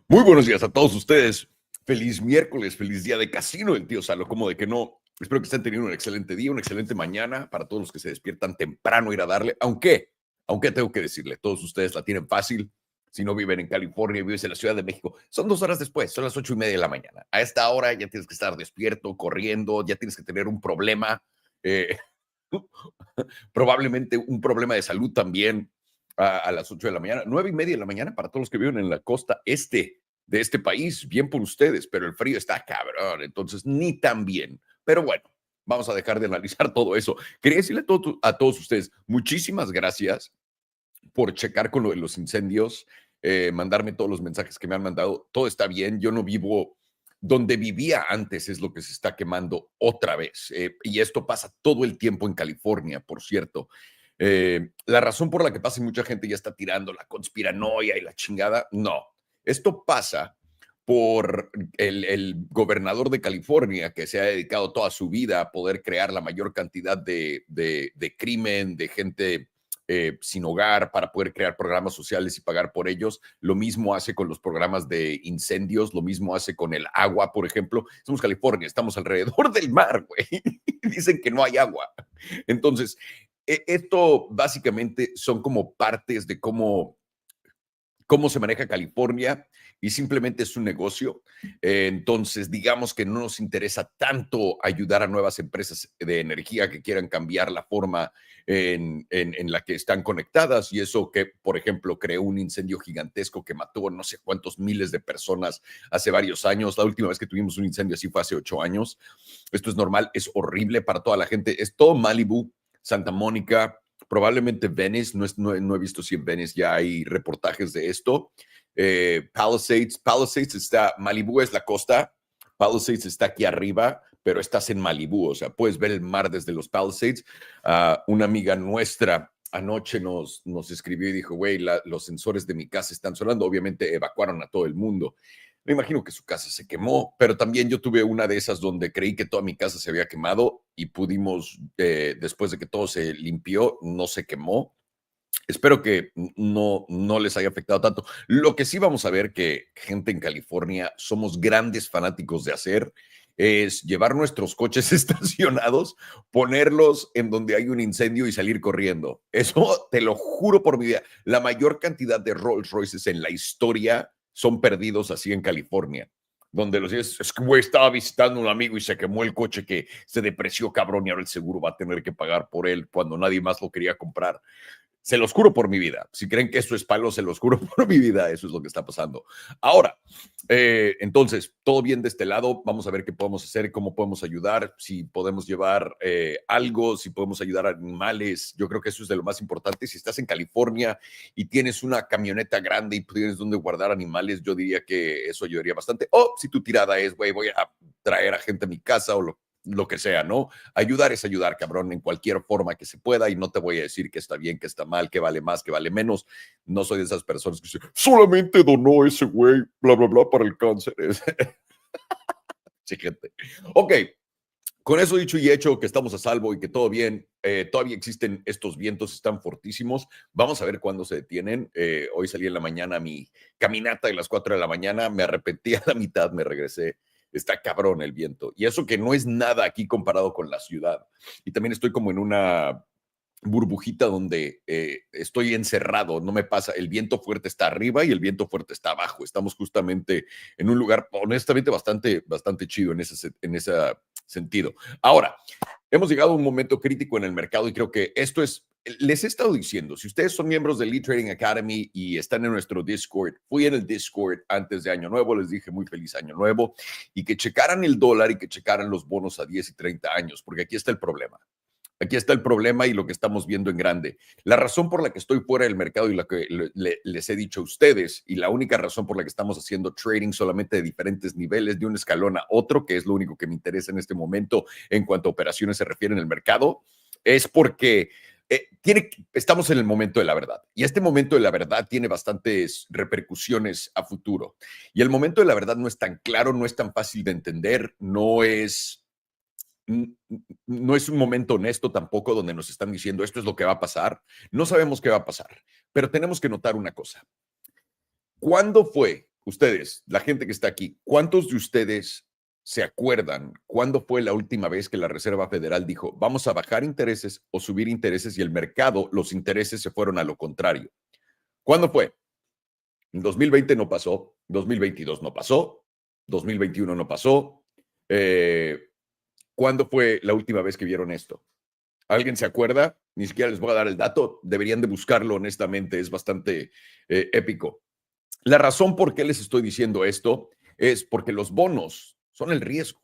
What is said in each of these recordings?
Muy buenos días a todos ustedes. Feliz miércoles, feliz día de casino del tío Salo. ¿Cómo de que no? Espero que estén teniendo un excelente día, una excelente mañana para todos los que se despiertan temprano ir a darle. Aunque tengo que decirle, todos ustedes la tienen fácil. Si no viven en California, vives en la Ciudad de México, son 2 horas después, son las 8:30 de la mañana. A esta hora ya tienes que estar despierto, corriendo, ya tienes que tener un problema. Eh, Probablemente un problema de salud también a las 8 de la mañana, 9:30 de la mañana para todos los que viven en la costa este de este país, bien por ustedes, pero el frío está cabrón, entonces ni tan bien. Pero bueno, vamos a dejar de analizar todo eso. Quería decirle a todos ustedes, muchísimas gracias por checar con lo de los incendios, mandarme todos los mensajes que me han mandado. Todo está bien, yo no vivo donde vivía antes, es lo que se está quemando otra vez. Y esto pasa todo el tiempo en California, por cierto. La razón por la que pasa y mucha gente ya está tirando la conspiranoia y la chingada, no. Esto pasa por el gobernador de California, que se ha dedicado toda su vida a poder crear la mayor cantidad de crimen, de gente sin hogar, para poder crear programas sociales y pagar por ellos. Lo mismo hace con los programas de incendios, lo mismo hace con el agua, por ejemplo. Somos California, estamos alrededor del mar, güey. Dicen que no hay agua. Entonces, esto básicamente son como partes de cómo se maneja California y simplemente es un negocio. Entonces, digamos que no nos interesa tanto ayudar a nuevas empresas de energía que quieran cambiar la forma en la que están conectadas, y eso que, por ejemplo, creó un incendio gigantesco que mató no sé cuántos miles de personas hace varios años. La última vez que tuvimos un incendio así fue hace 8 años. Esto es normal, es horrible para toda la gente. Es todo Malibu, Santa Mónica, probablemente Venice. No he visto si en Venice ya hay reportajes de esto. Palisades está, Malibu es la costa, Palisades está aquí arriba, pero estás en Malibu, o sea, puedes ver el mar desde los Palisades. Una amiga nuestra anoche nos escribió y dijo, güey, los sensores de mi casa están sonando. Obviamente evacuaron a todo el mundo. Me imagino que su casa se quemó, pero también yo tuve una de esas donde creí que toda mi casa se había quemado y pudimos, después de que todo se limpió, no se quemó. Espero que no les haya afectado tanto. Lo que sí vamos a ver que gente en California somos grandes fanáticos de hacer es llevar nuestros coches estacionados, ponerlos en donde hay un incendio y salir corriendo. Eso te lo juro por mi vida. La mayor cantidad de Rolls Royces en la historia son perdidos así en California, donde los días es que güey, estaba visitando a un amigo y se quemó el coche, que se depreció cabrón y ahora el seguro va a tener que pagar por él cuando nadie más lo quería comprar. Se los juro por mi vida. Si creen que esto es palo, se los juro por mi vida. Eso es lo que está pasando. Ahora, entonces, todo bien de este lado. Vamos a ver qué podemos hacer, cómo podemos ayudar, si podemos llevar algo, si podemos ayudar a animales. Yo creo que eso es de lo más importante. Si estás en California y tienes una camioneta grande y tienes donde guardar animales, yo diría que eso ayudaría bastante. O si tu tirada es, güey, voy a traer a gente a mi casa o lo que sea, ¿no? Ayudar es ayudar, cabrón, en cualquier forma que se pueda, y no te voy a decir que está bien, que está mal, que vale más, que vale menos. No soy de esas personas que dicen, solamente donó ese güey, bla, bla, bla, para el cáncer. Sí, gente. Ok, con eso dicho y hecho, que estamos a salvo y que todo bien, todavía existen estos vientos, están fortísimos. Vamos a ver cuándo se detienen. Hoy salí en la mañana a mi caminata de las 4 de la mañana, me arrepentí a la mitad, me regresé. Está cabrón el viento. Y eso que no es nada aquí comparado con la ciudad. Y también estoy como en una burbujita donde estoy encerrado, no me pasa, el viento fuerte está arriba y el viento fuerte está abajo. Estamos justamente en un lugar honestamente bastante chido en ese sentido. Ahora, hemos llegado a un momento crítico en el mercado y creo que esto es, les he estado diciendo, si ustedes son miembros del Lead Trading Academy y están en nuestro Discord, fui en el Discord antes de Año Nuevo, les dije muy feliz Año Nuevo, y que checaran el dólar y que checaran los bonos a 10 y 30 años, porque aquí está el problema. Aquí está el problema y lo que estamos viendo en grande. La razón por la que estoy fuera del mercado y la que les he dicho a ustedes, y la única razón por la que estamos haciendo trading solamente de diferentes niveles, de un escalón a otro, que es lo único que me interesa en este momento en cuanto a operaciones se refiere en el mercado, es porque estamos en el momento de la verdad. Y este momento de la verdad tiene bastantes repercusiones a futuro. Y el momento de la verdad no es tan claro, no es tan fácil de entender, no es un momento honesto tampoco donde nos están diciendo esto es lo que va a pasar. No sabemos qué va a pasar, pero tenemos que notar una cosa. ¿Cuándo fue, ustedes, la gente que está aquí, cuántos de ustedes se acuerdan cuándo fue la última vez que la Reserva Federal dijo, vamos a bajar intereses o subir intereses y el mercado, los intereses se fueron a lo contrario? ¿Cuándo fue? En 2020 no pasó, 2022 no pasó, 2021 no pasó. ¿Cuándo fue la última vez que vieron esto? ¿Alguien se acuerda? Ni siquiera les voy a dar el dato. Deberían de buscarlo, honestamente. Es bastante épico. La razón por qué les estoy diciendo esto es porque los bonos son el riesgo.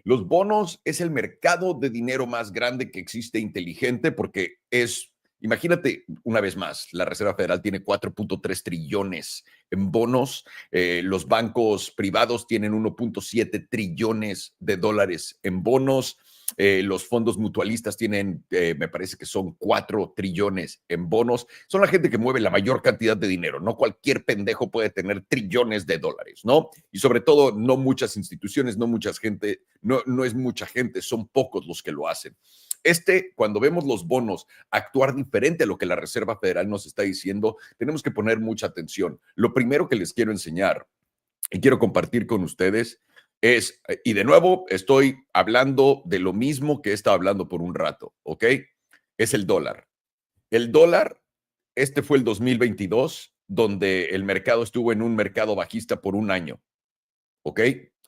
Los bonos es el mercado de dinero más grande que existe inteligente porque es, imagínate una vez más, la Reserva Federal tiene 4.3 trillones en bonos, los bancos privados tienen 1.7 trillones de dólares en bonos, los fondos mutualistas tienen, me parece que son 4 trillones en bonos. Son la gente que mueve la mayor cantidad de dinero. No cualquier pendejo puede tener trillones de dólares, ¿no? Y sobre todo, no muchas instituciones, no mucha gente, no es mucha gente, son pocos los que lo hacen. Cuando vemos los bonos actuar diferente a lo que la Reserva Federal nos está diciendo, tenemos que poner mucha atención. Lo primero que les quiero enseñar y quiero compartir con ustedes es, y de nuevo estoy hablando de lo mismo que he estado hablando por un rato, ¿ok? Es el dólar. El dólar, este fue el 2022, donde el mercado estuvo en un mercado bajista por un año, ¿ok?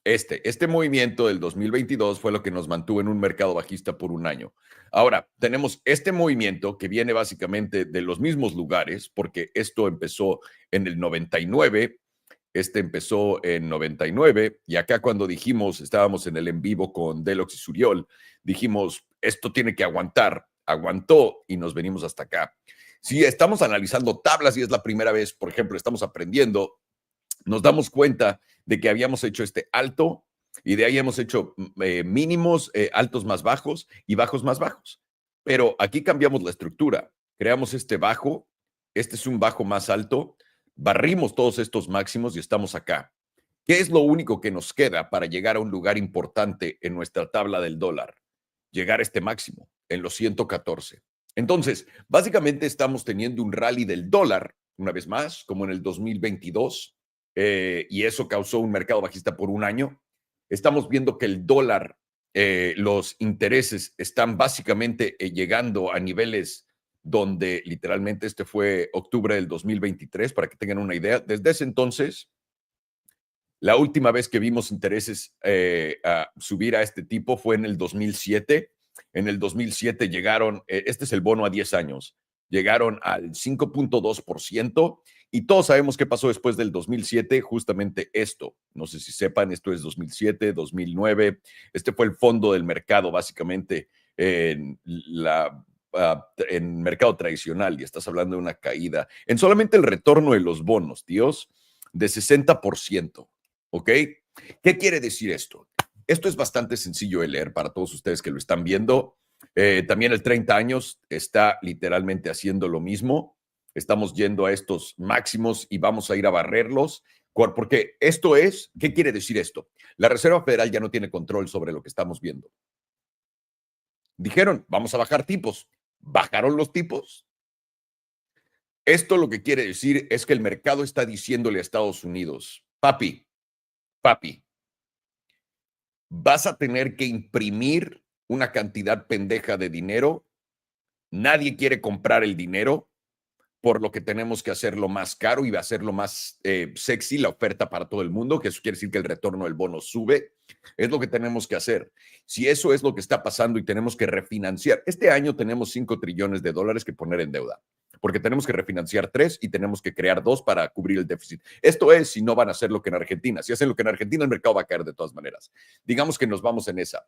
Este movimiento del 2022 fue lo que nos mantuvo en un mercado bajista por un año. Ahora, tenemos este movimiento que viene básicamente de los mismos lugares, porque esto empezó en el 99, este empezó en 99 y acá cuando dijimos, estábamos en el en vivo con Delox y Suriol, dijimos, esto tiene que aguantar, aguantó y nos venimos hasta acá. Si estamos analizando tablas y es la primera vez, por ejemplo, estamos aprendiendo, nos damos cuenta de que habíamos hecho este alto y de ahí hemos hecho mínimos, altos más bajos y bajos más bajos. Pero aquí cambiamos la estructura, creamos este bajo, este es un bajo más alto, barrimos todos estos máximos y estamos acá. ¿Qué es lo único que nos queda para llegar a un lugar importante en nuestra tabla del dólar? Llegar a este máximo, en los 114. Entonces, básicamente estamos teniendo un rally del dólar, una vez más, como en el 2022, y eso causó un mercado bajista por un año. Estamos viendo que el dólar, los intereses están básicamente llegando a niveles donde literalmente este fue octubre del 2023, para que tengan una idea. Desde ese entonces, la última vez que vimos intereses subir a este tipo fue en el 2007. En el 2007 llegaron, este es el bono a 10 años, llegaron al 5.2% y todos sabemos qué pasó después del 2007, justamente esto. No sé si sepan, esto es 2007, 2009. Este fue el fondo del mercado, básicamente, en mercado tradicional, y estás hablando de una caída en solamente el retorno de los bonos, tíos, de 60%. ¿Ok? ¿Qué quiere decir esto? Esto es bastante sencillo de leer para todos ustedes que lo están viendo. También el 30 años está literalmente haciendo lo mismo. Estamos yendo a estos máximos y vamos a ir a barrerlos. Porque esto es, ¿qué quiere decir esto? La Reserva Federal ya no tiene control sobre lo que estamos viendo. Dijeron, vamos a bajar tipos. ¿Bajaron los tipos? Esto lo que quiere decir es que el mercado está diciéndole a Estados Unidos, papi, vas a tener que imprimir una cantidad pendeja de dinero. Nadie quiere comprar el dinero, por lo que tenemos que hacerlo más caro y hacerlo más sexy la oferta para todo el mundo, que eso quiere decir que el retorno del bono sube. Es lo que tenemos que hacer. Si eso es lo que está pasando y tenemos que refinanciar, este año tenemos 5 trillones de dólares que poner en deuda, porque tenemos que refinanciar 3 y tenemos que crear 2 para cubrir el déficit. Esto es si no van a hacer lo que en Argentina. Si hacen lo que en Argentina, el mercado va a caer de todas maneras. Digamos que nos vamos en esa.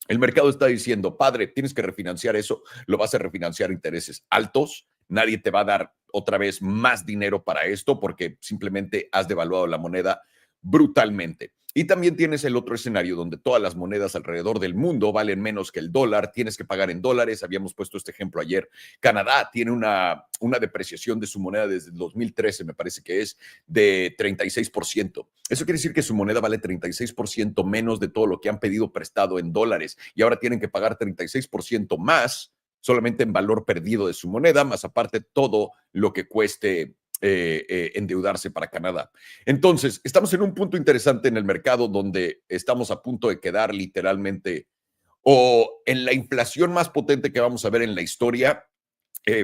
El mercado está diciendo, padre, tienes que refinanciar eso, lo vas a refinanciar a intereses altos, nadie te va a dar otra vez más dinero para esto porque simplemente has devaluado la moneda brutalmente. Y también tienes el otro escenario donde todas las monedas alrededor del mundo valen menos que el dólar, tienes que pagar en dólares. Habíamos puesto este ejemplo ayer. Canadá tiene una depreciación de su moneda desde el 2013, me parece que es, de 36%. Eso quiere decir que su moneda vale 36% menos de todo lo que han pedido prestado en dólares y ahora tienen que pagar 36% más solamente en valor perdido de su moneda, más aparte todo lo que cueste endeudarse para Canadá. Entonces, estamos en un punto interesante en el mercado donde estamos a punto de quedar literalmente o en la inflación más potente que vamos a ver en la historia.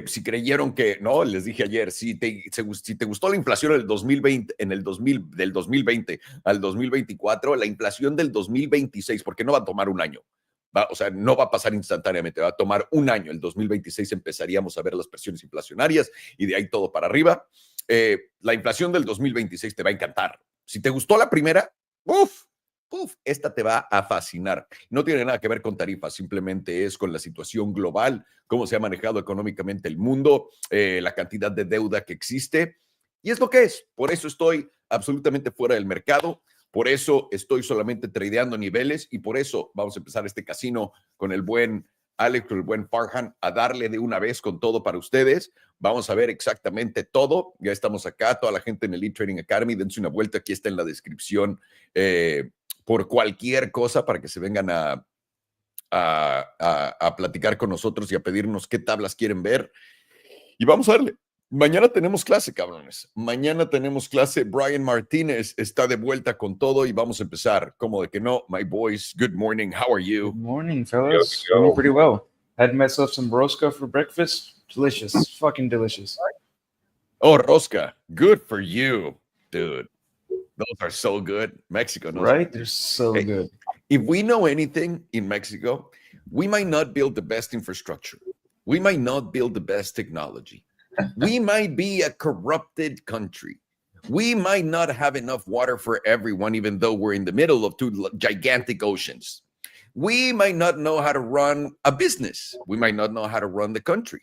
Si creyeron que, no, les dije ayer, si te gustó la inflación del 2020, del 2020 al 2024, la inflación del 2026, porque no va a tomar un año, o sea, no va a pasar instantáneamente, va a tomar un año. El 2026 empezaríamos a ver las presiones inflacionarias y de ahí todo para arriba. La inflación del 2026 te va a encantar. Si te gustó la primera, uff, esta te va a fascinar. No tiene nada que ver con tarifas, simplemente es con la situación global, cómo se ha manejado económicamente el mundo, la cantidad de deuda que existe. Y es lo que es. Por eso estoy absolutamente fuera del mercado. Por eso estoy solamente tradeando niveles y por eso vamos a empezar este casino con el buen Alex, con el buen Farhan, a darle de una vez con todo para ustedes. Vamos a ver exactamente todo. Ya estamos acá, toda la gente en el E-Trading Academy. Dense una vuelta, aquí está en la descripción. Por cualquier cosa para que se vengan a platicar con nosotros y a pedirnos qué tablas quieren ver. Y vamos a darle. Mañana tenemos clase, cabrones. Mañana tenemos clase. Brian Martínez está de vuelta con todo y vamos a empezar. Como de que no, my boys. Good morning. How are you? Good morning, fellas. Doing pretty well. Had myself some rosca for breakfast. Delicious. Fucking delicious. Oh, rosca. Good for you, dude. Those are so good. Mexico knows. Right? They're so good. If we know anything in Mexico, we might not build the best infrastructure. We might not build the best technology. We might be a corrupted country. We might not have enough water for everyone, even though we're in the middle of two gigantic oceans. We might not know how to run a business. We might not know how to run the country.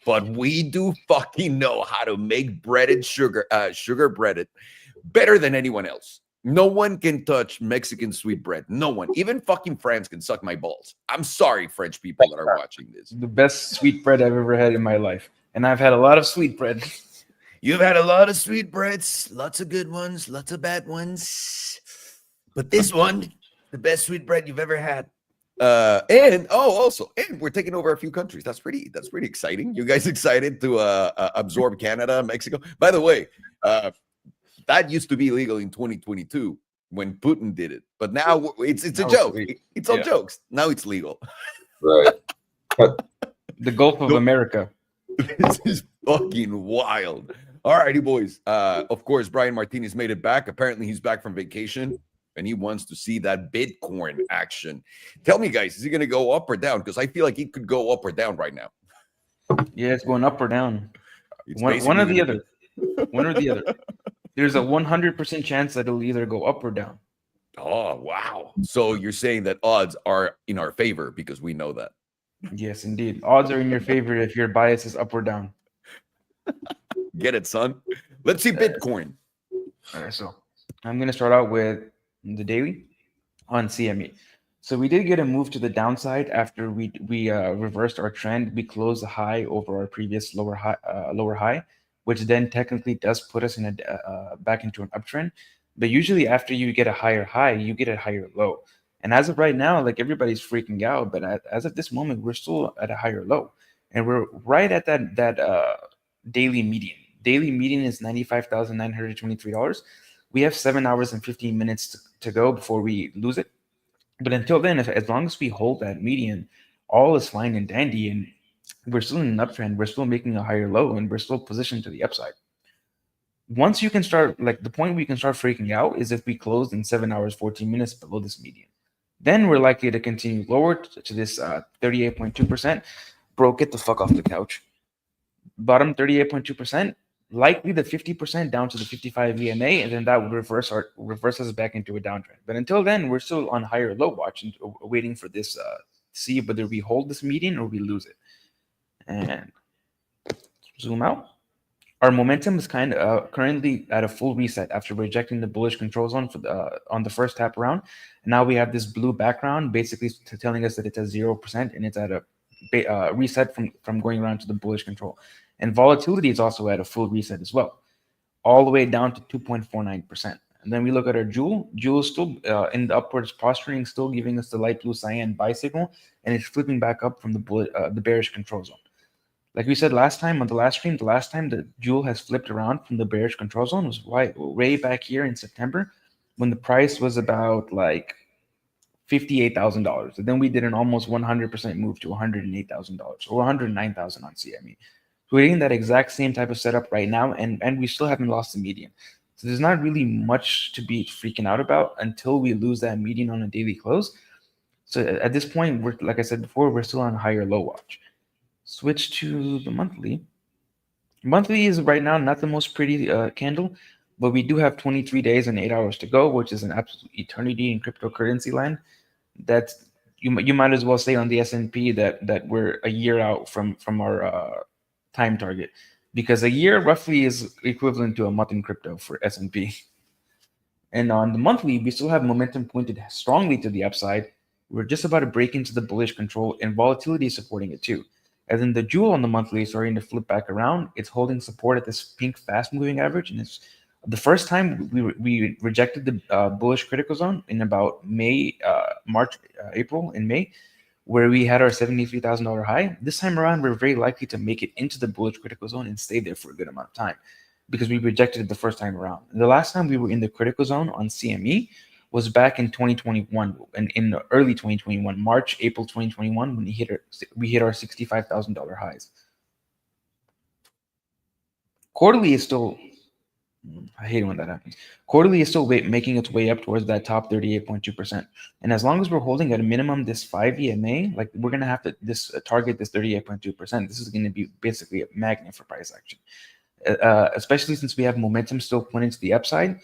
But we do fucking know how to make breaded sugar breaded better than anyone else. No one can touch Mexican sweet bread. No one. Even fucking France can suck my balls. I'm sorry, French people that are watching this. The best sweet bread I've ever had in my life. And I've had a lot of sweet bread. You've had a lot of sweet breads, lots of good ones, lots of bad ones. But this one, the best sweet bread you've ever had. And we're taking over a few countries. That's pretty exciting. You guys excited to absorb Canada, Mexico? By the way, that used to be legal in 2022 when Putin did it, but now it's a joke. It's all jokes. Now it's legal. Right. The Gulf of America. This is fucking wild. All righty, boys. Of course, Brian Martinez made it back. Apparently, he's back from vacation, and he wants to see that Bitcoin action. Tell me, guys, is he going to go up or down? Because I feel like he could go up or down right now. Yeah, it's going up or down. One or the other. One or the other. There's a 100% chance that it'll either go up or down. Oh, wow. So you're saying that odds are in our favor because we know that. Yes, indeed. Odds are in your favor if your bias is up or down. Get it, son. Let's see Bitcoin. All right, so I'm going to start out with the daily on CME. So we did get a move to the downside after we reversed our trend. We closed the high over our previous lower high, which then technically does put us in back into an uptrend. But usually after you get a higher high, you get a higher low. And as of right now, like everybody's freaking out, but as of this moment, we're still at a higher low. And we're right at that daily median. Daily median is $95,923. We have 7 hours and 15 minutes to go before we lose it. But until then, as long as we hold that median, all is fine and dandy. And we're still in an uptrend. We're still making a higher low, and we're still positioned to the upside. Once you can start, like the point we can start freaking out is if we close in 7 hours, 14 minutes below this median. Then we're likely to continue lower to this 38.2%. Bro, get the fuck off the couch. Bottom 38.2%, likely the 50% down to the 55 EMA, and then that would reverse us back into a downtrend. But until then, we're still on higher low watch and waiting for this, see whether we hold this median or we lose it. And zoom out. Our momentum is kind of currently at a full reset after rejecting the bullish control zone on the first tap around. And now we have this blue background basically telling us that it's at 0% and it's at a reset from going around to the bullish control. And volatility is also at a full reset as well, all the way down to 2.49%. And then we look at our Joule. Joule is still in the upwards posturing, still giving us the light blue cyan buy signal, and it's flipping back up from the bearish control zone. Like we said last time on the last stream, the last time the jewel has flipped around from the bearish control zone was way back here in September, when the price was about like $58,000. And then we did an almost 100% move to $108,000 or $109,000 on CME. So we're getting that exact same type of setup right now, and we still haven't lost the median. So there's not really much to be freaking out about until we lose that median on a daily close. So at this point, we're, like I said before, we're still on a higher low watch. Switch to the monthly. Monthly is right now not the most pretty candle, but we do have 23 days and 8 hours to go, which is an absolute eternity in cryptocurrency land. That's you might as well say on the S&P that we're a year out from our time target, because a year roughly is equivalent to a month in crypto for S&P. And on the monthly, we still have momentum pointed strongly to the upside. We're just about to break into the bullish control, and volatility is supporting it too. And then the jewel on the monthly is starting to flip back around. It's holding support at this pink fast-moving average, and it's the first time we rejected the bullish critical zone in about April and May, where we had our $73,000 high. This time around, we're very likely to make it into the bullish critical zone and stay there for a good amount of time, because we rejected it the first time around. The last time we were in the critical zone on CME was back in 2021, and in early 2021, March, April 2021, when we hit our $65,000 highs. Quarterly is still, I hate it when that happens. Quarterly is still making its way up towards that top 38.2%. And as long as we're holding at a minimum this 5 EMA, like we're going to have to target this 38.2%. This is going to be basically a magnet for price action. Especially since we have momentum still pointing to the upside,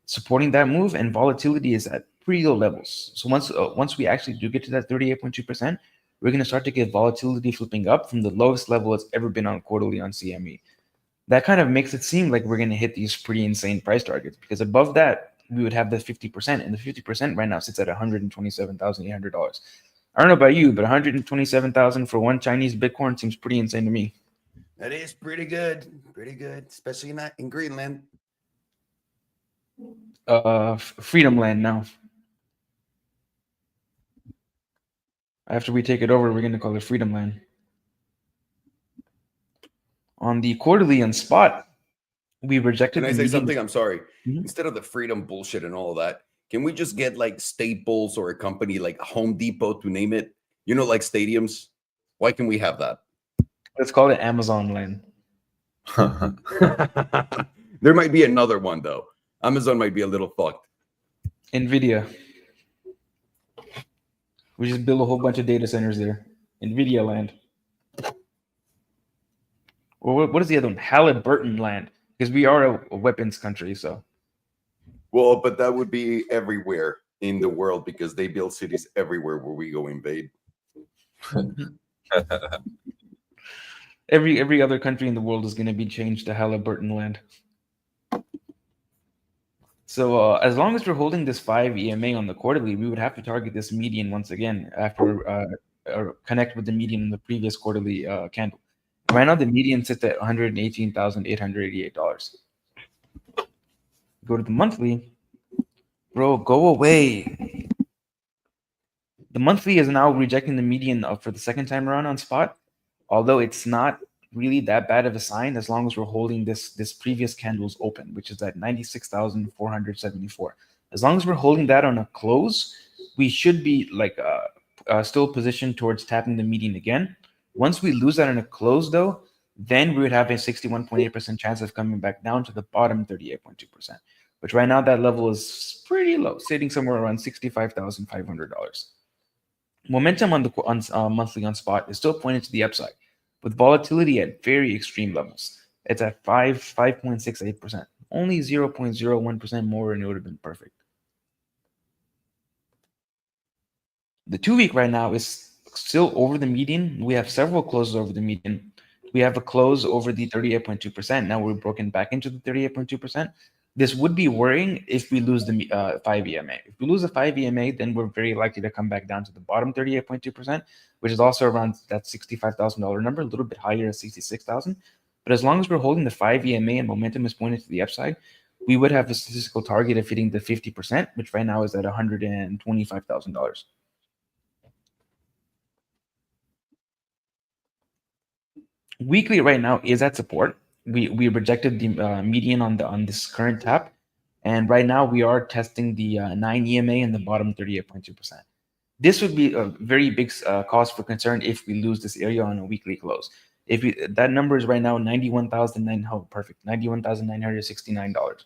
supporting that move, and volatility is at pretty low levels. So once we actually do get to that 38.2%, we're going to start to get volatility flipping up from the lowest level it's ever been on quarterly on CME. That kind of makes it seem like we're going to hit these pretty insane price targets, because above that, we would have the 50%, and the 50% right now sits at $127,800. I don't know about you, but $127,000 for one Chinese Bitcoin seems pretty insane to me. That is pretty good, especially in Greenland. Freedom land now. After we take it over, we're going to call it Freedom Land. On the quarterly and spot, we rejected. Can I say something? I'm sorry. Mm-hmm. Instead of the freedom bullshit and all of that, can we just get like Staples or a company like Home Depot, to name it? You know, like stadiums. Why can we have that? Let's call it Amazon Land. There might be another one though. Amazon might be a little fucked. Nvidia. We just build a whole bunch of data centers there. Nvidia Land. Or what is the other one? Halliburton Land. Because we are a weapons country, so. Well, but that would be everywhere in the world, because they build cities everywhere where we go invade. Every other country in the world is going to be changed to Halliburton Land. So as long as we're holding this 5 EMA on the quarterly, we would have to target this median once again after or connect with the median in the previous quarterly candle. Right now, the median sits at $118,888. Go to the monthly. Bro, go away. The monthly is now rejecting the median for the second time around on spot, although it's not really that bad of a sign as long as we're holding this previous candle's open, which is at 96,474. As long as we're holding that on a close, we should be like still positioned towards tapping the median again. Once we lose that on a close, though, then we would have a 61.8% chance of coming back down to the bottom 38.2%, which right now that level is pretty low, sitting somewhere around $65,500. Momentum on the monthly on spot is still pointing to the upside, with volatility at very extreme levels. It's at 5.68%, only 0.01% more, and it would have been perfect. The 2-week right now is still over the median. We have several closes over the median. We have a close over the 38.2%. Now we're broken back into the 38.2%. This would be worrying if we lose the 5 EMA. If we lose the 5 EMA, then we're very likely to come back down to the bottom 38.2%, which is also around that $65,000 number, a little bit higher at $66,000. But as long as we're holding the 5 EMA and momentum is pointed to the upside, we would have a statistical target of hitting the 50%, which right now is at Weekly right now is at support. We rejected the median on this current tap, and right now we are testing the 9 EMA in the bottom 38.2%. This would be a very big cause for concern if we lose this area on a weekly close. If we, that number is right now 91,900, oh, perfect, $91,969.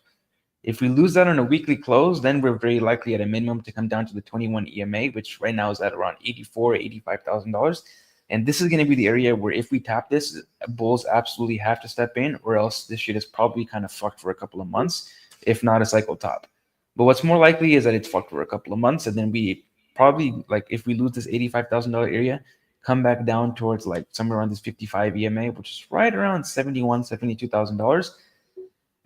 If we lose that on a weekly close, then we're very likely at a minimum to come down to the 21 EMA, which right now is at around $85,000. And this is going to be the area where if we tap this, bulls absolutely have to step in, or else this shit is probably kind of fucked for a couple of months, if not a cycle top. But what's more likely is that it's fucked for a couple of months, and then we probably, like, if we lose this $85,000 area, come back down towards like somewhere around this 55 EMA, which is right around $72,000.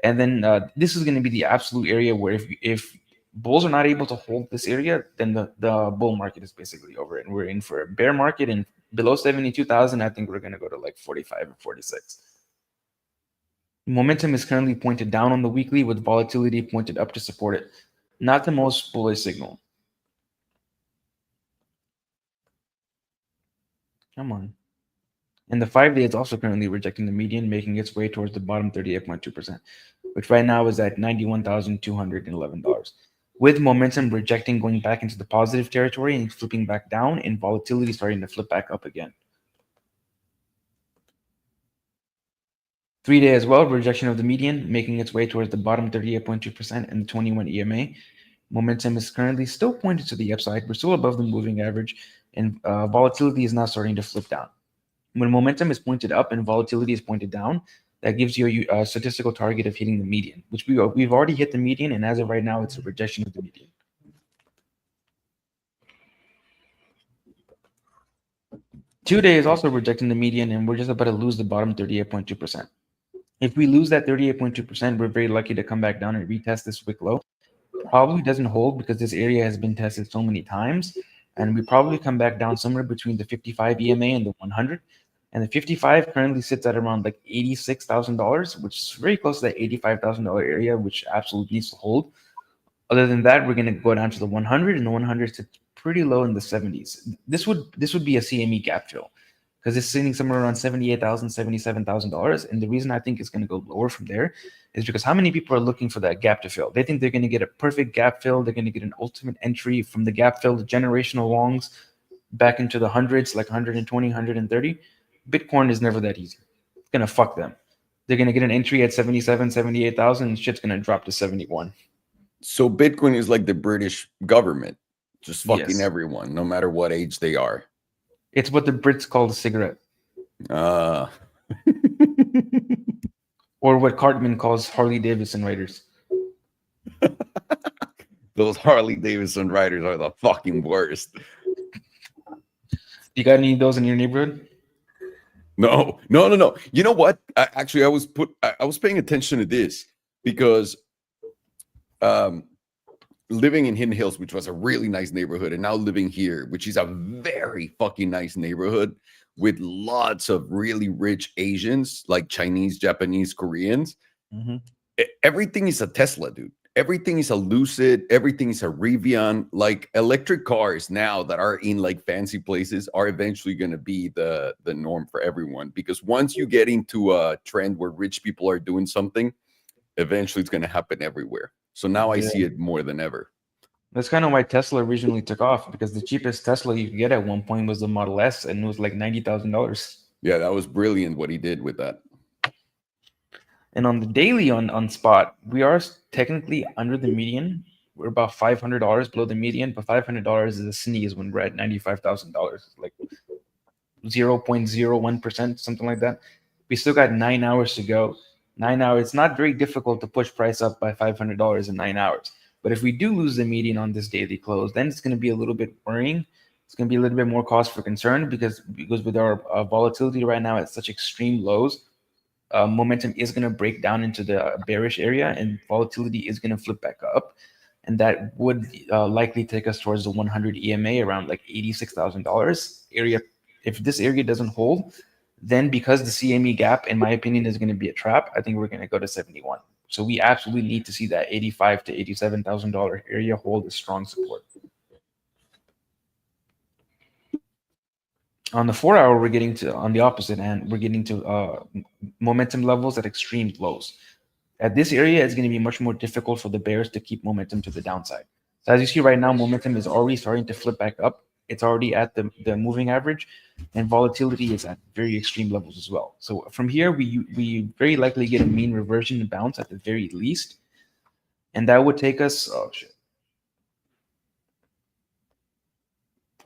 And then this is going to be the absolute area where if bulls are not able to hold this area, then the bull market is basically over, and we're in for a bear market. And below 72,000, I think we're going to go to like 45 or 46. Momentum is currently pointed down on the weekly, with volatility pointed up to support it. Not the most bullish signal. Come on. And the 5-day is also currently rejecting the median, making its way towards the bottom 38.2%, which right now is at $91,211. With momentum rejecting, going back into the positive territory and flipping back down, and volatility starting to flip back up again. 3-day as well, rejection of the median, making its way towards the bottom 38.2% and the 21 EMA. Momentum is currently still pointed to the upside. We're still above the moving average, and volatility is now starting to flip down. When momentum is pointed up and volatility is pointed down, that gives you a statistical target of hitting the median, which we've already hit the median, and as of right now, it's a rejection of the median. 2-day is also rejecting the median, and we're just about to lose the bottom 38.2%. If we lose that 38.2%, we're very lucky to come back down and retest this wick low. Probably doesn't hold because this area has been tested so many times, and we probably come back down somewhere between the 55 EMA and the 100. And the 55 currently sits at around like $86,000, which is very close to that $85,000 area, which absolutely needs to hold. Other than that, we're going to go down to the 100, and the 100 sits pretty low in the 70s. This would be a CME gap fill, because it's sitting somewhere around $78,000, $77,000. And the reason I think it's going to go lower from there is because how many people are looking for that gap to fill? They think they're going to get a perfect gap fill. They're going to get an ultimate entry from the gap fill to generational longs back into the hundreds, like 120, 130. Bitcoin is never that easy. It's going to fuck them. They're going to get an entry at 77, 78,000, and shit's going to drop to 71. So Bitcoin is like the British government, just fucking Yes. everyone, no matter what age they are. It's what the Brits call the cigarette. Or what Cartman calls Harley Davidson riders. Those Harley Davidson riders are the fucking worst. You got any of those in your neighborhood? No. You know what? I was paying attention to this because living in Hidden Hills, which was a really nice neighborhood, and now living here, which is a very fucking nice neighborhood with lots of really rich Asians, like Chinese, Japanese, Koreans. Mm-hmm. Everything is a Tesla, dude. Everything is a Lucid. Everything is a Rivian. Like electric cars now that are in like fancy places are eventually going to be the norm for everyone, because once you get into a trend where rich people are doing something, eventually it's going to happen everywhere. So now I see it more than ever. That's kind of why Tesla originally took off, because the cheapest Tesla you could get at one point was the Model S, and it was like $90,000. Yeah, that was brilliant what he did with that. And on the daily on spot, we are technically under the median. We're about $500 below the median, but $500 is a sneeze when we're at $95,000, like 0.01%, something like that. We still got 9 hours to go. 9 hours. It's not very difficult to push price up by $500 in 9 hours. But if we do lose the median on this daily close, then it's going to be a little bit worrying. It's going to be a little bit more cause for concern, because with our volatility right now at such extreme lows, momentum is going to break down into the bearish area, and volatility is going to flip back up. And that would likely take us towards the 100 EMA around like $86,000 area. If this area doesn't hold, then because the CME gap, in my opinion, is going to be a trap, I think we're going to go to 71. So we absolutely need to see that $85,000 to $87,000 area hold a strong support. On the 4 hour, we're getting to, on the opposite hand, we're getting to momentum levels at extreme lows. At this area, it's going to be much more difficult for the bears to keep momentum to the downside. So as you see right now, momentum is already starting to flip back up. It's already at the moving average, and volatility is at very extreme levels as well. So from here, we very likely get a mean reversion and bounce at the very least, and that would take us, oh shit,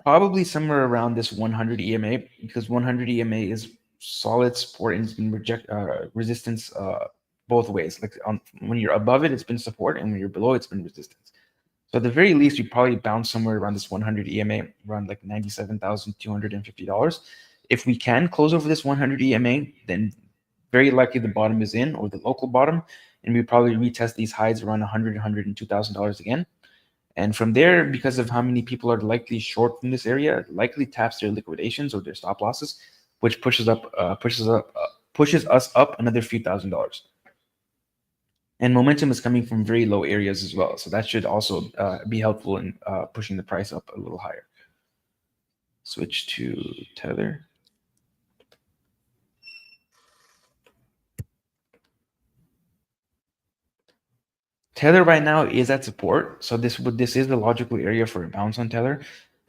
probably somewhere around this 100 EMA, because 100 EMA is solid support and it's been resistance both ways. Like when you're above it, it's been support, and when you're below, it's been resistance. So at the very least, we probably bounce somewhere around this 100 EMA, around like $97,250. If we can close over this 100 EMA, then very likely the bottom is in, or the local bottom, and we probably retest these highs around $100, $102,000 again. And from there, because of how many people are likely short from this area, it likely taps their liquidations or their stop losses, which pushes us up another few $1,000s. And momentum is coming from very low areas as well, so that should also be helpful in pushing the price up a little higher. Switch to Tether. Tether right now is at support, so this is the logical area for a bounce on Tether,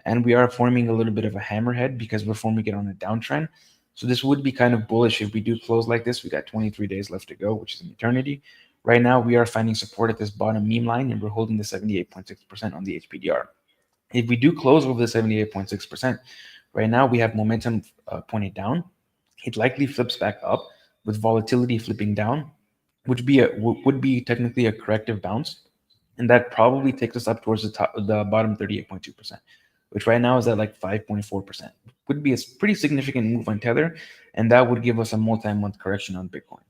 and we are forming a little bit of a hammerhead because we're forming it on a downtrend. So this would be kind of bullish if we do close like this. We got 23 days left to go, which is an eternity. Right now, we are finding support at this bottom meme line, and we're holding the 78.6% on the HPDR. If we do close over the 78.6%, right now we have momentum pointed down. It likely flips back up with volatility flipping down, which would be technically a corrective bounce, and that probably takes us up towards the bottom 38.2%, which right now is at like 5.4%. Would be a pretty significant move on Tether, and that would give us a multi-month correction on Bitcoin.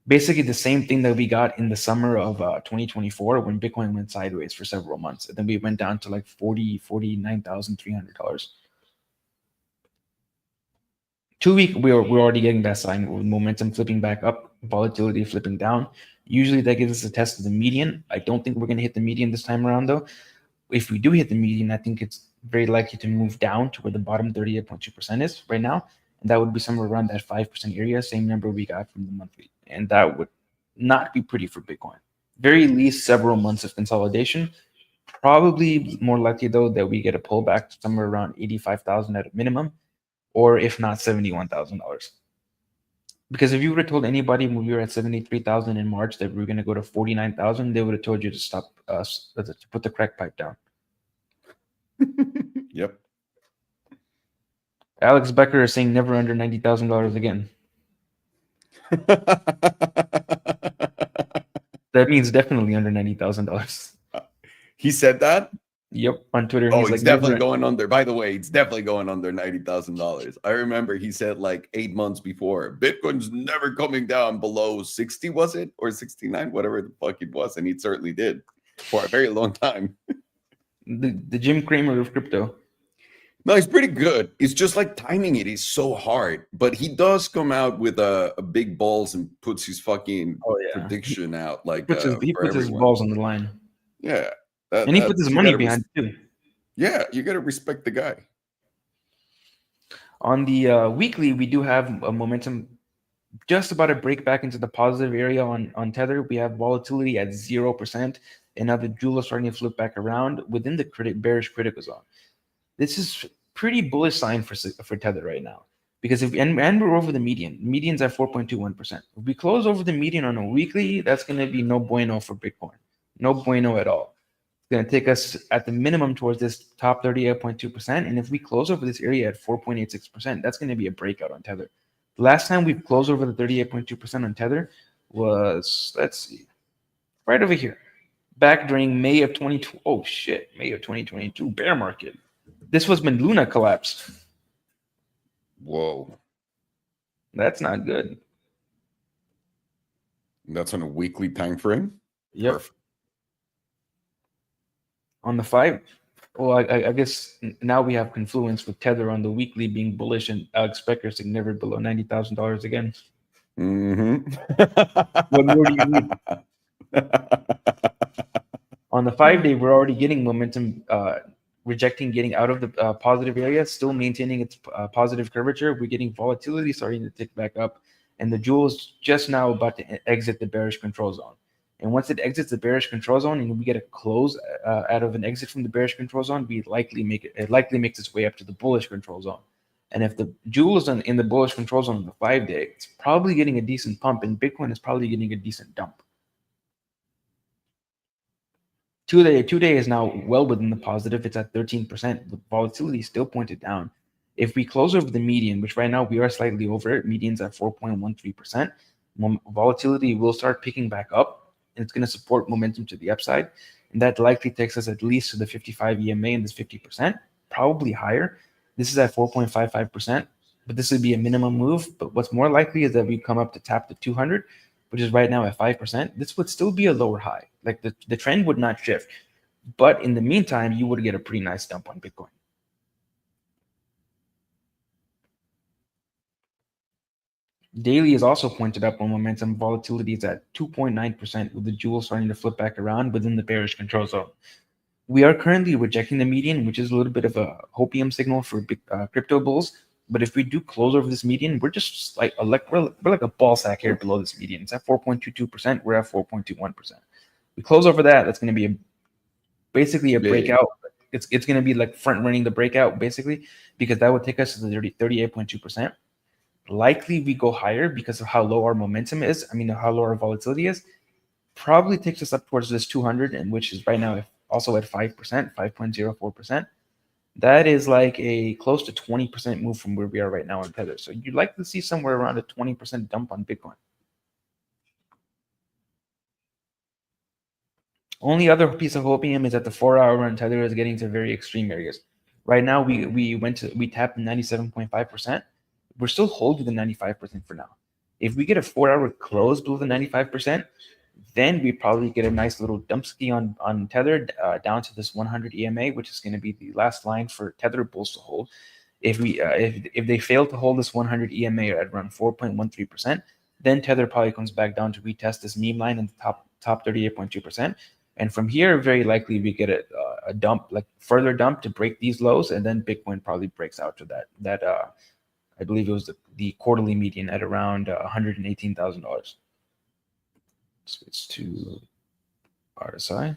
Basically the same thing that we got in the summer of 2024 when Bitcoin went sideways for several months, and then we went down to like $49,300. 2 week, we're already getting that sign with momentum flipping back up, volatility flipping down. Usually that gives us a test of the median. I don't think we're going to hit the median this time around, though. If we do hit the median, I think it's very likely to move down to where the bottom 38.2% is right now, and that would be somewhere around that 5% area, same number we got from the monthly, and that would not be pretty for Bitcoin. Very least several months of consolidation. Probably more likely, though, that we get a pullback somewhere around 85,000 at a minimum, or if not $71,000. Because if you would have told anybody when we were at 73,000 in March that we were going to go to 49,000, they would have told you to stop, to put the crack pipe down. Yep. Alex Becker is saying never under $90,000 again. That means definitely under $90,000. He said that? Yep, on Twitter. Oh, he's it's like, definitely going under. By the way, it's definitely going under $90,000. I remember he said like 8 months before, Bitcoin's never coming down below 60, was it? Or 69, whatever the fuck it was. And he certainly did for a very long time. The Jim Cramer of crypto. No, he's pretty good. It's just like timing it is so hard. But he does come out with a big balls and puts his fucking prediction out. Like he puts his balls on the line. Yeah. And he puts his money behind it too. Yeah, you got to respect the guy. On the weekly, we do have a momentum just about to break back into the positive area on Tether. We have volatility at 0%, and now the jewel is starting to flip back around within the bearish critical zone. This is pretty bullish sign for Tether right now, because and we're over the median. Median's at 4.21%. If we close over the median on a weekly, that's going to be no bueno for Bitcoin. No bueno at all. It's going to take us at the minimum towards this top 38.2%. And if we close over this area at 4.86%, that's going to be a breakout on Tether. The last time we've closed over the 38.2% on Tether was, let's see, right over here. Back during May of 2022, bear market. This was when Luna collapsed. Whoa. That's not good. That's on a weekly time frame? Yep. Perfect. On the 5, well, I guess now we have confluence with Tether on the weekly being bullish and Alex Becker saying never below $90,000 again. Mm-hmm. What more do you need? On the 5-day, we're already getting momentum. rejecting getting out of the positive area, still maintaining its positive curvature. We're getting volatility starting to tick back up, and the jewel's just now about to exit the bearish control zone. And once it exits the bearish control zone and we get a close out of an exit from the bearish control zone, it likely makes its way up to the bullish control zone. And if the jewel is in the bullish control zone on the 5-day, it's probably getting a decent pump, and Bitcoin is probably getting a decent dump. 2-day is now well within the positive. It's at 13%. The volatility still pointed down. If we close over the median, which right now we are slightly over it, median's at 4.13%, volatility will start picking back up, and it's going to support momentum to the upside. And that likely takes us at least to the 55 EMA and this 50%, probably higher. This is at 4.55%, but this would be a minimum move. But what's more likely is that we come up to tap the 200, which is right now at 5%. This would still be a lower high. Like the trend would not shift. But in the meantime, you would get a pretty nice dump on Bitcoin. Daily is also pointed up on momentum. Volatility is at 2.9%, with the jewel starting to flip back around within the bearish control zone. We are currently rejecting the median, which is a little bit of a hopium signal for crypto bulls. But if we do close over this median, we're just like we're like a ball sack here below this median. It's at 4.22%. We're at 4.21%. We close over that. That's going to be basically a breakout. It's going to be like front running the breakout basically, because that would take us to the 38.2%. Likely we go higher because of how low our momentum is. I mean, how low our volatility is. Probably takes us up towards this 200, and which is right now also at 5%, 5.04%. That is like a close to 20% move from where we are right now in Tether. So you'd like to see somewhere around a 20% dump on Bitcoin. Only other piece of opium is that the 4-hour on Tether is getting to very extreme areas. Right now, we tapped 97.5%. We're still holding the 95% for now. If we get a 4-hour close below the 95%, then we probably get a nice little dump ski on Tether down to this 100 EMA, which is going to be the last line for Tether bulls to hold. If they fail to hold this 100 EMA at around 4.13%, then Tether probably comes back down to retest this meme line in the top 38.2%. And from here, very likely we get a dump, like further dump to break these lows, and then Bitcoin probably breaks out to that I believe it was the quarterly median at around $118,000. Switch to RSI.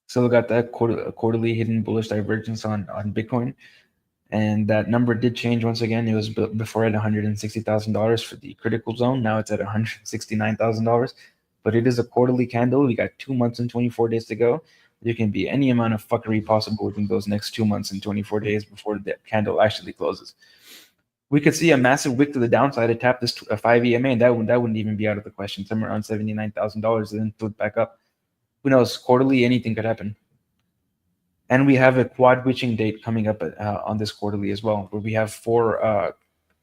So we got that quarterly hidden bullish divergence on Bitcoin. And that number did change once again. It was before at $160,000 for the critical zone. Now it's at $169,000. But it is a quarterly candle. We got 2 months and 24 days to go. There can be any amount of fuckery possible within those next 2 months and 24 days before the candle actually closes. We could see a massive wick to the downside to tap this 5 EMA, and that wouldn't even be out of the question. Somewhere around $79,000, and then flip back up. Who knows? Quarterly, anything could happen. And we have a quad witching date coming up on this quarterly as well, where we have 4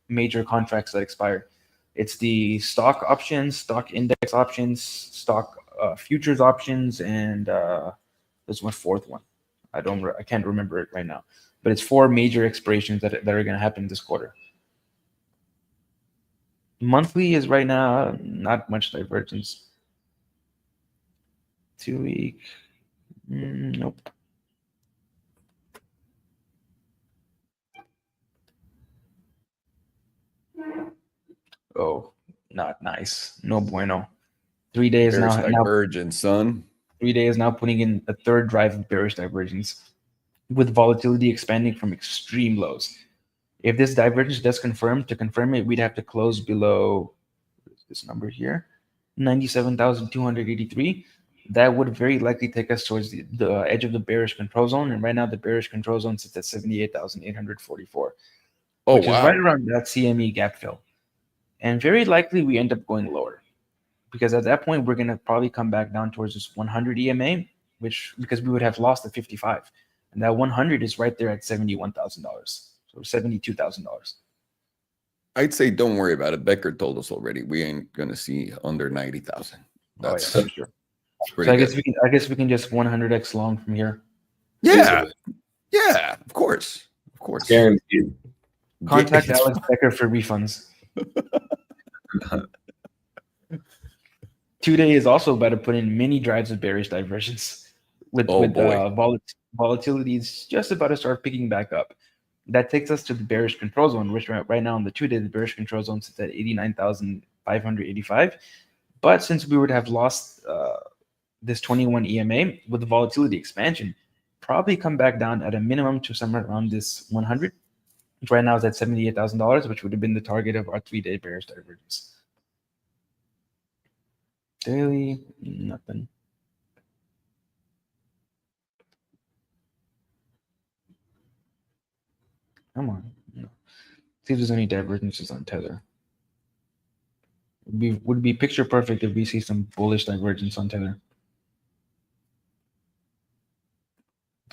major contracts that expire. It's the stock options, stock index options, stock futures options, and there's one fourth one. I can't remember it right now, but it's 4 major expirations that are going to happen this quarter. Monthly is right now not much divergence. 2 week, nope. Oh, not nice. No bueno. 3 days Bearish now. divergence, son. 3 days now putting in a third drive of bearish divergence, with volatility expanding from extreme lows. If this divergence does confirm, it, we'd have to close below this number here, 97,283. That would very likely take us towards the edge of the bearish control zone. And right now the bearish control zone sits at 78,844, which is right around that CME gap fill. And very likely we end up going lower, because at that point we're going to probably come back down towards this 100 EMA, because we would have lost the 55. And that 100 is right there at $71,000. So $72,000. I'd say don't worry about it. Becker told us already we ain't gonna see under 90,000. That's for sure. So I guess we can just 100x long from here. Yeah, of course, Guaranteed. Contact Alex Becker for refunds. 2 day is also about to put in many drives of bearish divergence with volatility is just about to start picking back up. That takes us to the bearish control zone, which right now on the 2 day, the bearish control zone sits at 89,585. But since we would have lost this 21 EMA with the volatility expansion, probably come back down at a minimum to somewhere around this 100, which right now is at $78,000, which would have been the target of our 3 day bearish divergence. Daily, nothing. Come on. No. See if there's any divergences on Tether. Would be picture perfect if we see some bullish divergence on Tether.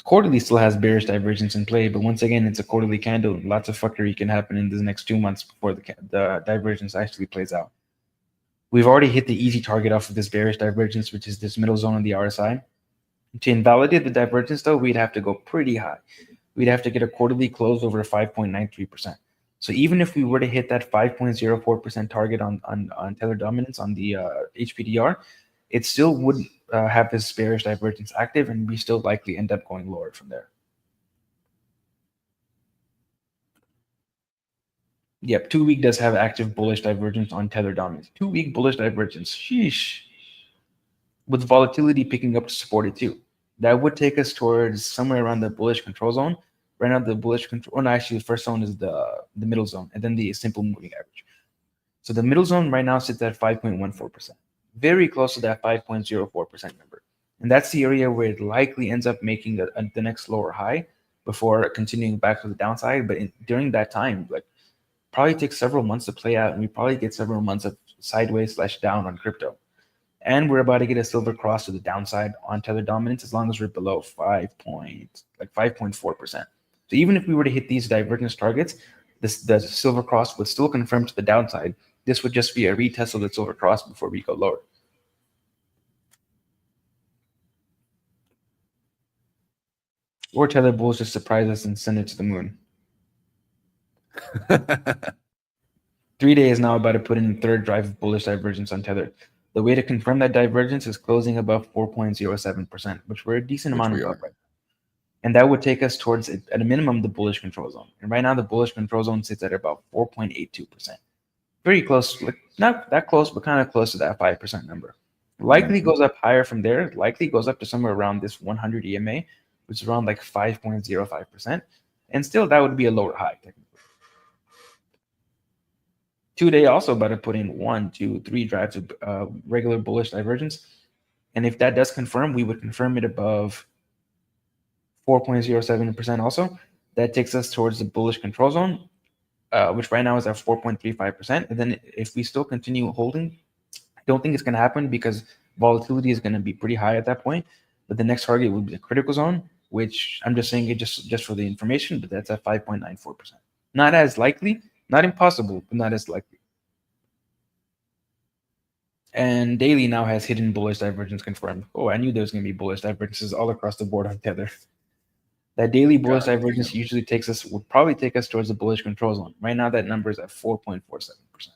Quarterly still has bearish divergence in play, but once again, it's a quarterly candle. Lots of fuckery can happen in the next 2 months before the divergence actually plays out. We've already hit the easy target off of this bearish divergence, which is this middle zone on the RSI. To invalidate the divergence, though, we'd have to go pretty high. We'd have to get a quarterly close over 5.93%. So even if we were to hit that 5.04% target on Tether dominance on the HPDR, it still would have this bearish divergence active, and we still likely end up going lower from there. Yep, 2 week does have active bullish divergence on Tether dominance. 2 week bullish divergence. Sheesh. With volatility picking up to support it too. That would take us towards somewhere around the bullish control zone. Right now, the bullish control, oh no, actually the first zone is the middle zone, and then the simple moving average. So the middle zone right now sits at 5.14%. Very close to that 5.04% number. And that's the area where it likely ends up making the next lower high before continuing back to the downside. But during that time, like, probably takes several months to play out, and we probably get several months of sideways/down on crypto. And we're about to get a silver cross to the downside on Tether dominance as long as we're below 5.4%. So even if we were to hit these divergence targets, the silver cross would still confirm to the downside. This would just be a retest of the silver cross before we go lower. Or Tether bulls just surprise us and send it to the moon. 3 day is now about to put in the third drive of bullish divergence on Tether. The way to confirm that divergence is closing above 4.07%, which we're a decent amount above right now. And that would take us towards, at a minimum, the bullish control zone. And right now, the bullish control zone sits at about 4.82%. Very close, like not that close, but kind of close to that 5% number. Likely goes up higher from there. Likely goes up to somewhere around this 100 EMA, which is around like 5.05%. And still, that would be a lower high, technically. 2 day also about to put in 1, 2, 3 drives of regular bullish divergence. And if that does confirm, we would confirm it above 4.07% also. That takes us towards the bullish control zone, which right now is at 4.35%. And then if we still continue holding, I don't think it's going to happen because volatility is going to be pretty high at that point. But the next target would be the critical zone, which I'm just saying it just for the information, but that's at 5.94%. Not as likely, not impossible, but not as likely. And daily now has hidden bullish divergence confirmed. Oh, I knew there was going to be bullish divergences all across the board on Tether. That daily bullish divergence usually would probably take us towards the bullish control zone. Right now, that number is at 4.47%.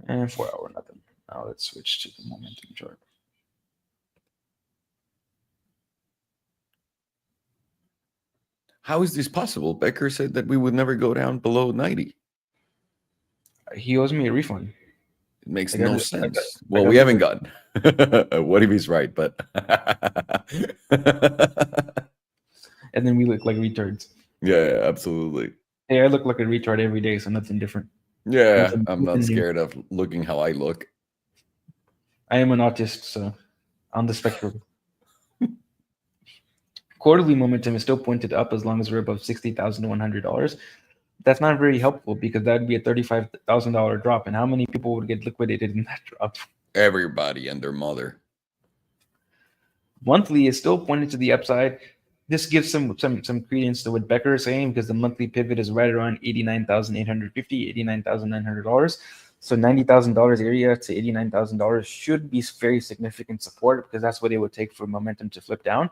And 4 hour, nothing. Now let's switch to the momentum chart. How is this possible? Becker said that we would never go down below 90. He owes me a refund. It makes no sense. Well, we haven't gotten. What if he's right? But and then we look like retards. Yeah, absolutely. Hey, I look like a retard every day, so nothing different. Yeah, I'm not scared of looking how I look. I am an autist, so on the spectrum. Quarterly momentum is still pointed up as long as we're above $60,100. That's not very helpful because that would be a $35,000 drop. And how many people would get liquidated in that drop? Everybody and their mother. Monthly is still pointed to the upside. This gives some credence to what Becker is saying because the monthly pivot is right around $89,850, $89,900. So $90,000 area to $89,000 should be very significant support because that's what it would take for momentum to flip down.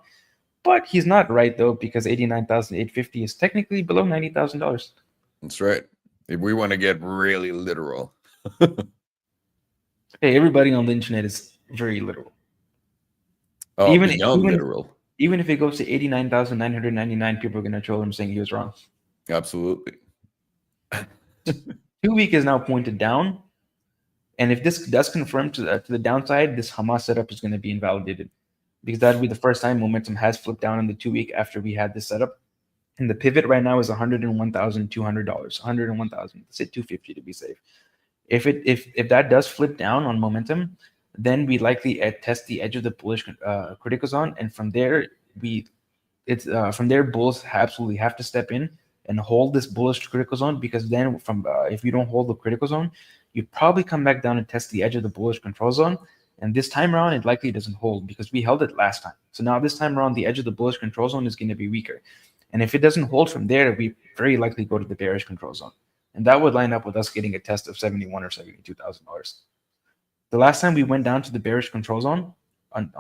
But he's not right though, because 89,850 is technically below $90,000. That's right. If we want to get really literal. Hey, everybody on the internet is very literal. Oh, even beyond even literal. even if it goes to 89,999, people are gonna troll him saying he was wrong. Absolutely. 2-week is now pointed down, and if this does confirm to the downside, this Hamas setup is going to be invalidated, because that would be the first time momentum has flipped down in the 2-week after we had this setup. And the pivot right now is $101,200, 101,000. Let's say 250 to be safe. If that does flip down on momentum, then we likely test the edge of the bullish critical zone, and from there bulls absolutely have to step in and hold this bullish critical zone, because then if you don't hold the critical zone, you probably come back down and test the edge of the bullish control zone. And this time around, it likely doesn't hold because we held it last time. So now this time around, the edge of the bullish control zone is going to be weaker. And if it doesn't hold from there, we very likely go to the bearish control zone. And that would line up with us getting a test of $71,000 or $72,000. The last time we went down to the bearish control zone on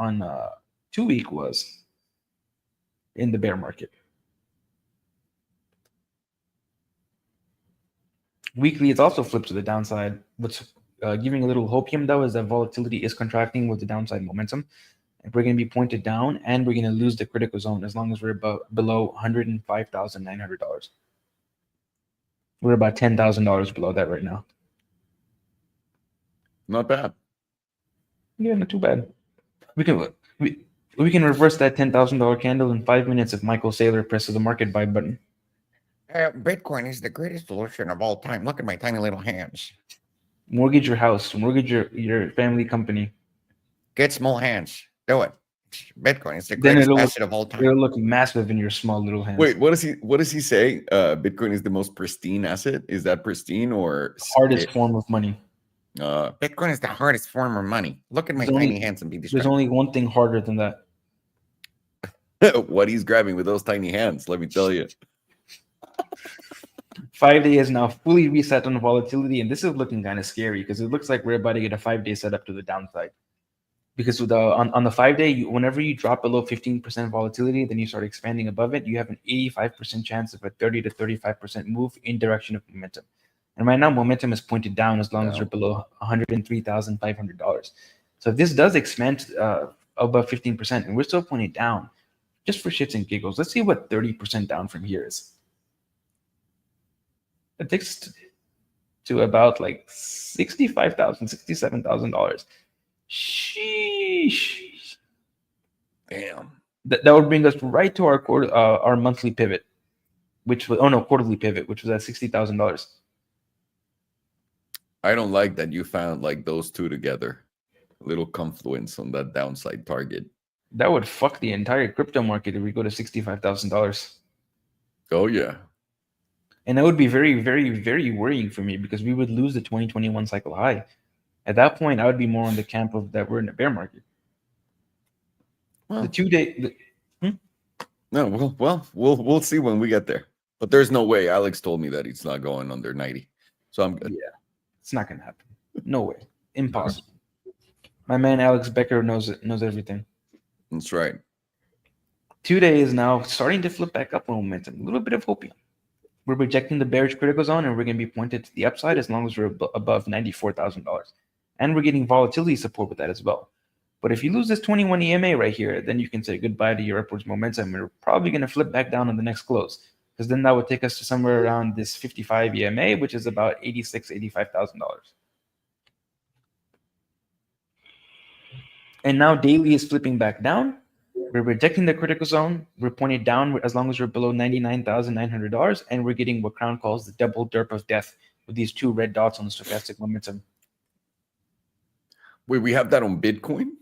2-week was in the bear market. Weekly, it's also flipped to the downside. What's giving a little hopium, though, is that volatility is contracting with the downside momentum. And we're going to be pointed down, and we're going to lose the critical zone as long as we're below $105,900. We're about $10,000 below that right now. Not bad. Yeah, not too bad. We can reverse that $10,000 candle in 5 minutes if Michael Saylor presses the market buy button. Bitcoin is the greatest solution of all time. Look at my tiny little hands. Mortgage your house, mortgage your family company. Get small hands. Do it. Bitcoin is the greatest asset of all time. It'll look massive in your small little hands. Wait, what does he say? Bitcoin is the most pristine asset. Is that pristine or hardest form of money? Bitcoin is the hardest form of money. Look at my tiny hands and be distracted. There's only one thing harder than that. What he's grabbing with those tiny hands, let me tell you. 5-day is now fully reset on volatility, and this is looking kind of scary because it looks like we're about to get a 5-day setup to the downside. Because with on the 5-day, whenever you drop below 15% volatility, then you start expanding above it, you have an 85% chance of a 30 to 35% move in direction of momentum. And right now, momentum is pointed down as long as you're below $103,500. So if this does expand above 15%, and we're still pointing down, just for shits and giggles, let's see what 30% down from here is. It takes to about like $65,000, $67,000. Sheesh. Damn. That would bring us right to our monthly pivot, quarterly pivot, which was at $60,000. I don't like that you found like those two together. A little confluence on that downside target. That would fuck the entire crypto market if we go to $65,000. Oh yeah. And that would be very, very, very worrying for me because we would lose the 2021 cycle high. At that point, I would be more in the camp of that we're in a bear market. Well, the 2-day. No, we'll see when we get there. But there's no way. Alex told me that it's not going under 90, so I'm good. Yeah, it's not gonna happen. No way. Impossible. My man Alex Becker knows everything. That's right. 2-day is now starting to flip back up on momentum. A little bit of hopium. We're rejecting the bearish critical zone, and we're going to be pointed to the upside as long as we're above $94,000. And we're getting volatility support with that as well. But if you lose this 21 EMA right here, then you can say goodbye to your upwards momentum. We're probably going to flip back down on the next close, because then that would take us to somewhere around this 55 EMA, which is about $86,000, $85,000. And now daily is flipping back down. We're rejecting the critical zone. We're pointed down as long as we're below $99,900, and we're getting what Crown calls the double derp of death with these two red dots on the stochastic momentum. Wait, we have that on Bitcoin?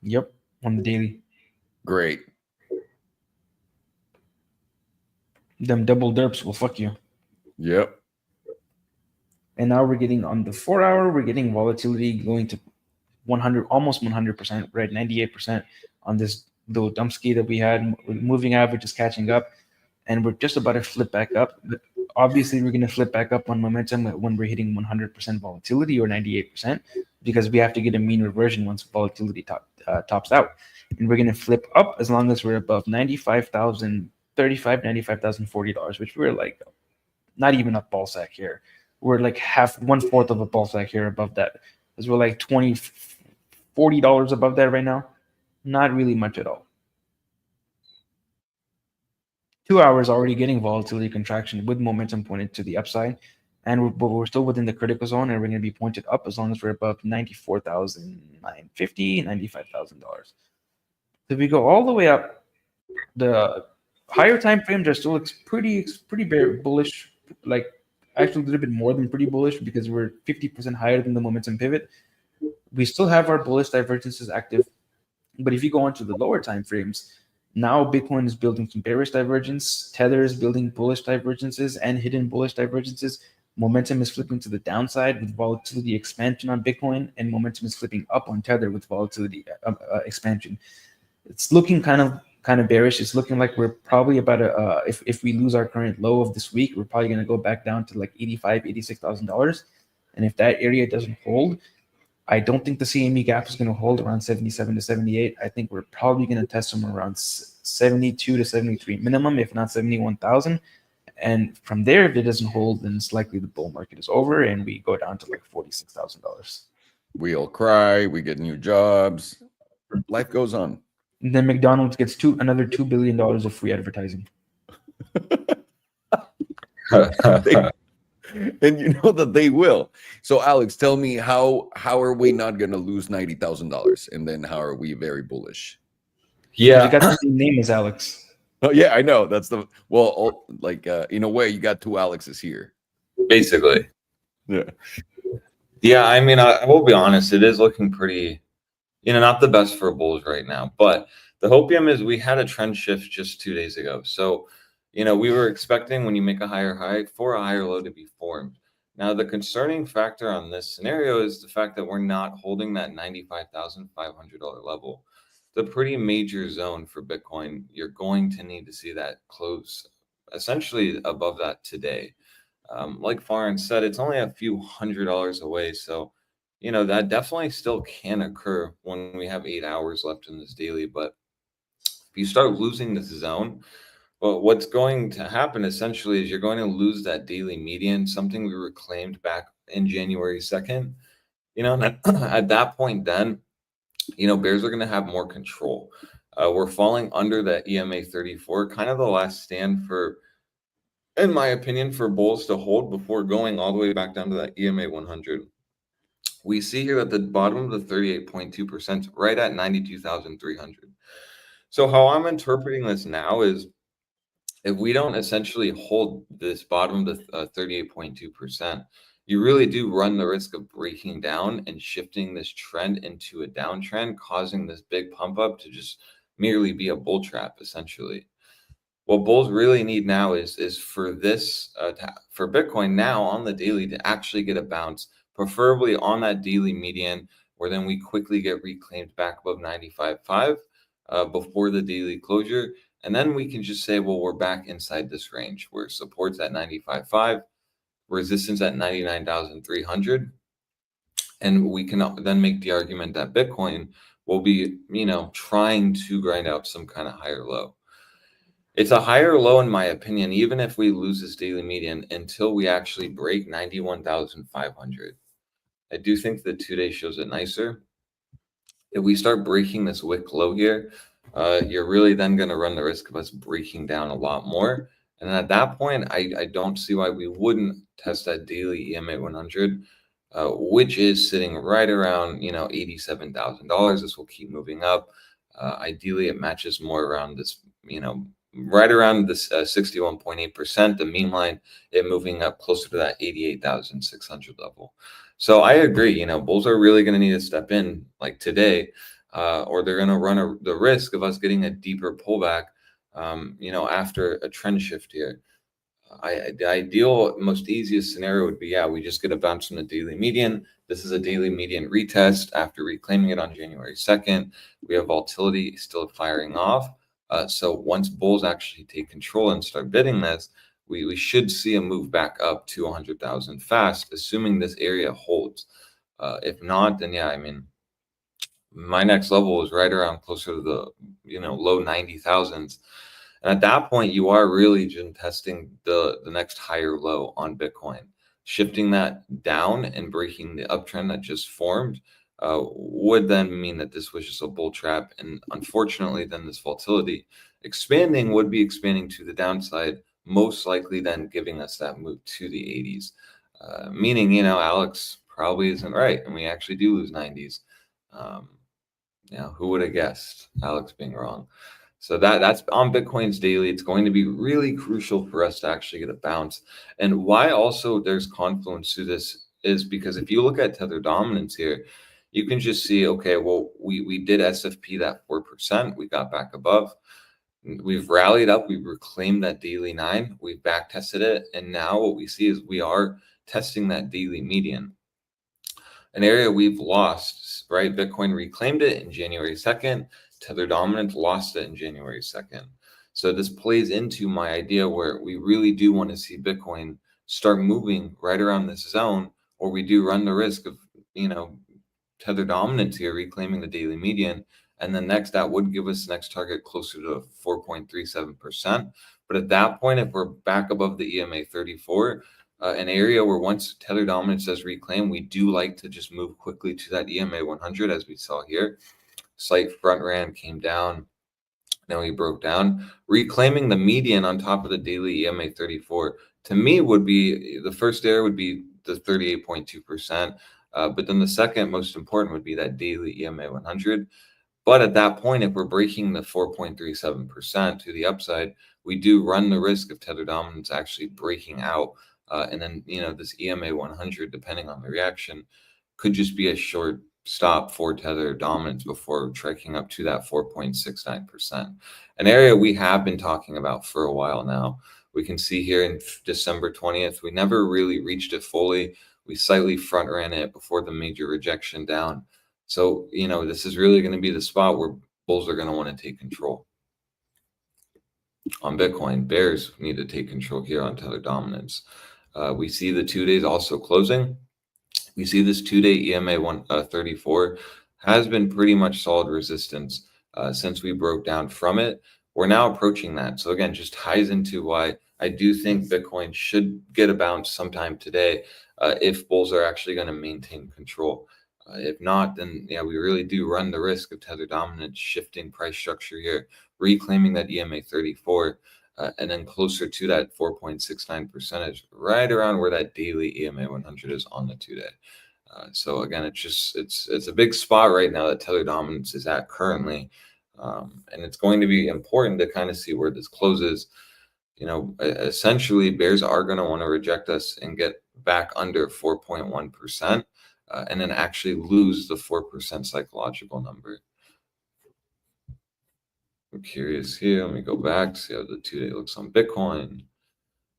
Yep, on the daily. Great. Them double derps will fuck you. Yep. And now we're getting on the 4-hour, we're getting volatility going to 100, almost 100%, right? 98% on this little dump ski that we had. Moving average is catching up, and we're just about to flip back up. obviously we're going to flip back up on momentum when we're hitting 100% volatility or 98%, because we have to get a mean reversion once volatility tops out. And we're going to flip up as long as we're above $95,035, $95,040, which we're like not even a ball sack here. We're like 1/4 of a ball sack here above that, because we're like $20, $40 above that right now. Not really much at all. 2 hours already getting volatility contraction with momentum pointed to the upside, and we're still within the critical zone, and we're going to be pointed up as long as we're above $94,950, $95,000. So if we go all the way up, the higher time frames are still pretty bullish, like actually a little bit more than pretty bullish, because we're 50% higher than the momentum pivot. We still have our bullish divergences active, but if you go on to the lower time frames, now Bitcoin is building some bearish divergence. Tether is building bullish divergences and hidden bullish divergences. Momentum is flipping to the downside with volatility expansion on Bitcoin, and momentum is flipping up on Tether with volatility expansion. It's looking kind of bearish. It's looking like we're probably about if we lose our current low of this week, we're probably going to go back down to like $86,000. And if that area doesn't hold, I don't think the CME gap is going to hold around 77 to 78. I think we're probably going to test somewhere around 72 to 73 minimum, if not 71,000. And from there, if it doesn't hold, then it's likely the bull market is over and we go down to like $46,000. We all cry. We get new jobs. Life goes on. And then McDonald's gets another $2 billion of free advertising. And you know that they will. So Alex, tell me how are we not going to lose $90,000, and then how are we very bullish? Yeah, you got the same name as Alex. Oh yeah, I know. That's the in a way, you got two Alexes here, basically. Yeah. I mean, I will be honest. It is looking pretty, not the best for bulls right now. But the hopium is we had a trend shift just 2 days ago. So we were expecting when you make a higher high for a higher low to be formed. Now, the concerning factor on this scenario is the fact that we're not holding that $95,500 level. It's a pretty major zone for Bitcoin. You're going to need to see that close essentially above that today. Like Farhan said, it's only a few $100 away. So, that definitely still can occur when we have 8 hours left in this daily. But if you start losing this zone, well, what's going to happen essentially is you're going to lose that daily median, something we reclaimed back in January 2nd. And at that point, then, bears are going to have more control. We're falling under that EMA 34, kind of the last stand for, in my opinion, for bulls to hold before going all the way back down to that EMA 100. We see here at the bottom of the 38.2%, right at 92,300. So how I'm interpreting this now is, if we don't essentially hold this bottom to 38.2%, you really do run the risk of breaking down and shifting this trend into a downtrend, causing this big pump up to just merely be a bull trap, essentially. What bulls really need now is for this, for Bitcoin now on the daily to actually get a bounce, preferably on that daily median, where then we quickly get reclaimed back above 95.5 before the daily closure. And then we can just say, well, we're back inside this range where support's at 95.5, resistance at 99,300. And we can then make the argument that Bitcoin will be, trying to grind out some kind of higher low. It's a higher low, in my opinion, even if we lose this daily median, until we actually break 91,500. I do think the 2-day shows it nicer. If we start breaking this wick low here, you're really then going to run the risk of us breaking down a lot more. And at that point, I don't see why we wouldn't test that daily EMA 100, which is sitting right around, $87,000. This will keep moving up. Ideally, it matches more around this, right around this 61.8%. The mean line, it moving up closer to that 88,600 level. So I agree, bulls are really going to need to step in like today, or they're going to run the risk of us getting a deeper pullback, after a trend shift here. The ideal, most easiest scenario would be, we just get a bounce from the daily median. This is a daily median retest after reclaiming it on January 2nd. We have volatility still firing off. So once bulls actually take control and start bidding this, we should see a move back up to 100,000 fast, assuming this area holds. If not, then yeah, I mean, my next level is right around closer to the low 90,000s. And at that point, you are really just testing the next higher low on Bitcoin. Shifting that down and breaking the uptrend that just formed would then mean that this was just a bull trap. And unfortunately, then this volatility expanding would be expanding to the downside, most likely then giving us that move to the 80s. Meaning, Alex probably isn't right, and we actually do lose 90s. Who would have guessed Alex being wrong? So that's on Bitcoin's daily. It's going to be really crucial for us to actually get a bounce. And why also there's confluence to this is because if you look at Tether dominance here, you can just see, okay, well, we did SFP that 4%. We got back above. We've rallied up. We've reclaimed that daily 9. We've back tested it. And now what we see is we are testing that daily median. An area we've lost, right? Bitcoin reclaimed it in January 2nd. Tether dominance lost it in January 2nd. So this plays into my idea where we really do want to see Bitcoin start moving right around this zone, or we do run the risk of, Tether dominance here, reclaiming the daily median. And then next, that would give us the next target closer to 4.37%. But at that point, if we're back above the EMA 34, an area where once Tether dominance does reclaim, we do like to just move quickly to that EMA 100, as we saw here. Slight front ran, came down, then we broke down. Reclaiming the median on top of the daily EMA 34, to me, would be the first area would be the 38.2%. But then the second most important would be that daily EMA 100. But at that point, if we're breaking the 4.37% to the upside, we do run the risk of Tether dominance actually breaking out. And then, this EMA 100, depending on the reaction, could just be a short stop for Tether dominance before trekking up to that 4.69%. An area we have been talking about for a while now. We can see here in December 20th, we never really reached it fully. We slightly front ran it before the major rejection down. So, this is really going to be the spot where bulls are going to want to take control. On Bitcoin, bears need to take control here on Tether dominance. We see the 2 days also closing. We see this 2-day EMA 134 has been pretty much solid resistance since we broke down from it. We're now approaching that. So again, just ties into why I do think Bitcoin should get a bounce sometime today if bulls are actually going to maintain control. If not, then yeah, we really do run the risk of Tether dominance shifting price structure here, reclaiming that EMA 34, and then closer to that 4.69% right around where that daily EMA 100 is on the 2-day. So again, it's a big spot right now that Tether dominance is at currently, and it's going to be important to kind of see where this closes. Essentially, bears are going to want to reject us and get back under 4.1%. And then actually lose the 4% psychological number. I'm curious here. Let me go back to see how the 2-day looks on Bitcoin.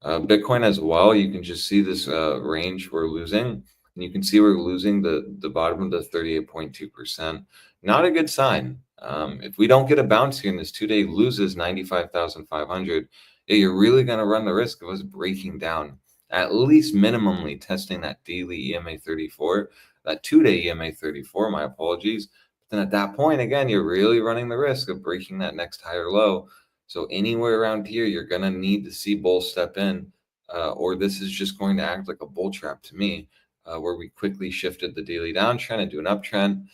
Bitcoin as well, you can just see this range we're losing. And you can see we're losing the bottom of the 38.2%. Not a good sign. If we don't get a bounce here and this 2-day loses 95,500, you're really going to run the risk of us breaking down, at least minimally testing that daily EMA 34, that 2-day EMA 34, my apologies. But then at that point, again, you're really running the risk of breaking that next higher low. So anywhere around here, you're going to need to see bulls step in, or this is just going to act like a bull trap to me, where we quickly shifted the daily downtrend into an uptrend.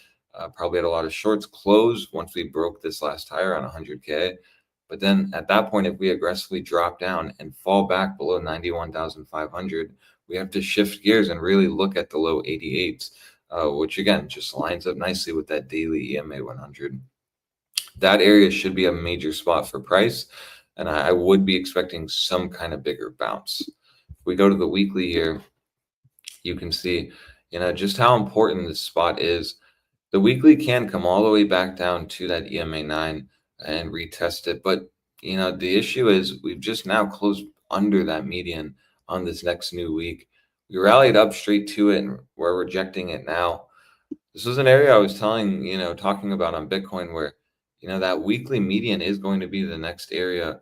Probably had a lot of shorts close once we broke this last higher on 100K. But then at that point, if we aggressively drop down and fall back below 91,500, we have to shift gears and really look at the low 88s, which again, just lines up nicely with that daily EMA 100. That area should be a major spot for price. And I would be expecting some kind of bigger bounce. If we go to the weekly here, you can see, just how important this spot is. The weekly can come all the way back down to that EMA 9 and retest it. But, the issue is we've just now closed under that median on this next new week. We rallied up straight to it and we're rejecting it now. This was an area I was talking about on Bitcoin where, that weekly median is going to be the next area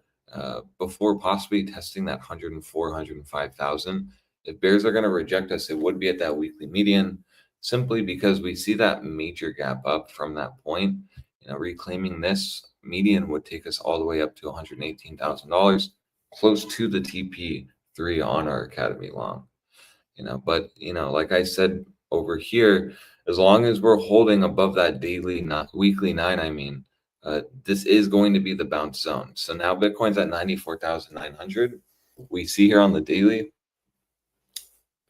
before possibly testing that 104, 105,000. If bears are going to reject us, it would be at that weekly median, simply because we see that major gap up from that point. Reclaiming this median would take us all the way up to $118,000, close to the TP3 on our Academy long. But like I said over here, as long as we're holding above that weekly 9, this is going to be the bounce zone. So now Bitcoin's at 94,900. We see here on the daily,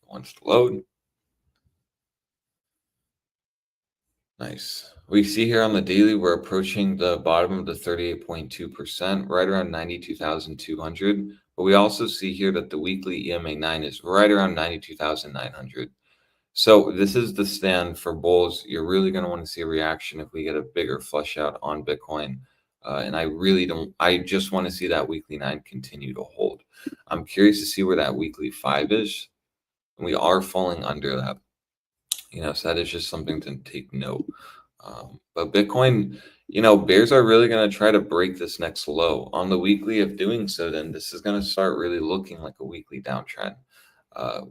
wants to load. Nice. We see here on the daily, we're approaching the bottom of the 38.2%, right around 92,200. But we also see here that the weekly EMA 9 is right around 92,900. So this is the stand for bulls. You're really going to want to see a reaction if we get a bigger flush out on Bitcoin. And I just want to see that weekly 9 continue to hold. I'm curious to see where that weekly 5 is. And we are falling under that. So that is just something to take note. But Bitcoin, bears are really going to try to break this next low on the weekly. Of doing so, then this is going to start really looking like a weekly downtrend,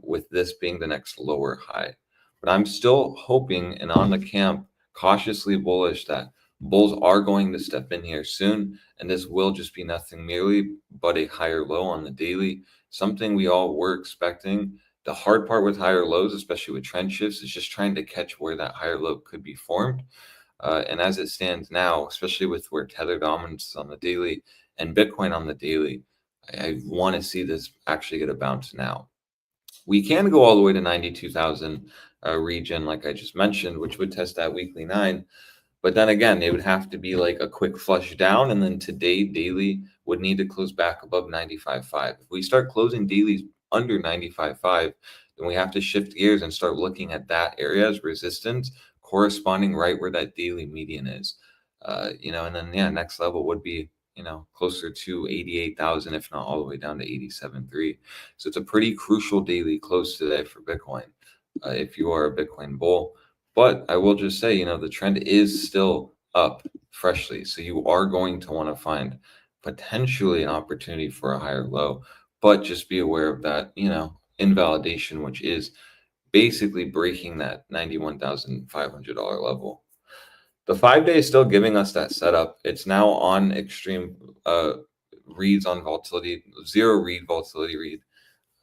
with this being the next lower high. But I'm still hoping and on the camp cautiously bullish that bulls are going to step in here soon, and this will just be nothing merely but a higher low on the daily, something we all were expecting. The hard part with higher lows, especially with trend shifts, is just trying to catch where that higher low could be formed. And as it stands now, especially with where Tether dominance on the daily and Bitcoin on the daily, I want to see this actually get a bounce now. We can go all the way to 92,000 region, like I just mentioned, which would test that weekly 9. But then again, it would have to be like a quick flush down, and then today daily would need to close back above 95.5. If we start closing dailies under 95.5, then we have to shift gears and start looking at that area as resistance, corresponding right where that daily median is. And then next level would be closer to 88,000, if not all the way down to 87.3. So it's a pretty crucial daily close today for Bitcoin, if you are a Bitcoin bull. But I will just say, the trend is still up freshly. So you are going to want to find potentially an opportunity for a higher low, but just be aware of that, invalidation, which is basically breaking that $91,500 level. The 5-day is still giving us that setup. It's now on extreme reads on volatility, 0 read volatility read.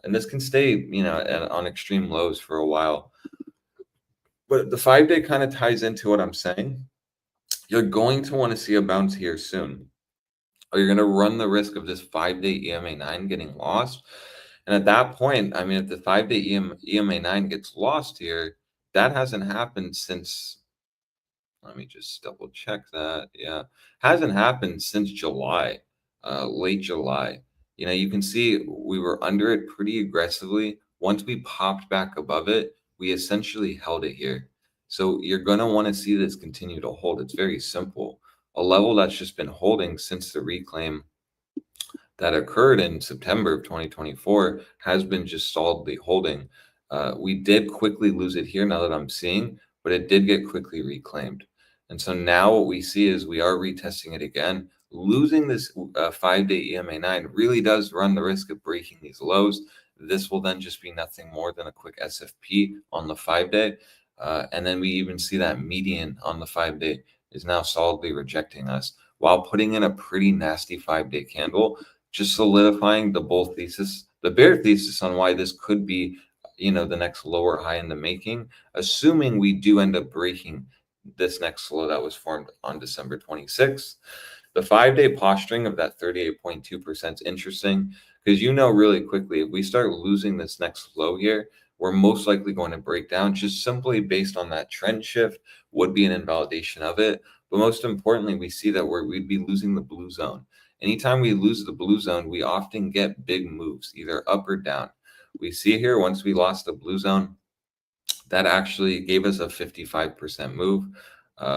And this can stay, on extreme lows for a while. But the 5-day kind of ties into what I'm saying. You're going to want to see a bounce here soon, or you're going to run the risk of this 5-day EMA 9 getting lost. And at that point, if the 5-day EMA 9 gets lost here, that hasn't happened since, let me just double check that. Yeah, hasn't happened since July, late July. You can see we were under it pretty aggressively. Once we popped back above it, we essentially held it here. So you're going to want to see this continue to hold. It's very simple. A level that's just been holding since the reclaim that occurred in September of 2024 has been just solidly holding. We did quickly lose it here now that I'm seeing, but it did get quickly reclaimed. And so now what we see is we are retesting it again. Losing this 5-day EMA 9 really does run the risk of breaking these lows. This will then just be nothing more than a quick SFP on the 5-day. And then we even see that median on the 5-day is now solidly rejecting us while putting in a pretty nasty 5-day candle, just solidifying the bull thesis, the bear thesis on why this could be, the next lower high in the making, assuming we do end up breaking this next low that was formed on December 26th. The 5-day posturing of that 38.2% is interesting because really quickly, if we start losing this next low here, we're most likely going to break down just simply based on that trend shift, would be an invalidation of it. But most importantly, we see that we'd be losing the blue zone. Anytime we lose the blue zone, we often get big moves, either up or down. We see here, once we lost the blue zone, that actually gave us a 55% move.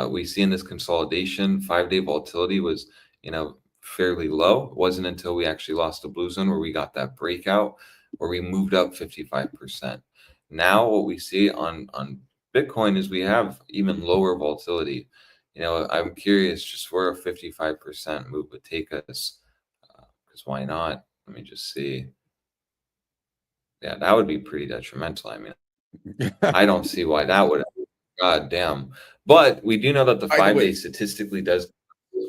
We see in this consolidation, 5-day volatility was, fairly low. It wasn't until we actually lost the blue zone where we got that breakout, where we moved up 55%. Now what we see on Bitcoin is we have even lower volatility. I'm curious just where a 55% move would take us, because why not? Let me just see. Yeah, that would be pretty detrimental. I mean, I don't see why that would. God damn. But we do know that the By the 5 day way, statistically does.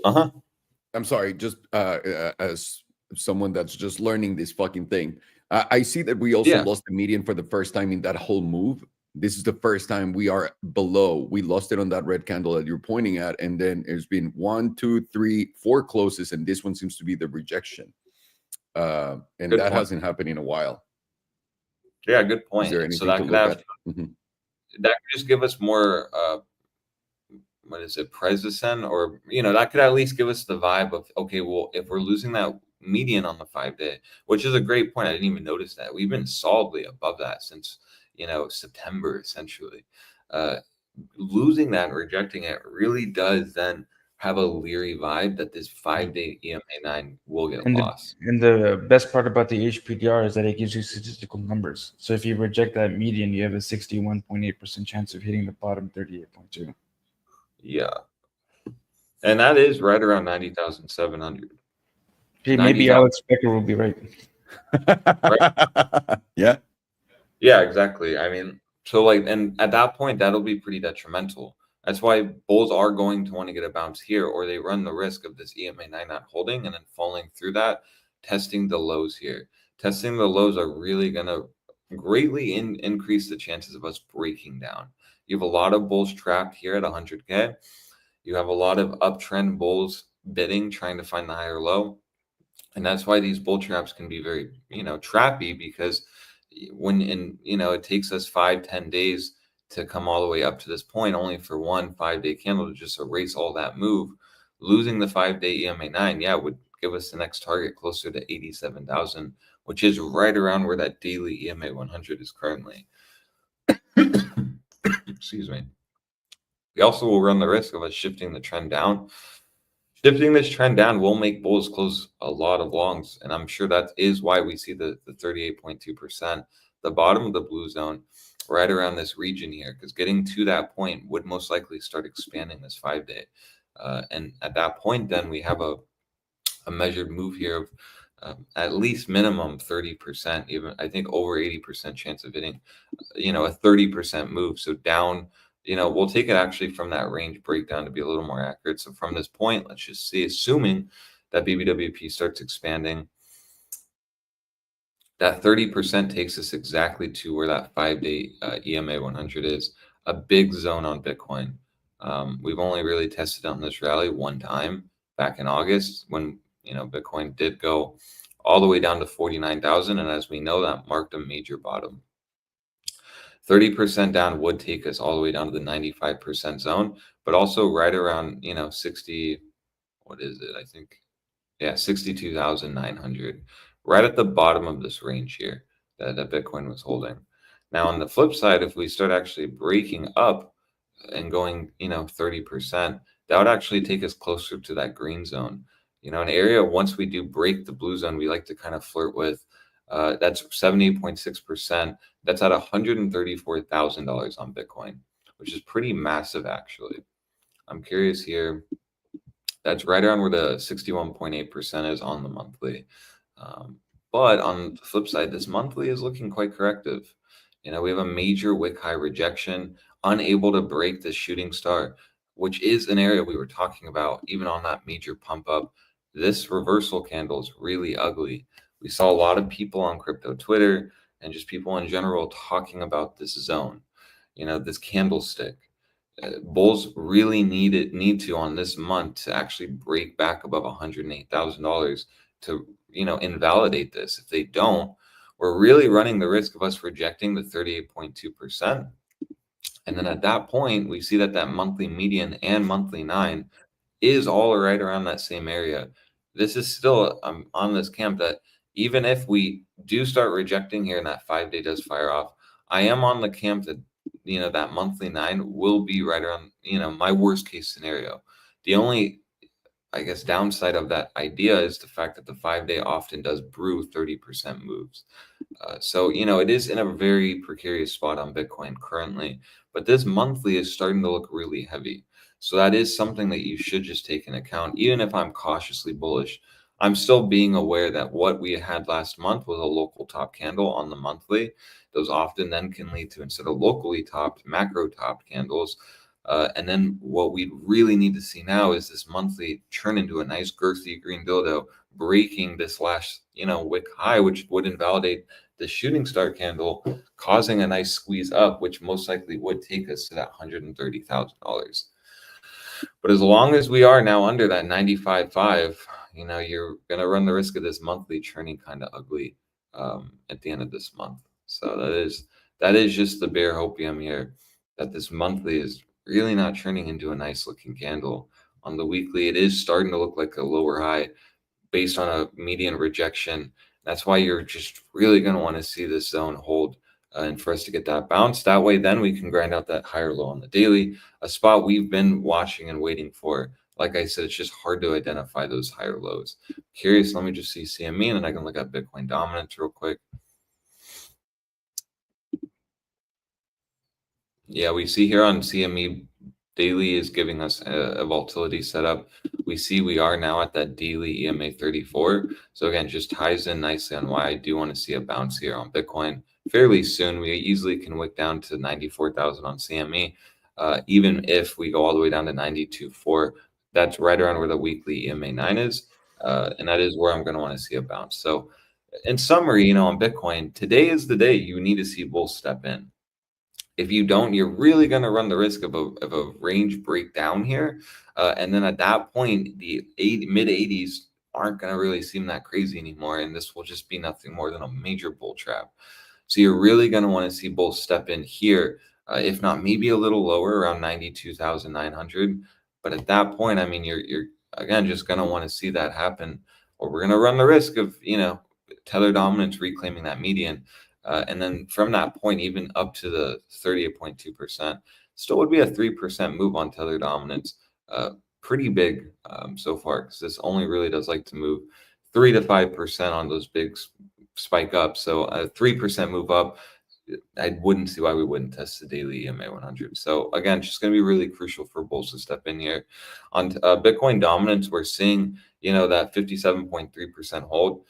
I'm sorry, just as someone that's just learning this fucking thing, I see that we also Yeah. lost the median for the first time in that whole move. This is the first time we are below. We lost it on that red candle that you're pointing at, and then there's been 1, 2, 3, 4 closes, and this one seems to be the rejection. And Good that point. hasn't happened in a while. Yeah, good Is point. there And so anything that to could look have at? Mhm. that could just give us more what is it, presence, or that could at least give us the vibe of, okay, well, if we're losing that median on the 5 day, which is a great point. I didn't even notice that. We've been solidly above that since September, essentially. Losing that and rejecting it really does then have a leery vibe that this 5 day EMA9 will get And lost. the best part about the HPDR is that it gives you statistical numbers. So if you reject that median, you have a 61.8% chance of hitting the bottom 38.2. Yeah. And that is right around 90,700. Hey, maybe 90,000. Alex Becker will be right. Yeah. Yeah, exactly. I mean, so and at that point, that'll be pretty detrimental. That's why bulls are going to want to get a bounce here, or they run the risk of this EMA9 not holding and then falling through that, testing the lows here. Testing the lows are really going to greatly increase the chances of us breaking down. You have a lot of bulls trapped here at 100K. You have a lot of uptrend bulls bidding, trying to find the higher low. And that's why these bull traps can be very, trappy, because it takes us 5-10 days to come all the way up to this point, only for one 5 day candle to just erase all that move. Losing the 5 day EMA9, would give us the next target closer to 87,000, which is right around where that daily EMA 100 is currently. Excuse me. We also will run the risk of us shifting the trend down. Shifting this trend down will make bulls close a lot of longs, and I'm sure that is why we see the 38.2%, the bottom of the blue zone, right around this region here, because getting to that point would most likely start expanding this 5 day. And at that point, then we have a measured move here of at least minimum 30%, even I think over 80% chance of hitting, a 30% move. So down, we'll take it actually from that range breakdown to be a little more accurate. So from this point, let's just see, assuming that BBWP starts expanding, that 30% takes us exactly to where that 5 day EMA 100 is, a big zone on Bitcoin. We've only really tested on this rally one time back in August when, Bitcoin did go all the way down to 49,000. And as we know, that marked a major bottom. 30% down would take us all the way down to the 95% zone, but also right around, 60, what is it? I think, 62,900, right at the bottom of this range here that Bitcoin was holding. Now, on the flip side, if we start actually breaking up and going, 30%, that would actually take us closer to that green zone. An area, once we do break the blue zone, we like to kind of flirt with, that's 78.6%. That's at $134,000 on Bitcoin, which is pretty massive, actually. I'm curious here. That's right around where the 61.8% is on the monthly. But on the flip side, this monthly is looking quite corrective. We have a major wick high rejection, unable to break the shooting star, which is an area we were talking about even on that major pump up. This reversal candle is really ugly. We saw a lot of people on crypto Twitter and just people in general talking about this zone, this candlestick. Bulls really need to on this month to actually break back above $108,000 to invalidate this. If they don't, we're really running the risk of us rejecting the 38.2%. And then at that point, we see that monthly median and monthly 9 is all right around that same area. This is still on this camp that even if we do start rejecting here and that 5 day does fire off, I am on the camp that that monthly 9 will be right around my worst case scenario. The only, I guess, downside of that idea is the fact that the 5 day often does brew 30% moves. So it is in a very precarious spot on Bitcoin currently, but this monthly is starting to look really heavy. So that is something that you should just take into account. Even if I'm cautiously bullish, I'm still being aware that what we had last month was a local top candle on the monthly. Those often then can lead to, instead of locally topped, macro topped candles. And then what we really need to see now is this monthly turn into a nice girthy green dildo, breaking this last, wick high, which would invalidate the shooting star candle, causing a nice squeeze up, which most likely would take us to that $130,000. But as long as we are now under that 95.5, you're going to run the risk of this monthly turning kind of ugly at the end of this month. So that is just the bare hopium here, that this monthly is really not turning into a nice looking candle. On the weekly, it is starting to look like a lower high based on a median rejection. That's why you're just really going to want to see this zone hold and for us to get that bounce. That way, then we can grind out that higher low on the daily, a spot we've been watching and waiting for. Like I said, it's just hard to identify those higher lows. Curious, let me just see CME and then I can look at Bitcoin dominance real quick. Yeah, we see here on CME, daily is giving us a volatility setup. We see we are now at that daily EMA 34. So again, just ties in nicely on why I do want to see a bounce here on Bitcoin fairly soon. We easily can wick down to 94,000 on CME. Even if we go all the way down to 92.4, that's right around where the weekly EMA 9 is. And that is where I'm going to want to see a bounce. So in summary, on Bitcoin, today is the day you need to see bulls step in. If you don't, you're really going to run the risk of a range breakdown here. And then at that point, the mid 80s aren't going to really seem that crazy anymore. And this will just be nothing more than a major bull trap. So you're really going to want to see bulls step in here, if not maybe a little lower, around 92,900. But at that point, I mean, you're again just going to want to see that happen, or we're going to run the risk of, Tether dominance reclaiming that median. And then from that point, even up to the 38.2%, still would be a 3% move on Tether dominance. Pretty big so far, because this only really does like to move 3 to 5% on those big spike up. So a 3% move up, I wouldn't see why we wouldn't test the daily EMA 100. So again, just going to be really crucial for bulls to step in here. On Bitcoin dominance, we're seeing, that 57.3% hold.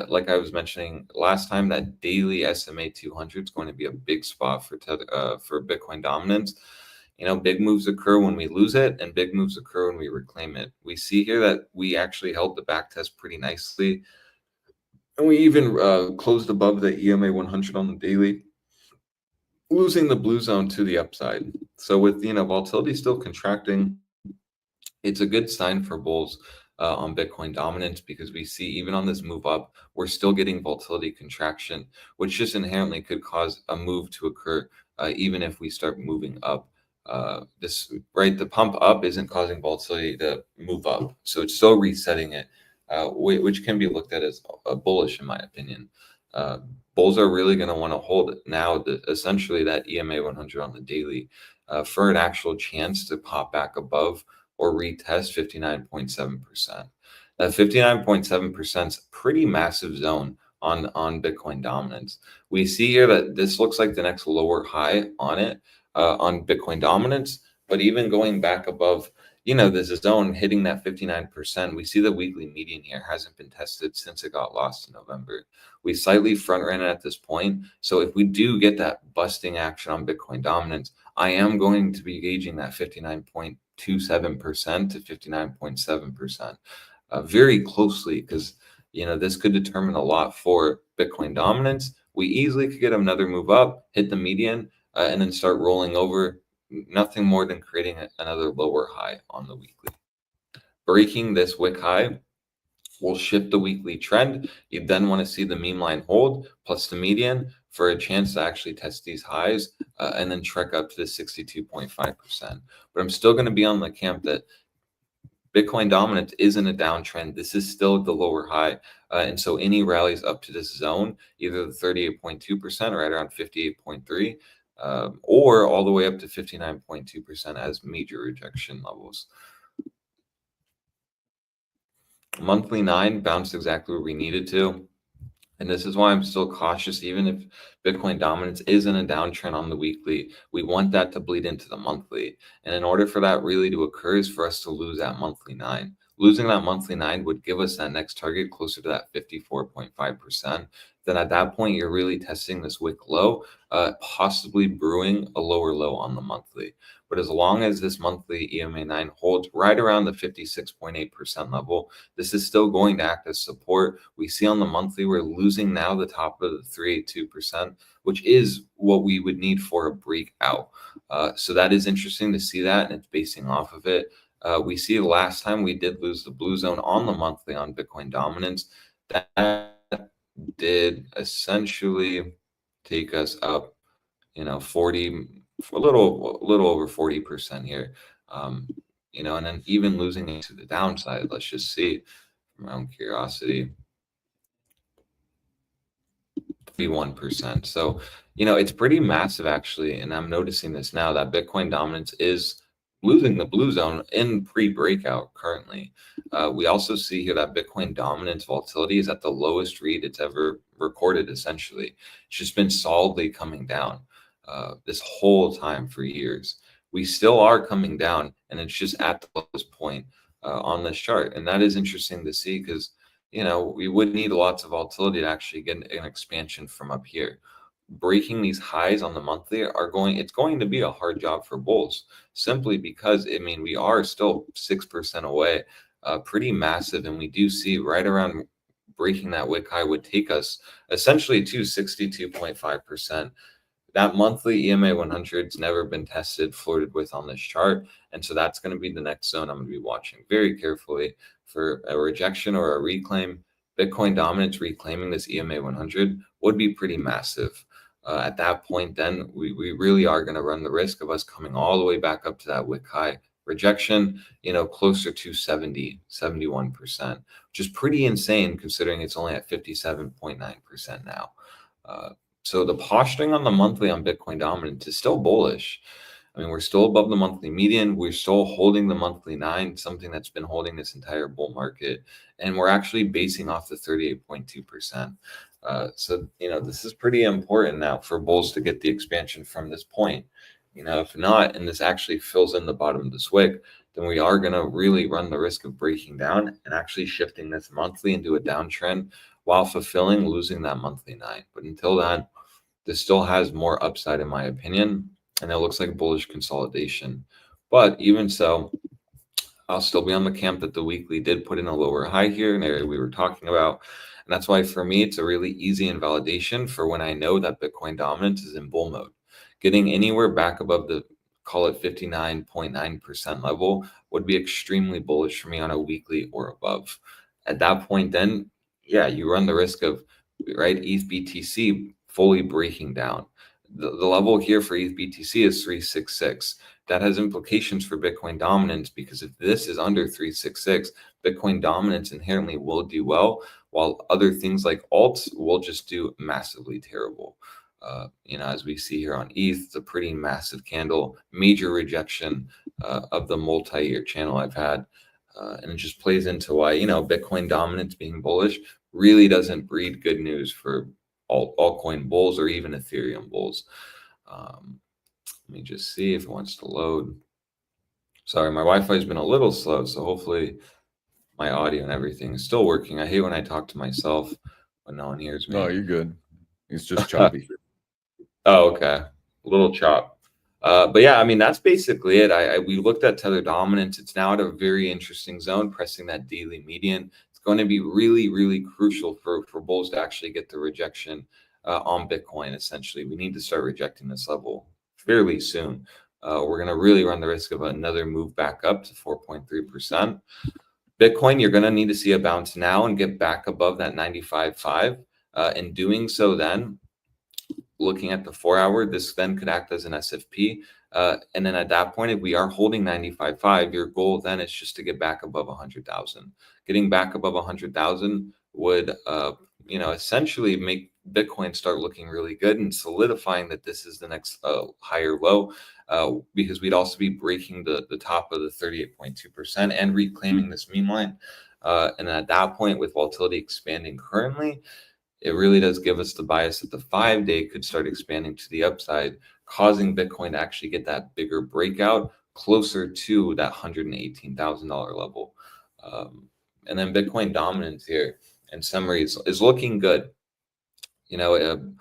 Like I was mentioning last time, that daily SMA 200 is going to be a big spot for Bitcoin dominance. Big moves occur when we lose it, and big moves occur when we reclaim it. We see here that we actually held the back test pretty nicely, and we even closed above the EMA 100 on the daily, losing the blue zone to the upside. So with volatility still contracting, it's a good sign for bulls on Bitcoin dominance, because we see even on this move up, we're still getting volatility contraction, which just inherently could cause a move to occur even if we start moving up. The pump up isn't causing volatility to move up, so it's still resetting it, which can be looked at as bullish in my opinion. Bulls are really going to want to hold now essentially that EMA 100 on the daily for an actual chance to pop back above or retest 59.7%. That 59.7% is a pretty massive zone on Bitcoin dominance. We see here that this looks like the next lower high on it on Bitcoin dominance, but even going back above, this zone hitting that 59%, we see the weekly median here hasn't been tested since it got lost in November. We slightly front ran it at this point. So if we do get that busting action on Bitcoin dominance, I am going to be gauging that 59.27% to 59.7% very closely, because this could determine a lot for Bitcoin dominance. We easily could get another move up, hit the median, and then start rolling over. Nothing more than creating another lower high on the weekly. Breaking this wick high will shift the weekly trend. You then want to see the meme line hold plus the median for a chance to actually test these highs and then trek up to the 62.5%. But I'm still going to be on the camp that Bitcoin dominance isn't a downtrend. This is still the lower high. And so any rallies up to this zone, either the 38.2% right around 58.3, or all the way up to 59.2% as major rejection levels. Monthly 9 bounced exactly where we needed to. And this is why I'm still cautious, even if Bitcoin dominance is in a downtrend on the weekly. We want that to bleed into the monthly. And in order for that really to occur is for us to lose that monthly 9. Losing that monthly 9 would give us that next target closer to that 54.5%. Then at that point, you're really testing this wick low, possibly brewing a lower low on the monthly. But as long as this monthly EMA 9 holds right around the 56.8% level, this is still going to act as support. We see on the monthly, we're losing now the top of the 382%, which is what we would need for a breakout. So that is interesting to see that, and it's basing off of it. We see last time we did lose the blue zone on the monthly on Bitcoin dominance. That did essentially take us up, 40, a little over 40% here. And then even losing it to the downside, let's just see from my own curiosity, 51%. So, it's pretty massive actually. And I'm noticing this now that Bitcoin dominance is losing the blue zone in pre-breakout currently. We also see here that Bitcoin dominance volatility is at the lowest read it's ever recorded, essentially. It's just been solidly coming down this whole time for years. We still are coming down, and it's just at the lowest point on this chart. And that is interesting to see because, we would need lots of volatility to actually get an expansion from up here. Breaking these highs on the monthly it's going to be a hard job for bulls, simply because we are still 6% away, pretty massive, and we do see right around breaking that wick high would take us essentially to 62.5%. That monthly EMA 100's never been tested, flirted with on this chart, and so that's going to be the next zone I'm going to be watching very carefully for a rejection or a reclaim. Bitcoin dominance reclaiming this EMA 100 would be pretty massive. At that point, then we really are going to run the risk of us coming all the way back up to that wick high. Rejection, closer to 71%, which is pretty insane considering it's only at 57.9% now. So the posturing on the monthly on Bitcoin dominance is still bullish. We're still above the monthly median. We're still holding the monthly 9, something that's been holding this entire bull market. And we're actually basing off the 38.2%. So, this is pretty important now for bulls to get the expansion from this point. If not, and this actually fills in the bottom of this wick, then we are going to really run the risk of breaking down and actually shifting this monthly into a downtrend while fulfilling losing that monthly 9. But until then, this still has more upside in my opinion, and it looks like bullish consolidation. But even so, I'll still be on the camp that the weekly did put in a lower high here, an area we were talking about. And that's why for me, it's a really easy invalidation for when I know that Bitcoin dominance is in bull mode. Getting anywhere back above the, call it 59.9% level would be extremely bullish for me on a weekly or above. At that point, then, yeah, you run the risk of, right, ETH BTC fully breaking down. The level here for ETH BTC is 366. That has implications for Bitcoin dominance, because if this is under 366, Bitcoin dominance inherently will do well, while other things like alts will just do massively terrible. As we see here on ETH, it's a pretty massive candle, major rejection of the multi-year channel I've had. And it just plays into why, Bitcoin dominance being bullish really doesn't breed good news for altcoin bulls or even Ethereum bulls. Let me just see if it wants to load. Sorry, my Wi-Fi has been a little slow, so hopefully my audio and everything is still working. I hate when I talk to myself when no one hears me. No, you're good. It's just choppy. Oh, okay. A little chop. But yeah, that's basically it. We looked at Tether dominance. It's now at a very interesting zone, pressing that daily median. It's going to be really, really crucial for bulls to actually get the rejection on Bitcoin. Essentially, we need to start rejecting this level fairly soon. We're going to really run the risk of another move back up to 4.3%. Bitcoin, you're going to need to see a bounce now and get back above that 95.5. In doing so, then looking at the 4-hour, this then could act as an SFP. And then at that point, if we are holding 95.5, your goal then is just to get back above 100,000. Getting back above 100,000 would, essentially make Bitcoin start looking really good and solidifying that this is the next higher low, because we'd also be breaking the top of the 38.2% and reclaiming this meme line. And at that point, with volatility expanding currently, it really does give us the bias that the 5-day could start expanding to the upside, causing Bitcoin to actually get that bigger breakout closer to that $118,000 level. And then Bitcoin dominance here in summary is looking good. You know,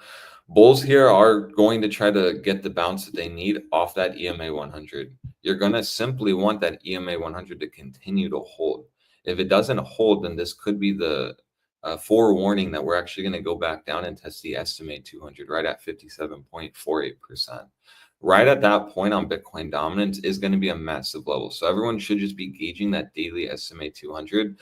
bulls here are going to try to get the bounce that they need off that EMA 100. You're going to simply want that EMA 100 to continue to hold. If it doesn't hold, then this could be the forewarning that we're actually going to go back down and test the estimate 200 right at 57.48%. Right at that point on Bitcoin dominance is going to be a massive level. So everyone should just be gauging that daily estimate 200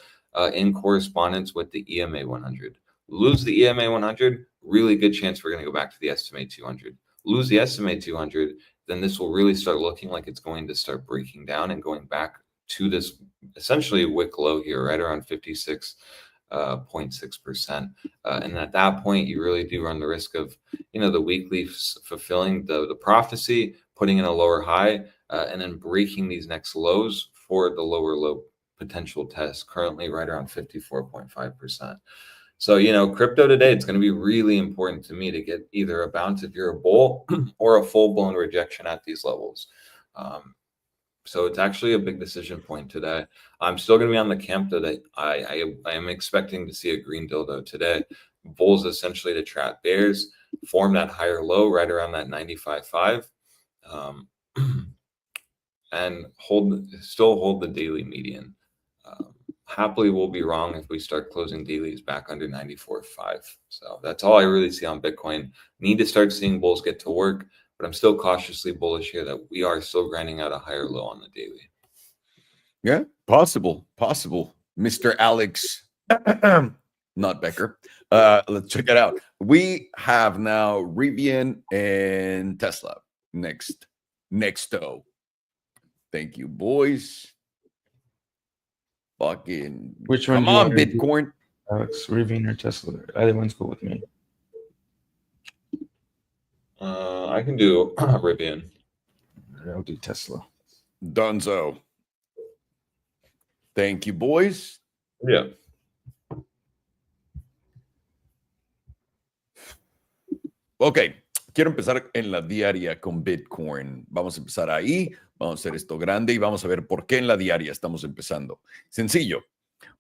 in correspondence with the EMA 100. Lose the EMA 100, really good chance we're going to go back to the estimate 200. Lose the estimate 200, then this will really start looking like it's going to start breaking down and going back to this essentially wick low here, right around 56.6%. And at that point, you really do run the risk of, you know, the weekly fulfilling the prophecy, putting in a lower high, and then breaking these next lows for the lower low potential test, currently right around 54.5%. So, you know, crypto today, it's going to be really important to me to get either a bounce if you're a bull or a full-blown rejection at these levels. So it's actually a big decision point today. I'm still going to be on the camp that I am expecting to see a green dildo today. Bulls essentially to trap bears, form that higher low right around that 95.5, and still hold the daily median. Happily, we'll be wrong if we start closing dailies back under 94.5. So that's all I really see on Bitcoin. Need to start seeing bulls get to work, but I'm still cautiously bullish here that we are still grinding out a higher low on the daily. Yeah, possible. Mr. Alex, not Becker. Let's check it out. We have now Rivian and Tesla nexto. Thank you, boys. Fucking Which one? Come on, Bitcoin. Alex, Rivian or Tesla? Either one's cool with me. I can do Rivian. I'll do Tesla. Dunzo. Thank you, boys. Yeah. Ok, quiero empezar en la diaria con Bitcoin. Vamos a empezar ahí, vamos a hacer esto grande y vamos a ver por qué en la diaria estamos empezando. Sencillo,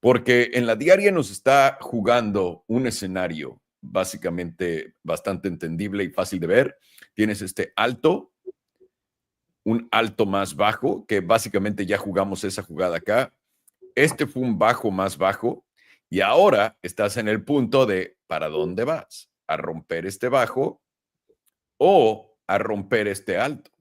porque en la diaria nos está jugando un escenario básicamente bastante entendible y fácil de ver. Tienes este alto, un alto más bajo, que básicamente ya jugamos esa jugada acá. Este fue un bajo más bajo y ahora estás en el punto de ¿para dónde vas? ¿A romper este bajo o a romper este alto?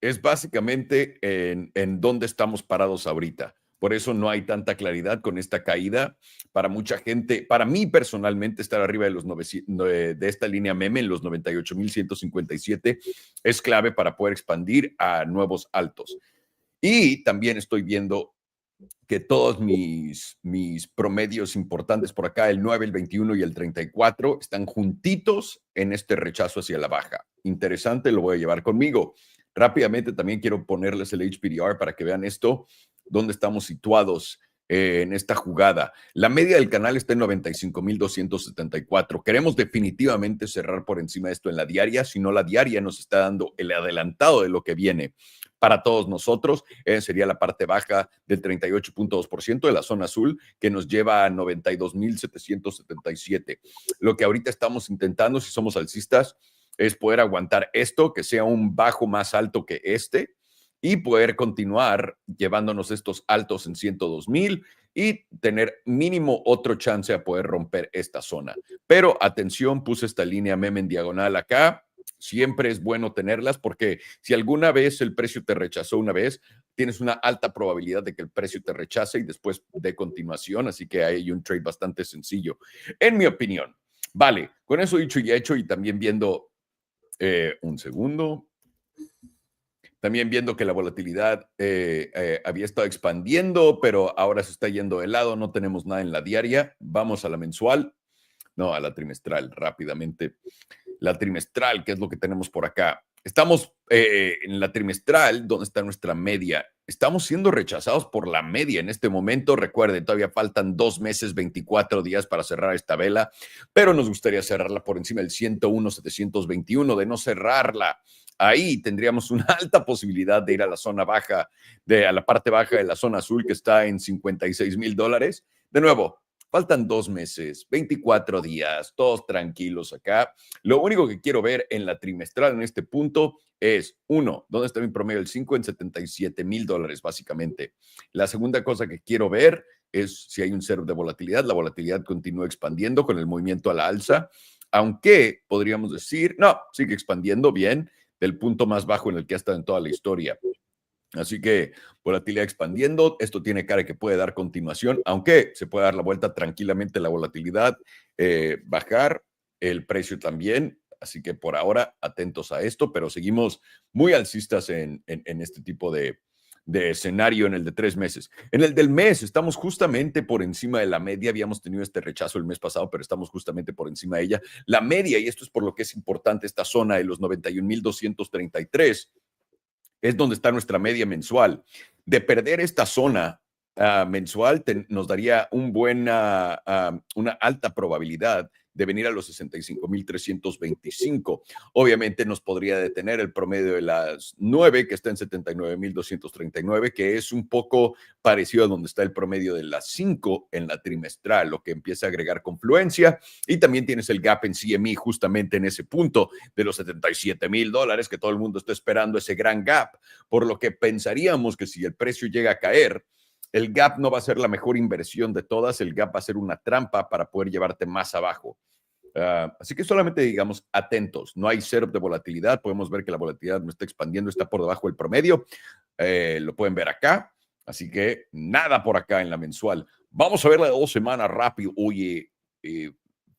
Es básicamente en dónde estamos parados ahorita. Por eso no hay tanta claridad con esta caída. Para mucha gente, para mí personalmente, estar arriba de los de esta línea meme en los 98,157 es clave para poder expandir a nuevos altos. Y también estoy viendo que todos mis promedios importantes por acá, el 9, el 21 y el 34, están juntitos en este rechazo hacia la baja. Interesante, lo voy a llevar conmigo. Rápidamente también quiero ponerles el HPDR para que vean esto, dónde estamos situados en esta jugada. La media del canal está en 95,274. Queremos definitivamente cerrar por encima de esto en la diaria, si no la diaria nos está dando el adelantado de lo que viene. Para todos nosotros, sería la parte baja del 38.2% de la zona azul, que nos lleva a 92,777. Lo que ahorita estamos intentando, si somos alcistas, es poder aguantar esto, que sea un bajo más alto que este, y poder continuar llevándonos estos altos en 102,000 y tener mínimo otro chance a poder romper esta zona. Pero atención, puse esta línea meme en diagonal acá. Siempre es bueno tenerlas porque si alguna vez el precio te rechazó una vez, tienes una alta probabilidad de que el precio te rechace y después de continuación. Así que hay un trade bastante sencillo, en mi opinión. Vale, con eso dicho y hecho, y también viendo un segundo. También viendo que la volatilidad había estado expandiendo, pero ahora se está yendo de lado. No tenemos nada en la diaria. Vamos a la mensual. No, a la trimestral, rápidamente. La trimestral, ¿qué es lo que tenemos por acá? Estamos en la trimestral, donde está nuestra media. Estamos siendo rechazados por la media en este momento. Recuerden, todavía faltan 2 meses, 24 días para cerrar esta vela, pero nos gustaría cerrarla por encima del 101,721. De no cerrarla ahí tendríamos una alta posibilidad de ir a la zona baja, a la parte baja de la zona azul que está en $56,000. De nuevo, faltan 2 meses, 24 días, todos tranquilos acá. Lo único que quiero ver en la trimestral en este punto es, uno, ¿dónde está mi promedio del 5? En $77,000, básicamente. La segunda cosa que quiero ver es si hay un cero de volatilidad. La volatilidad continúa expandiendo con el movimiento a la alza, aunque podríamos decir, no, sigue expandiendo bien del punto más bajo en el que ha estado en toda la historia. Así que volatilidad expandiendo, esto tiene cara que puede dar continuación, aunque se puede dar la vuelta tranquilamente la volatilidad, bajar el precio también. Así que por ahora atentos a esto, pero seguimos muy alcistas en este tipo de escenario en el de 3 meses. En el del mes estamos justamente por encima de la media. Habíamos tenido este rechazo el mes pasado, pero estamos justamente por encima de ella. La media, y esto es por lo que es importante esta zona de los 91,233, es donde está nuestra media mensual. De perder esta zona mensual nos daría una alta probabilidad de venir a los 65,325. Obviamente nos podría detener el promedio de las 9, que está en 79,239, que es un poco parecido a donde está el promedio de las 5 en la trimestral, lo que empieza a agregar confluencia. Y también tienes el gap en CME justamente en ese punto de los $77,000, que todo el mundo está esperando ese gran gap, por lo que pensaríamos que si el precio llega a caer, el gap no va a ser la mejor inversión de todas, el gap va a ser una trampa para poder llevarte más abajo. Así que solamente digamos atentos, no hay setup de volatilidad, podemos ver que la volatilidad no está expandiendo, está por debajo del promedio, lo pueden ver acá, así que nada por acá en la mensual. Vamos a ver la de 2 semanas rápido. Oye,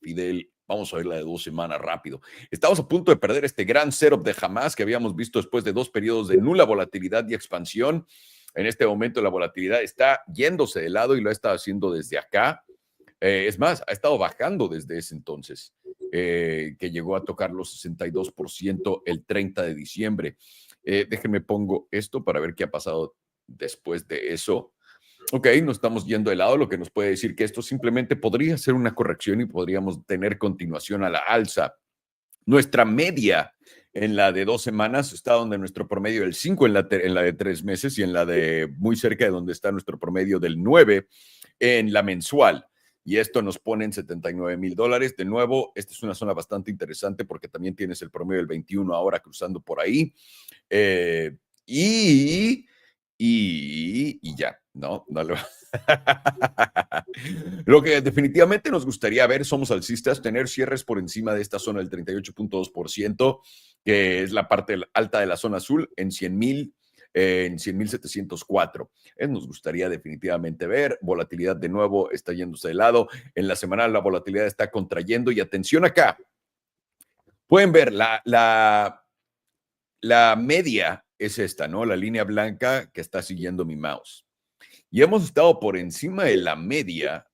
Fidel, vamos a ver la de 2 semanas rápido. Estamos a punto de perder este gran setup de jamás que habíamos visto después de 2 periodos de nula volatilidad y expansión. En este momento la volatilidad está yéndose de lado y lo ha estado haciendo desde acá. Es más, ha estado bajando desde ese entonces, que llegó a tocar los 62% el 30 de diciembre. Déjenme pongo esto para ver qué ha pasado después de eso. Ok, nos estamos yendo de lado, lo que nos puede decir que esto simplemente podría ser una corrección y podríamos tener continuación a la alza. Nuestra media en la de 2 semanas está donde nuestro promedio del 5 en la de 3 meses y en la de muy cerca de donde está nuestro promedio del 9 en la mensual. Y esto nos pone en $79,000. De nuevo, esta es una zona bastante interesante porque también tienes el promedio del 21 ahora cruzando por ahí. Y ya, no lo... Lo que definitivamente nos gustaría ver, somos alcistas, tener cierres por encima de esta zona del 38,2%, que es la parte alta de la zona azul, en 100,000, en 100,704. Nos gustaría definitivamente ver. Volatilidad de nuevo está yéndose de lado. En la semanal la volatilidad está contrayendo y atención acá. Pueden ver la media es esta, ¿no? La línea blanca que está siguiendo mi mouse. Y hemos estado por encima de la media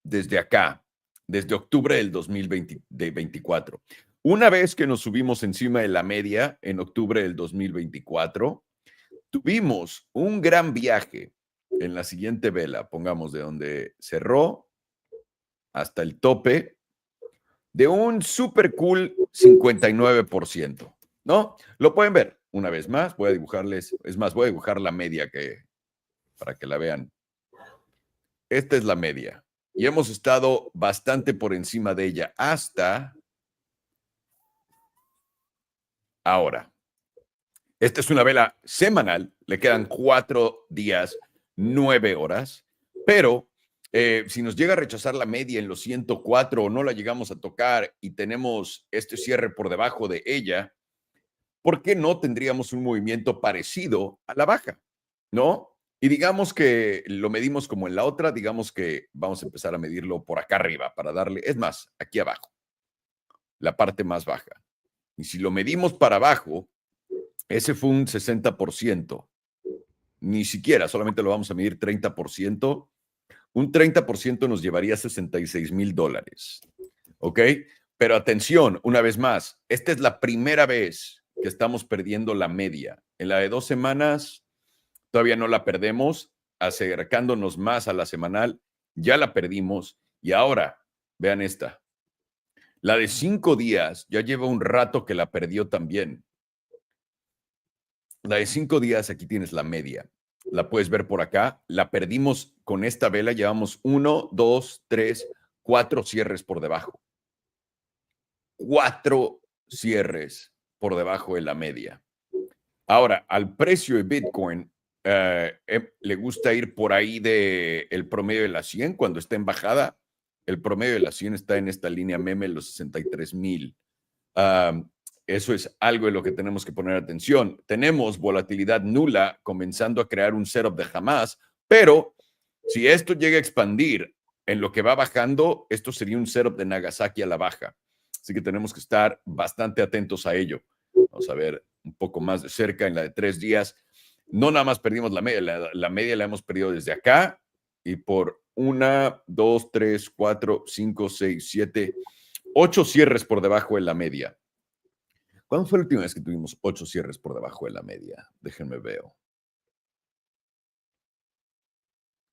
desde acá, desde octubre del 2024. Una vez que nos subimos encima de la media en octubre del 2024, tuvimos un gran viaje en la siguiente vela, pongamos de donde cerró hasta el tope, de un super cool 59%, ¿no? Lo pueden ver una vez más, voy a dibujarles, es más, voy a dibujar la media para que la vean. Esta es la media y hemos estado bastante por encima de ella hasta ahora. Esta es una vela semanal, le quedan 4 días, 9 horas, pero si nos llega a rechazar la media en los 104 o no la llegamos a tocar y tenemos este cierre por debajo de ella, ¿por qué no tendríamos un movimiento parecido a la baja? ¿No? Y digamos que lo medimos como en la otra, digamos que vamos a empezar a medirlo por acá arriba para darle, es más, aquí abajo, la parte más baja. Y si lo medimos para abajo, ese fue un 60%. Ni siquiera, solamente lo vamos a medir 30%. Un 30% nos llevaría a $66,000. ¿Ok? Pero atención, una vez más, esta es la primera vez que estamos perdiendo la media. En la de 2 semanas todavía no la perdemos, acercándonos más a la semanal, ya la perdimos y ahora, vean esta. La de 5 días ya lleva un rato que la perdió también. La de 5 días, aquí tienes la media. La puedes ver por acá. La perdimos con esta vela. Llevamos 1, 2, 3, 4 cierres por debajo. 4 cierres por debajo de la media. Ahora, al precio de Bitcoin, le gusta ir por ahí del promedio de la 100 cuando está en bajada. El promedio de la 100 está en esta línea meme, los 63,000. Eso es algo de lo que tenemos que poner atención. Tenemos volatilidad nula comenzando a crear un setup de jamás, pero si esto llega a expandir en lo que va bajando, esto sería un setup de Nagasaki a la baja. Así que tenemos que estar bastante atentos a ello. Vamos a ver un poco más de cerca en la de 3 días. No nada más perdimos la media, la media la hemos perdido desde acá y por 1, 2, 3, 4, 5, 6, 7, 8 cierres por debajo de la media. ¿Cuándo fue la última vez que tuvimos 8 cierres por debajo de la media? Déjenme ver.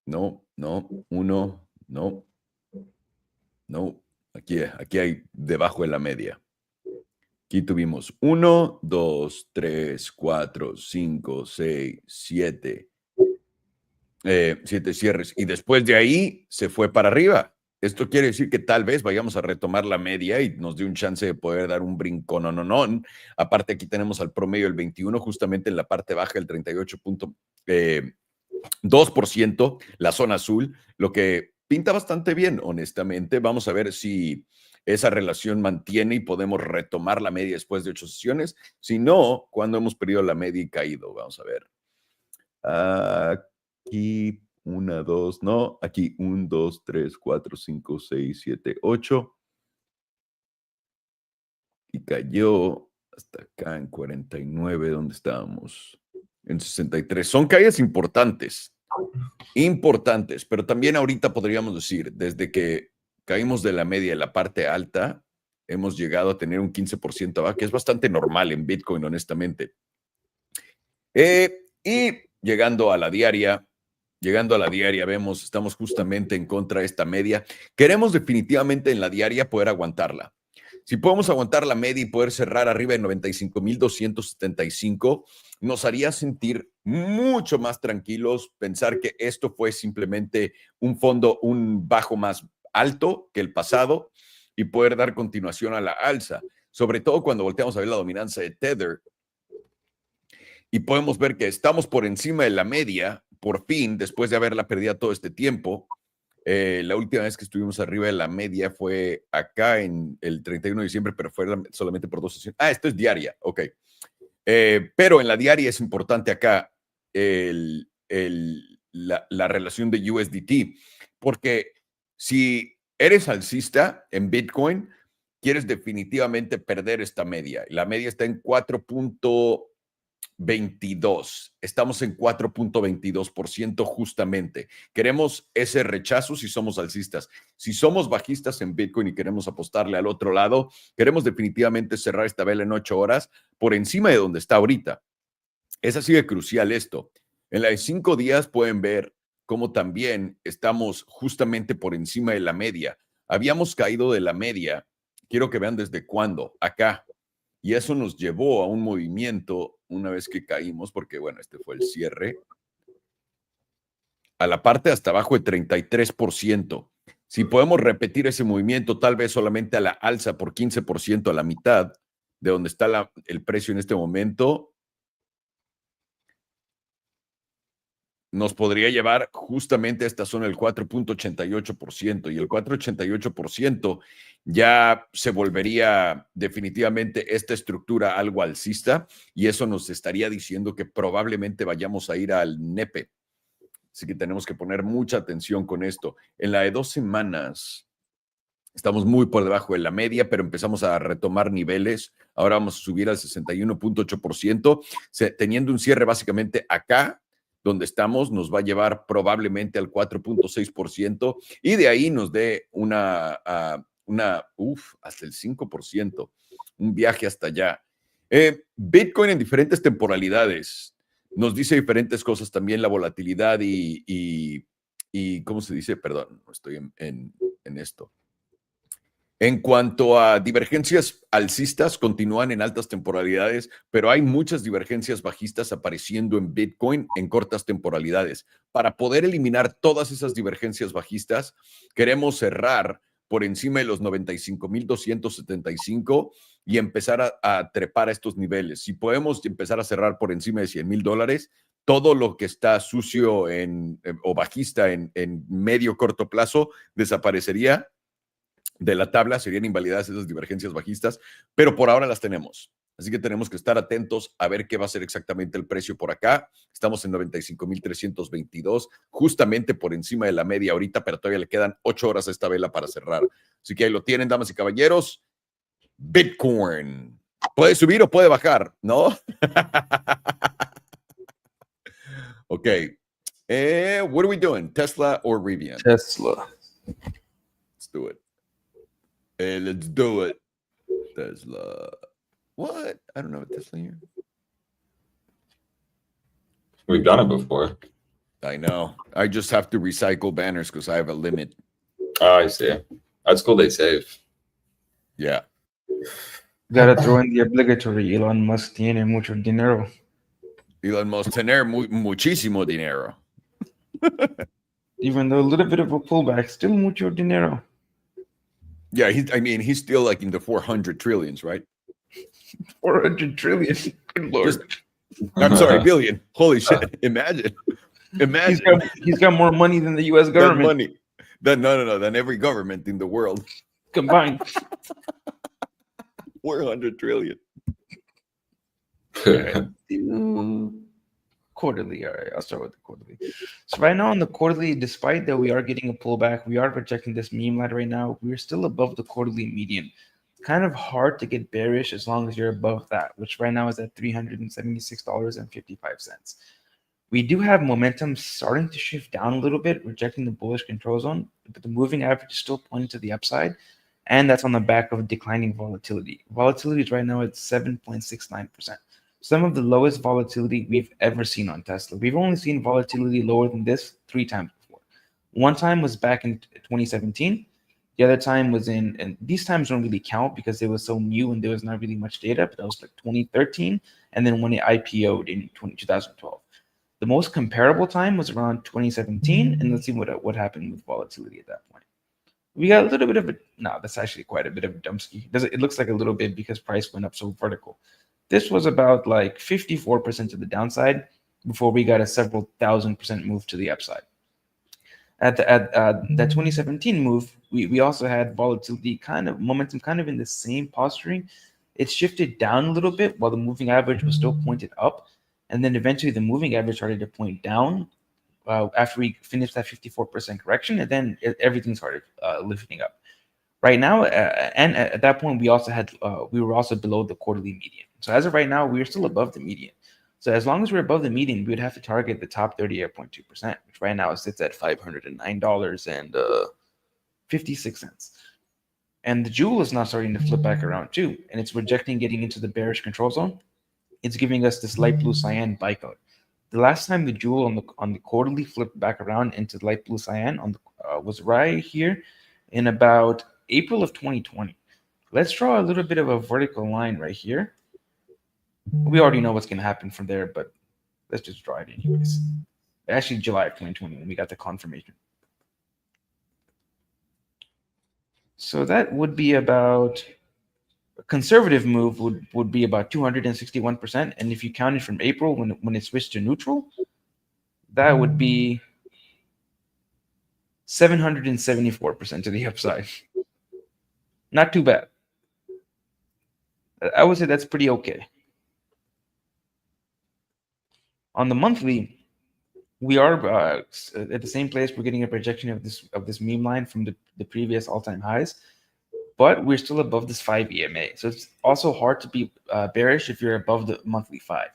No, no, 1, no, no. Aquí hay debajo de la media. Aquí tuvimos 1, 2, 3, 4, 5, 6, 7. 7 cierres. Y después de ahí se fue para arriba. Esto quiere decir que tal vez vayamos a retomar la media y nos dé un chance de poder dar un brincón. No. Aparte, aquí tenemos al promedio el 21, justamente en la parte baja el 38.2%, la zona azul, lo que pinta bastante bien, honestamente. Vamos a ver si esa relación mantiene y podemos retomar la media después de 8 sesiones. Si no, cuando hemos perdido la media y caído, vamos a ver. Aquí 1, 2, no, aquí 1, 2, 3, 4, 5, 6, 7, 8. Y cayó hasta acá en 49, ¿dónde estábamos? En 63. Son caídas importantes, pero también ahorita podríamos decir, desde que caímos de la media en la parte alta, hemos llegado a tener un 15% abajo, que es bastante normal en Bitcoin, honestamente. Y llegando a la diaria, vemos, estamos justamente en contra de esta media. Queremos definitivamente en la diaria poder aguantarla. Si podemos aguantar la media y poder cerrar arriba de 95,275, nos haría sentir mucho más tranquilos, pensar que esto fue simplemente un bajo más alto que el pasado y poder dar continuación a la alza. Sobre todo cuando volteamos a ver la dominancia de Tether, y podemos ver que estamos por encima de la media, por fin, después de haberla perdido todo este tiempo. La última vez que estuvimos arriba de la media fue acá en el 31 de diciembre, pero fue solamente por 2 sesiones. Esto es diaria, ok. Pero en la diaria es importante acá la relación de USDT, porque si eres alcista en Bitcoin, quieres definitivamente perder esta media. La media está en 4.22. Estamos en 4.22% justamente. Queremos ese rechazo si somos alcistas. Si somos bajistas en Bitcoin y queremos apostarle al otro lado, queremos definitivamente cerrar esta vela en 8 horas por encima de donde está ahorita. Es así de crucial esto. En la de 5 días pueden ver cómo también estamos justamente por encima de la media. Habíamos caído de la media. Quiero que vean desde cuándo. Acá. Y eso nos llevó a un movimiento una vez que caímos, porque bueno, este fue el cierre, a la parte hasta abajo de 33%. Si podemos repetir ese movimiento, tal vez solamente a la alza por 15%, a la mitad de donde está el precio en este momento, nos podría llevar justamente a esta zona del 4.88%, y el 4.88% ya se volvería definitivamente esta estructura algo alcista, y eso nos estaría diciendo que probablemente vayamos a ir al nepe. Así que tenemos que poner mucha atención con esto. En la de 2 semanas estamos muy por debajo de la media, pero empezamos a retomar niveles. Ahora vamos a subir al 61.8%, teniendo un cierre básicamente acá, donde estamos, nos va a llevar probablemente al 4.6%, y de ahí nos dé hasta el 5%, un viaje hasta allá. Bitcoin en diferentes temporalidades nos dice diferentes cosas también, la volatilidad y ¿cómo se dice? Perdón, no estoy en esto. En cuanto a divergencias alcistas, continúan en altas temporalidades, pero hay muchas divergencias bajistas apareciendo en Bitcoin en cortas temporalidades. Para poder eliminar todas esas divergencias bajistas, queremos cerrar por encima de los 95,275 y empezar a trepar a estos niveles. Si podemos empezar a cerrar por encima de $100,000, todo lo que está sucio o bajista en medio corto plazo desaparecería de la tabla, serían invalidadas esas divergencias bajistas, pero por ahora las tenemos. Así que tenemos que estar atentos a ver qué va a ser exactamente el precio por acá. Estamos en 95,322, justamente por encima de la media ahorita, pero todavía le quedan 8 horas a esta vela para cerrar. Así que ahí lo tienen, damas y caballeros. Bitcoin. Puede subir o puede bajar, ¿no? Ok. What are we doing? Tesla or Rivian? Tesla. Let's do it. Let's do it. Tesla. What? I don't know what Tesla here. We've done it before. I know. I just have to recycle banners because I have a limit. Oh, I see. That's cool. They save. Yeah. Gotta throw in the obligatory. Elon Musk tiene mucho dinero. Elon Musk tener muchísimo dinero. Even though a little bit of a pullback, still mucho dinero. Yeah, he's still like in the 400 trillions, right? 400 trillion. Good Lord. I'm sorry, billion. Holy shit. Imagine. He's got more money than the U.S. government. Money. Than every government in the world. Combined. 400 trillion. Quarterly. All right, I'll start with the quarterly. So right now on the quarterly, despite that we are getting a pullback, we are projecting this meme line right now. We're still above the quarterly median. Kind of hard to get bearish as long as you're above that, which right now is at $376.55. We do have momentum starting to shift down a little bit, rejecting the bullish control zone, but the moving average is still pointing to the upside, and that's on the back of declining volatility. Volatility is right now at 7.69%. Some of the lowest volatility we've ever seen on Tesla. We've only seen volatility lower than this 3 times before. One time was back in 2017. The other time was and these times don't really count because they were so new and there was not really much data, but that was like 2013, and then when it IPO'd in 2012. The most comparable time was around 2017, and let's see what happened with volatility at that point. We got a little bit of that's actually quite a bit of a dumpski. It looks like a little bit because price went up so vertical. This was about like 54% to the downside before we got a several 1,000% move to the upside. At that 2017 move, we also had volatility momentum kind of in the same posturing. It shifted down a little bit while the moving average was still pointed up. And then eventually the moving average started to point down after we finished that 54% correction. And then everything started lifting up. Right now, and at that point, we were also below the quarterly median. So as of right now, we are still above the median. So as long as we're above the median, we would have to target the top 38.2%, which right now sits at $509.56. And the jewel is now starting to flip back around too, and it's rejecting getting into the bearish control zone. It's giving us this light blue cyan buy code. The last time the jewel on the quarterly flipped back around into light blue cyan was right here in about April of 2020. Let's draw a little bit of a vertical line right here. We already know what's going to happen from there, but let's just draw it anyways. Actually, July of 2020 when we got the confirmation. So that would be about a conservative move would be about 261%, and if you counted from April when it switched to neutral, that would be 774% to the upside. Not too bad. I would say that's pretty okay. On the monthly, we are at the same place. We're getting a projection of this meme line from the previous all-time highs, but we're still above this 5 EMA. So it's also hard to be bearish if you're above the monthly 5.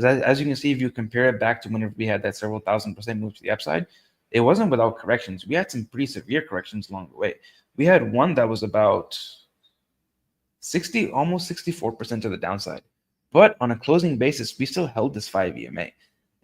As you can see, if you compare it back to whenever we had that several 1,000% move to the upside, it wasn't without corrections. We had some pretty severe corrections along the way. We had one that was about almost 64% to the downside. But on a closing basis, we still held this 5 EMA.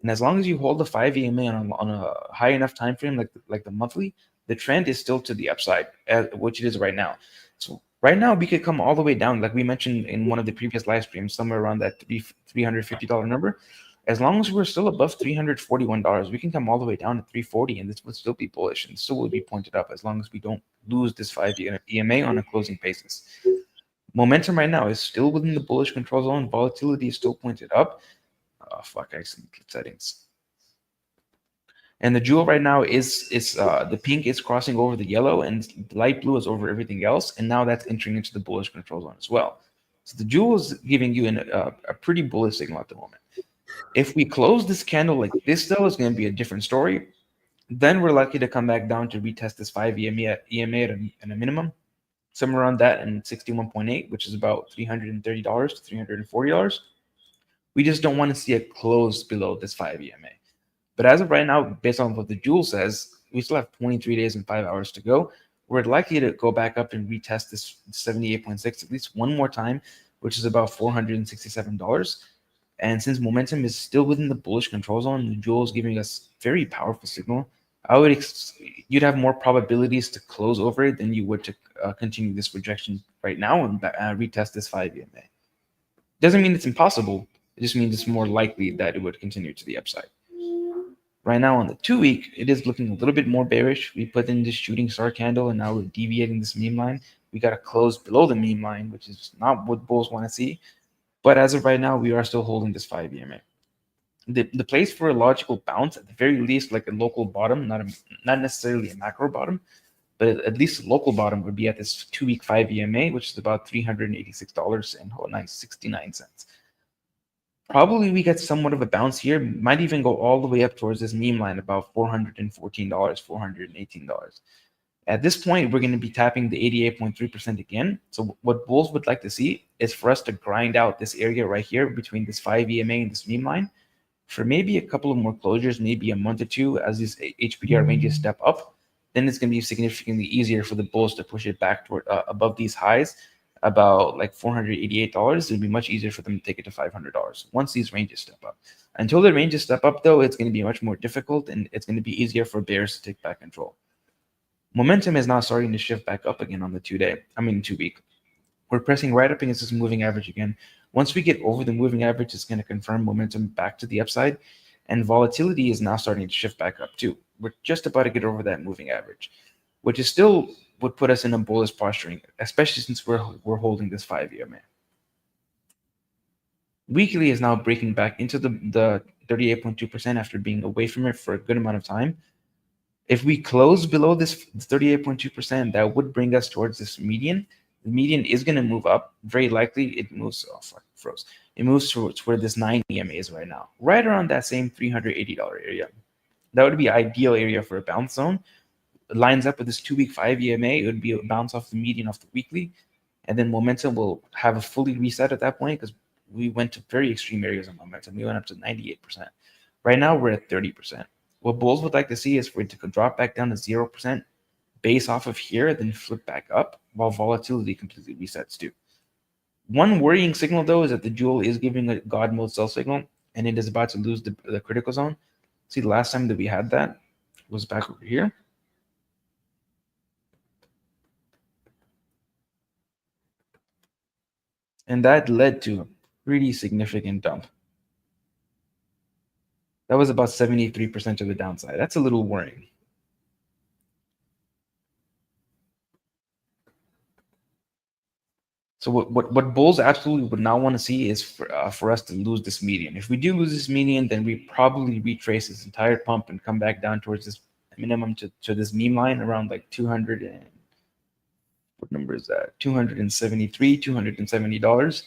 And as long as you hold the 5 EMA on a high enough time frame like the monthly, the trend is still to the upside, which it is right now. So Right now, we could come all the way down, like we mentioned in one of the previous live streams, somewhere around that $350 number. As long as we're still above $341, we can come all the way down to 340, and this would still be bullish and still will be pointed up as long as we don't lose this 5-year EMA on a closing basis. Momentum right now is still within the bullish control zone. Volatility is still pointed up. Oh, fuck, I see settings. And the jewel right now is the pink is crossing over the yellow, and the light blue is over everything else. And now that's entering into the bullish control zone as well. So the jewel is giving you a pretty bullish signal at the moment. If we close this candle like this, though, it's going to be a different story. Then we're likely to come back down to retest this 5 EMA at a minimum, somewhere around that and 61.8, which is about $330 to $340. We just don't want to see a close below this 5 EMA. But as of right now, based on what the jewel says, we still have 23 days and 5 hours to go. We're likely to go back up and retest this 78.6 at least one more time, which is about $467. And since momentum is still within the bullish control zone, the jewel is giving us very powerful signal. You'd have more probabilities to close over it than you would to continue this rejection right now and retest this 5 EMA. Doesn't mean it's impossible. It just means it's more likely that it would continue to the upside. Right now on the 2-week, it is looking a little bit more bearish. We put in this shooting star candle, and now we're deviating this meme line. We got to close below the meme line, which is not what bulls want to see. But as of right now, we are still holding this 5 EMA. The place for a logical bounce, at the very least, like a local bottom, not necessarily a macro bottom, but at least a local bottom would be at this 2-week 5 EMA, which is about $386.69. Probably we get somewhat of a bounce here, might even go all the way up towards this meme line, about $414, $418. At this point, we're going to be tapping the 88.3% again. So what bulls would like to see is for us to grind out this area right here between this 5 EMA and this meme line for maybe a couple of more closures, maybe a month or two as these HPR ranges step up. Then it's going to be significantly easier for the bulls to push it back toward above these highs, about like $488. It'll be much easier for them to take it to $500 once these ranges step up. Until the ranges step up, though, it's going to be much more difficult, and it's going to be easier for bears to take back control. Momentum is now starting to shift back up again on the 2-week. We're pressing right up against this moving average again. Once we get over the moving average, it's going to confirm momentum back to the upside, and volatility is now starting to shift back up too. We're just about to get over that moving average, which is still would put us in a bullish posturing, especially since we're holding this 5 EMA. Weekly is now breaking back into the 38.2% after being away from it for a good amount of time. If we close below this 38.2%, that would bring us towards this median. The median is going to move up. Very likely it moves. Oh, fuck, froze. It moves towards where this 9 EMA is right now, right around that same $380 area. That would be ideal area for a bounce zone. It lines up with this 2-week 5 EMA. It would be a bounce off the median of the weekly, and then momentum will have a fully reset at that point because we went to very extreme areas of momentum. We went up to 98%. Right now we're at 30%. What bulls would like to see is for it to drop back down to 0%, base off of here, then flip back up while volatility completely resets too. One worrying signal, though, is that the jewel is giving a God mode sell signal, and it is about to lose the critical zone. See, the last time that we had that was back over here. And that led to a pretty significant dump. That was about 73% to the downside. That's a little worrying. So what bulls absolutely would not want to see is for us to lose this median. If we do lose this median, then we probably retrace this entire pump and come back down towards this minimum to this meme line around like 200 and what number is that? $273, $270.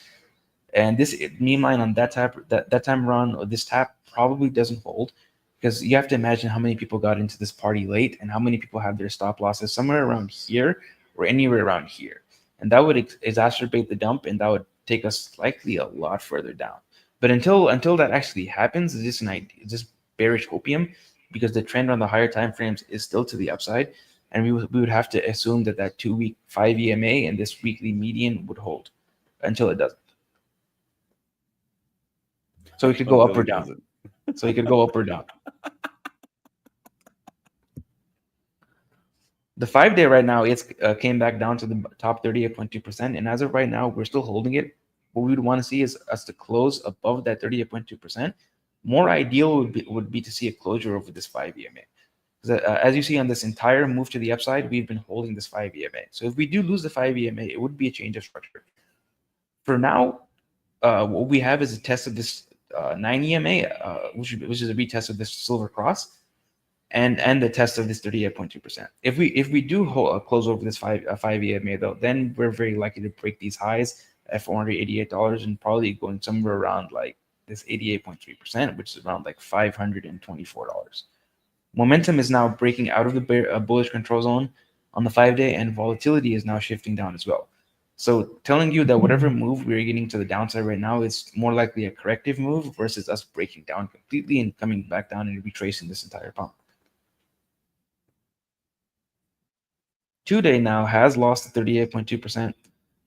And this meme line on that time around, or this tap probably doesn't hold, because you have to imagine how many people got into this party late and how many people have their stop losses somewhere around here or anywhere around here. And that would exacerbate the dump, and that would take us likely a lot further down. But until that actually happens, it's just bearish opium, because the trend on the higher time frames is still to the upside, and we would have to assume that 2-week 5 EMA and this weekly median would hold until it doesn't. So it could go up or down. The 5-day right now, it's came back down to the top 38.2%, and as of right now, we're still holding it. What we would want to see is us to close above that 38.2%. More ideal would be to see a closure over this 5 EMA. As you see on this entire move to the upside, we've been holding this 5 EMA. So if we do lose the 5 EMA, it would be a change of structure. For now, what we have is a test of this 9 EMA, which is a retest of this silver cross, and the test of this 38.2%. If we do close over this 5 EMA though, then we're very likely to break these highs at $488 and probably going somewhere around like this 88.3%, which is around like $524. Momentum is now breaking out of the bullish control zone on the 5-day, and volatility is now shifting down as well. So telling you that whatever move we're getting to the downside right now is more likely a corrective move versus us breaking down completely and coming back down and retracing this entire pump. 2-day now has lost 38.2%.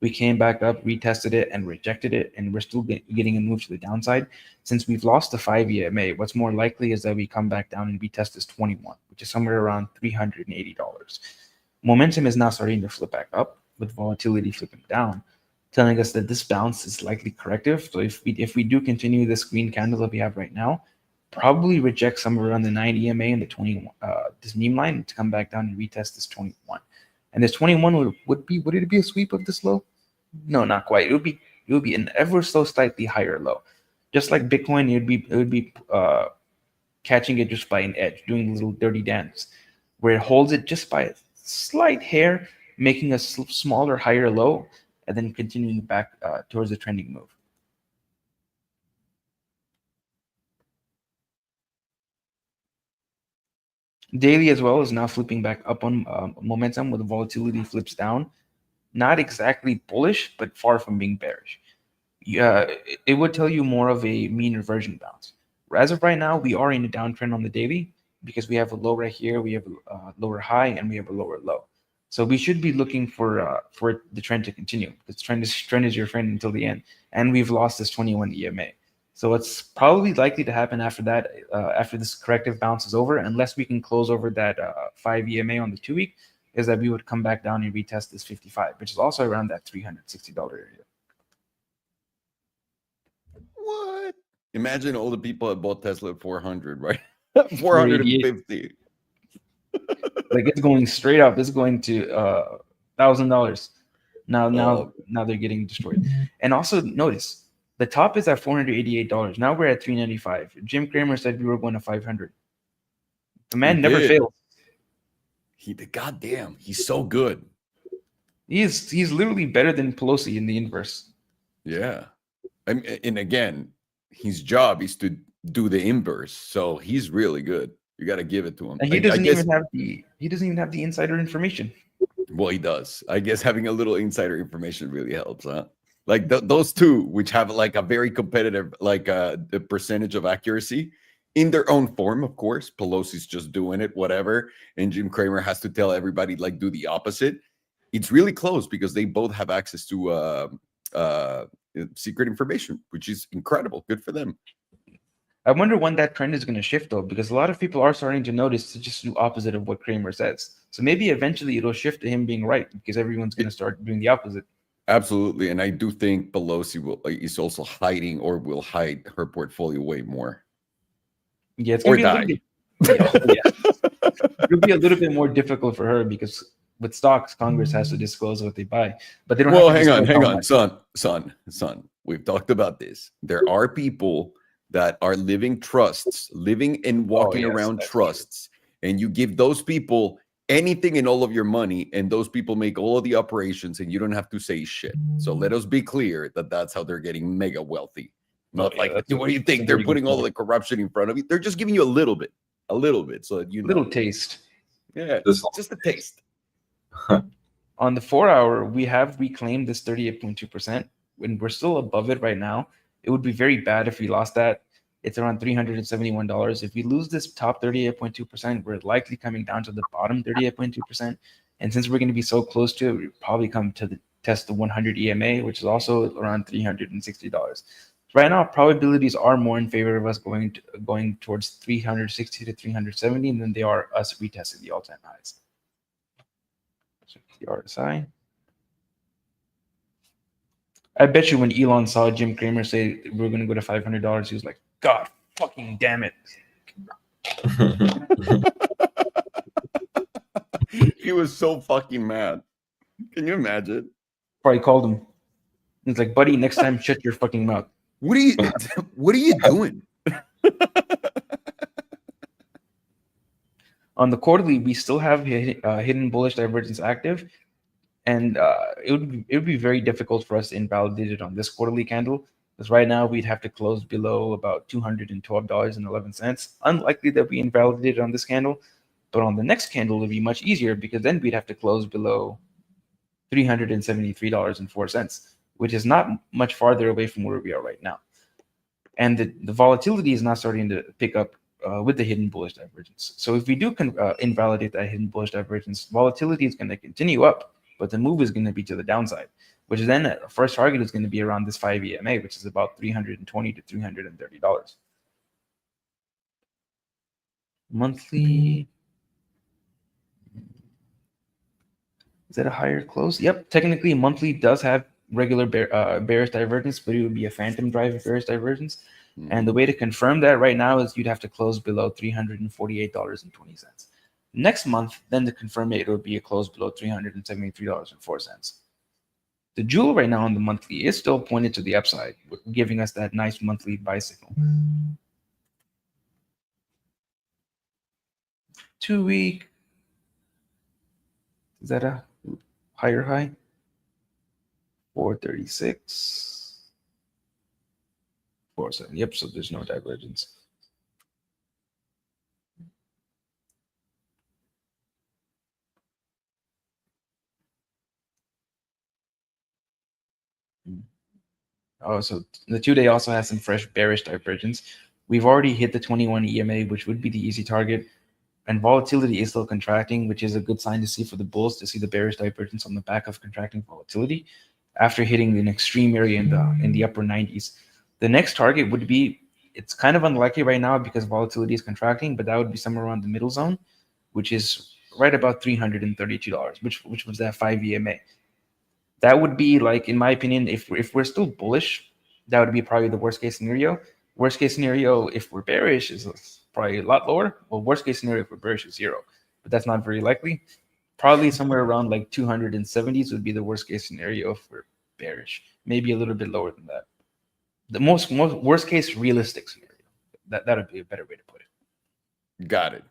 We came back up, retested it, and rejected it, and we're still getting a move to the downside. Since we've lost the 5 EMA, what's more likely is that we come back down and retest this 21, which is somewhere around $380. Momentum is now starting to flip back up, with volatility flipping down, telling us that this bounce is likely corrective. So if we do continue this green candle that we have right now, probably reject somewhere around the 9 EMA and the 21, this meme line, to come back down and retest this 21. And this 21 would it be a sweep of this low? No, not quite. It would be an ever so slightly higher low. Just like Bitcoin, it would be catching it just by an edge, doing a little dirty dance, where it holds it just by a slight hair, making a smaller, higher low, and then continuing back towards the trending move. Daily as well is now flipping back up on momentum, with the volatility flips down. Not exactly bullish, but far from being bearish. It would tell you more of a mean reversion bounce. As of right now, we are in a downtrend on the daily because we have a low right here, we have a lower high, and we have a lower low. So we should be looking for the trend to continue, because trend is your friend until the end. And we've lost this 21 EMA. So what's probably likely to happen after that, after this corrective bounce is over, unless we can close over that 5 EMA on the 2-week, is that we would come back down and retest this 55, which is also around that $360 area. What? Imagine all the people that bought Tesla at 400, right? 450. Like, it's going straight up. It's going to $1,000. Now they're getting destroyed. And also notice, the top is at $488. Now we're at $395. Jim Cramer said we were going to 500. The man never fails. Goddamn, he's so good. He's literally better than Pelosi in the inverse. Yeah. And again, his job is to do the inverse. So he's really good. You got to give it to him. And he doesn't even have the insider information. Well, he does. I guess having a little insider information really helps, huh? Like those two, which have like a very competitive, like the percentage of accuracy in their own form, of course. Pelosi's just doing it, whatever. And Jim Cramer has to tell everybody, like, do the opposite. It's really close because they both have access to secret information, which is incredible. Good for them. I wonder when that trend is going to shift, though, because a lot of people are starting to notice to just do opposite of what Cramer says. So maybe eventually it'll shift to him being right, because everyone's going to start doing the opposite. Absolutely. And I do think Pelosi is also hiding, or will hide, her portfolio way more. Yeah, it's going to be it'll be a little bit more difficult for her, because with stocks, Congress has to disclose what they buy, but they don't. Well, hang on, son. We've talked about this. There are people that are living trusts, living and walking around trusts, and you give those people anything and all of your money, and those people make all of the operations, and you don't have to say shit. So let us be clear that that's how they're getting mega wealthy. Not what do you think? They're putting all of the corruption in front of you. They're just giving you a little bit, so that you know. Little taste. Yeah, just a taste. On the 4-hour, we have reclaimed this 38.2%. When we're still above it right now, it would be very bad if we lost that. It's around $371. If we lose this top 38.2%, we're likely coming down to the bottom 38.2%. And since we're going to be so close to it, we'll probably come to the test the 100 EMA, which is also around $360. Right now, probabilities are more in favor of us going towards 360 to 370 than they are us retesting the all-time highs. So the RSI. I bet you when Elon saw Jim Cramer say we're going to go to $500, he was like, God fucking damn it. He was so fucking mad. Can you imagine? Probably called him. He's like, buddy, next time shut your fucking mouth. What are you doing? On the quarterly, we still have hidden bullish divergence active, and it would be very difficult for us to invalidate it on this quarterly candle, because right now we'd have to close below about $212.11. Unlikely that we invalidate it on this candle, but on the next candle it would be much easier, because then we'd have to close below $373.04, which is not much farther away from where we are right now. And the volatility is now starting to pick up with the hidden bullish divergence. So if we do invalidate that hidden bullish divergence, volatility is going to continue up, but the move is going to be to the downside, which is then our first target is going to be around this 5 EMA, which is about $320 to $330. Monthly. Is that a higher close? Yep. Technically, monthly does have regular bearish divergence, but it would be a phantom drive bearish divergence. And the way to confirm that right now is you'd have to close below $348.20. Next month, then to confirm it would be a close below $373.04. The jewel right now on the monthly is still pointed to the upside, giving us that nice monthly buy signal. 2 week. Is that a higher high? 436. 47. Yep, so there's no divergence. Oh, so the 2-day also has some fresh bearish divergence. We've already hit the 21 EMA, which would be the easy target. And volatility is still contracting, which is a good sign to see for the bulls, to see the bearish divergence on the back of contracting volatility after hitting an extreme area in the upper 90s. The next target would be, it's kind of unlikely right now because volatility is contracting, but that would be somewhere around the middle zone, which is right about $332, which was that 5 EMA. That would be, like, in my opinion, if we're still bullish, that would be probably the worst case scenario. Worst case scenario, if we're bearish, is probably a lot lower. Well, worst case scenario if we're bearish is 0, but that's not very likely. Probably somewhere around like 270s would be the worst case scenario if we're bearish. Maybe a little bit lower than that. The most worst case realistic scenario. That would be a better way to put it. Got it.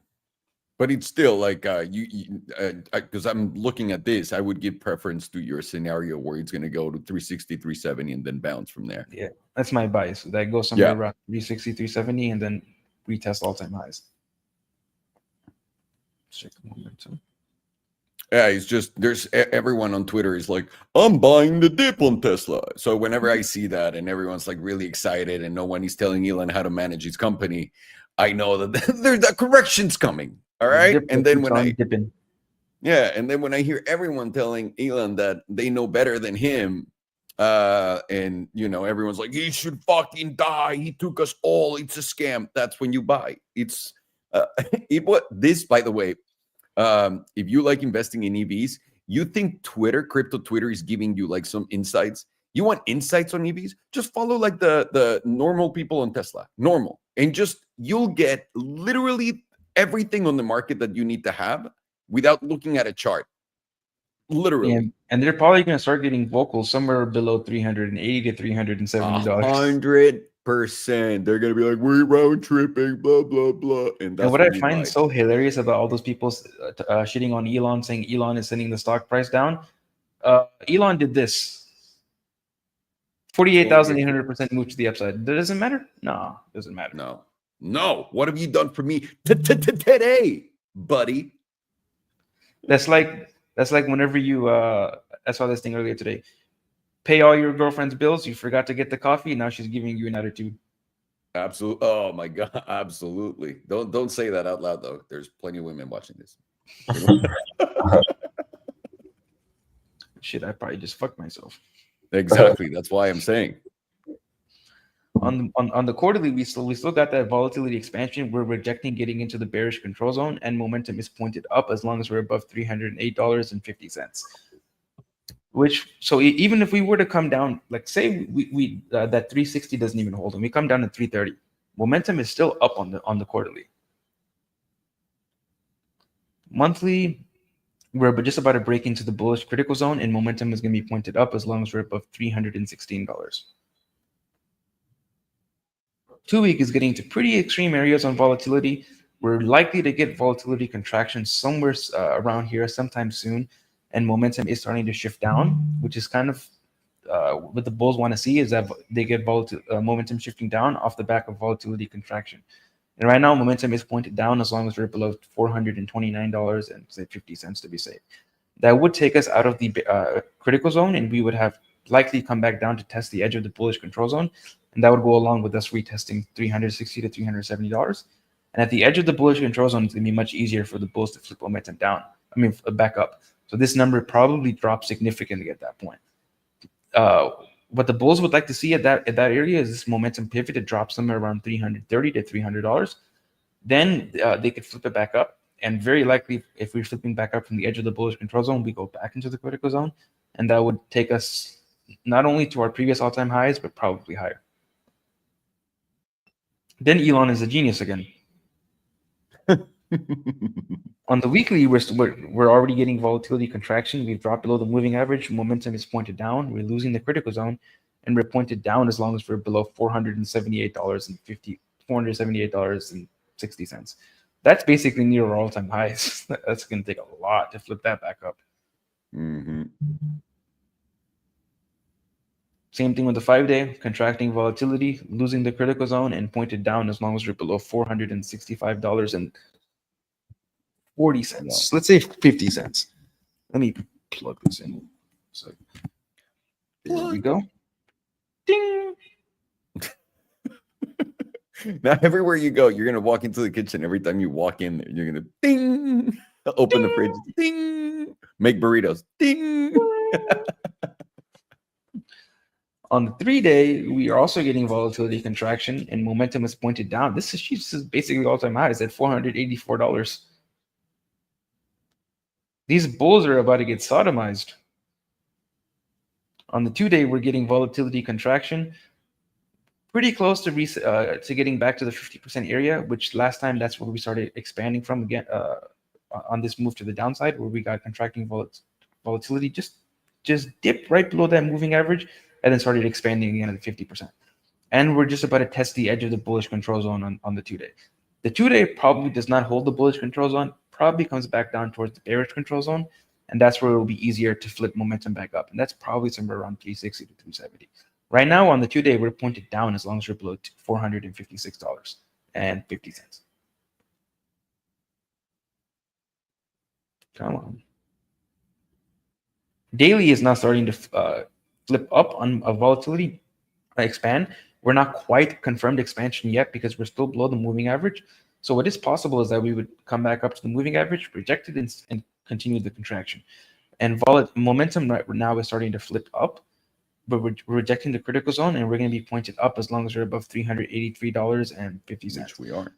But it's still like because I'm looking at this, I would give preference to your scenario where it's going to go to 360, 370 and then bounce from there. Yeah, that's my bias. That goes somewhere around 360, 370 and then retest all-time highs. Check the momentum. Yeah, it's just there's everyone on Twitter is like, I'm buying the dip on Tesla. So whenever I see that and everyone's like really excited and no one is telling Elon how to manage his company, I know that there's the correction's coming. All right. And then when I hear everyone telling Elon that they know better than him, and everyone's like, he should fucking die. He took us all. It's a scam. That's when you buy. It's this, by the way. If you like investing in EVs, you think crypto Twitter is giving you like some insights. You want insights on EVs? Just follow like the normal people on Tesla, normal, and just you'll get literally everything on the market that you need to have without looking at a chart. Literally. And they're probably going to start getting vocal somewhere below $380 to $370. 100%. They're going to be like, we're round tripping, blah, blah, blah. And what I find so hilarious about all those people shitting on Elon, saying Elon is sending the stock price down. Elon did this. 48,800% move to the upside. Does it matter? No, doesn't matter. No. What have you done for me today, buddy? That's like whenever you I saw this thing earlier today. Pay all your girlfriend's bills. You forgot to get the coffee. Now she's giving you an attitude. Absolutely. Oh my God. Absolutely. Don't say that out loud though. There's plenty of women watching this. Shit, I probably just fucked myself. Exactly. That's why I'm saying. On the quarterly, we still got that volatility expansion. We're rejecting getting into the bearish control zone, and momentum is pointed up as long as we're above $308.50. Even if we were to come down, like say we that 360 doesn't even hold, and we come down to 330, momentum is still up on the quarterly. Monthly, we're just about to break into the bullish critical zone, and momentum is going to be pointed up as long as we're above $316. 2 week is getting to pretty extreme areas on volatility. We're likely to get volatility contraction somewhere around here sometime soon, and momentum is starting to shift down, which is kind of what the bulls want to see, is that they get momentum shifting down off the back of volatility contraction. And right now, momentum is pointed down as long as we're below $429.50 to be safe. That would take us out of the critical zone, and we would have likely come back down to test the edge of the bullish control zone. And that would go along with us retesting $360 to $370. And at the edge of the bullish control zone, it's going to be much easier for the bulls to flip momentum back up. So this number probably drops significantly at that point. What the bulls would like to see at that area is this momentum pivot to drop somewhere around $330 to $300. Then they could flip it back up. And very likely, if we're flipping back up from the edge of the bullish control zone, we go back into the critical zone. And that would take us not only to our previous all-time highs, but probably higher. Then Elon is a genius again. On the weekly, we're already getting volatility contraction. We've dropped below the moving average. Momentum is pointed down. We're losing the critical zone, and we're pointed down as long as we're below $478.60. That's basically near our all-time highs. That's going to take a lot to flip that back up. Mm-hmm. Same thing with the 5-day, contracting volatility, losing the critical zone, and pointed down as long as we're below $465.40. Let's say 50 cents. Let me plug this in. So there we go. Ding. Now, everywhere you go, you're going to walk into the kitchen. Every time you walk in there, you're going to ding, open the fridge, ding, make burritos, ding. On the 3-day, we are also getting volatility contraction, and momentum is pointed down. This is basically all-time highs at $484. These bulls are about to get sodomized. On the 2-day, we're getting volatility contraction, pretty close to getting back to the 50% area, which last time that's where we started expanding from again on this move to the downside, where we got contracting volatility, just dipped right below that moving average, and then started expanding again at 50%. And we're just about to test the edge of the bullish control zone on the 2-day. The 2-day probably does not hold the bullish control zone, probably comes back down towards the bearish control zone, and that's where it will be easier to flip momentum back up. And that's probably somewhere around 360 to 370. Right now on the 2-day, we're pointed down as long as we're below $456.50. Come on. Daily is now starting to flip up on a volatility expand. We're not quite confirmed expansion yet because we're still below the moving average. So what is possible is that we would come back up to the moving average, reject it, and continue the contraction. And momentum right now is starting to flip up, but we're rejecting the critical zone, and we're going to be pointed up as long as we're above $383.50. Which we are.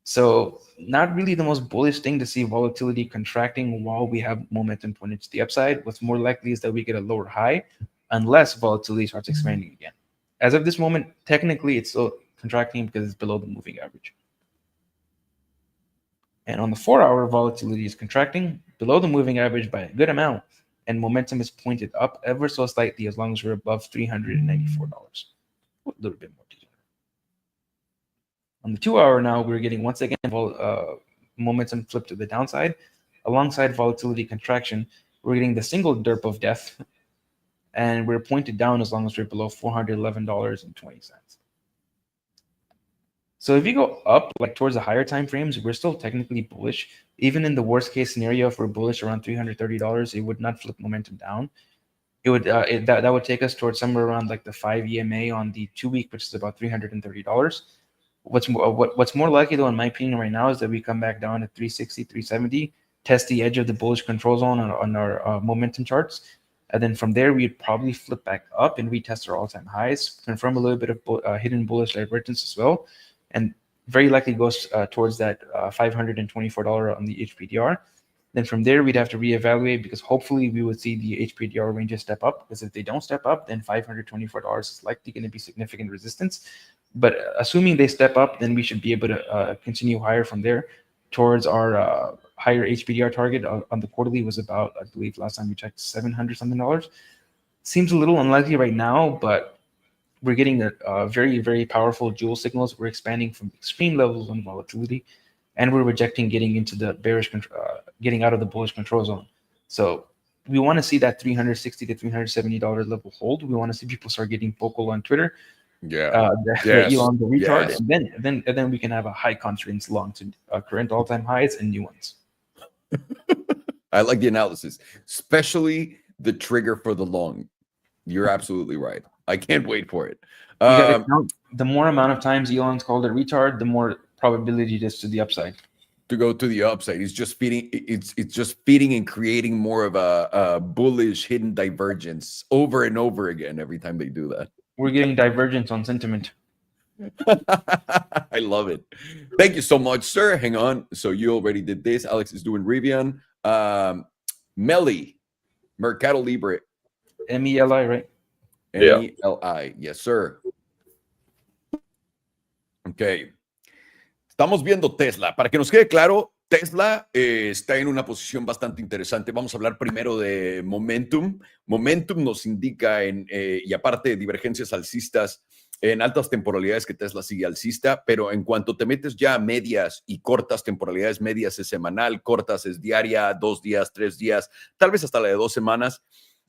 So not really the most bullish thing to see volatility contracting while we have momentum pointed to the upside. What's more likely is that we get a lower high unless volatility starts expanding again. As of this moment, technically it's still contracting because it's below the moving average. And on the 4-hour, volatility is contracting below the moving average by a good amount, and momentum is pointed up ever so slightly as long as we're above $394. A little bit more detail. On the 2-hour now, we're getting once again momentum flip to the downside. Alongside volatility contraction, we're getting the single derp of death, and we're pointed down as long as we're below $411.20. So if you go up like towards the higher time frames, we're still technically bullish. Even in the worst case scenario, if we're bullish around $330, it would not flip momentum down. It would that would take us towards somewhere around like the 5 EMA on the 2 week, which is about $330. What's more likely though, in my opinion, right now is that we come back down to 360, 370, test the edge of the bullish control zone on our momentum charts, And then from there, we'd probably flip back up and retest our all-time highs, confirm a little bit of hidden bullish divergence as well, and very likely goes towards that $524 on the HPDR. Then from there, we'd have to reevaluate because hopefully we would see the HPDR ranges step up. Because if they don't step up, then $524 is likely going to be significant resistance. But assuming they step up, then we should be able to continue higher from there towards our higher HPDR target on the quarterly was about, I believe last time we checked, $700 something. Seems a little unlikely right now, but we're getting a very, very powerful jewel signals. We're expanding from extreme levels on volatility, and we're rejecting getting into the bearish, getting out of the bullish control zone. So we want to see that $360 to $370 level hold. We want to see people start getting vocal on Twitter. Yeah. That Elon the retard, Yes. and then we can have a high confidence long to current all-time highs and new ones. I like the analysis, especially the trigger for the long. You're absolutely right. I can't wait for it. You gotta count the more amount of times Elon's called a retard, the more probability it is to the upside. To go to the upside, it's just feeding. It's just feeding and creating more of a bullish hidden divergence over and over again every time they do that. We're getting divergence on sentiment. I love it. Thank you so much, sir. Hang on. So you already did this. Alex is doing Rivian. Meli, MercadoLibre. MELI, right? Yeah. MELI. Yes, sir. Ok. Estamos viendo Tesla. Para que nos quede claro, Tesla está en una posición bastante interesante. Vamos a hablar primero de momentum. Momentum nos indica, y aparte de divergencias alcistas, en altas temporalidades que Tesla sigue alcista, pero en cuanto te metes ya a medias y cortas temporalidades, medias es semanal, cortas es diaria, 2 días, 3 días, tal vez hasta la de 2 semanas,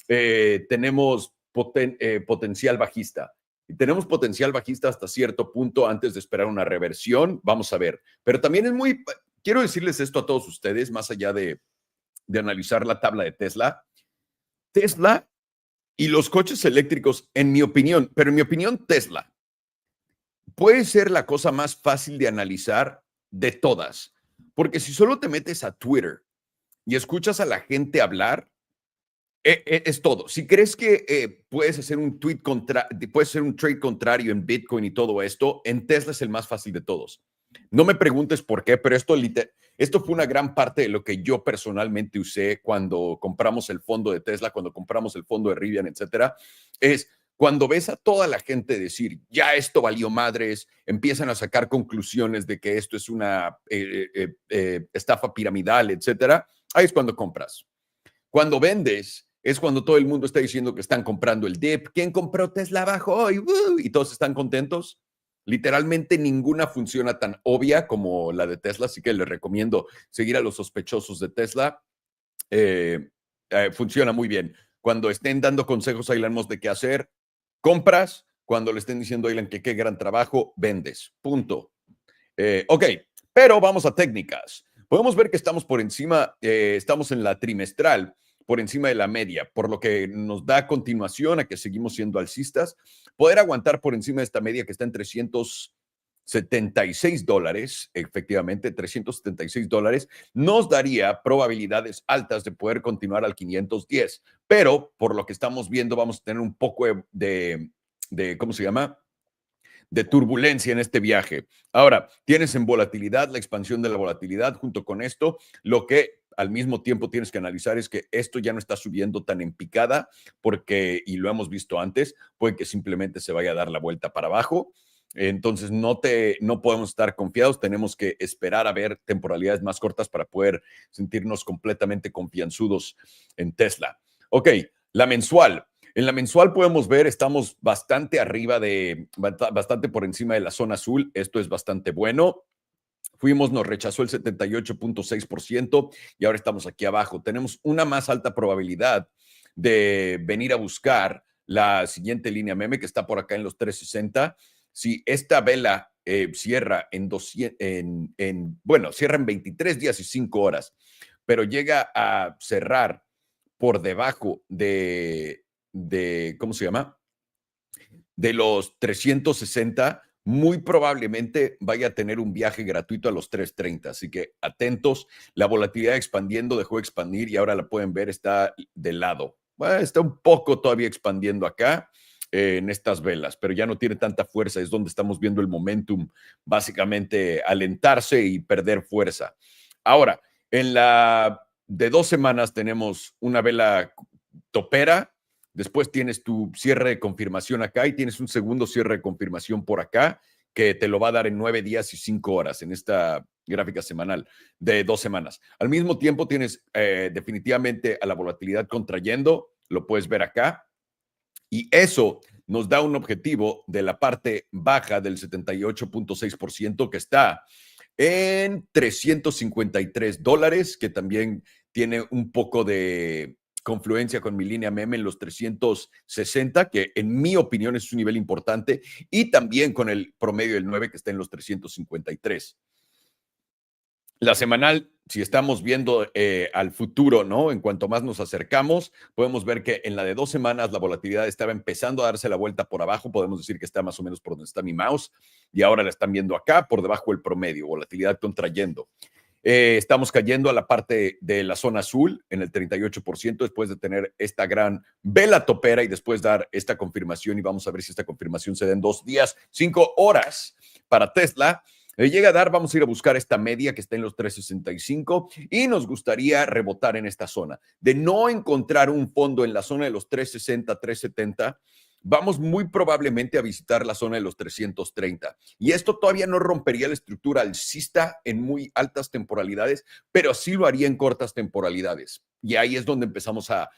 tenemos potencial bajista. Y tenemos potencial bajista hasta cierto punto antes de esperar una reversión. Vamos a ver. Pero también es muy... Quiero decirles esto a todos ustedes, más allá de analizar la tabla de Tesla. Tesla y los coches eléctricos, en mi opinión, pero en mi opinión, Tesla puede ser la cosa más fácil de analizar de todas. Porque si solo te metes a Twitter y escuchas a la gente hablar, es todo. Si crees que puedes hacer un puedes hacer un trade contrario en Bitcoin y todo esto, en Tesla es el más fácil de todos. No me preguntes por qué, pero esto fue una gran parte de lo que yo personalmente usé cuando compramos el fondo de Tesla, cuando compramos el fondo de Rivian, etcétera. Es cuando ves a toda la gente decir, ya esto valió madres, empiezan a sacar conclusiones de que esto es una estafa piramidal, etcétera. Ahí es cuando compras. Cuando vendes, es cuando todo el mundo está diciendo que están comprando el dip. ¿Quién compró Tesla abajo hoy? Y todos están contentos. Literalmente ninguna funciona tan obvia como la de Tesla, así que les recomiendo seguir a los sospechosos de Tesla. Funciona muy bien. Cuando estén dando consejos a Elon Musk de qué hacer, compras. Cuando le estén diciendo a Elon que qué gran trabajo, vendes. Punto. Ok, pero vamos a técnicas. Podemos ver que estamos por encima, estamos en la trimestral, por encima de la media, por lo que nos da continuación a que seguimos siendo alcistas. Poder aguantar por encima de esta media que está en $376, efectivamente, $376, nos daría probabilidades altas de poder continuar al 510. Pero por lo que estamos viendo, vamos a tener un poco de ¿cómo se llama? De turbulencia en este viaje. Ahora, tienes en volatilidad la expansión de la volatilidad. Junto con esto, lo que al mismo tiempo tienes que analizar es que esto ya no está subiendo tan en picada porque, y lo hemos visto antes, puede que simplemente se vaya a dar la vuelta para abajo. Entonces no podemos estar confiados, tenemos que esperar a ver temporalidades más cortas para poder sentirnos completamente confianzudos en Tesla. Ok, la mensual. En la mensual podemos ver, estamos bastante arriba bastante por encima de la zona azul. Esto es bastante bueno. Nos rechazó el 78.6% y ahora estamos aquí abajo. Tenemos una más alta probabilidad de venir a buscar la siguiente línea meme que está por acá en los 360. Si esta vela cierra cierra en 23 días y 5 horas, pero llega a cerrar por debajo de ¿cómo se llama? De los 360, muy probablemente vaya a tener un viaje gratuito a los 330. Así que atentos, la volatilidad expandiendo, dejó de expandir y ahora la pueden ver, está de lado. bueno, está un poco todavía expandiendo acá en estas velas, pero ya no tiene tanta fuerza. Es donde estamos viendo el momentum básicamente alentarse y perder fuerza. Ahora, en la de 2 semanas tenemos una vela topera, después tienes tu cierre de confirmación acá y tienes un segundo cierre de confirmación por acá que te lo va a dar en 9 días y 5 horas en esta gráfica semanal de 2 semanas. Al mismo tiempo tienes definitivamente a la volatilidad contrayendo, lo puedes ver acá, y eso nos da un objetivo de la parte baja del 78.6% que está en $353, que también tiene un poco de confluencia con mi línea meme en los 360, que en mi opinión es un nivel importante, y también con el promedio del 9 que está en los 353. La semanal, si estamos viendo al futuro, ¿no? En cuanto más nos acercamos, podemos ver que en la de 2 semanas la volatilidad estaba empezando a darse la vuelta por abajo. Podemos decir que está más o menos por donde está mi mouse. Y ahora la están viendo acá, por debajo del promedio, volatilidad contrayendo. Estamos cayendo a la parte de la zona azul en el 38% después de tener esta gran vela topera y después dar esta confirmación. Y vamos a ver si esta confirmación se da en 2 días, 5 horas para Tesla. Llega a dar, vamos a ir a buscar esta media que está en los 365 y nos gustaría rebotar en esta zona. De no encontrar un fondo en la zona de los 360, 370, vamos muy probablemente a visitar la zona de los 330. Y esto todavía no rompería la estructura alcista en muy altas temporalidades, pero sí lo haría en cortas temporalidades. Y ahí es donde empezamos a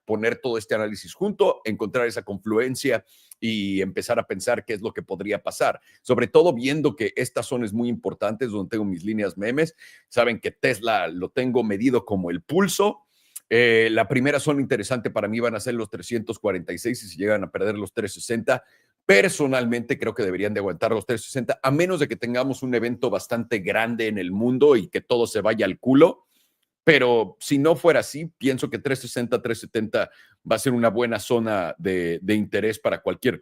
poner todo este análisis junto, encontrar esa confluencia y empezar a pensar qué es lo que podría pasar. Sobre todo viendo que esta zona es muy importante, es donde tengo mis líneas memes. Saben que Tesla lo tengo medido como el pulso. La primera zona interesante para mí van a ser los 346 y si llegan a perder los 360, personalmente creo que deberían de aguantar los 360, a menos de que tengamos un evento bastante grande en el mundo y que todo se vaya al culo. Pero si no fuera así, pienso que 360, 370 va a ser una buena zona de interés para cualquier,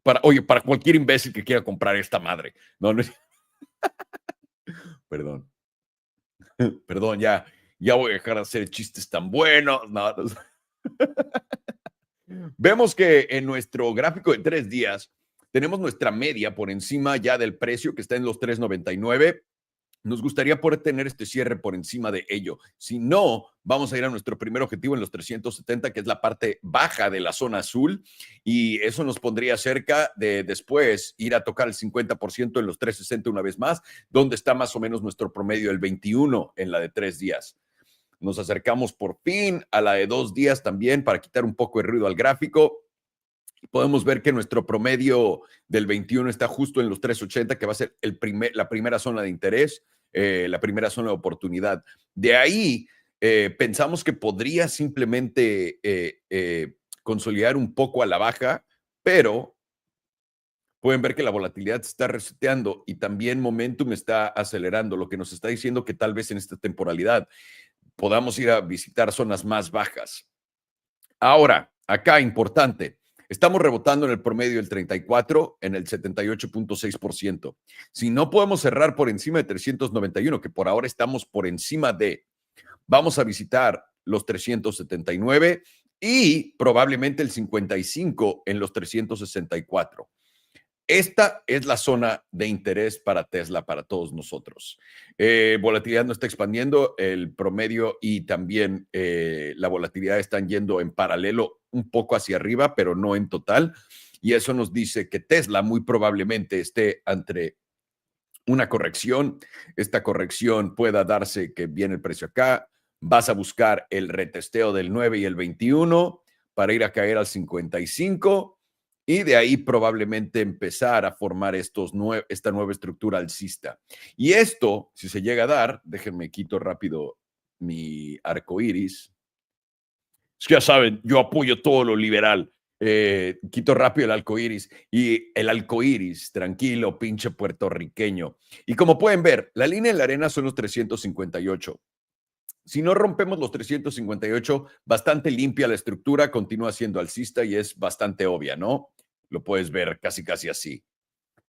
para cualquier imbécil que quiera comprar esta madre. No, no. Perdón. Perdón, ya voy a dejar de hacer chistes tan buenos. No. Vemos que en nuestro gráfico de 3 días tenemos nuestra media por encima ya del precio que está en los 399. Nos gustaría poder tener este cierre por encima de ello. Si no, vamos a ir a nuestro primer objetivo en los 370, que es la parte baja de la zona azul, y eso nos pondría cerca de después ir a tocar el 50% en los 360 una vez más, donde está más o menos nuestro promedio del 21 en la de 3 días. Nos acercamos por fin a la de 2 días también para quitar un poco de ruido al gráfico. Podemos ver que nuestro promedio del 21 está justo en los 380, que va a ser la primera zona de interés, la primera zona de oportunidad. De ahí pensamos que podría simplemente consolidar un poco a la baja, pero pueden ver que la volatilidad se está reseteando y también momentum está acelerando, lo que nos está diciendo que tal vez en esta temporalidad podamos ir a visitar zonas más bajas. Ahora, acá importante, estamos rebotando en el promedio del 34, en el 78.6%. Si no podemos cerrar por encima de 391, que por ahora estamos por encima de, vamos a visitar los 379 y probablemente el 55 en los 364. Esta es la zona de interés para Tesla, para todos nosotros. Volatilidad no está expandiendo, el promedio y también la volatilidad están yendo en paralelo un poco hacia arriba, pero no en total. Y eso nos dice que Tesla muy probablemente esté ante una corrección. Esta corrección pueda darse que viene el precio acá. Vas a buscar el retesteo del 9 y el 21 para ir a caer al 55. Y de ahí probablemente empezar a formar esta nueva estructura alcista. Y esto, si se llega a dar, déjenme quito rápido mi arco iris. Es que ya saben, yo apoyo todo lo liberal. Quito rápido el arco iris. Y el arco iris, tranquilo, pinche puertorriqueño. Y como pueden ver, la línea en la arena son los 358. Si no rompemos los 358, bastante limpia la estructura, continúa siendo alcista y es bastante obvia, ¿no? Lo puedes ver casi así.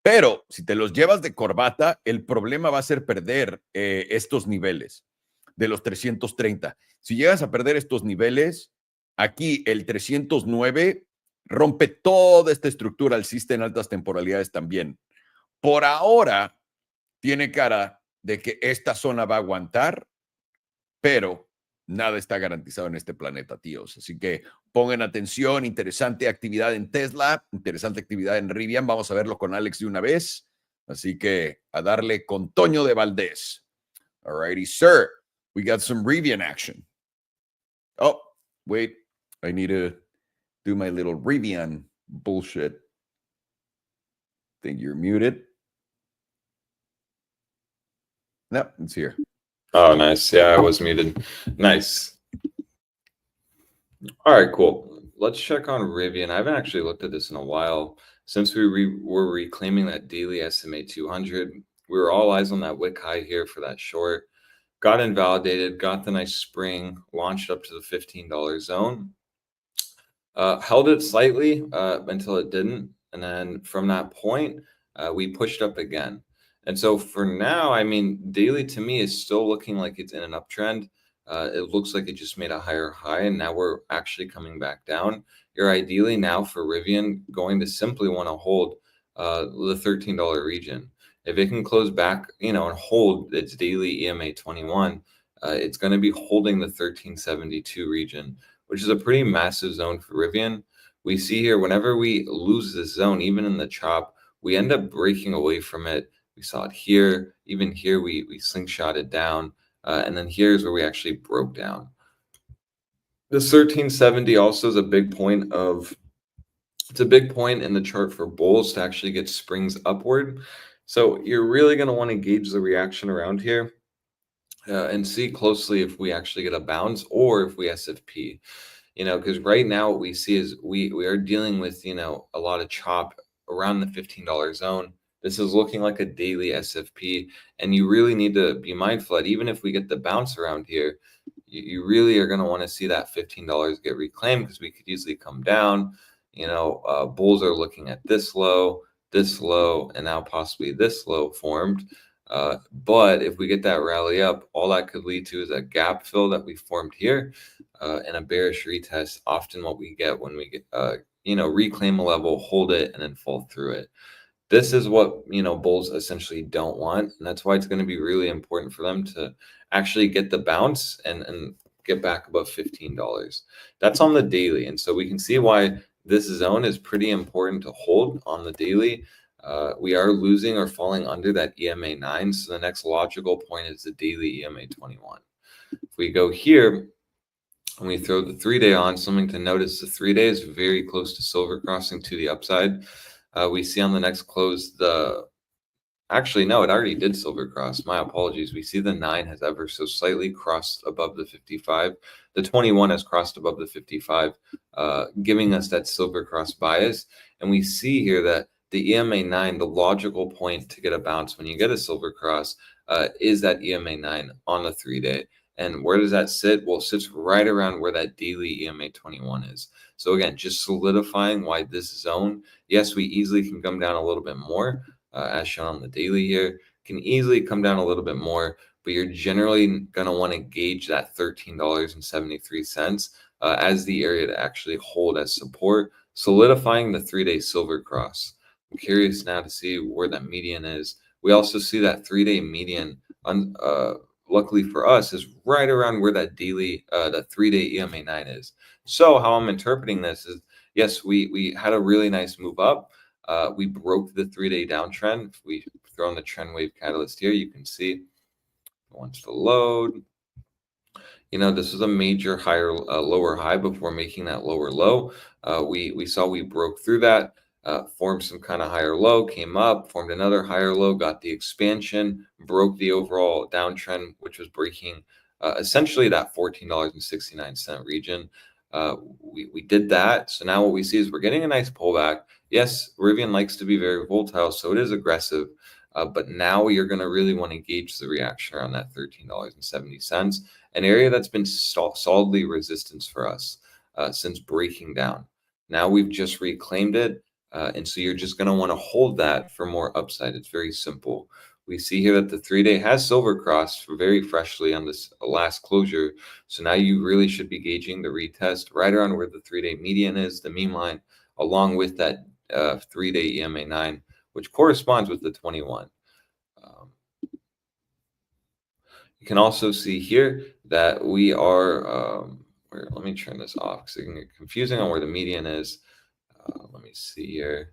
Pero si te los llevas de corbata, el problema va a ser perder estos niveles de los 330. Si llegas a perder estos niveles, Aquí el 309 rompe toda esta estructura alcista en altas temporalidades también. Por ahora tiene cara de que esta zona va a aguantar, pero nada está garantizado en este planeta, tíos. Así que pongan atención, interesante actividad en Tesla, interesante actividad en Rivian. Vamos a verlo con Alex de una vez. Así que a darle con Toño de Valdés. All righty, sir. We got some Rivian action. Oh, wait. I need to do my little Rivian bullshit. Think you're muted. No, it's here. Oh, nice. Yeah, I was muted. Nice. All right, cool. Let's check on Rivian. I haven't actually looked at this in a while. Since we were reclaiming that daily SMA 200, we were all eyes on that wick high here for that short. Got invalidated, got the nice spring, launched up to the $15 zone. Held it slightly until it didn't. And then from that point, we pushed up again. And so for now, I mean, daily to me is still looking like it's in an uptrend. It looks like it just made a higher high, and now we're actually coming back down. You're ideally now for Rivian going to simply want to hold the $13 region. If it can close back, and hold its daily EMA 21, it's going to be holding the 1372 region, which is a pretty massive zone for Rivian. We see here, whenever we lose this zone, even in the chop, we end up breaking away from it. We saw it here, even here, we slingshotted down. And then here's where we actually broke down. This 1370 also is a big point in the chart for bulls to actually get springs upward. So you're really going to want to gauge the reaction around here and see closely if we actually get a bounce or if we SFP. Because right now what we see is we are dealing with, a lot of chop around the $15 zone. This is looking like a daily SFP, and you really need to be mindful that even if we get the bounce around here, you really are going to want to see that $15 get reclaimed, because we could easily come down. Bulls are looking at this low, and now possibly this low formed. But if we get that rally up, all that could lead to is a gap fill that we formed here and a bearish retest. Often what we get when we get, reclaim a level, hold it, and then fall through it. This is what, bulls essentially don't want. And that's why it's going to be really important for them to actually get the bounce and get back above $15. That's on the daily. And so we can see why this zone is pretty important to hold on the daily. We are losing or falling under that EMA 9. So the next logical point is the daily EMA 21. If we go here and we throw the 3-day on, something to notice, the 3-day is very close to silver crossing to the upside. We see on the next close actually, no, it already did silver cross. My apologies. We see the 9 has ever so slightly crossed above the 55. The 21 has crossed above the 55, giving us that silver cross bias. And we see here that the EMA 9, the logical point to get a bounce when you get a silver cross, is that EMA 9 on the 3-day. And where does that sit? Well, it sits right around where that daily EMA 21 is. So again, just solidifying why this zone, yes, we easily can come down a little bit more, as shown on the daily here, can easily come down a little bit more, but you're generally going to want to gauge that $13.73 as the area to actually hold as support, solidifying the 3-day silver cross. I'm curious now to see where that median is. We also see that 3-day median, luckily for us, is right around where that daily, that 3-day EMA 9 is. So how I'm interpreting this is, yes, we had a really nice move up. We broke the 3-day downtrend. If we throw in the trend wave catalyst here, you can see once the load, this was a major higher, lower high before making that lower low. We saw we broke through that, formed some kind of higher low, came up, formed another higher low, got the expansion, broke the overall downtrend, which was breaking essentially that $14.69 region. We did that. So now what we see is we're getting a nice pullback. Yes, Rivian likes to be very volatile, so it is aggressive. But now you're going to really want to gauge the reaction around that $13.70, an area that's been solidly resistance for us since breaking down. Now we've just reclaimed it. And so you're just going to want to hold that for more upside. It's very simple. we see here that the 3-day has silver crossed very freshly on this last closure. So now you really should be gauging the retest right around where the 3-day median is, the meme line, along with that 3-day EMA 9, which corresponds with the 21. You can also see here that we are, let me turn this off because it can get confusing on where the median is. Let me see here.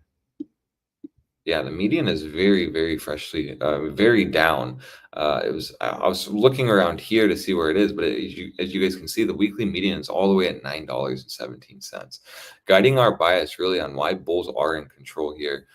Yeah, the median is very freshly, very down. I was looking around here to see where it is, but as you guys can see, the weekly median is all the way at $9.17, guiding our bias really on why bulls are in control here.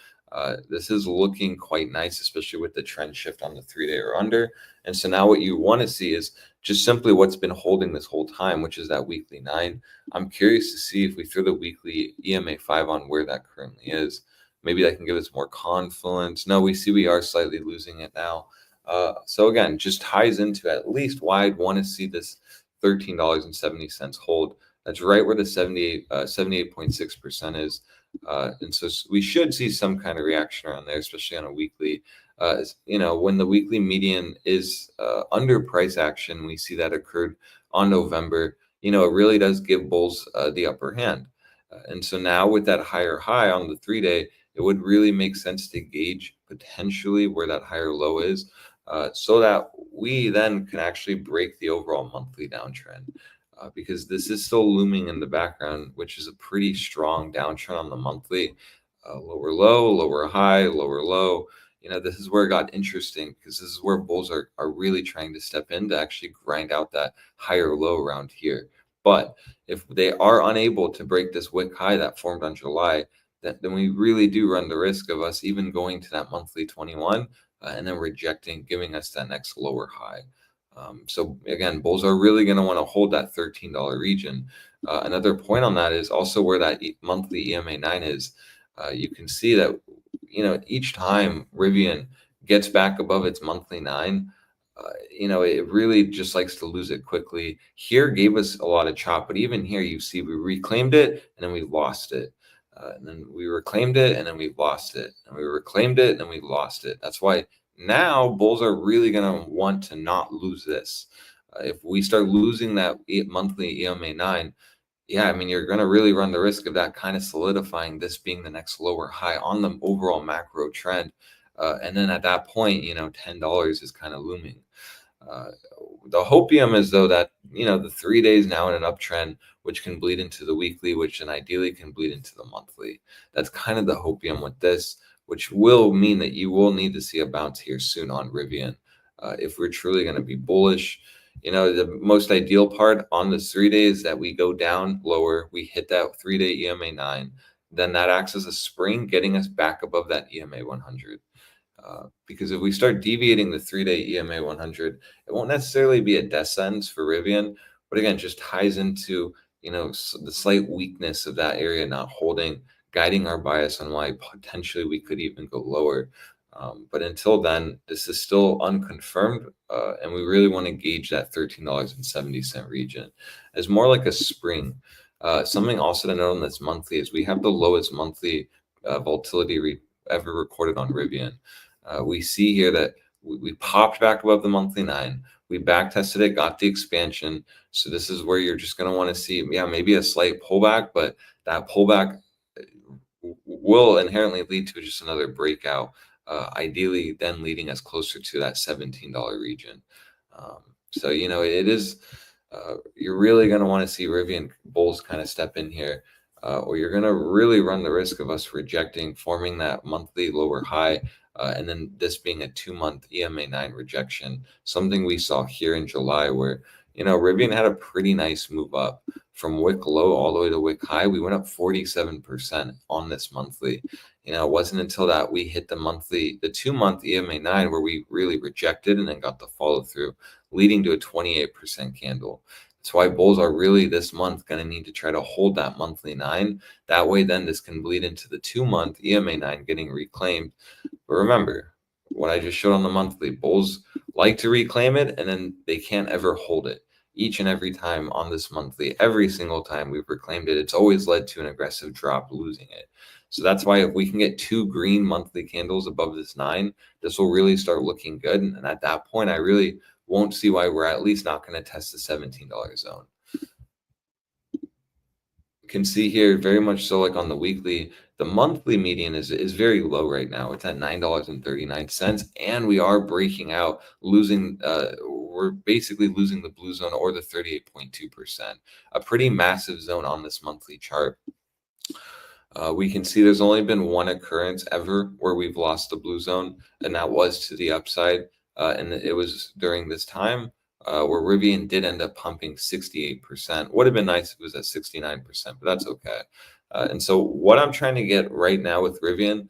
This is looking quite nice, especially with the trend shift on the 3-day or under. And so now what you want to see is just simply what's been holding this whole time, which is that weekly 9. I'm curious to see if we throw the weekly EMA 5 on where that currently is. Maybe that can give us more confluence. No, we are slightly losing it now. So again, just ties into at least why I'd want to see this $13.70 hold. That's right where the 78.6% is. And so we should see some kind of reaction around there, especially on a weekly. When the weekly median is under price action, we see that occurred on November. It really does give bulls the upper hand. And so now with that higher high on the 3-day, it would really make sense to gauge potentially where that higher low is, so that we then can actually break the overall monthly downtrend. Because this is still looming in the background, which is a pretty strong downtrend on the monthly. Lower low, lower high, lower low. This is where it got interesting because this is where bulls are really trying to step in to actually grind out that higher low around here. But if they are unable to break this wick high that formed on July, then we really do run the risk of us even going to that monthly 21 and then rejecting, giving us that next lower high. So again, bulls are really going to want to hold that $13 region. Another point on that is also where that monthly EMA 9 is. You can see that, each time Rivian gets back above its monthly 9, it really just likes to lose it quickly. Here gave us a lot of chop, but even here you see we reclaimed it and then we lost it. And then we reclaimed it and then we lost it. And we reclaimed it and then we lost it. That's why now bulls are really going to want to not lose this. If we start losing that monthly EMA 9, you're going to really run the risk of that kind of solidifying this being the next lower high on the overall macro trend. And then at that point, $10 is kind of looming. The hopium is though that, the 3 days now in an uptrend, which can bleed into the weekly, which then ideally can bleed into the monthly. That's kind of the hopium with this, which will mean that you will need to see a bounce here soon on Rivian. If we're truly going to be bullish, the most ideal part on this 3 days that we go down lower, we hit that 3-day EMA 9, then that acts as a spring, getting us back above that EMA 100. Because if we start deviating the 3-day EMA 100, it won't necessarily be a death sentence for Rivian, but again, just ties into, the slight weakness of that area not holding, guiding our bias on why potentially we could even go lower. But until then, this is still unconfirmed, and we really want to gauge that $13.70 region as more like a spring. Something also to note on this monthly is we have the lowest monthly volatility ever recorded on Rivian. We see here that we popped back above the monthly 9. We back tested it, got the expansion. So this is where you're just going to want to see, maybe a slight pullback, but that pullback will inherently lead to just another breakout, ideally then leading us closer to that $17 region. So, it is, you're really going to want to see Rivian bulls kind of step in here, or you're going to really run the risk of us rejecting, forming that monthly lower high, and then this being a 2-month EMA 9 rejection, something we saw here in July where, Rivian had a pretty nice move up from wick low all the way to wick high. We went up 47% on this monthly. It wasn't until that we hit the 2-month EMA 9 where we really rejected and then got the follow through, leading to a 28% candle. That's why bulls are really this month going to need to try to hold that monthly 9. That way, then this can bleed into the 2-month EMA 9 getting reclaimed. But remember, what I just showed on the monthly, bulls like to reclaim it and then they can't ever hold it. Each and every time on this monthly, every single time we've reclaimed it, it's always led to an aggressive drop, losing it. So that's why if we can get 2 green monthly candles above this 9, this will really start looking good. And at that point, I really won't see why we're at least not going to test the $17 zone. You can see here very much so, like on the weekly, the monthly median is very low right now. It's at $9.39, and we are breaking out, losing. We're basically losing the blue zone or the 38.2%, a pretty massive zone on this monthly chart. We can see there's only been one occurrence ever where we've lost the blue zone, and that was to the upside. And it was during this time where Rivian did end up pumping 68%. Would have been nice if it was at 69%, but that's okay. And so what I'm trying to get right now with Rivian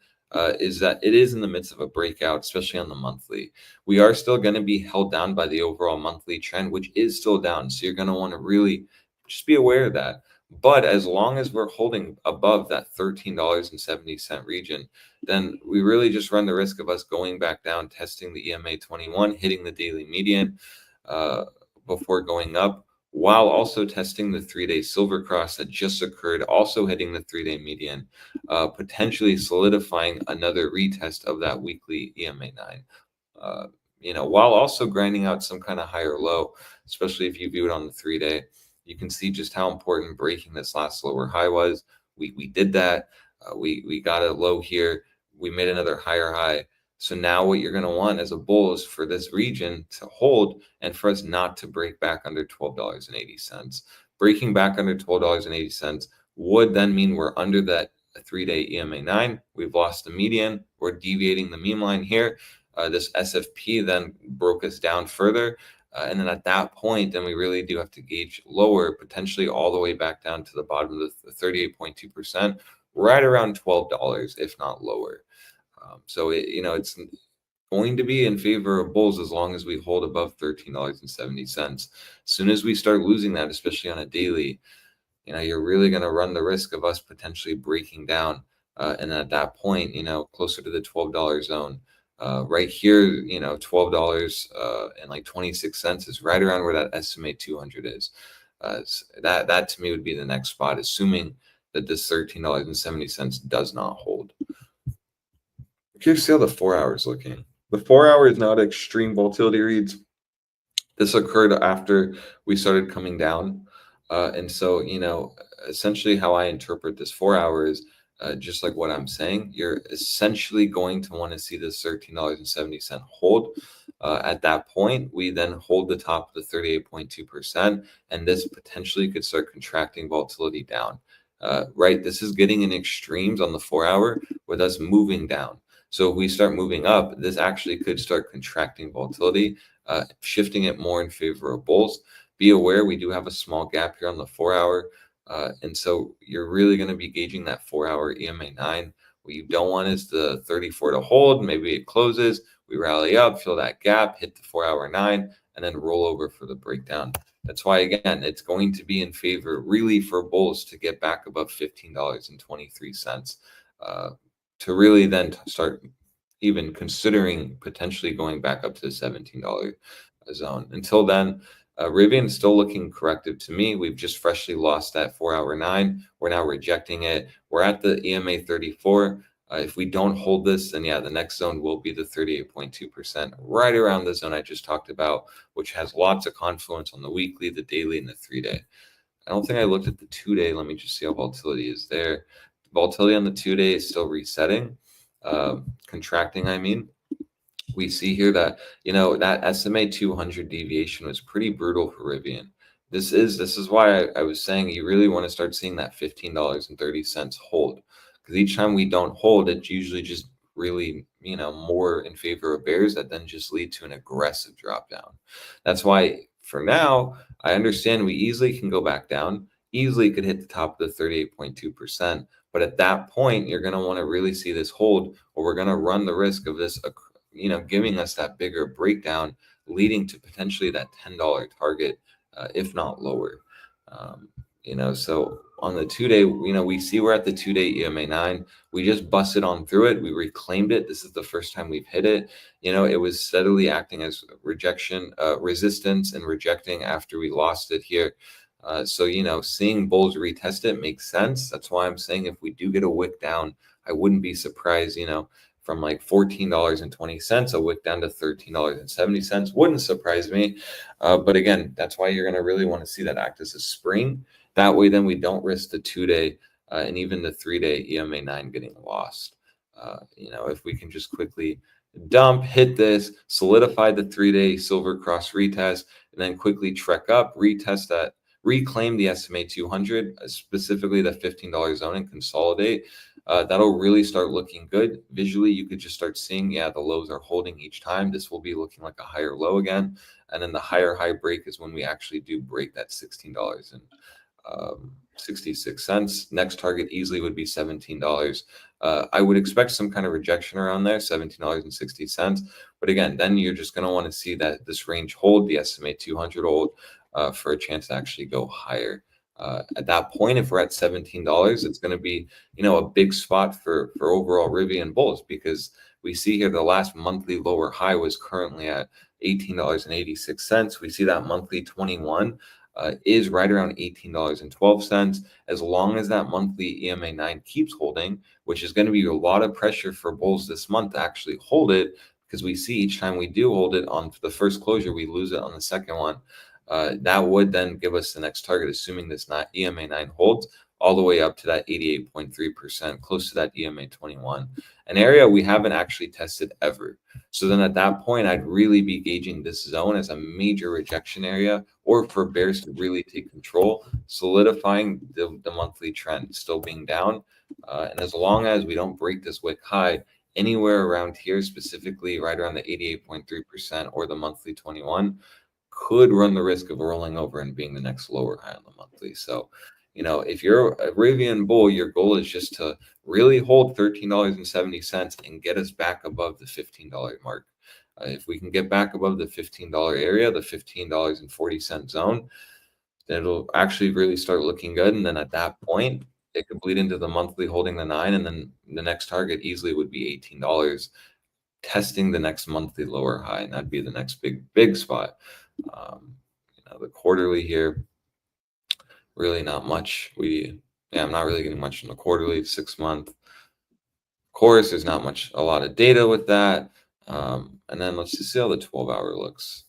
is that it is in the midst of a breakout, especially on the monthly. We are still going to be held down by the overall monthly trend, which is still down. So you're going to want to really just be aware of that. But as long as we're holding above that $13.70 region, then we really just run the risk of us going back down, testing the EMA 21, hitting the daily median before going up, while also testing the 3-day silver cross that just occurred, also hitting the 3-day median, potentially solidifying another retest of that weekly EMA 9. While also grinding out some kind of higher low, especially if you view it on the 3-day. You can see just how important breaking this last lower high was. We did that. We got a low here. We made another higher high. So now what you're going to want as a bull is for this region to hold and for us not to break back under $12.80. Breaking back under $12.80 would then mean we're under that 3-day EMA 9. We've lost the median. We're deviating the meme line here. This SFP then broke us down further. And then at that point, then we really do have to gauge lower, potentially all the way back down to the bottom of the 38.2%, right around $12, if not lower. So it's going to be in favor of bulls as long as we hold above $13.70. As soon as we start losing that, especially on a daily, you're really going to run the risk of us potentially breaking down. And at that point, closer to the $12 zone. Right here, $12 and like 26 cents is right around where that estimate 200 is. That to me would be the next spot, assuming that this $13.70 does not hold. Curious to see how the 4 hours looking. The 4 hour is now at extreme volatility reads. This occurred after we started coming down, and so essentially how I interpret this 4 hours. Just like what I'm saying, you're essentially going to want to see this $13.70 hold. At that point, we then hold the top of the 38.2%, and this potentially could start contracting volatility down. Right, this is getting in extremes on the 4 hour with us moving down. So if we start moving up, this actually could start contracting volatility, shifting it more in favor of bulls. Be aware, we do have a small gap here on the 4 hour. And so you're really going to be gauging that 4 hour EMA 9. What you don't want is the 34 to hold. Maybe it closes, we rally up, fill that gap, hit the 4 hour 9, and then roll over for the breakdown. That's why, again, it's going to be in favor really for bulls to get back above $15.23 to really then start even considering potentially going back up to the $17 zone. Until then, Rivian is still looking corrective to me. We've just freshly lost that 4 hour 9. We're now rejecting it. We're at the EMA 34. If we don't hold this, then the next zone will be the 38.2%, right around the zone I just talked about, which has lots of confluence on the weekly, the daily, and the 3-day. I don't think I looked at the 2-day. Let me just see how volatility is there. Volatility on the 2-day is still resetting, contracting, I mean. We see here that, that SMA 200 deviation was pretty brutal for Rivian. This is why I was saying you really want to start seeing that $15.30 hold, because each time we don't hold, it's usually just really, more in favor of bears that then just lead to an aggressive drop down. That's why for now, I understand we easily can go back down, easily could hit the top of the 38.2%. But at that point, you're going to want to really see this hold, or we're going to run the risk of this giving us that bigger breakdown, leading to potentially that $10 target, if not lower. So on the 2-day, we see we're at the 2-day EMA 9. We just busted on through it. We reclaimed it. This is the first time we've hit it. It was steadily acting as resistance and rejecting after we lost it here. So seeing bulls retest it makes sense. That's why I'm saying if we do get a wick down, I wouldn't be surprised, from like $14.20 a wick down to $13.70 wouldn't surprise me. But again, that's why you're going to really want to see that act as a spring. That way, then we don't risk the 2-day and even the 3-day EMA 9 getting lost. If we can just quickly dump, hit this, solidify the 3-day silver cross retest, and then quickly trek up, retest that, reclaim the SMA 200, specifically the $15 zone, and consolidate. That'll really start looking good. Visually, you could just start seeing, the lows are holding each time. This will be looking like a higher low again. And then the higher high break is when we actually do break that $16.66. Next target easily would be $17. I would expect some kind of rejection around there, $17.60. But again, then you're just going to want to see that this range hold, the SMA 200 hold, for a chance to actually go higher. At that point, if we're at $17, it's going to be, a big spot for overall Rivian bulls, because we see here the last monthly lower high was currently at $18.86. We see that monthly 21 is right around $18.12. As long as that monthly EMA 9 keeps holding, which is going to be a lot of pressure for bulls this month to actually hold it, because we see each time we do hold it on the first closure, we lose it on the second one. That would then give us the next target, assuming this EMA 9 holds, all the way up to that 88.3%, close to that EMA 21, an area we haven't actually tested ever. So then at that point, I'd really be gauging this zone as a major rejection area, or for bears to really take control, solidifying the monthly trend still being down. And as long as we don't break this wick high anywhere around here, specifically right around the 88.3% or the monthly 21, could run the risk of rolling over and being the next lower high on the monthly. So, if you're a Rivian bull, your goal is just to really hold $13.70 and get us back above the $15 mark. If we can get back above the $15 area, the $15.40 zone, then it'll actually really start looking good. And then at that point, it could bleed into the monthly holding the 9, and then the next target easily would be $18, testing the next monthly lower high, and that'd be the next big spot. The quarterly here, really not much. I'm not really getting much in the quarterly 6-month. Of course, there's not a lot of data with that. And then let's just see how the 12-hour looks.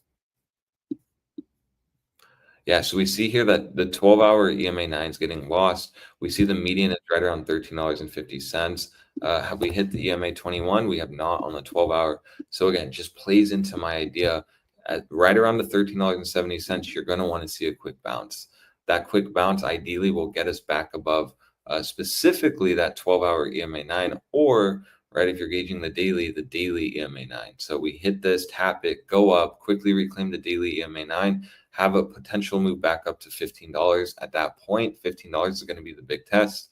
Yeah, so we see here that the 12-hour EMA 9 is getting lost. We see the median is right around $13.50. Have we hit the EMA 21? We have not on the 12-hour. So again, just plays into my idea. At right around the $13.70, you're going to want to see a quick bounce. That quick bounce ideally will get us back above specifically that 12-hour EMA 9, or right, if you're gauging the daily EMA 9. So we hit this, tap it, go up, quickly reclaim the daily EMA 9, have a potential move back up to $15. At that point, $15 is going to be the big test.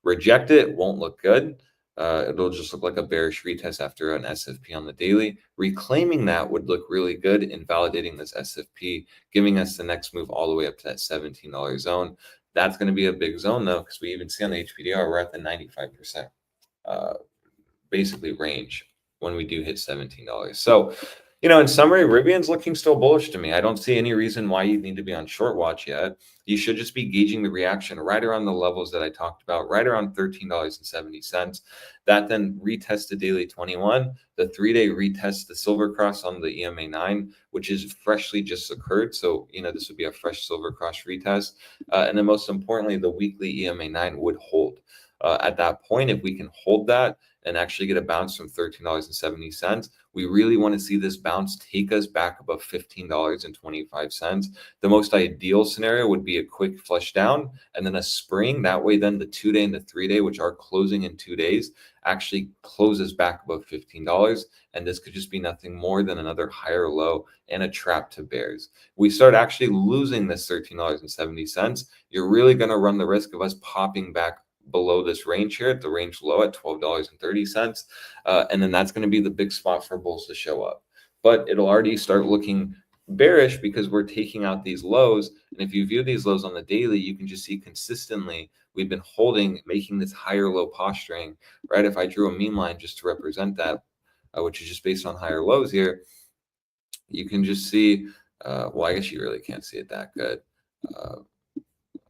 Reject it, won't look good. It'll just look like a bearish retest after an SFP on the daily. Reclaiming that would look really good in validating this SFP, giving us the next move all the way up to that $17 zone. That's going to be a big zone, though, because we even see on the HPDR, we're at the 95% basically range when we do hit $17. So, in summary, Rivian's looking still bullish to me. I don't see any reason why you need to be on short watch yet. You should just be gauging the reaction right around the levels that I talked about, right around $13.70. That then retests the daily 21, the 3-day retest the silver cross on the EMA 9, which is freshly just occurred. So, this would be a fresh silver cross retest. And then most importantly, the weekly EMA 9 would hold. At that point, if we can hold that and actually get a bounce from $13.70, we really want to see this bounce take us back above $15.25. The most ideal scenario would be a quick flush down and then a spring. That way, then the 2-day and the 3-day, which are closing in 2 days, actually closes back above $15. And this could just be nothing more than another higher low and a trap to bears. We start actually losing this $13.70. You're really going to run the risk of us popping back below this range here at the range low at $12.30. And then that's going to be the big spot for bulls to show up. But it'll already start looking bearish because we're taking out these lows. And if you view these lows on the daily, you can just see consistently we've been holding, making this higher low posturing, right? If I drew a mean line just to represent that, which is just based on higher lows here, you can just see, well, I guess you really can't see it that good. A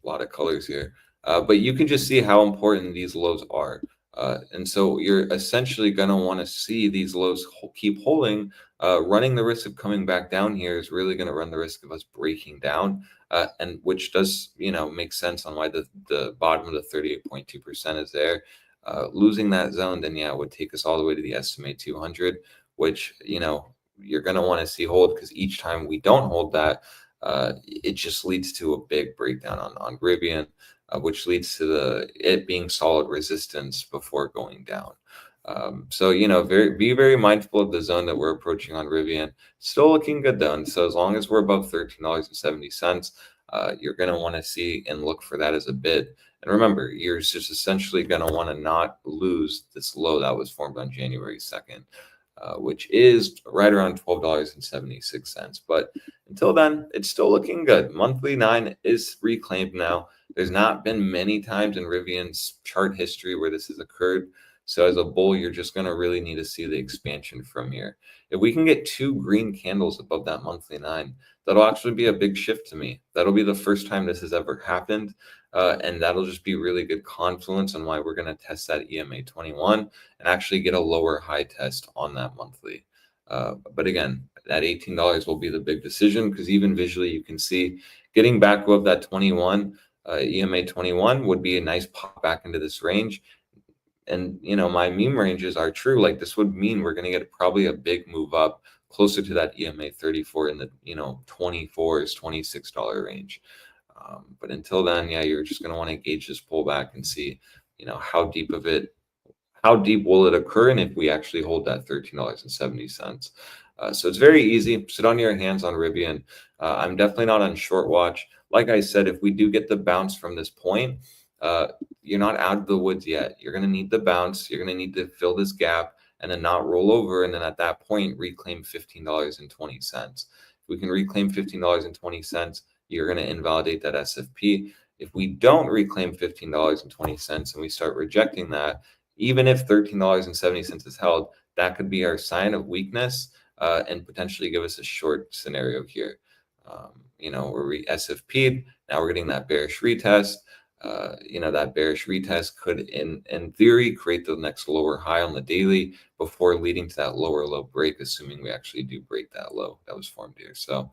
lot of colors here. But you can just see how important these lows are. And so you're essentially going to want to see these lows keep holding. Running the risk of coming back down here is really going to run the risk of us breaking down, and which does, make sense on why the bottom of the 38.2% is there. Losing that zone, then it would take us all the way to the estimate 200, which, you're going to want to see hold, because each time we don't hold that, it just leads to a big breakdown on Rivian, which leads to it being solid resistance before going down. So, be very mindful of the zone that we're approaching on Rivian. Still looking good though. And so as long as we're above $13.70, you're going to want to see and look for that as a bid. And remember, you're just essentially going to want to not lose this low that was formed on January 2nd, which is right around $12.76. But until then, it's still looking good. Monthly 9 is reclaimed now. There's not been many times in Rivian's chart history where this has occurred. So as a bull, you're just going to really need to see the expansion from here. If we can get 2 green candles above that monthly 9, that'll actually be a big shift to me. That'll be the first time this has ever happened. And that'll just be really good confluence on why we're going to test that EMA 21 and actually get a lower high test on that monthly. But again, that $18 will be the big decision, because even visually you can see getting back above that 21, EMA 21 would be a nice pop back into this range. And, my meme ranges are true. Like, this would mean we're going to get probably a big move up closer to that EMA 34 in the, $24, $26 range. But until then, you're just going to want to gauge this pullback and see, how deep will it occur, and if we actually hold that $13.70. So it's very easy. Sit on your hands on Rivian. I'm definitely not on short watch. Like I said, if we do get the bounce from this point, you're not out of the woods yet. You're going to need the bounce. You're going to need to fill this gap and then not roll over. And then at that point, reclaim $15.20. If we can reclaim $15.20, you're going to invalidate that SFP. If we don't reclaim $15.20 and we start rejecting that, even if $13.70 is held, that could be our sign of weakness, and potentially give us a short scenario here. Where we SFP'd, now we're getting that bearish retest. That bearish retest could, in theory, create the next lower high on the daily before leading to that lower low break, assuming we actually do break that low that was formed here. So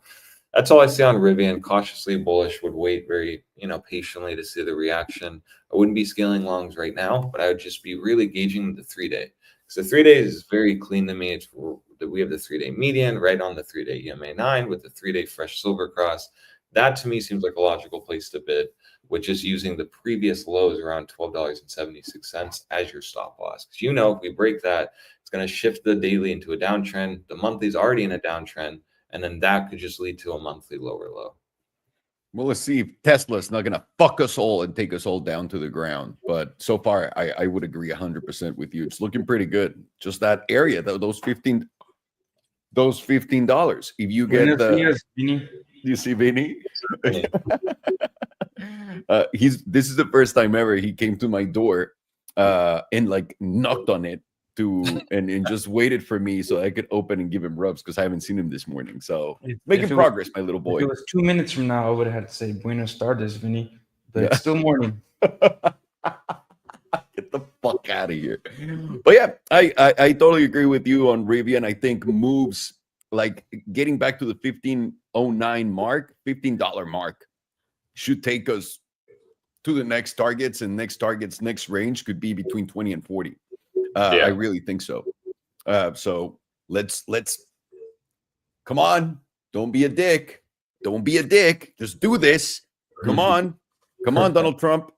that's all I see on Rivian. Cautiously bullish, would wait very, patiently to see the reaction. I wouldn't be scaling longs right now, but I would just be really gauging the 3-day. Because the 3-day is very clean to me. We have the 3-day median right on the 3-day EMA 9 with the 3-day fresh silver cross. That to me seems like a logical place to bid, which is using the previous lows around $12.76 as your stop loss. Because if we break that, it's going to shift the daily into a downtrend. The monthly is already in a downtrend, and then that could just lead to a monthly lower low. Well, let's see if Tesla's not going to fuck us all and take us all down to the ground. But so far, I would agree 100% with you. It's looking pretty good. Just that area, those $15. If you get you see Vinny? This is the first time ever he came to my door and like knocked on it and just waited for me so I could open and give him rubs, because I haven't seen him this morning. So making progress, my little boy. If it was 2 minutes from now, I would have had to say Buenos tardes, Vinny, but it's still morning. Get the fuck out of here. But yeah, I totally agree with you on Rivian. I think moves like getting back to the 15.09 mark, $15 mark, should take us to the next targets, and next range could be between 20 and 40. I really think so. So let's come on. Don't be a dick. Just do this. Come on, Donald Trump.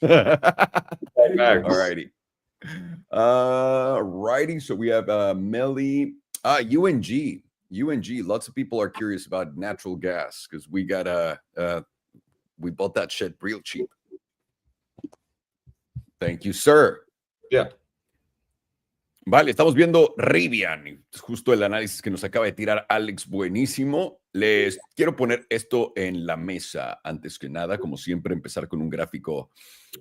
Alrighty. So we have Melly. UNG. Lots of people are curious about natural gas, because we got we bought that shit real cheap. Thank you, sir. Yeah. Vale, estamos viendo Rivian, justo el análisis que nos acaba de tirar Alex, buenísimo. Les quiero poner esto en la mesa antes que nada, como siempre, empezar con un gráfico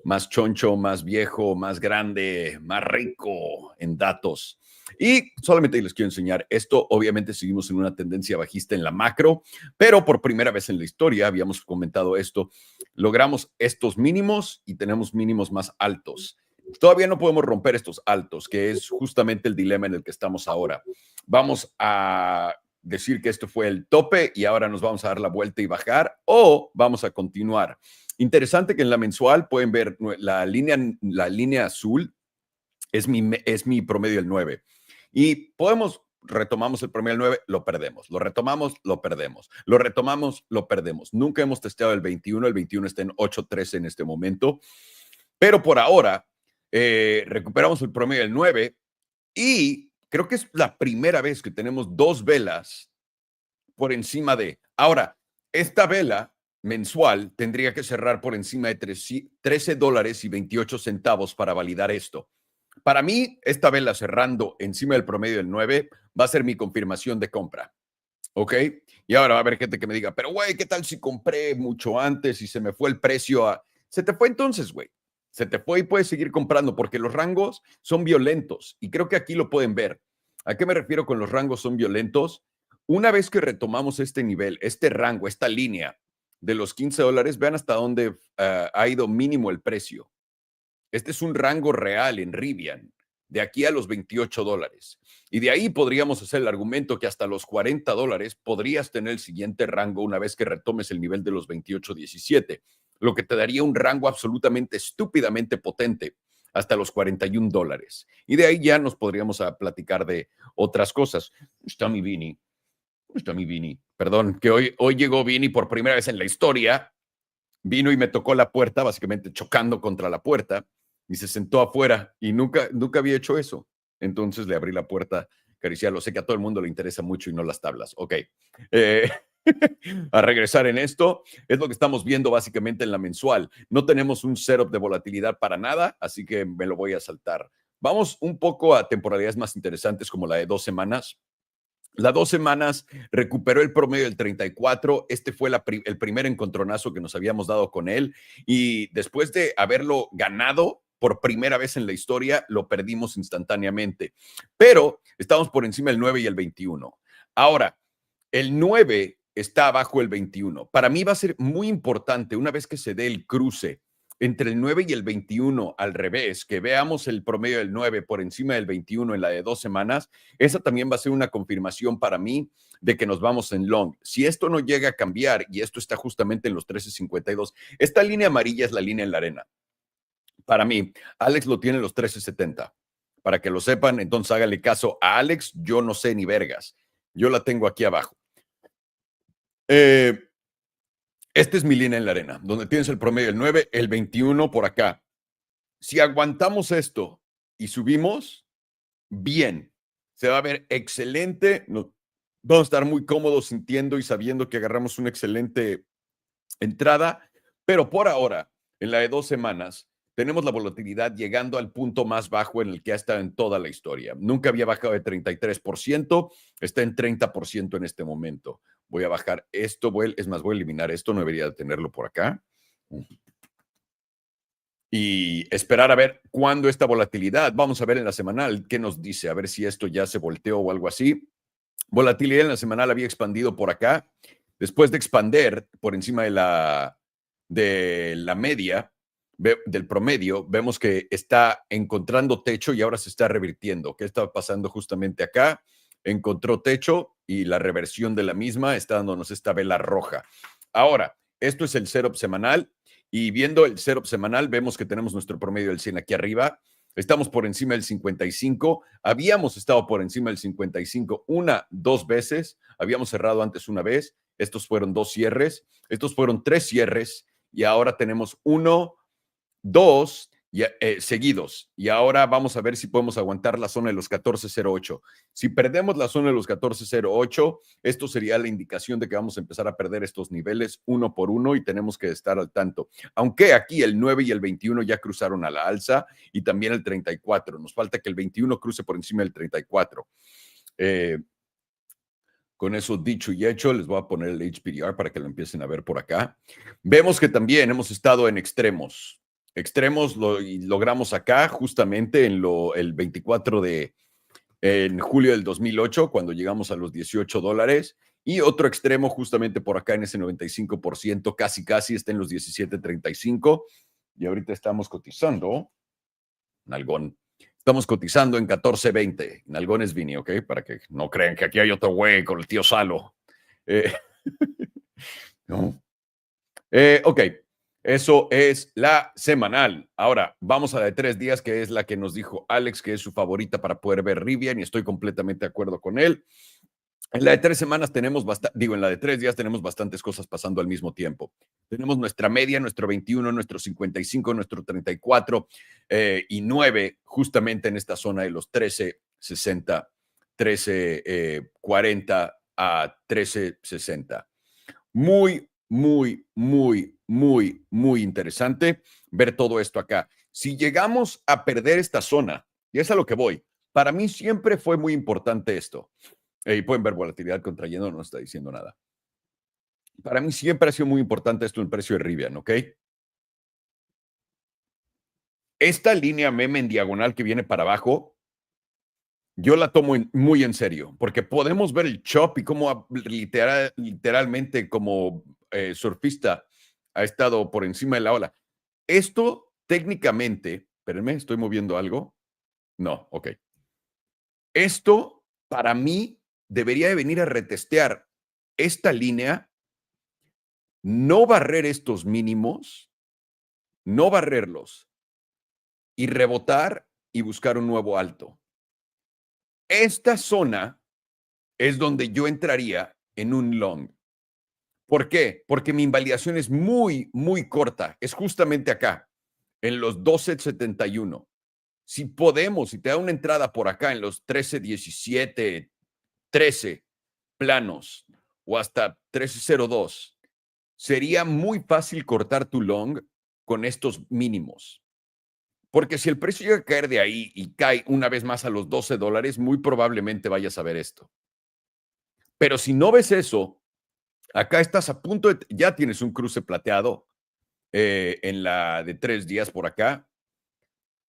más choncho, más viejo, más grande, más rico en datos. Y solamente les quiero enseñar esto. Obviamente seguimos en una tendencia bajista en la macro, pero por primera vez en la historia, habíamos comentado esto, logramos estos mínimos y tenemos mínimos más altos. Todavía no podemos romper estos altos, que es justamente el dilema en el que estamos ahora. Vamos a decir que esto fue el tope y ahora nos vamos a dar la vuelta y bajar, o vamos a continuar. Interesante que en la mensual pueden ver la línea azul es mi promedio del 9. Y retomamos el promedio del 9, lo perdemos. Lo retomamos, lo perdemos. Lo retomamos, lo perdemos. Nunca hemos testeado el 21. El 21 está en 8.13 en este momento. Pero por ahora, recuperamos el promedio del 9 y creo que es la primera vez que tenemos dos velas por encima de. Ahora, esta vela mensual tendría que cerrar por encima de $13.28 para validar esto. Para mí, esta vela cerrando encima del promedio del 9 va a ser mi confirmación de compra. ¿Ok? Y ahora va a haber gente que me diga, pero güey, ¿qué tal si compré mucho antes y se me fue el precio a... Se te fue entonces, güey. Se te fue y puedes seguir comprando porque los rangos son violentos. Y creo que aquí lo pueden ver. ¿A qué me refiero con los rangos son violentos? Una vez que retomamos este nivel, este rango, esta línea de los $15, vean hasta dónde ha ido mínimo el precio. Este es un rango real en Rivian, de aquí a los $28. Y de ahí podríamos hacer el argumento que hasta los $40 podrías tener el siguiente rango una vez que retomes el nivel de los 28.17, lo que te daría un rango absolutamente estúpidamente potente hasta los $41. Y de ahí ya nos podríamos platicar de otras cosas. Está mi Vini. Está mi Vini. Perdón, que hoy llegó Vini por primera vez en la historia. Vino y me tocó la puerta, básicamente chocando contra la puerta, y se sentó afuera y nunca había hecho eso. Entonces le abrí la puerta, acariciarlo. Sé que a todo el mundo le interesa mucho y no las tablas. Ok. A regresar en esto, es lo que estamos viendo básicamente en la mensual. No tenemos un setup de volatilidad para nada, así que me lo voy a saltar. Vamos un poco a temporalidades más interesantes como la de 2 semanas. Las 2 semanas recuperó el promedio del 34. Este fue el primer encontronazo que nos habíamos dado con él. Y después de haberlo ganado por primera vez en la historia, lo perdimos instantáneamente. Pero estamos por encima del 9 y el 21. Ahora, el 9 está abajo del 21. Para mí va a ser muy importante una vez que se dé el cruce entre el 9 y el 21 al revés, que veamos el promedio del 9 por encima del 21 en la de 2 semanas, esa también va a ser una confirmación para mí de que nos vamos en long. Si esto no llega a cambiar, y esto está justamente en los 13.52, esta línea amarilla es la línea en la arena. Para mí, Alex lo tiene en los 13.70. Para que lo sepan, entonces háganle caso a Alex, yo no sé ni vergas. Yo la tengo aquí abajo. Esta es mi línea en la arena, donde tienes el promedio del 9, el 21 por acá. Si aguantamos esto y subimos, bien, se va a ver excelente. Vamos a estar muy cómodos sintiendo y sabiendo que agarramos una excelente entrada, pero por ahora, en la de 2 semanas, tenemos la volatilidad llegando al punto más bajo en el que ha estado en toda la historia. Nunca había bajado de 33%, está en 30% en este momento. Voy a bajar esto, voy a eliminar esto, no debería de tenerlo por acá. Y esperar a ver cuándo esta volatilidad, vamos a ver en la semanal qué nos dice, a ver si esto ya se volteó o algo así. Volatilidad en la semanal había expandido por acá. Después de expander por encima de la media, del promedio, vemos que está encontrando techo y ahora se está revirtiendo. ¿Qué está pasando justamente acá? Encontró techo y la reversión de la misma está dándonos esta vela roja. Ahora, esto es el setup semanal y viendo el setup semanal vemos que tenemos nuestro promedio del 100 aquí arriba. Estamos por encima del 55. Habíamos estado por encima del 55 dos veces. Habíamos cerrado antes una vez. Estos fueron 2 cierres. Estos fueron 3 cierres. Y ahora tenemos 1, 2 seguidos. Y ahora vamos a ver si podemos aguantar la zona de los 14.08. Si perdemos la zona de los 14.08, esto sería la indicación de que vamos a empezar a perder estos niveles uno por uno y tenemos que estar al tanto. Aunque aquí el 9 y el 21 ya cruzaron a la alza y también el 34. Nos falta que el 21 cruce por encima del 34. Con eso dicho y hecho, les voy a poner el HPDR para que lo empiecen a ver por acá. Vemos que también hemos estado en extremos. Y logramos acá justamente el 24 en julio del 2008, cuando llegamos a los $18. Y otro extremo justamente por acá en ese 95%, casi está en los 17.35. Y ahorita estamos cotizando Nalgón. Estamos cotizando en 14.20. Nalgón es Vini, ¿ok? Para que no crean que aquí hay otro güey con el tío Salo. No. Ok, eso es la semanal. Ahora, vamos a la de 3 días, que es la que nos dijo Alex, que es su favorita para poder ver Rivian, y estoy completamente de acuerdo con él. En la de 3 semanas tenemos en la de 3 días tenemos bastantes cosas pasando al mismo tiempo. Tenemos nuestra media, nuestro 21, nuestro 55, nuestro 34 y 9, justamente en esta zona de los 13.60, 13.40 a 13.60. Muy, muy, muy, muy, muy interesante ver todo esto acá. Si llegamos a perder esta zona, y es a lo que voy, para mí siempre fue muy importante esto. Y pueden ver volatilidad contrayendo, no está diciendo nada. Para mí siempre ha sido muy importante esto en el precio de Rivian, ¿ok? Esta línea meme en diagonal que viene para abajo, yo la tomo muy en serio, porque podemos ver el chop y cómo literalmente como surfista ha estado por encima de la ola. Esto técnicamente, espérenme, ¿estoy moviendo algo? No, ok. Esto para mí debería de venir a retestear esta línea, no barrer estos mínimos, no barrerlos y rebotar y buscar un nuevo alto. Esta zona es donde yo entraría en un long. ¿Por qué? Porque mi invalidación es muy, muy corta. Es justamente acá, en los 12.71. Si podemos, si te da una entrada por acá en los 13.17, 13 planos o hasta 13.02, sería muy fácil cortar tu long con estos mínimos. Porque si el precio llega a caer de ahí y cae una vez más a los $12, muy probablemente vayas a ver esto. Pero si no ves eso, acá estás a punto de, ya tienes un cruce plateado en la de 3 días por acá.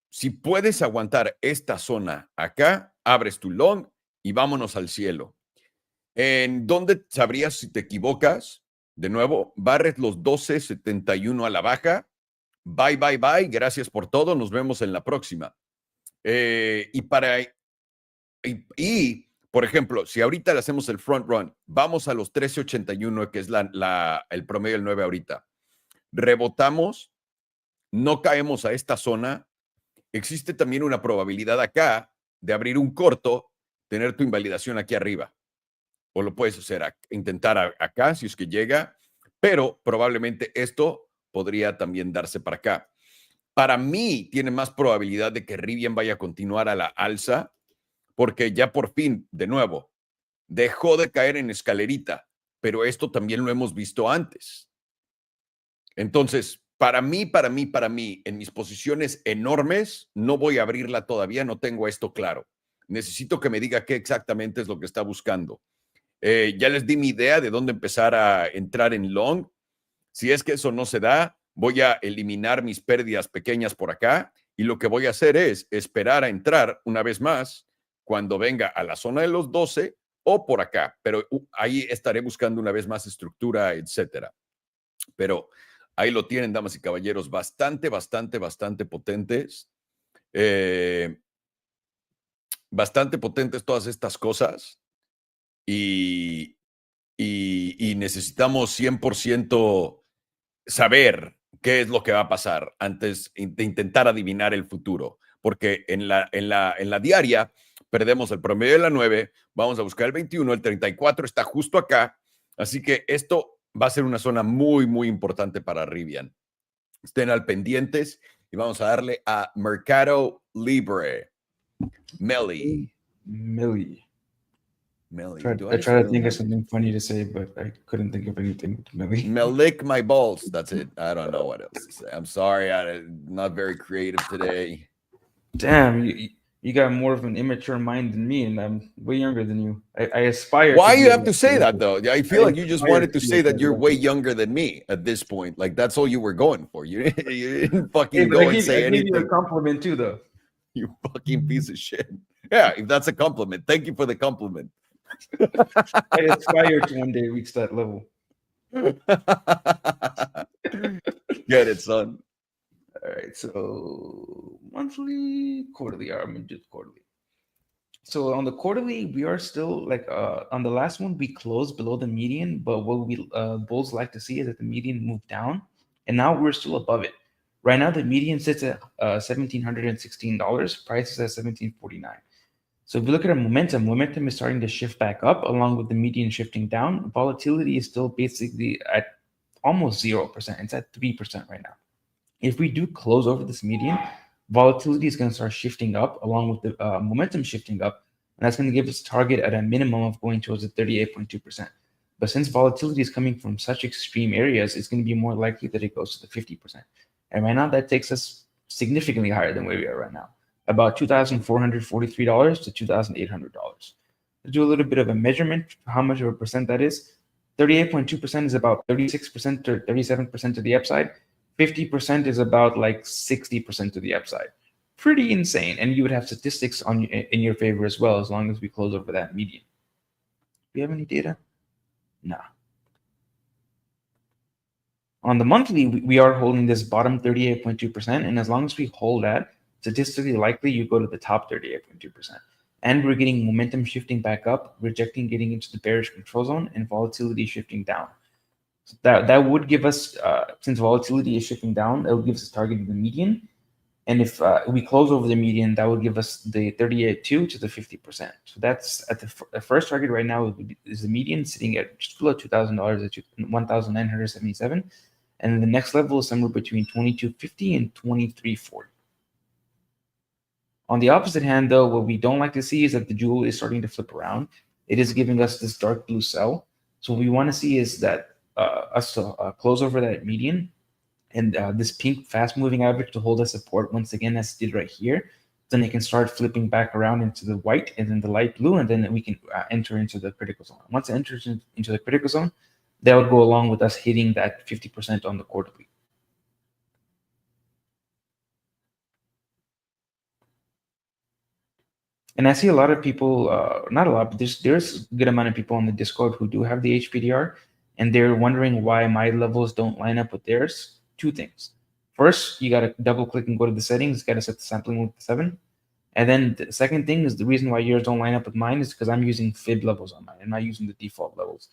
Si puedes aguantar esta zona acá, abres tu long y vámonos al cielo. ¿En dónde sabrías si te equivocas? De nuevo, barres los 12.71 a la baja. Bye, bye, bye. Gracias por todo. Nos vemos en la próxima. Por ejemplo, si ahorita le hacemos el front run, vamos a los 13.81, que es el promedio del 9 ahorita. Rebotamos, no caemos a esta zona. Existe también una probabilidad acá de abrir un corto, tener tu invalidación aquí arriba. O lo puedes hacer, intentar acá si es que llega, pero probablemente esto podría también darse para acá. Para mí tiene más probabilidad de que Rivian vaya a continuar a la alza, porque ya por fin, de nuevo, dejó de caer en escalerita, pero esto también lo hemos visto antes. Entonces, para mí, en mis posiciones enormes, no voy a abrirla todavía, no tengo esto claro. Necesito que me diga qué exactamente es lo que está buscando. Ya les di mi idea de dónde empezar a entrar en long. Si es que eso no se da, voy a eliminar mis pérdidas pequeñas por acá y lo que voy a hacer es esperar a entrar una vez más cuando venga a la zona de los 12 o por acá, pero ahí estaré buscando una vez más estructura, etcétera. Pero ahí lo tienen, damas y caballeros, bastante potentes. Bastante potentes todas estas cosas y necesitamos 100% saber qué es lo que va a pasar antes de intentar adivinar el futuro, porque en la diaria perdemos el promedio de la 9, vamos a buscar el 21, el 34 está justo acá, así que esto va a ser una zona muy, muy importante para Rivian. Estén al pendientes y vamos a darle a MercadoLibre. Melly. I tried to think of something funny to say, but I couldn't think of anything. Lick my balls. That's it. I don't know what else to say. I'm sorry. I'm not very creative today. Damn, you got more of an immature mind than me, and I'm way younger than you. I aspire. Why you have to say that though? I feel like you just wanted to say that you're way younger than me at this point. Like that's all you were going for. You didn't fucking go and say anything. I gave you a compliment too, though. You fucking piece of shit. Yeah, if that's a compliment. Thank you for the compliment. I aspire to one day reach that level. Get it, son. All right, so monthly, quarterly. I'm gonna do quarterly. So on the quarterly, we are still like on the last one, we closed below the median, but what we bulls like to see is that the median moved down, and now we're still above it. Right now, the median sits at $1,716. Price is at $1,749. So if you look at our momentum is starting to shift back up along with the median shifting down. Volatility is still basically at almost 0%. It's at 3% right now. If we do close over this median, volatility is going to start shifting up along with the momentum shifting up. And that's going to give us a target at a minimum of going towards the 38.2%. But since volatility is coming from such extreme areas, it's going to be more likely that it goes to the 50%. And right now, that takes us significantly higher than where we are right now, about $2,443 to $2,800. To do a little bit of a measurement, how much of a percent that is, 38.2% is about 36% to 37% to the upside. 50% is about like 60% to the upside. Pretty insane. And you would have statistics in your favor as well, as long as we close over that median. Do you have any data? No. On the monthly, we are holding this bottom 38.2%. And as long as we hold that, statistically likely you go to the top 38.2%. And we're getting momentum shifting back up, rejecting getting into the bearish control zone, and volatility shifting down. So that would give us, since volatility is shifting down, that would give us a target of the median. And if we close over the median, that would give us the 38.2 to the 50%. So that's at the first target right now is the median sitting at just below $2,000 at $1,977. And the next level is somewhere between 2250 and 2340. On the opposite hand, though, what we don't like to see is that the jewel is starting to flip around. It is giving us this dark blue cell. So what we want to see is that us to close over that median and this pink fast moving average to hold as support once again, as it did right here. Then it can start flipping back around into the white and then the light blue, and then we can enter into the critical zone. Once it enters into the critical zone, that would go along with us hitting that 50% on the quarterly. And I see a lot of people, not a lot, but there's a good amount of people on the Discord who do have the HPDR, and they're wondering why my levels don't line up with theirs. Two things. First, you got to double click and go to the settings, got to set the sampling with 7. And then the second thing is the reason why yours don't line up with mine is because I'm using fib levels on mine. I'm not using the default levels.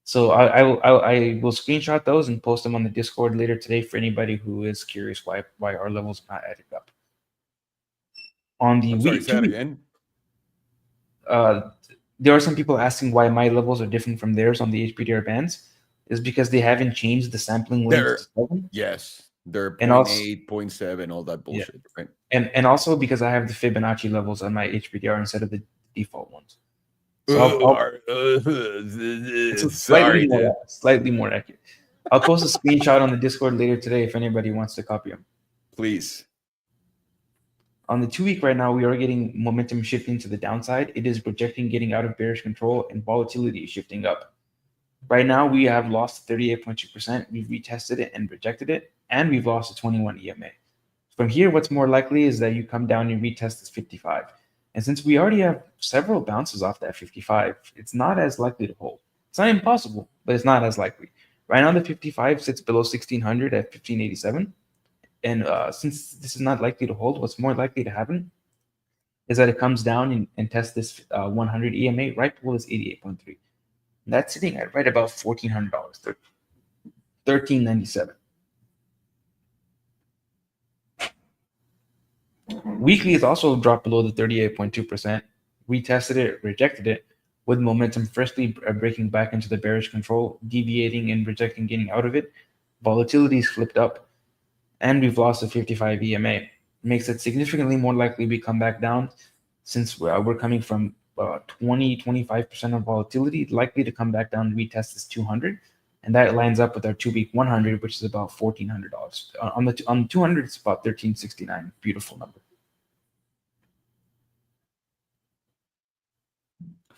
So I will screenshot those and post them on the Discord later today for anybody who is curious why our levels are not added up. On the week, say that again. There are some people asking why my levels are different from theirs on the HPDR bands. Is because they haven't changed the sampling limits to 7. Yes, they're 0.8, And also, 0.7, all that bullshit, yeah. right? And also because I have the Fibonacci levels on my HPDR instead of the default ones. So it's slightly more accurate. I'll post a screenshot on the Discord later today if anybody wants to copy them. Please. On the 2-week right now, we are getting momentum shifting to the downside. It is projecting getting out of bearish control, and volatility is shifting up. Right now, we have lost 38.2%. We've retested it and rejected it, and we've lost a 21 EMA. From here, what's more likely is that you come down and retest this 55. And since we already have several bounces off that 55, it's not as likely to hold. It's not impossible, but it's not as likely. Right now, the 55 sits below 1600 at 1587. And since this is not likely to hold, what's more likely to happen is that it comes down and tests this 100 EMA right below this 88.3. That's sitting at right about $1,400, $1,397. Weekly is also dropped below the 38.2%. We tested it, rejected it, with momentum firstly breaking back into the bearish control, deviating and rejecting getting out of it. Volatility is flipped up, and we've lost a 55 EMA. Makes it significantly more likely we come back down, since we're coming from 20-25% of volatility, likely to come back down and retest this 200, and that lines up with our 2-week 100, which is about $1,400. On the 200, it's about $1,369. Beautiful number.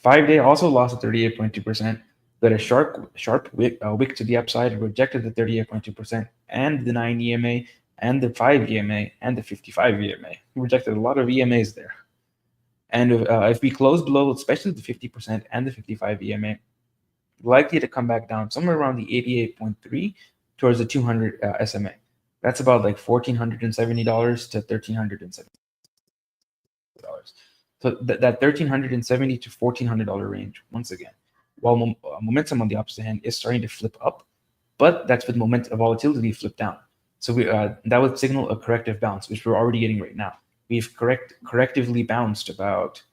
5-day also lost at 38.2%, but a sharp wick to the upside, rejected the 38.2% and the 9 EMA and the 5 EMA and the 55 EMA. We rejected a lot of EMAs there. And if we close below, especially the 50% and the 55 EMA, likely to come back down somewhere around the 88.3 towards the 200 SMA. That's about like $1,470 to $1,370. So that $1,370 to $1,400 range, once again, while momentum on the opposite hand is starting to flip up, but that's with volatility flip down. So that would signal a corrective bounce, which we're already getting right now. We've correctively bounced about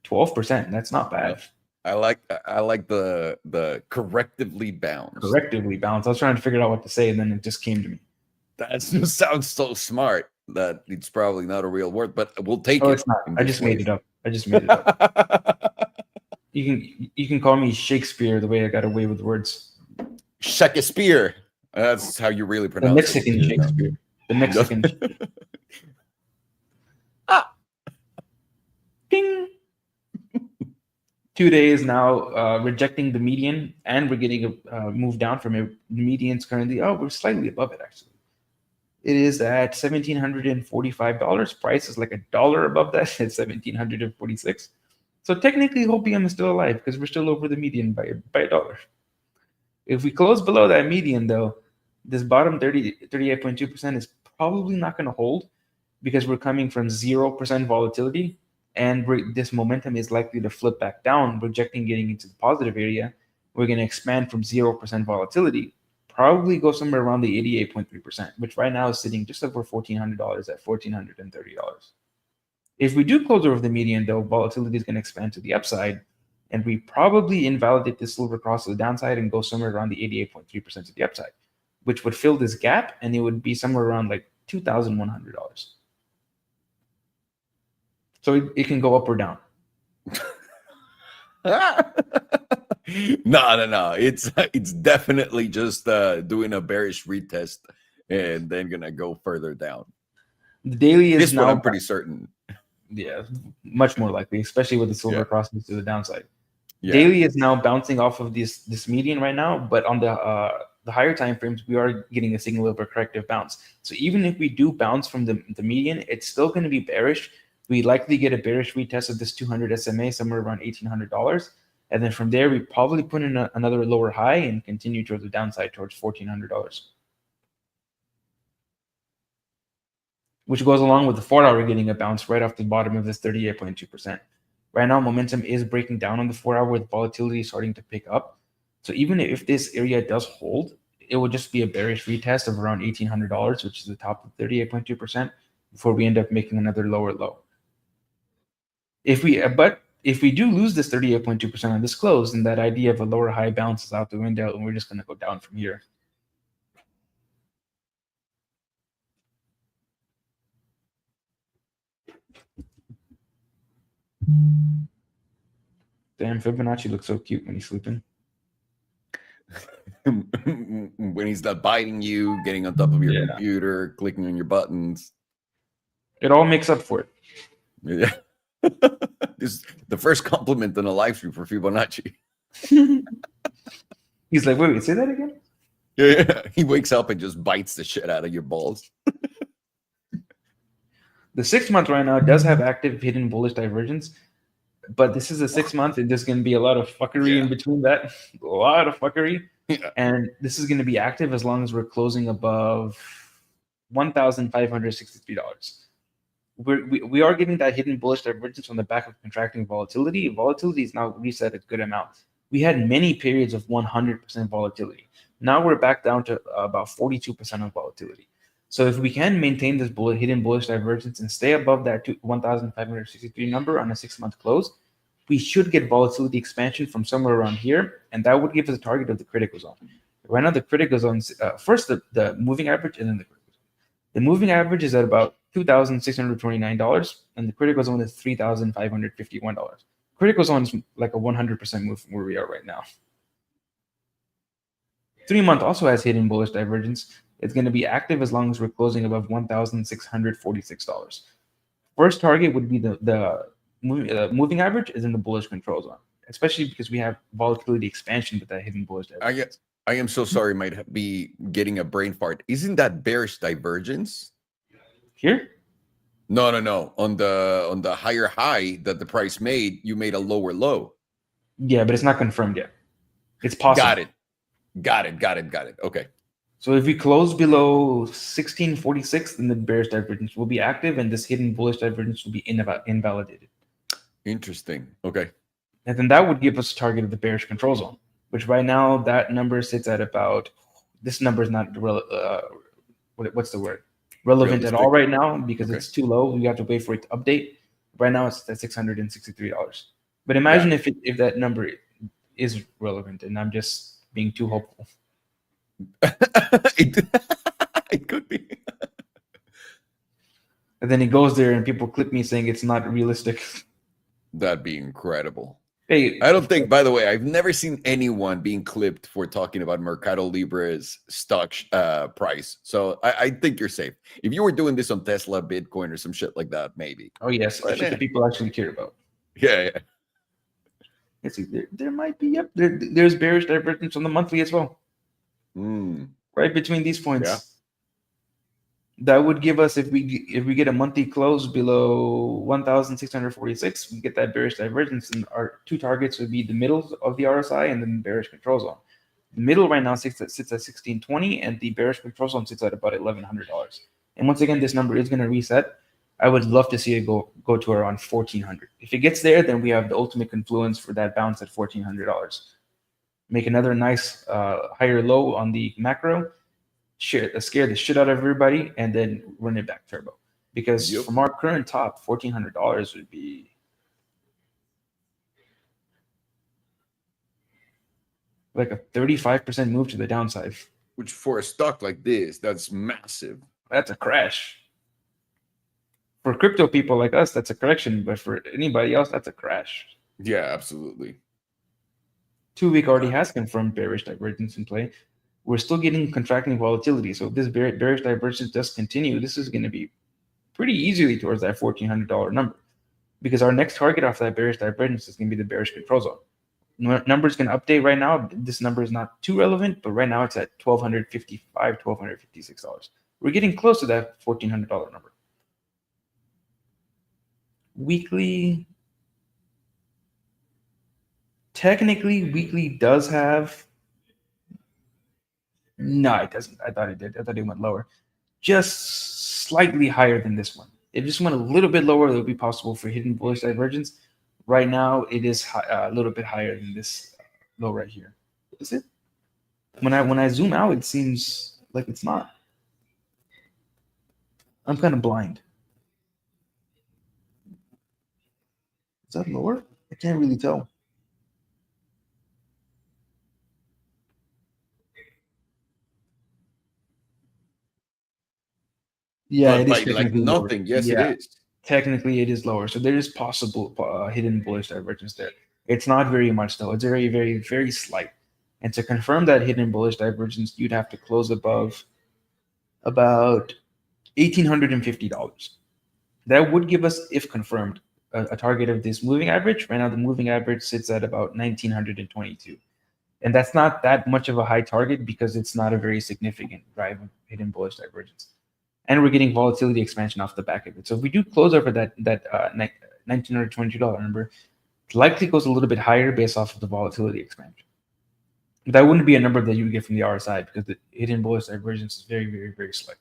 12%. That's not bad. I like the correctively bounced. Correctively bounced. I was trying to figure out what to say, and then it just came to me. That sounds so smart that it's probably not a real word, but we'll take it. Oh, it's not. I just made it up. You can call me Shakespeare, the way I got away with words. Shakespeare. That's how you really pronounce it. The Mexican Shakespeare. The Mexican. Ding. 2 days now, rejecting the median, and we're getting a move down from it. The median's currently, we're slightly above it, actually. It is at $1,745. Price is like $1 above that. It's $1,746. So technically, Hopium is still alive because we're still over the median by $1. If we close below that median, though, this bottom 38.2% is probably not going to hold because we're coming from 0% volatility, and this momentum is likely to flip back down, rejecting getting into the positive area. We're going to expand from 0% volatility, probably go somewhere around the 88.3%, which right now is sitting just over $1,400 at $1,430. If we do close over the median, though, volatility is going to expand to the upside, and we probably invalidate this silver cross to the downside and go somewhere around the 88.3% to the upside, which would fill this gap, and it would be somewhere around like $2,100. So it can go up or down. No. It's definitely just doing a bearish retest and then gonna go further down. The daily is now. I'm pretty certain. Yeah, much more likely, especially with the silver crosses to the downside. Yeah. Daily is now bouncing off of this median right now, but on the higher time frames, we are getting a signal of a corrective bounce. So even if we do bounce from the median, it's still going to be bearish. We likely get a bearish retest of this 200 SMA somewhere around $1,800. And then from there, we probably put in another lower high and continue towards the downside towards $1,400. Which goes along with the 4-hour getting a bounce right off the bottom of this 38.2%. Right now, momentum is breaking down on the 4-hour with volatility starting to pick up. So even if this area does hold, it will just be a bearish retest of around $1,800, which is the top of 38.2%, before we end up making another lower low. If we do lose this 38.2% on this close, then that idea of a lower high bounce is out the window, and we're just going to go down from here. Damn, Fibonacci looks so cute when he's sleeping. When he's not biting you, getting on top of your computer, clicking on your buttons. It all makes up for it. Yeah. This is the first compliment on a live stream for Fibonacci. He's like, wait, say that again? Yeah. He wakes up and just bites the shit out of your balls. The 6 month right now does have active hidden bullish divergence, but this is a 6 month, and there's going to be a lot of fuckery in between that. A lot of fuckery. Yeah. And this is going to be active as long as we're closing above $1,563. We are getting that hidden bullish divergence on the back of contracting volatility. Volatility is now reset a good amount. We had many periods of 100% volatility. Now we're back down to about 42% of volatility. So if we can maintain this hidden bullish divergence and stay above that 1,563 number on a 6 month close, we should get volatility expansion from somewhere around here, and that would give us a target of the critical zone. Right now, the critical zone, first the moving average, and then the critical zone. The moving average is at about $2,629, and the critical zone is $3,551. Critical zone is like a 100% move from where we are right now. 3 month also has hidden bullish divergence. It's going to be active as long as we're closing above $1,646. First target would be the moving average is in the bullish control zone, especially because we have volatility expansion with that hidden bullish divergence. I am so sorry, might be getting a brain fart. Isn't that bearish divergence? Here? No. On the higher high that the price made, you made a lower low. Yeah, but it's not confirmed yet. It's possible. Got it. Okay. So if we close below 1646, then the bearish divergence will be active, and this hidden bullish divergence will be invalidated. Interesting. Okay. And then that would give us a target of the bearish control zone, which right now that number sits at about, this number is not, what's the word? Relevant at all right now because Okay. it's too low. You have to wait for it to update. Right now it's at $663. But imagine if that number is relevant, and I'm just being too hopeful. It could be. And then it goes there and people clip me saying it's not realistic. That'd be incredible. Hey, I don't think, by the way, I've never seen anyone being clipped for talking about MercadoLibre's stock price. So I think you're safe. If you were doing this on Tesla, Bitcoin, or some shit like that, maybe. oh yes, But, shit that people actually care about. Yeah. Let's see, there might be, yep, there's bearish divergence on the monthly as well. Right between these points. Yeah. That would give us, if we get a monthly close below 1,646, we get that bearish divergence, and our two targets would be the middle of the RSI and then the bearish control zone. The middle right now sits at 1620, and the bearish control zone sits at about $1,100. And once again, this number is going to reset. I would love to see it go to around 1,400. If it gets there, then we have the ultimate confluence for that bounce at $1,400. Make another nice higher low on the macro, scare the shit out of everybody, and then run it back turbo. Because from our current top, $1,400 would be like a 35% move to the downside. Which for a stock like this, that's massive. That's a crash. For crypto people like us, that's a correction, but for anybody else, that's a crash. Yeah, absolutely. 2-week already has confirmed bearish divergence in play. We're still getting contracting volatility. So if this bearish divergence does continue, this is going to be pretty easily towards that $1,400 number, because our next target off that bearish divergence is going to be the bearish control zone. Numbers can update right now. This number is not too relevant, but right now it's at $1,255, $1,256. We're getting close to that $1,400 number. Weekly, technically, weekly does have. No, it doesn't. I thought it did. I thought it went lower. Just slightly higher than this one. If it just went a little bit lower, it would be possible for hidden bullish divergence. Right now, it is a little bit higher than this low right here. Is it? When I zoom out, it seems like it's not. I'm kind of blind. Is that lower? I can't really tell. Yeah, it is technically like nothing. lower. Yes, Yeah. it is. Technically, it is lower. So there is possible hidden bullish divergence there. It's not very much, though. It's very, very, very slight. And to confirm that hidden bullish divergence, you'd have to close above about $1,850. That would give us, if confirmed, a target of this moving average. Right now, the moving average sits at about 1,922. And that's not that much of a high target because it's not a very significant drive of hidden bullish divergence. And we're getting volatility expansion off the back of it. So if we do close over that $1,922 number, it likely goes a little bit higher based off of the volatility expansion. But that wouldn't be a number that you would get from the RSI because the hidden bullish divergence is very, very, very slight.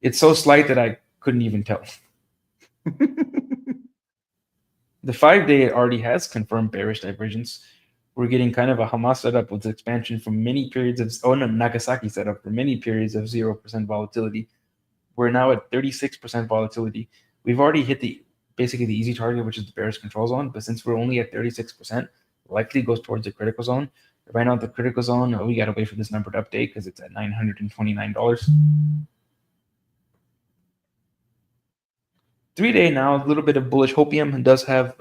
It's so slight that I couldn't even tell. The 5-day already has confirmed bearish divergence. We're getting kind of a Hamas setup with expansion from many periods of, Nagasaki setup for many periods of 0% volatility. We're now at 36% volatility. We've already hit basically the easy target, which is the bearish control zone. But since we're only at 36%, likely goes towards the critical zone. Right now, the critical zone, we got to wait for this number to update because it's at $929. 3-day now, a little bit of bullish hopium does have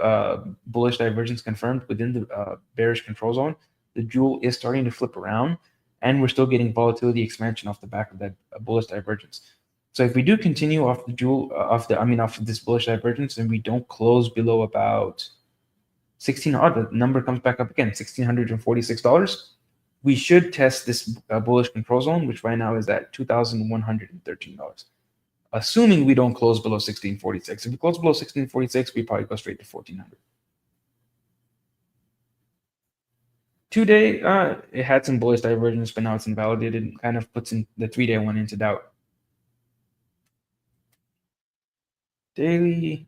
bullish divergence confirmed within the bearish control zone. The jewel is starting to flip around, and we're still getting volatility expansion off the back of that bullish divergence. So if we do continue off the jewel, off of this bullish divergence, and we don't close below about the number comes back up again, $1,646. We should test this bullish control zone, which right now is at $2,113. Assuming we don't close below 1646. If we close below 1646, we probably go straight to 1400. 2-day, it had some bullish divergence, but now it's invalidated. And kind of puts in the 3-day one into doubt. Daily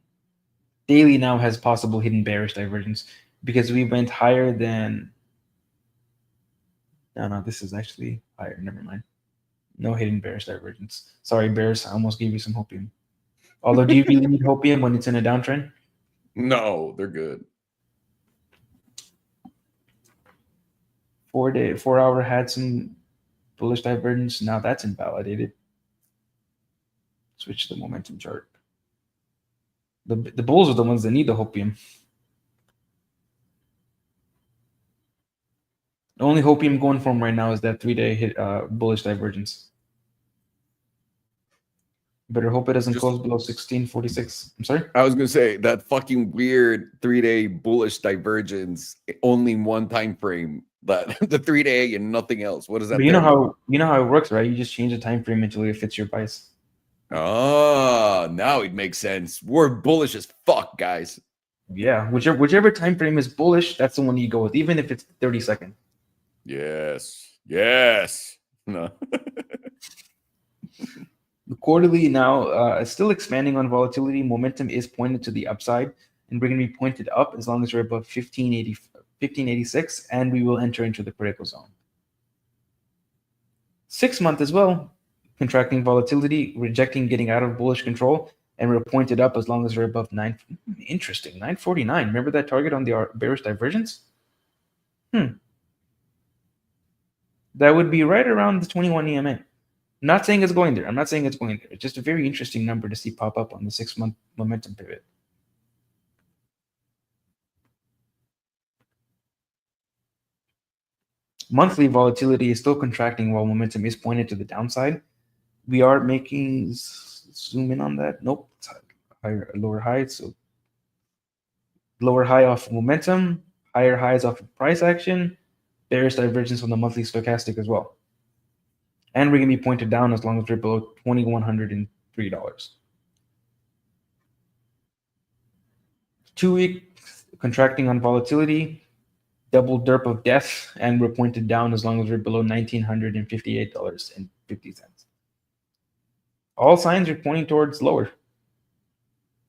now has possible hidden bearish divergence because we went higher than. No, this is actually higher. Never mind. No hidden bearish divergence. Sorry, bears. I almost gave you some hopium. Although, do you really need hopium when it's in a downtrend? No, they're good. 4 hour had some bullish divergence. Now that's invalidated. Switch to the momentum chart. The bulls are the ones that need the hopium. The only hopium going for them right now is that 3-day hit bullish divergence. Better hope it doesn't close below 1646. I'm sorry? I was going to say that fucking weird 3-day bullish divergence, only in one time frame. That the 3-day and nothing else. What is that? But you know how it works, right? You just change the time frame until it fits your price. Oh, now it makes sense. We're bullish as fuck, guys. Yeah, whichever time frame is bullish, that's the one you go with, even if it's 30 second. Yes. No. The quarterly now is still expanding on volatility. Momentum is pointed to the upside, and we're going to be pointed up as long as we're above 1586, and we will enter into the critical zone. 6 month as well, contracting volatility, rejecting getting out of bullish control, and we're pointed up as long as we're above 949. Remember that target on the bearish divergence? That would be right around the 21 EMA. I'm not saying it's going there. It's just a very interesting number to see pop up on the 6 month momentum pivot. Monthly volatility is still contracting while momentum is pointed to the downside. We are making, zoom in on that. Nope, it's higher, lower high. So lower high off of momentum, higher highs off of price action, bearish divergence on the monthly stochastic as well. And we're going to be pointed down as long as we're below $2,103. 2 week contracting on volatility, double derp of death, and we're pointed down as long as we're below $1,958.50. All signs are pointing towards lower.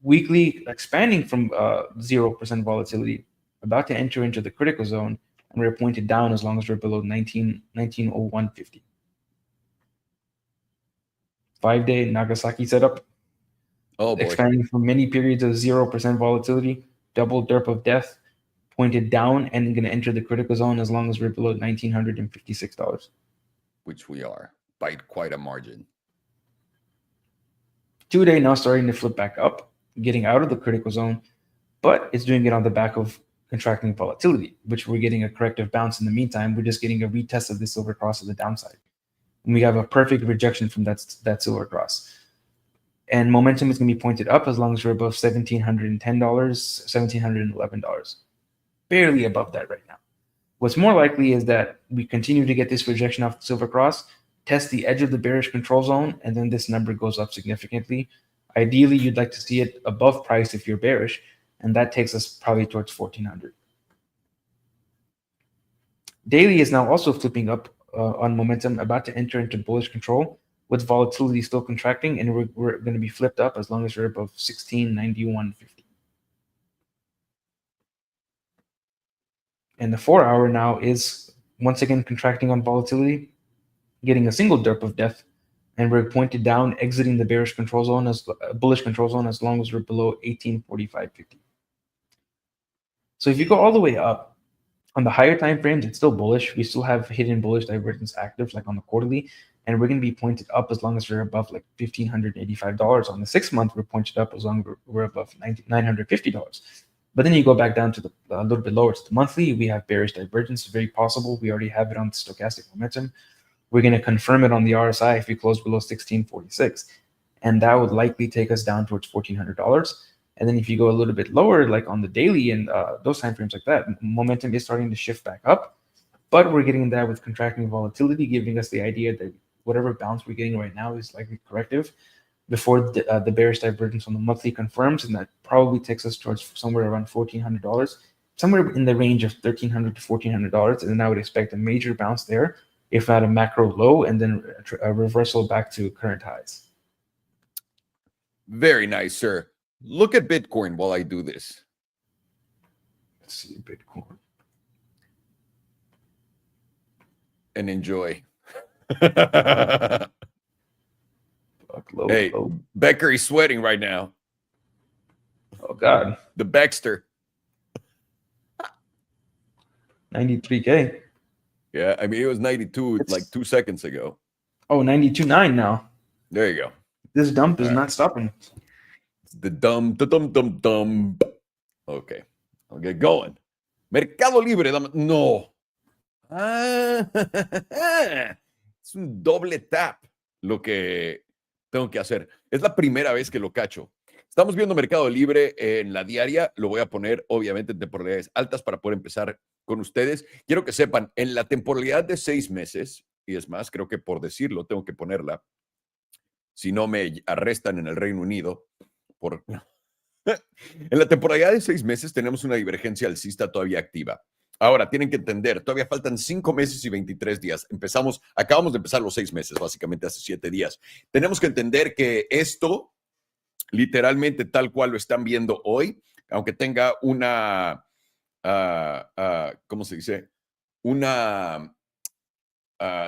Weekly expanding from 0% volatility, about to enter into the critical zone, and we're pointed down as long as we're below 1901.50. 5-day Nagasaki setup. Oh boy. Expanding from many periods of 0% volatility, double derp of death, pointed down, and going to enter the critical zone as long as we're below $1,956. Which we are by quite a margin. 2-day now starting to flip back up, getting out of the critical zone, but it's doing it on the back of contracting volatility, which we're getting a corrective bounce in the meantime. We're just getting a retest of this silver cross to the downside. And we have a perfect rejection from that silver cross. And momentum is going to be pointed up as long as we're above $1,710, $1,711. Barely above that right now. What's more likely is that we continue to get this rejection off the silver cross, test the edge of the bearish control zone, and then this number goes up significantly. Ideally, you'd like to see it above price if you're bearish, and that takes us probably towards 1,400. Daily is now also flipping up on momentum, about to enter into bullish control, with volatility still contracting, and we're going to be flipped up as long as we're above 1691.50. And the 4 hour now is once again contracting on volatility, getting a single derp of death, and we're pointed down, exiting the bearish control zone as bullish control zone as long as we're below 1845.50. So if you go all the way up on the higher time frames, it's still bullish. We still have hidden bullish divergence active, like on the quarterly, and we're going to be pointed up as long as we're above like $1,585. On the 6 month, we're pointed up as long as we're above $950. But then you go back down to a little bit lower to the monthly. We have bearish divergence, very possible. We already have it on the stochastic momentum. We're going to confirm it on the RSI if we close below 1646. And that would likely take us down towards $1,400. And then if you go a little bit lower, like on the daily and those time frames like that, momentum is starting to shift back up. But we're getting that with contracting volatility, giving us the idea that whatever bounce we're getting right now is likely corrective before the bearish divergence on the monthly confirms, and that probably takes us towards somewhere around $1,400. somewhere in the range of $1,300 to $1,400, and then I would expect a major bounce there, if not a macro low, and then a reversal back to current highs. Very nice, sir. Look at Bitcoin while I do this. Let's see Bitcoin. And enjoy. Fuck, low, Hey, low. Becker is sweating right now. Oh God, The Baxter. 93K. Yeah, I mean, it was 92 It's- like 2 seconds ago. Oh, 92.9 now. There you go. This dump is All right. not stopping. The dumb. Okay, I'll get going. MercadoLibre. No. Ah, es un doble tap lo que tengo que hacer. Es la primera vez que lo cacho. Estamos viendo MercadoLibre en la diaria. Lo voy a poner, obviamente, en temporalidades altas para poder empezar con ustedes. Quiero que sepan, en la temporalidad de 6 meses, y es más, creo que por decirlo, tengo que ponerla, si no me arrestan en el Reino Unido. En la temporalidad de 6 meses tenemos una divergencia alcista todavía activa. Ahora, tienen que entender, todavía faltan 5 meses y 23 días. Acabamos de empezar los 6 meses, básicamente hace 7 días. Tenemos que entender que esto, literalmente tal cual lo están viendo hoy, aunque tenga una, ¿cómo se dice? Una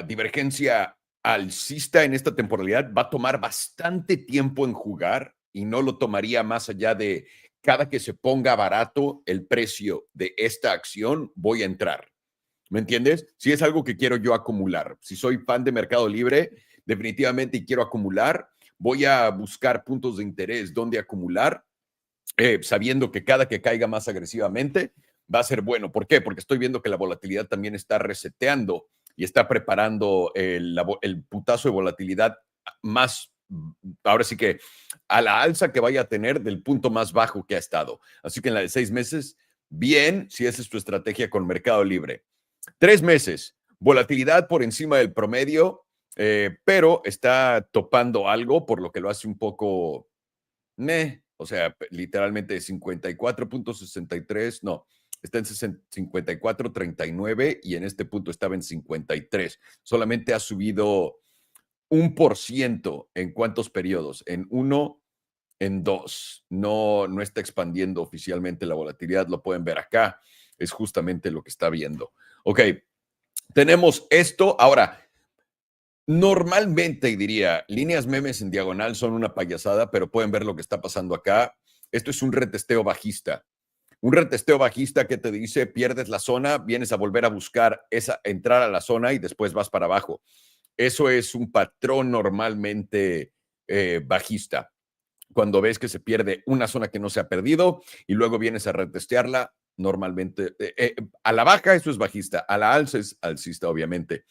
divergencia alcista en esta temporalidad, va a tomar bastante tiempo en jugar y no lo tomaría más allá de cada que se ponga barato el precio de esta acción, voy a entrar. ¿Me entiendes? Si es algo que quiero yo acumular, si soy fan de Mercado Libre, definitivamente y quiero acumular, voy a buscar puntos de interés donde acumular, sabiendo que cada que caiga más agresivamente va a ser bueno. ¿Por qué? Porque estoy viendo que la volatilidad también está reseteando y está preparando el putazo de volatilidad más, ahora sí que a la alza que vaya a tener del punto más bajo que ha estado. Así que en la de 6 meses, bien, si esa es tu estrategia con Mercado Libre. 3 meses, volatilidad por encima del promedio, pero está topando algo, por lo que lo hace un poco, o sea, literalmente 54.63, no, está en 54.39 y en este punto estaba en 53. Solamente ha subido 1% en cuántos periodos, en 1, en 2. No está expandiendo oficialmente la volatilidad, lo pueden ver acá, es justamente lo que está viendo. Ok, tenemos esto. Ahora, normalmente diría, líneas memes en diagonal son una payasada, pero pueden ver lo que está pasando acá. Esto es un retesteo bajista. Un retesteo bajista que te dice, pierdes la zona, vienes a volver a buscar entrar a la zona y después vas para abajo. Eso es un patrón normalmente bajista. Cuando ves que se pierde una zona que no se ha perdido y luego vienes a retestearla, normalmente a la baja eso es bajista, a la alza es alcista, obviamente.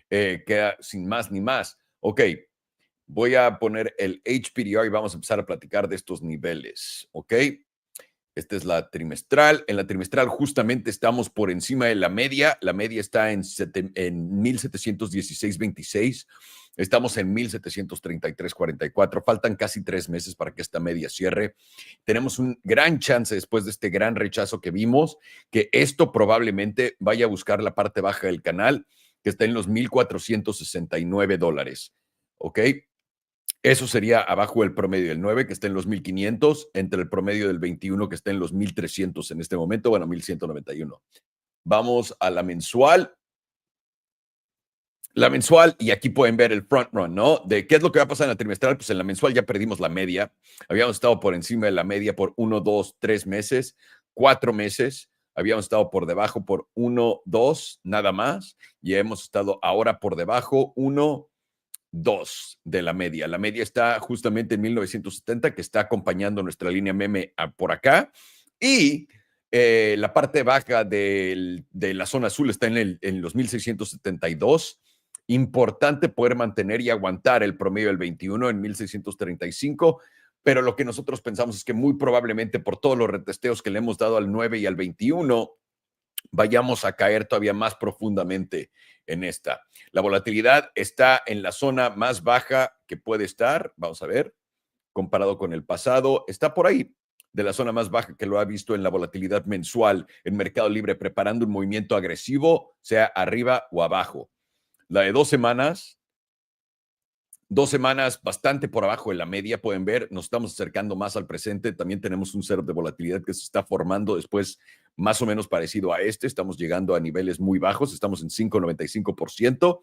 Queda sin más ni más. Ok, voy a poner el HPDR y vamos a empezar a platicar de estos niveles. Ok, esta es la trimestral. En la trimestral justamente estamos por encima de la media. La media está en 1716.26. Estamos en 1733.44. Faltan casi 3 meses para que esta media cierre. Tenemos un gran chance después de este gran rechazo que vimos, que esto probablemente vaya a buscar la parte baja del canal, que está en los $1,469. ¿Ok? Eso sería abajo del promedio del 9, que está en los 1,500, entre el promedio del 21, que está en los 1,300 en este momento, bueno, 1,191. Vamos a la mensual. La mensual, y aquí pueden ver el front run, ¿no? De qué es lo que va a pasar en la trimestral. Pues en la mensual ya perdimos la media. Habíamos estado por encima de la media por 1, 2, 3 meses, 4 meses. Habíamos estado por debajo por 1, 2, nada más. Y hemos estado ahora por debajo 1, 2 de la media. La media está justamente en 1970, que está acompañando nuestra línea meme por acá. Y la parte baja de la zona azul está en los 1672. Importante poder mantener y aguantar el promedio del 21 en 1635. Pero lo que nosotros pensamos es que muy probablemente por todos los retesteos que le hemos dado al 9 y al 21, vayamos a caer todavía más profundamente en esta. La volatilidad está en la zona más baja que puede estar, vamos a ver, comparado con el pasado, está por ahí, de la zona más baja que lo ha visto en la volatilidad mensual en Mercado Libre, preparando un movimiento agresivo, sea arriba o abajo. La de 2 semanas bastante por abajo de la media, pueden ver, nos estamos acercando más al presente. También tenemos un setup de volatilidad que se está formando después, más o menos parecido a este. Estamos llegando a niveles muy bajos, estamos en 5.95%.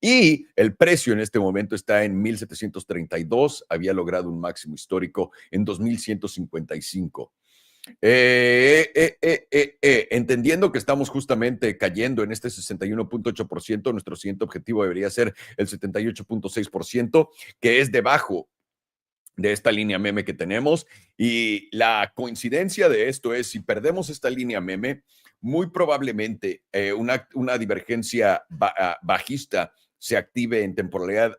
Y el precio en este momento está en 1,732. Había logrado un máximo histórico en 2,155. Entendiendo que estamos justamente cayendo en este 61.8%, nuestro siguiente objetivo debería ser el 78.6%, que es debajo de esta línea meme que tenemos. Y la coincidencia de esto es, si perdemos esta línea meme, muy probablemente una divergencia bajista se active en temporalidad,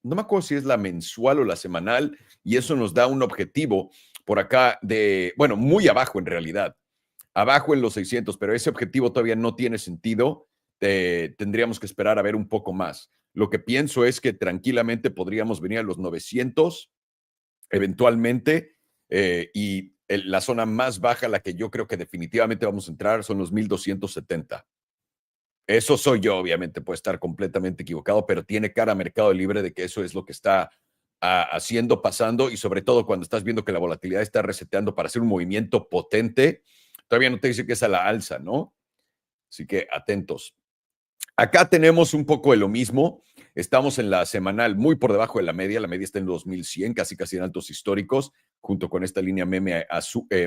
no me acuerdo si es la mensual o la semanal, y eso nos da un objetivo por acá de, bueno, muy abajo en realidad, abajo en los 600, pero ese objetivo todavía no tiene sentido. Tendríamos que esperar a ver un poco más. Lo que pienso es que tranquilamente podríamos venir a los 900 eventualmente, y la zona más baja, la que yo creo que definitivamente vamos a entrar, son los 1,270. Eso soy yo, obviamente, puede estar completamente equivocado, pero tiene cara a Mercado Libre de que eso es lo que está haciendo, pasando, y sobre todo cuando estás viendo que la volatilidad está reseteando para hacer un movimiento potente, todavía no te dice que es a la alza, ¿no? Así que atentos. Acá tenemos un poco de lo mismo. Estamos en la semanal muy por debajo de la media está en 2100, casi en altos históricos, junto con esta línea meme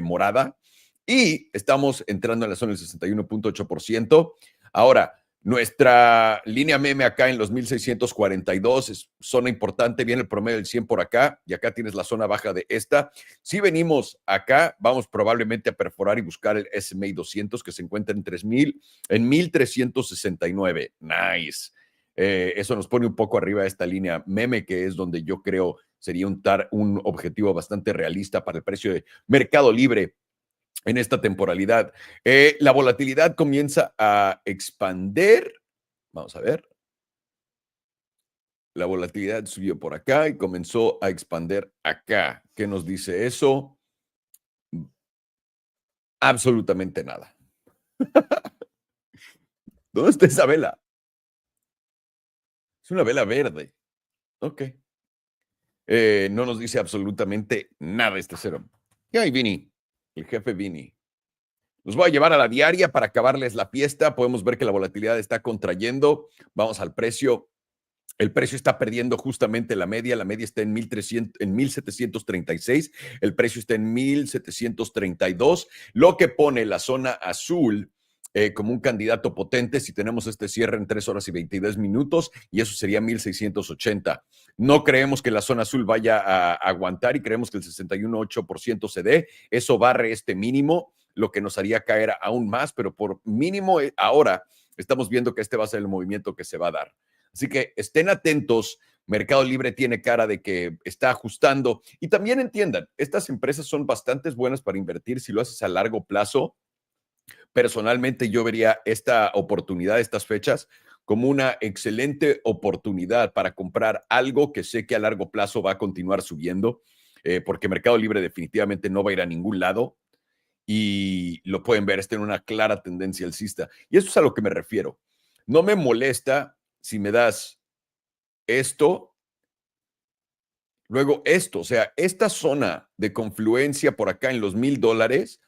morada. Y estamos entrando en la zona del 61.8%. Ahora, nuestra línea meme acá en los 1642 es zona importante, viene el promedio del 100 por acá, y acá tienes la zona baja de esta. Si venimos acá, vamos probablemente a perforar y buscar el SMA 200, que se encuentra en 1,369. Nice. Eso nos pone un poco arriba de esta línea meme, que es donde yo creo sería un objetivo bastante realista para el precio de Mercado Libre en esta temporalidad. La volatilidad comienza a expandir. Vamos a ver. La volatilidad subió por acá y comenzó a expandir acá. ¿Qué nos dice eso? Absolutamente nada. ¿Dónde está esa vela? Es una vela verde. Ok. No nos dice absolutamente nada este cero. ¿Qué hay, Vini? El jefe Vini. Los voy a llevar a la diaria para acabarles la fiesta. Podemos ver que la volatilidad está contrayendo. Vamos al precio. El precio está perdiendo justamente la media. La media está en 1,736. El precio está en 1,732. Lo que pone la zona azul como un candidato potente si tenemos este cierre en 3 horas y 22 minutos, y eso sería 1,680. No creemos que la zona azul vaya a aguantar y creemos que el 61.8% se dé. Eso barre este mínimo, lo que nos haría caer aún más, pero por mínimo ahora estamos viendo que este va a ser el movimiento que se va a dar. Así que estén atentos. Mercado Libre tiene cara de que está ajustando. Y también entiendan, estas empresas son bastante buenas para invertir si lo haces a largo plazo. Personalmente, yo vería esta oportunidad, estas fechas, como una excelente oportunidad para comprar algo que sé que a largo plazo va a continuar subiendo, porque Mercado Libre definitivamente no va a ir a ningún lado. Y lo pueden ver, está en una clara tendencia alcista. Y eso es a lo que me refiero. No me molesta si me das esto, luego esto, o sea, esta zona de confluencia por acá en los $1,000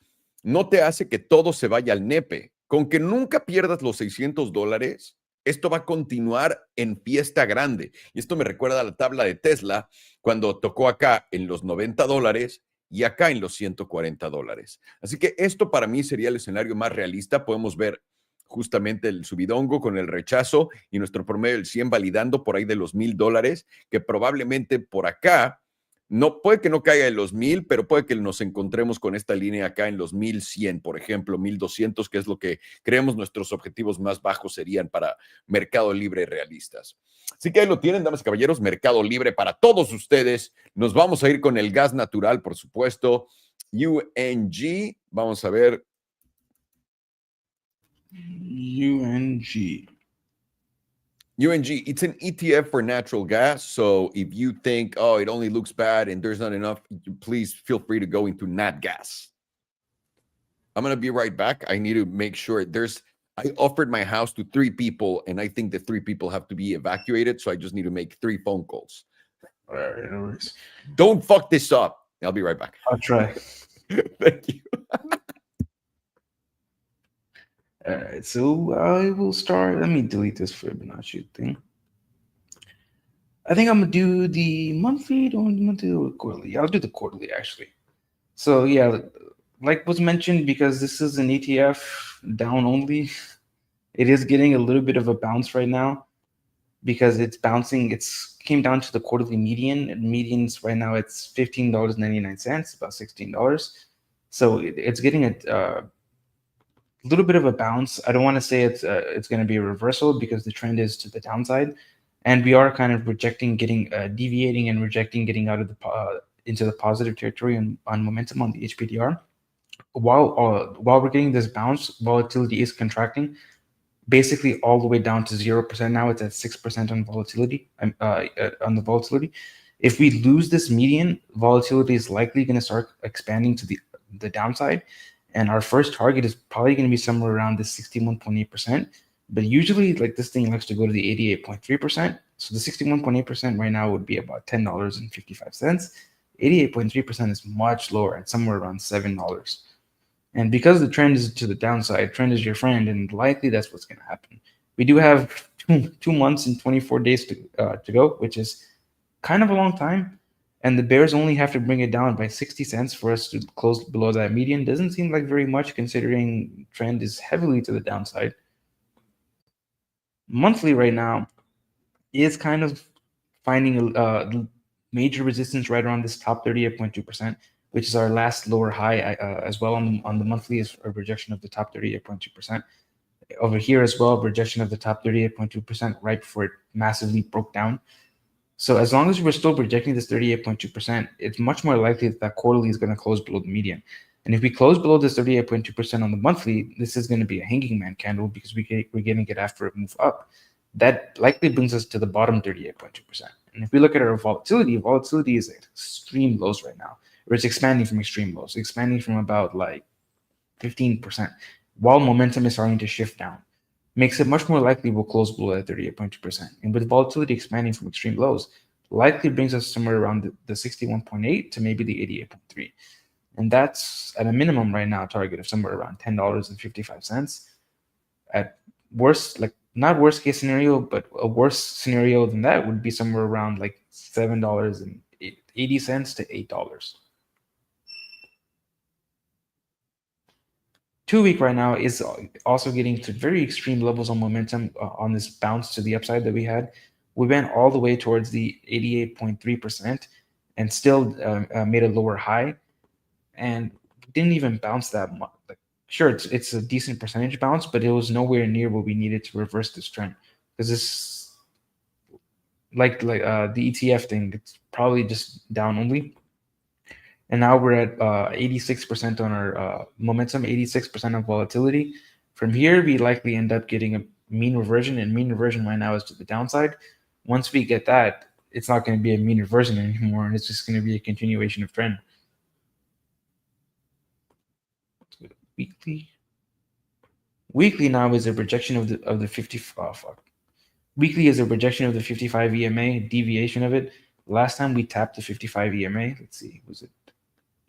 no te hace que todo se vaya al nepe. Con que nunca pierdas los $600, esto va a continuar en fiesta grande. Y esto me recuerda a la tabla de Tesla cuando tocó acá en los $90 y acá en los $140. Así que esto para mí sería el escenario más realista. Podemos ver justamente el subidongo con el rechazo y nuestro promedio del 100 validando por ahí de los $1,000, que probablemente por acá no puede que no caiga en los 1,000, pero puede que nos encontremos con esta línea acá en los 1,100, por ejemplo, 1,200, que es lo que creemos nuestros objetivos más bajos serían para Mercado Libre realistas. Así que ahí lo tienen, damas y caballeros, Mercado Libre para todos ustedes. Nos vamos a ir con el gas natural, por supuesto. UNG, vamos a ver. UNG. UNG, it's an ETF for natural gas. So if you think, oh, it only looks bad and there's not enough, please feel free to go into nat gas. I'm going to be right back. I need to make sure I offered my house to 3 people, and I think the 3 people have to be evacuated. So I just need to make 3 phone calls. All right, no worries. Don't fuck this up. I'll be right back. I'll try. Thank you. All right, so I will start. Let me delete this Fibonacci thing. I think I'm gonna do the monthly. Don't want to do the quarterly. I'll do the quarterly actually. So yeah, like was mentioned, because this is an ETF down only, it is getting a little bit of a bounce right now because it's bouncing. It's came down to the quarterly median, and medians right now it's $15.99, about $16. So it's getting a little bit of a bounce. I don't want to say it's going to be a reversal because the trend is to the downside, and we are kind of rejecting getting deviating and rejecting getting out of the into the positive territory on momentum on the HPDR. While we're getting this bounce, volatility is contracting, basically all the way down to 0% now. It's at 6% on volatility. On the volatility, if we lose this median, volatility is likely going to start expanding to the downside. And our first target is probably going to be somewhere around the 61.8%. But usually, like, this thing likes to go to the 88.3%. So the 61.8% right now would be about $10.55. 88.3% is much lower, at somewhere around $7. And because the trend is to the downside, trend is your friend, and likely that's what's going to happen. We do have 2 months and 24 days to go, which is kind of a long time. And the bears only have to bring it down by 60 cents for us to close below that median. Doesn't seem like very much, considering trend is heavily to the downside. Monthly right now is kind of finding a major resistance right around this top 38.2%, which is our last lower high as well. On the monthly is a rejection of the top 38.2%. Over here as well, rejection of the top 38.2% right before it massively broke down. So as long as we're still projecting this 38.2%, it's much more likely that quarterly is going to close below the median. And if we close below this 38.2% on the monthly, this is going to be a hanging man candle because we're getting it after it move up. That likely brings us to the bottom 38.2%. And if we look at our volatility is at extreme lows right now, or it's expanding from extreme lows, expanding from about like 15%, while momentum is starting to shift down. Makes it much more likely we'll close below that 38.2%. And with volatility expanding from extreme lows, likely brings us somewhere around the 61.8 to maybe the 88.3. And that's at a minimum right now, a target of somewhere around $10.55. At worst, like not worst case scenario, but a worse scenario than that would be somewhere around like $7.80 to $8. 2 week right now is also getting to very extreme levels on momentum on this bounce to the upside that we had. We went all the way towards the 88.3% and still made a lower high, and didn't even bounce that much. Like, sure, it's a decent percentage bounce, but it was nowhere near what we needed to reverse this trend. Because this, like the ETF thing, it's probably just down only. And now we're at 86% on our momentum, 86% on volatility. From here, we likely end up getting a mean reversion, and mean reversion right now is to the downside. Once we get that, it's not going to be a mean reversion anymore, and it's just going to be a continuation of trend. Weekly now is a rejection of the 50. Oh, fuck. Weekly is a rejection of the 55 EMA, deviation of it. Last time we tapped the 55 EMA, let's see, was it?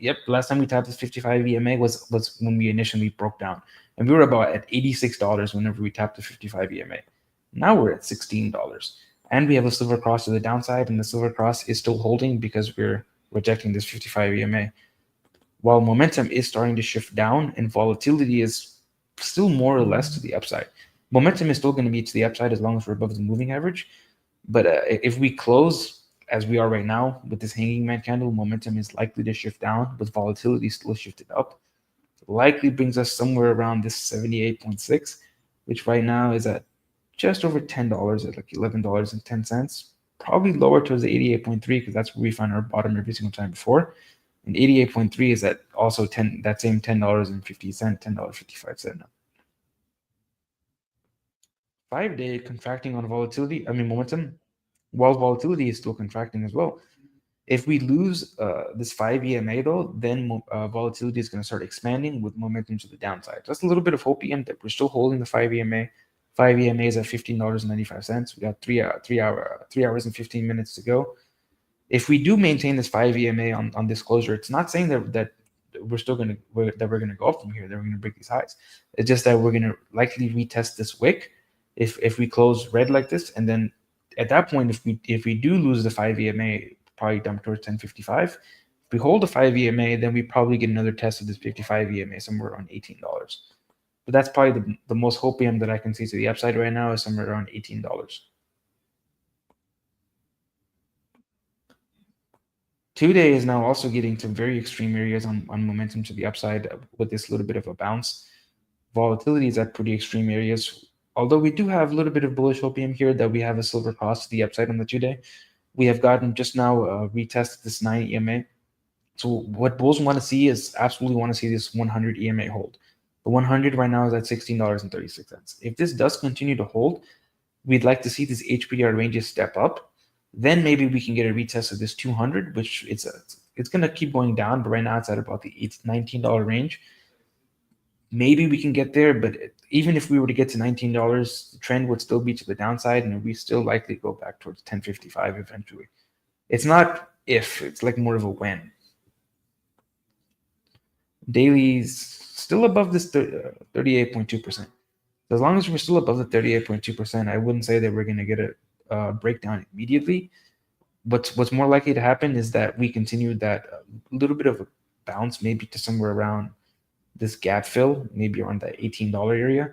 Yep, last time we tapped this 55 EMA was when we initially broke down. And we were about at $86 whenever we tapped the 55 EMA. Now we're at $16. And we have a silver cross to the downside, and the silver cross is still holding because we're rejecting this 55 EMA. While momentum is starting to shift down and volatility is still more or less to the upside. Momentum is still going to be to the upside as long as we're above the moving average. But if we close as we are right now with this hanging man candle, momentum is likely to shift down, but volatility still shifted up. Likely brings us somewhere around this 78.6, which right now is at just over $10 at like $11.10. Probably lower towards the 88.3 because that's where we find our bottom every single time before. And 88.3 is at also that same $10.50, $10.55 now. 5-day contracting on volatility, momentum, while volatility is still contracting as well. If we lose this 5 EMA though, then volatility is going to start expanding with momentum to the downside. Just a little bit of hopium that we're still holding the 5 EMA. 5 EMA is at $15.95. We got 3 hours and 15 minutes to go. If we do maintain this 5 EMA on this closure, it's not saying that we're still going to go up from here, that we're going to break these highs. It's just that we're going to likely retest this wick if we close red like this, and then at that point, if we do lose the 5 EMA, probably dump towards 1055. If we hold the 5 EMA, then we probably get another test of this 55 EMA somewhere around $18. But that's probably the most hopium that I can see to the upside right now is somewhere around $18. 2-day is now also getting to very extreme areas on momentum to the upside with this little bit of a bounce. Volatility is at pretty extreme areas. Although we do have a little bit of bullish hopium here that we have a silver cross to the upside on the 2-day. We have gotten just now retested this 9 EMA. So what bulls want to see is absolutely want to see this 100 EMA hold. The 100 right now is at $16.36. If this does continue to hold, we'd like to see this HPDR ranges step up. Then maybe we can get a retest of this 200, which it's going to keep going down, but right now it's at about the $19 range. Maybe we can get there, but even if we were to get to $19, the trend would still be to the downside, and we still likely go back towards 1055 eventually. It's not if, it's like more of a when. Daily's still above this 38.2%. As long as we're still above the 38.2%, I wouldn't say that we're going to get a breakdown immediately. What's more likely to happen is that we continue that little bit of a bounce, maybe to somewhere around this gap fill, maybe around that $18 area.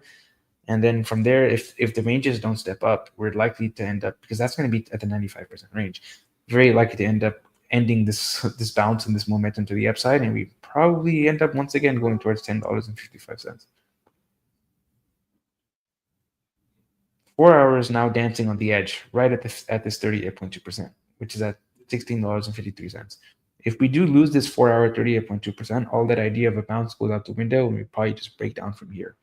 And then from there, if the ranges don't step up, we're likely to end up, because that's going to be at the 95% range, very likely to end up ending this bounce and this momentum to the upside, and we probably end up once again going towards $10.55. 4 hours now dancing on the edge, right at this 38.2%, which is at $16.53. If we do lose this 4 hour 38.2%, all that idea of a bounce goes out the window, and we probably just break down from here.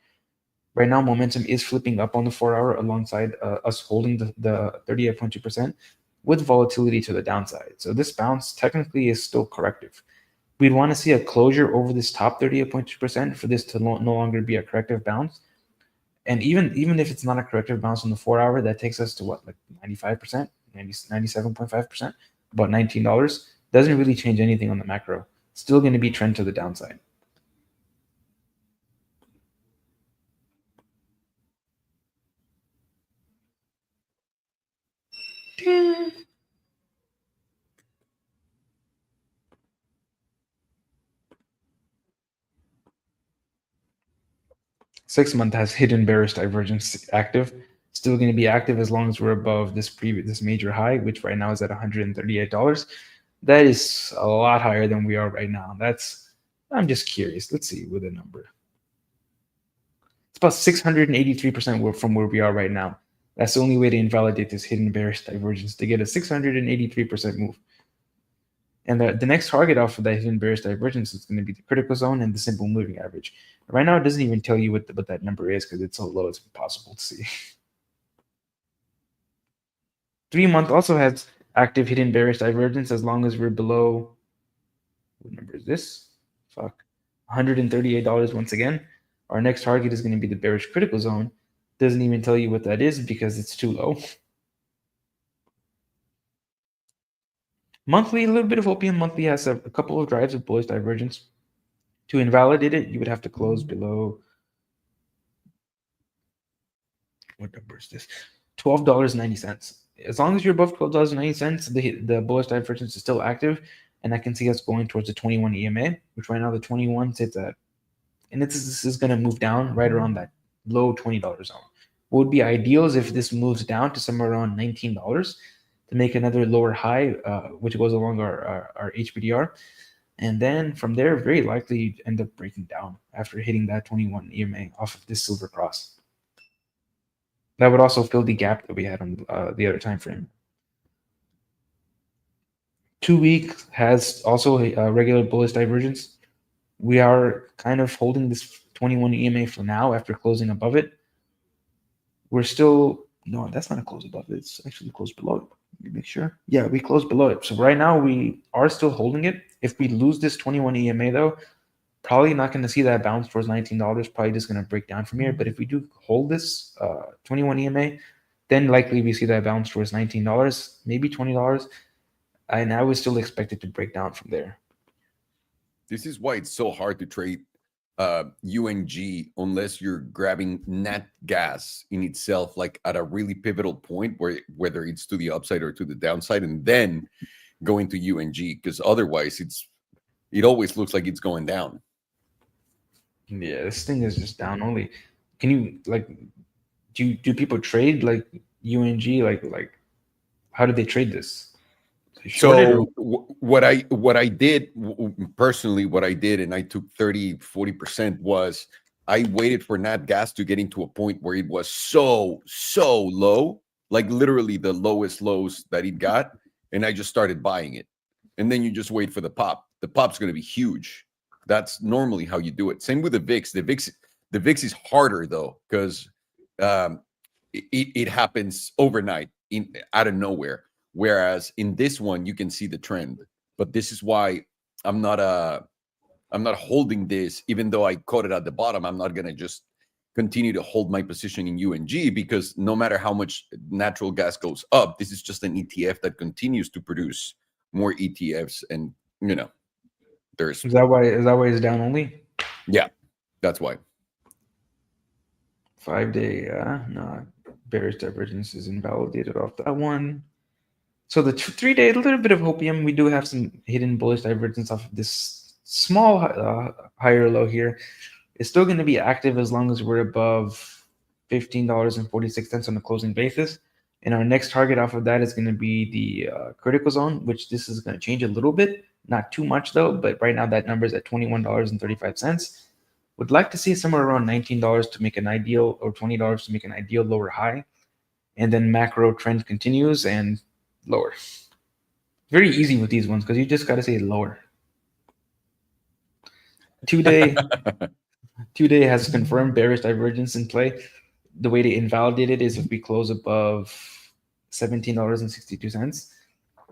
Right now, momentum is flipping up on the 4 hour alongside us holding the 38.2% with volatility to the downside. So this bounce technically is still corrective. We'd want to see a closure over this top 38.2% for this to no longer be a corrective bounce. And even if it's not a corrective bounce on the 4 hour, that takes us to what, like 95%, 97.5%, about $19. Doesn't really change anything on the macro. Still going to be trend to the downside. Six-month has hidden bearish divergence active. Still going to be active as long as we're above this major high, which right now is at $138. That is a lot higher than we are right now. I'm just curious. Let's see with a number. It's about 683% from where we are right now. That's the only way to invalidate this hidden bearish divergence, to get a 683% move. And the next target off of that hidden bearish divergence is going to be the critical zone and the simple moving average. Right now, it doesn't even tell you what that number is because it's so low, it's impossible to see. 3-month also has active hidden bearish divergence as long as we're below, what number is this? $138 once again. Our next target is going to be the bearish critical zone. Doesn't even tell you what that is because it's too low. Monthly, a little bit of opium. Monthly has a couple of drives of bullish divergence. To invalidate it, you would have to close below, what number is this? $12.90. As long as you're above $12.90, the bullish divergence is still active, and I can see us going towards the 21 EMA, which right now the 21 sits at, and this is going to move down right around that low $20 zone. What would be ideal is if this moves down to somewhere around $19 to make another lower high, which goes along our HPDR. And then from there, very likely you'd end up breaking down after hitting that 21 EMA off of this silver cross. That would also fill the gap that we had on the other time frame. 2 week has also a regular bullish divergence. We are kind of holding this 21 EMA for now after closing above it. we're still, no, that's not a close above it. It's actually close below it. Let me make sure. Yeah, we closed below it. So right now we are still holding it. If we lose this 21 EMA though, probably not going to see that bounce towards $19. Probably just going to break down from here. But if we do hold this 21 EMA, then likely we see that bounce towards $19, maybe $20. And I would still expect it to break down from there. This is why it's so hard to trade UNG unless you're grabbing nat gas in itself, like at a really pivotal point where whether it's to the upside or to the downside, and then going to UNG, because otherwise it always looks like it's going down. Yeah, this thing is just down only. Can you like do people trade like UNG? Like how do they trade this? So what I did personally, what I did, and I took 30-40%, was I waited for nat gas to get into a point where it was so low, like literally the lowest lows that it got, and I just started buying it. And then you just wait for the pop. The pop's going to be huge. That's normally how you do it. Same with the VIX. The VIX is harder though, because it happens overnight, out of nowhere. Whereas in this one, you can see the trend. But this is why I'm not holding this, even though I caught it at the bottom. I'm not going to just continue to hold my position in UNG, because no matter how much natural gas goes up, this is just an ETF that continues to produce more ETFs. And, you know, there's... Is that why it's down only? Yeah, that's why. 5-day, no, bearish divergence is invalidated off that one. So the 3-day, a little bit of hopium. We do have some hidden bullish divergence off of this small higher low here. It's still going to be active as long as we're above $15.46 on a closing basis. And our next target off of that is going to be the critical zone, which this is going to change a little bit. Not too much though, but right now that number is at $21.35. Would like to see somewhere around $19 to make an ideal, or $20 to make an ideal lower high. And then macro trend continues and lower. Very easy with these ones because you just got to say lower. 2-day has confirmed bearish divergence in play. The way to invalidate it is if we close above $17.62.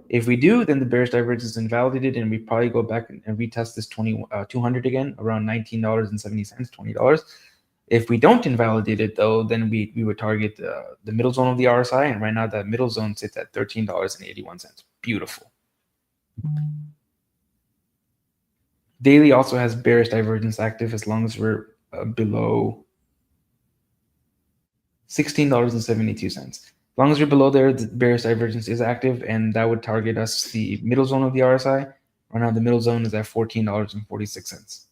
If we do, then the bearish divergence is invalidated, and we probably go back and retest this 200 again, around $19.70, $20. If we don't invalidate it, though, then we would target the middle zone of the RSI, and right now that middle zone sits at $13.81. Beautiful. Daily also has bearish divergence active as long as we're below $16.72. As long as we're below there, the bearish divergence is active, and that would target us the middle zone of the RSI. Right now, the middle zone is at $14.46.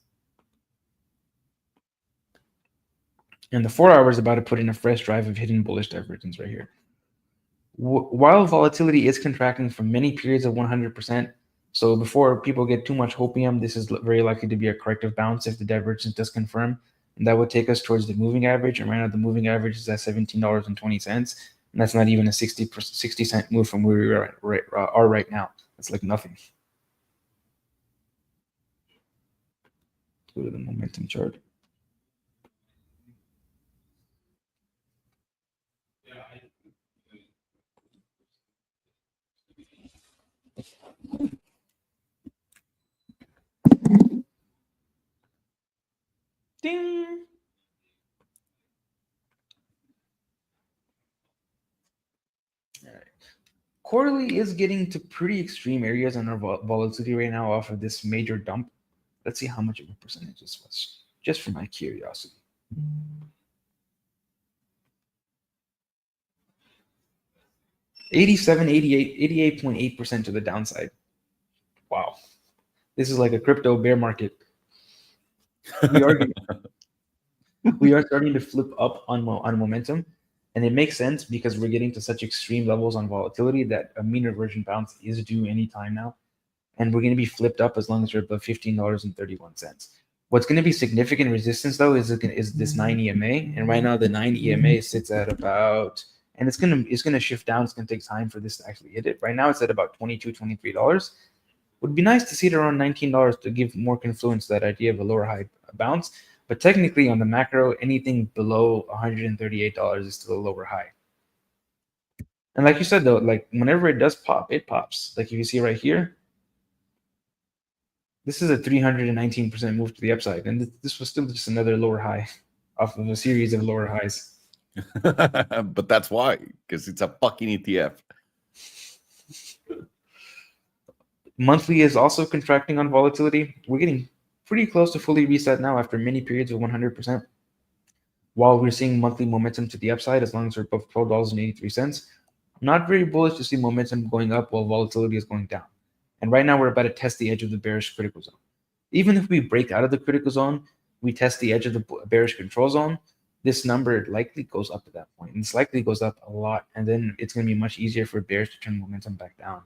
And the 4 hour is about to put in a fresh drive of hidden bullish divergence right here. While volatility is contracting from many periods of 100%, so before people get too much hopium, this is very likely to be a corrective bounce if the divergence does confirm. And that would take us towards the moving average. And right now, the moving average is at $17.20. And that's not even a 60-cent move from where we are right now. That's like nothing. Go to the momentum chart. Ding. All right. Quarterly is getting to pretty extreme areas on our volatility right now off of this major dump. Let's see how much of a percentage this was, just for my curiosity. $87, 88, 88.8% to the downside. Wow. This is like a crypto bear market. We are starting to flip up on momentum, and it makes sense because we're getting to such extreme levels on volatility that a mean reversion bounce is due anytime now, and we're going to be flipped up as long as we're above $15.31. What's going to be significant resistance though is this 9 EMA, and right now the 9 EMA sits at about, and it's going to shift down. It's going to take time for this to actually hit it. Right now it's at about $22, $23. Would be nice to see it around $19 to give more confluence to that idea of a lower high bounce. But technically, on the macro, anything below $138 is still a lower high. And like you said, though, like whenever it does pop, it pops. Like if you see right here, this is a 319% move to the upside. And this was still just another lower high off of a series of lower highs. But that's why, because it's a fucking ETF. Monthly is also contracting on volatility. We're getting pretty close to fully reset now after many periods of 100%. While we're seeing monthly momentum to the upside, as long as we're above $12.83, I'm not very bullish to see momentum going up while volatility is going down. And right now we're about to test the edge of the bearish critical zone. Even if we break out of the critical zone, we test the edge of the bearish control zone, this number likely goes up at that point. And this likely goes up a lot. And then it's going to be much easier for bears to turn momentum back down.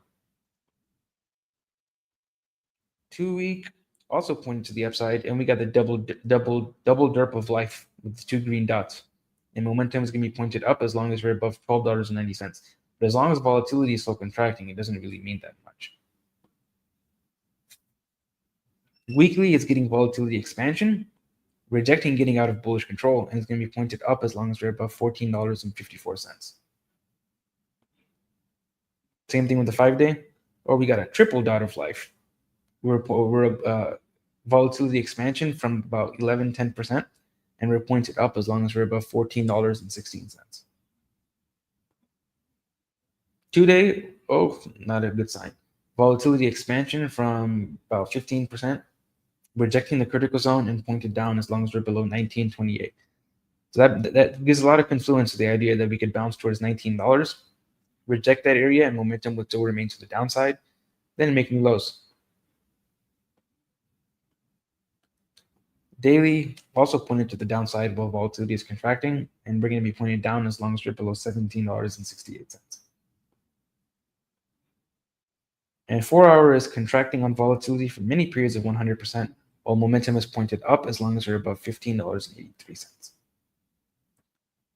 2 week also pointed to the upside, and we got the double derp of life with the 2 green dots. And momentum is going to be pointed up as long as we're above $12.90. But as long as volatility is still contracting, it doesn't really mean that much. Weekly is getting volatility expansion, rejecting getting out of bullish control, and it's going to be pointed up as long as we're above $14.54. Same thing with the 5-day. Or we got a triple dot of life. We're volatility expansion from about 10%, and we're pointed up as long as we're above $14.16. 2-day, oh, not a good sign. Volatility expansion from about 15%, rejecting the critical zone and pointed down as long as we're below 19.28. So that gives a lot of confluence to the idea that we could bounce towards $19, reject that area, and momentum would still remain to the downside, then make new lows. Daily also pointed to the downside while volatility is contracting, and we're going to be pointing down as long as we're below $17.68. And 4-hour is contracting on volatility for many periods of 100%, while momentum is pointed up as long as we're above $15.83.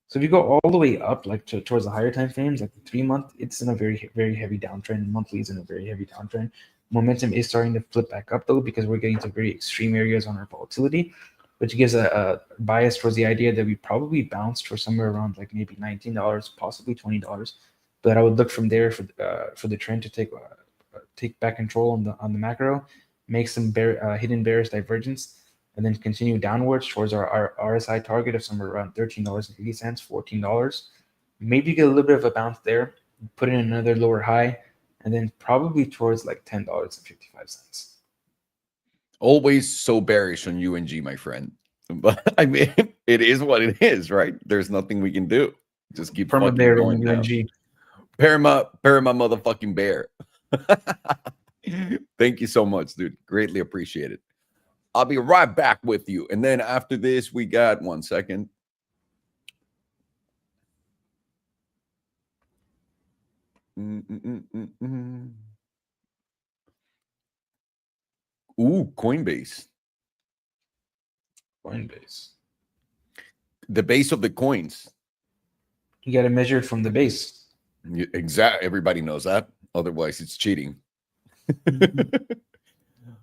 So if you go all the way up, like towards the higher time frames, like the 3-month, it's in a very, very heavy downtrend. Monthly is in a very heavy downtrend. Momentum is starting to flip back up, though, because we're getting to very extreme areas on our volatility, which gives a bias towards the idea that we probably bounced for somewhere around like maybe $19, possibly $20. But I would look from there for the trend to take back control on the macro, make some hidden bearish divergence, and then continue downwards towards our RSI target of somewhere around $13.80, $14. Maybe get a little bit of a bounce there, put in another lower high, and then probably towards like $10.55. Always so bearish on UNG, my friend. But I mean, it is what it is, right? There's nothing we can do. Just keep fucking Perma-bear going UNG. down. Perma motherfucking bear. Thank you so much, dude. Greatly appreciate it. I'll be right back with you. And then after this, we got 1 second. Ooh, Coinbase. Coinbase. The base of the coins. You got to measure it from the base. Exactly. Everybody knows that. Otherwise, it's cheating.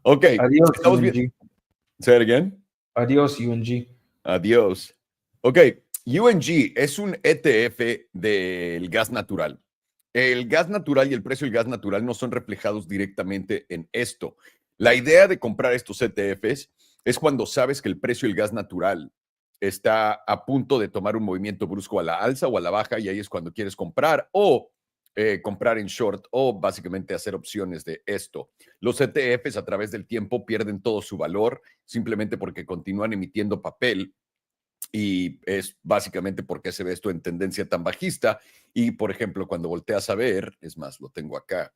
Okay. Adios, UNG. Say it again. Adios, UNG. Adiós. Ok, UNG es un ETF del gas natural. El gas natural y el precio del gas natural no son reflejados directamente en esto. La idea de comprar estos ETFs es cuando sabes que el precio del gas natural está a punto de tomar un movimiento brusco a la alza o a la baja, y ahí es cuando quieres comprar o comprar en short, o básicamente hacer opciones de esto. Los ETFs a través del tiempo pierden todo su valor simplemente porque continúan emitiendo papel, y es básicamente porque se ve esto en tendencia tan bajista. Y, por ejemplo, cuando volteas a ver, es más, lo tengo acá,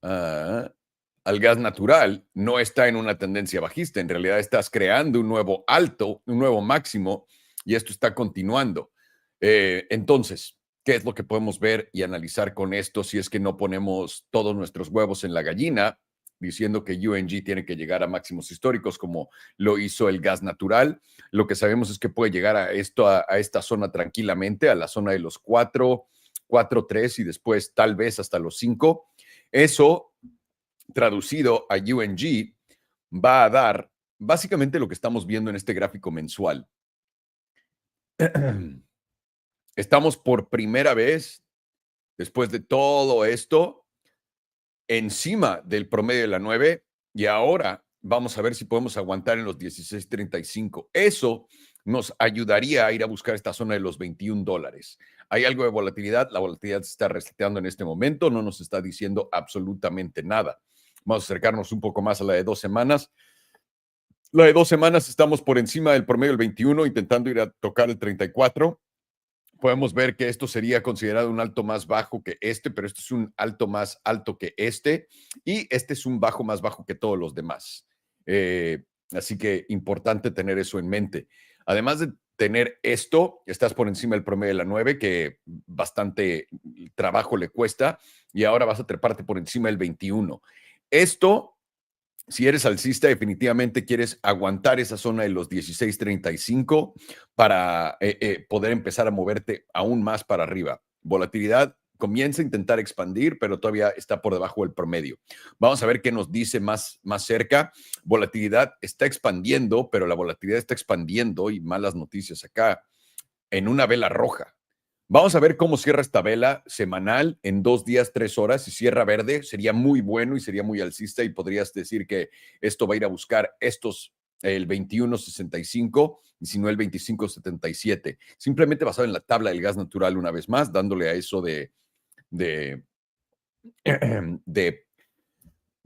al gas natural no está en una tendencia bajista. En realidad estás creando un nuevo alto, un nuevo máximo, y esto está continuando. Entonces, ¿qué es lo que podemos ver y analizar con esto si es que no ponemos todos nuestros huevos en la gallina diciendo que UNG tiene que llegar a máximos históricos como lo hizo el gas natural? Lo que sabemos es que puede llegar a esta zona tranquilamente, a la zona de los 4.3 y después tal vez hasta los 5. Eso, traducido a UNG, va a dar básicamente lo que estamos viendo en este gráfico mensual, estamos por primera vez, después de todo esto, encima del promedio de la 9 y ahora vamos a ver si podemos aguantar en los 16.35. Eso nos ayudaría a ir a buscar esta zona de los $21. Hay algo de volatilidad, la volatilidad se está reseteando en este momento, no nos está diciendo absolutamente nada. Vamos a acercarnos un poco más a la de 2 semanas. La de 2 semanas estamos por encima del promedio del 21, intentando ir a tocar el 34. Podemos ver que esto sería considerado un alto más bajo que este, pero este es un alto más alto que este, y este es un bajo más bajo que todos los demás. Así que importante tener eso en mente. Además de tener esto, estás por encima del promedio de la 9, que bastante trabajo le cuesta, y ahora vas a treparte por encima del 21. Esto, si eres alcista, definitivamente quieres aguantar esa zona de los 16.35 para poder empezar a moverte aún más para arriba. Volatilidad comienza a intentar expandir, pero todavía está por debajo del promedio. Vamos a ver qué nos dice más cerca. Volatilidad está expandiendo, pero la volatilidad está expandiendo, y malas noticias acá, en una vela roja. Vamos a ver cómo cierra esta vela semanal en 2 días, 3 horas. Si cierra verde, sería muy bueno y sería muy alcista, y podrías decir que esto va a ir a buscar el 21.65 y si no el 25.77. Simplemente basado en la tabla del gas natural, una vez más, dándole a eso de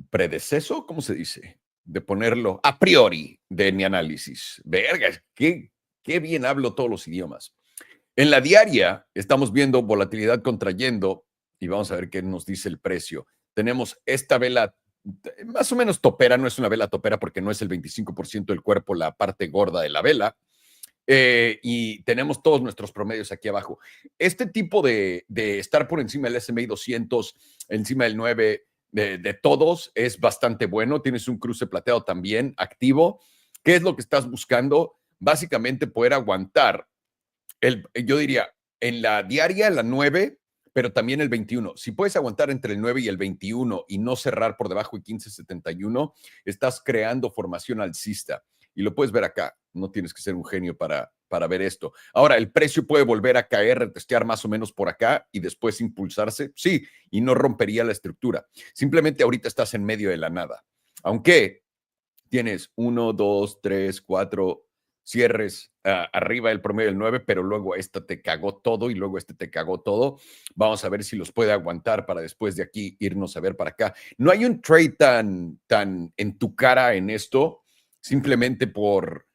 predeceso, ¿cómo se dice? De ponerlo a priori de mi análisis. Verga, qué bien hablo todos los idiomas. En la diaria estamos viendo volatilidad contrayendo y vamos a ver qué nos dice el precio. Tenemos esta vela más o menos topera, no es una vela topera porque no es el 25% del cuerpo la parte gorda de la vela. Y tenemos todos nuestros promedios aquí abajo. Este tipo de estar por encima del S&P 200, encima del 9, de todos, es bastante bueno. Tienes un cruce plateado también activo. ¿Qué es lo que estás buscando? Básicamente poder aguantar yo diría, en la diaria, la 9, pero también el 21. Si puedes aguantar entre el 9 y el 21 y no cerrar por debajo de 15.71, estás creando formación alcista. Y lo puedes ver acá. No tienes que ser un genio para ver esto. Ahora, ¿el precio puede volver a caer, retestear más o menos por acá y después impulsarse? Sí, y no rompería la estructura. Simplemente ahorita estás en medio de la nada. Aunque tienes 1, 2, 3, 4 cierres arriba del promedio del 9, pero luego esta te cagó todo y luego este te cagó todo. Vamos a ver si los puede aguantar para después de aquí irnos a ver para acá. No hay un trade tan en tu cara en esto, simplemente por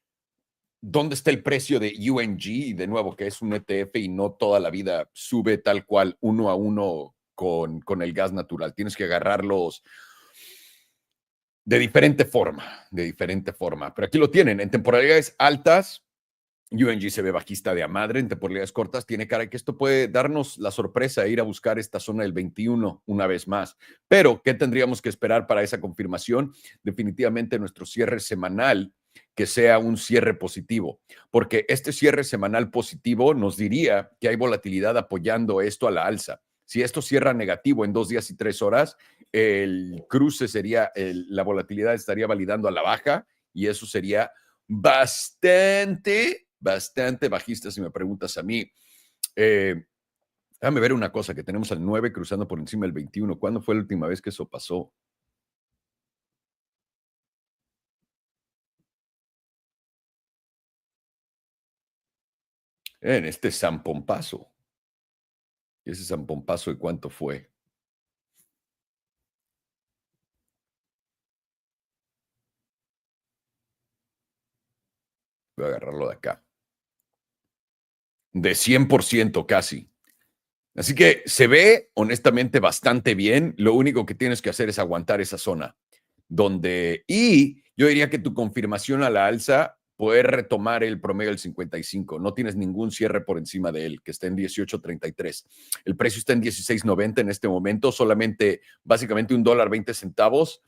dónde está el precio de UNG, de nuevo, que es un ETF y no toda la vida sube tal cual 1 a 1 con el gas natural. Tienes que agarrarlos de diferente forma. Pero aquí lo tienen. En temporalidades altas, UNG se ve bajista de a madre. En temporalidades cortas, tiene cara que esto puede darnos la sorpresa de ir a buscar esta zona del 21 una vez más. Pero, ¿qué tendríamos que esperar para esa confirmación? Definitivamente nuestro cierre semanal, que sea un cierre positivo, porque este cierre semanal positivo nos diría que hay volatilidad apoyando esto a la alza. Si esto cierra negativo en 2 días y 3 horas, el cruce sería, la volatilidad estaría validando a la baja, y eso sería bastante bajista si me preguntas a mí. Déjame ver una cosa, que tenemos al 9 cruzando por encima del 21. ¿Cuándo fue la última vez que eso pasó? En este zampompazo. ¿Ese zampompazo de cuánto fue? Voy a agarrarlo de acá. De 100% casi. Así que se ve honestamente bastante bien. Lo único que tienes que hacer es aguantar esa zona. Y yo diría que tu confirmación a la alza puede retomar el promedio del 55. No tienes ningún cierre por encima de él, que está en 18.33. El precio está en 16.90 en este momento, solamente básicamente $1.20.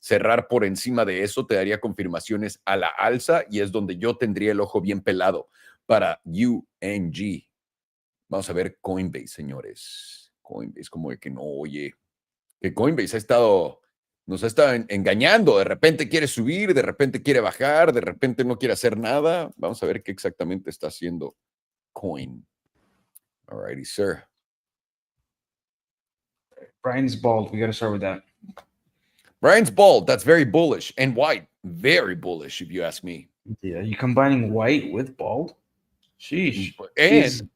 Cerrar por encima de eso te daría confirmaciones a la alza y es donde yo tendría el ojo bien pelado para UNG. Vamos a ver Coinbase, señores. Coinbase, como de que no, oye, que Coinbase ha estado Nos está engañando. De repente quiere subir, de repente quiere bajar, de repente no quiere hacer nada. Vamos a ver qué exactamente está haciendo Coin. Alrighty, sir. Brian's bald. We got to start with that. Brian's bald. That's very bullish. And white. Very bullish, if you ask me. Yeah, you combining white with bald? Sheesh. And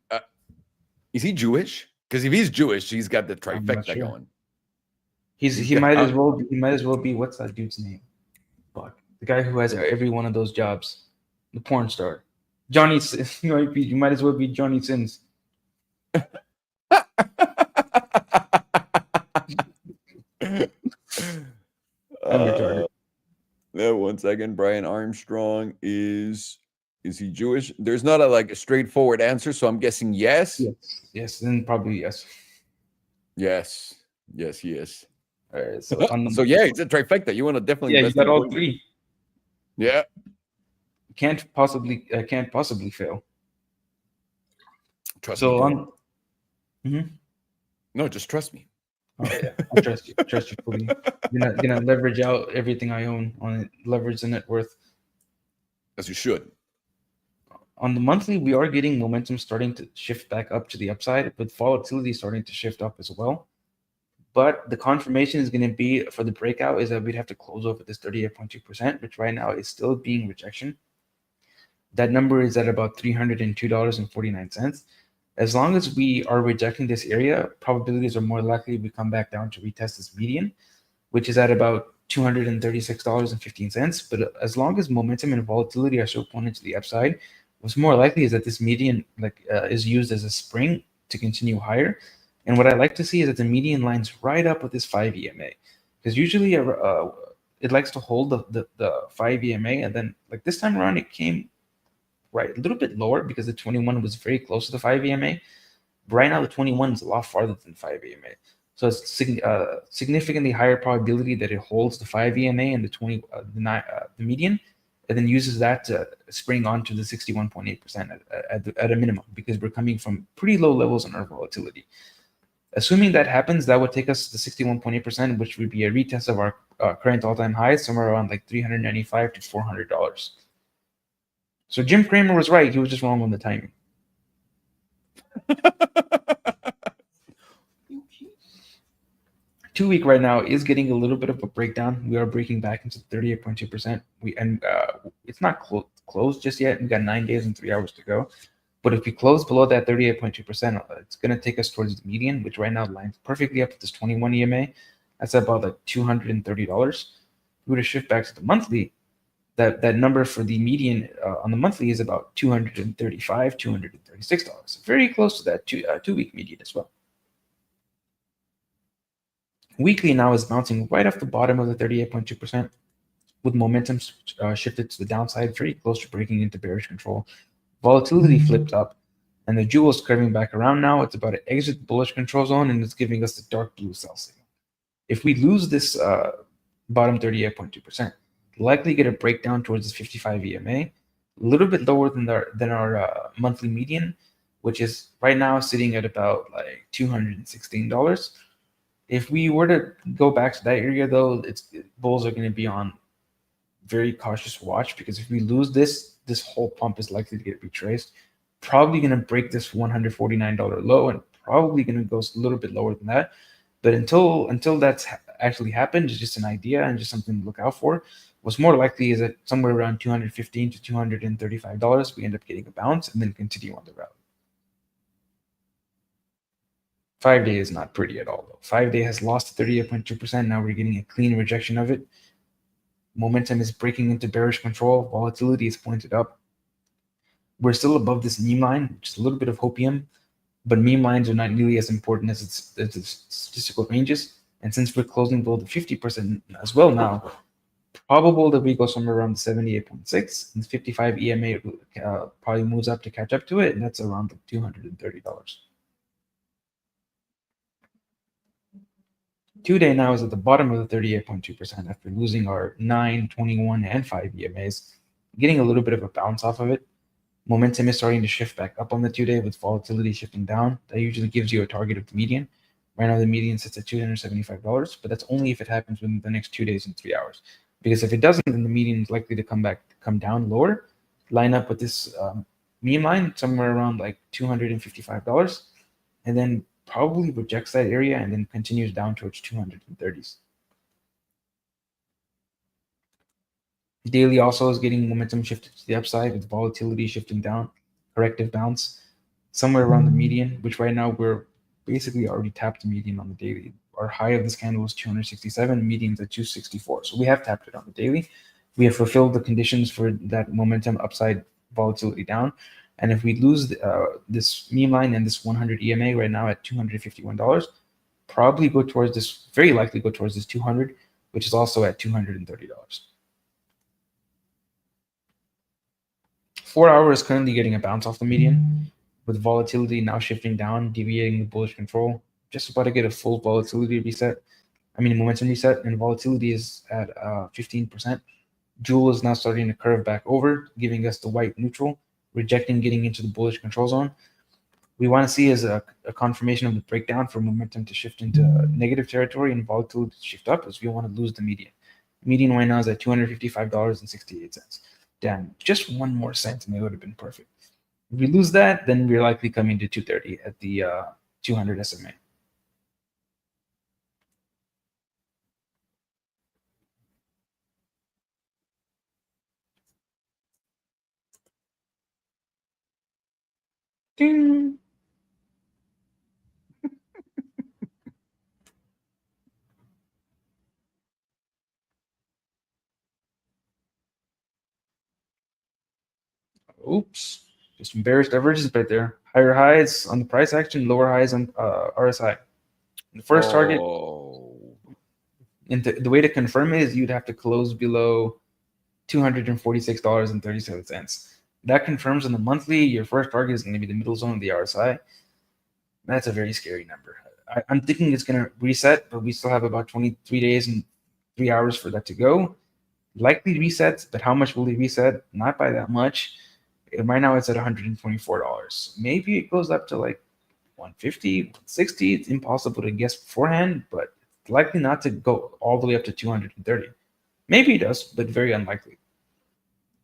is he Jewish? Because if he's Jewish, he's got the I'm not trifecta sure. going. He might as well be what's that dude's name? Fuck. The guy who has every one of those jobs. The porn star. Johnny you might as well be Johnny Sins. I'm retarded. 1 second. Brian Armstrong is he Jewish? There's not a straightforward answer, so I'm guessing yes. Yes, then probably yes. Yes, he is. All right, so yeah, it's a trifecta. You want to definitely you invest got in all Coin. three. Yeah, Can't possibly fail. trust So me. No, just trust me. Oh yeah, I trust you. I trust you fully. Gonna leverage out everything I own on it. Leverage the net worth. As you should. On the monthly, we are getting momentum starting to shift back up to the upside, with volatility starting to shift up as well. But the confirmation is going to be for the breakout is that we'd have to close over this 38.2%, which right now is still being rejection. That number is at about $302.49. As long as we are rejecting this area, probabilities are more likely we come back down to retest this median, which is at about $236.15. But as long as momentum and volatility are still pointing to the upside, what's more likely is that this median is used as a spring to continue higher. And what I like to see is that the median lines right up with this 5 EMA, because usually it likes to hold the 5 EMA, and then like this time around it came right a little bit lower because the 21 was very close to the 5 EMA. But right now the 21 is a lot farther than 5 EMA, so it's significantly higher probability that it holds the 5 EMA and the median, and then uses that to spring onto the 61.8% at a minimum, because we're coming from pretty low levels on our volatility. Assuming that happens, that would take us to the 61.8%, which would be a retest of our current all-time high, somewhere around like $395 to $400. So Jim Cramer was right. He was just wrong on the timing. 2 week right now is getting a little bit of a breakdown. We are breaking back into 38.2%. It's not closed just yet. We got 9 days and 3 hours to go. But if we close below that 38.2%, it's going to take us towards the median, which right now lines perfectly up with this 21 EMA. That's about like $230. If we were to shift back to the monthly, that number for the median on the monthly is about $235, $236. Very close to that 2 week median as well. Weekly now is bouncing right off the bottom of the 38.2%, with momentum shifted to the downside, very close to breaking into bearish control. Volatility flipped up, and the jewel is curving back around now. It's about to exit bullish control zone, and it's giving us the dark blue sell signal. If we lose this bottom 38.2%, likely get a breakdown towards this 55 EMA, a little bit lower than our monthly median, which is right now sitting at about like $216. If we were to go back to that area, though, bulls are going to be on very cautious watch, because if we lose this whole pump is likely to get retraced. Probably going to break this $149 low, and probably going to go a little bit lower than that. But until that's actually happened, it's just an idea and just something to look out for. What's more likely is that somewhere around $215 to $235, we end up getting a bounce and then continue on the route. 5 day is not pretty at all, though. 5 day has lost 38.2%. Now we're getting a clean rejection of it. Momentum is breaking into bearish control. Volatility is pointed up. We're still above this meme line, which is a little bit of hopium, but meme lines are not nearly as important as its statistical ranges. And since we're closing below the 50% as well now, probable that we go somewhere around 78.6, and 55 EMA probably moves up to catch up to it, and that's around $230. 2 day now is at the bottom of the 38.2% after losing our 9, 21, and 5 EMAs, getting a little bit of a bounce off of it. Momentum is starting to shift back up on the 2 day with volatility shifting down. That usually gives you a target of the median. Right now, the median sits at $275, but that's only if it happens within the next 2 days and 3 hours. Because if it doesn't, then the median is likely to come down lower, line up with this meme line somewhere around like $255, and then probably rejects that area and then continues down towards 230s. Daily also is getting momentum shifted to the upside with volatility shifting down, corrective bounce, somewhere around the median, which right now we're basically already tapped the median on the daily. Our high of this candle was 267, median's at 264. So we have tapped it on the daily. We have fulfilled the conditions for that momentum upside, volatility down. And if we lose this meme line and this 100 EMA right now at $251, probably go towards this, very likely go towards this 200, which is also at $230. 4 hour is currently getting a bounce off the median, with volatility now shifting down, deviating the bullish control. Just about to get a full volatility reset. Momentum reset, and volatility is at 15%. Jewel is now starting to curve back over, giving us the white neutral, rejecting getting into the bullish control zone. We want to see as a confirmation of the breakdown for momentum to shift into negative territory and volatility to shift up, as we want to lose the median. Median right now is at $255.68. Damn, just 1 more cent and it would have been perfect. If we lose that, then we're likely coming to 230 at the 200 SMA. Ding. Oops, just some bearish divergence right there. Higher highs on the price action, lower highs on RSI. The first target, and the way to confirm it is you'd have to close below $246.37. That confirms on the monthly, your first target is going to be the middle zone of the RSI. That's a very scary number. I'm thinking it's going to reset, but we still have about 23 days and 3 hours for that to go. Likely resets, but how much will it reset? Not by that much. Right now it's at $124. Maybe it goes up to like 150, 160. It's impossible to guess beforehand, but it's likely not to go all the way up to 230. Maybe it does, but very unlikely.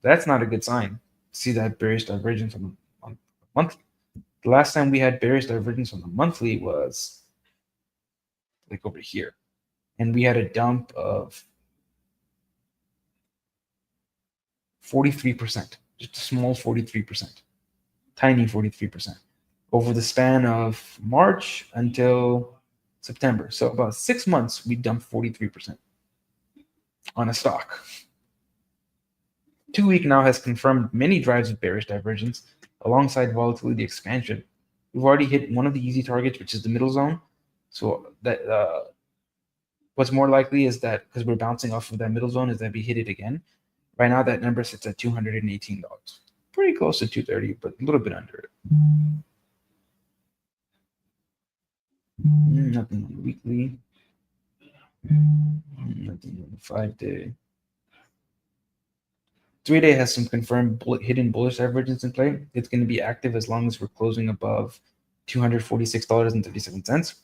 That's not a good sign. See that bearish divergence on monthly. The last time we had bearish divergence on the monthly was like over here. And we had a dump of 43%, just a small 43%, tiny 43%, over the span of March until September. So about 6 months, we dumped 43% on a stock. 2 week now has confirmed many drives of bearish divergence alongside volatility expansion. We've already hit one of the easy targets, which is the middle zone. So that what's more likely is that because we're bouncing off of that middle zone is that we hit it again. Right now, that number sits at $218. Pretty close to 230, but a little bit under it. Nothing on the weekly. Nothing on the 5-day. 3-day has some confirmed hidden bullish divergence in play. It's going to be active as long as we're closing above $246.37.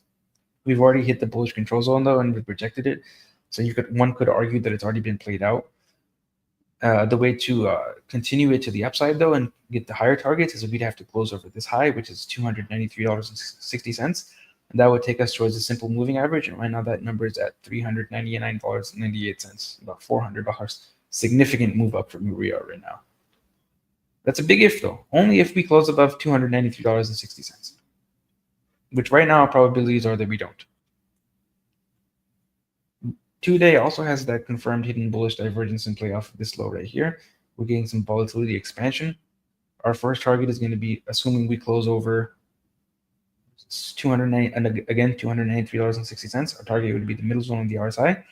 We've already hit the bullish control zone though, and we've rejected it. So one could argue that it's already been played out. The way to continue it to the upside though and get the higher targets is we'd have to close over this high, which is $293.60. And that would take us towards a simple moving average. And right now that number is at $399.98, about $400. Significant move up from where we are right now. That's a big if though. Only if we close above $293.60, which right now probabilities are that we don't. 2-day also has that confirmed hidden bullish divergence in play off of this low right here. We're getting some volatility expansion. Our first target is going to be, assuming we close over $293.60. Our target would be the middle zone of the RSI,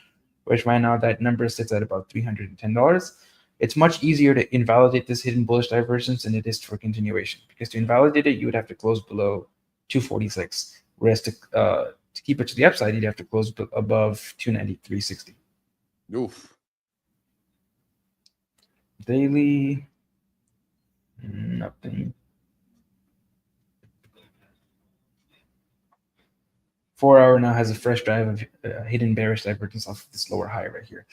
which right now that number sits at about $310. It's much easier to invalidate this hidden bullish divergence than it is for continuation, because to invalidate it, you would have to close below 246, whereas to keep it to the upside, you'd have to close above 293.60. Oof. Daily, nothing. 4-hour now has a fresh drive of hidden bearish divergence off of this lower high right here.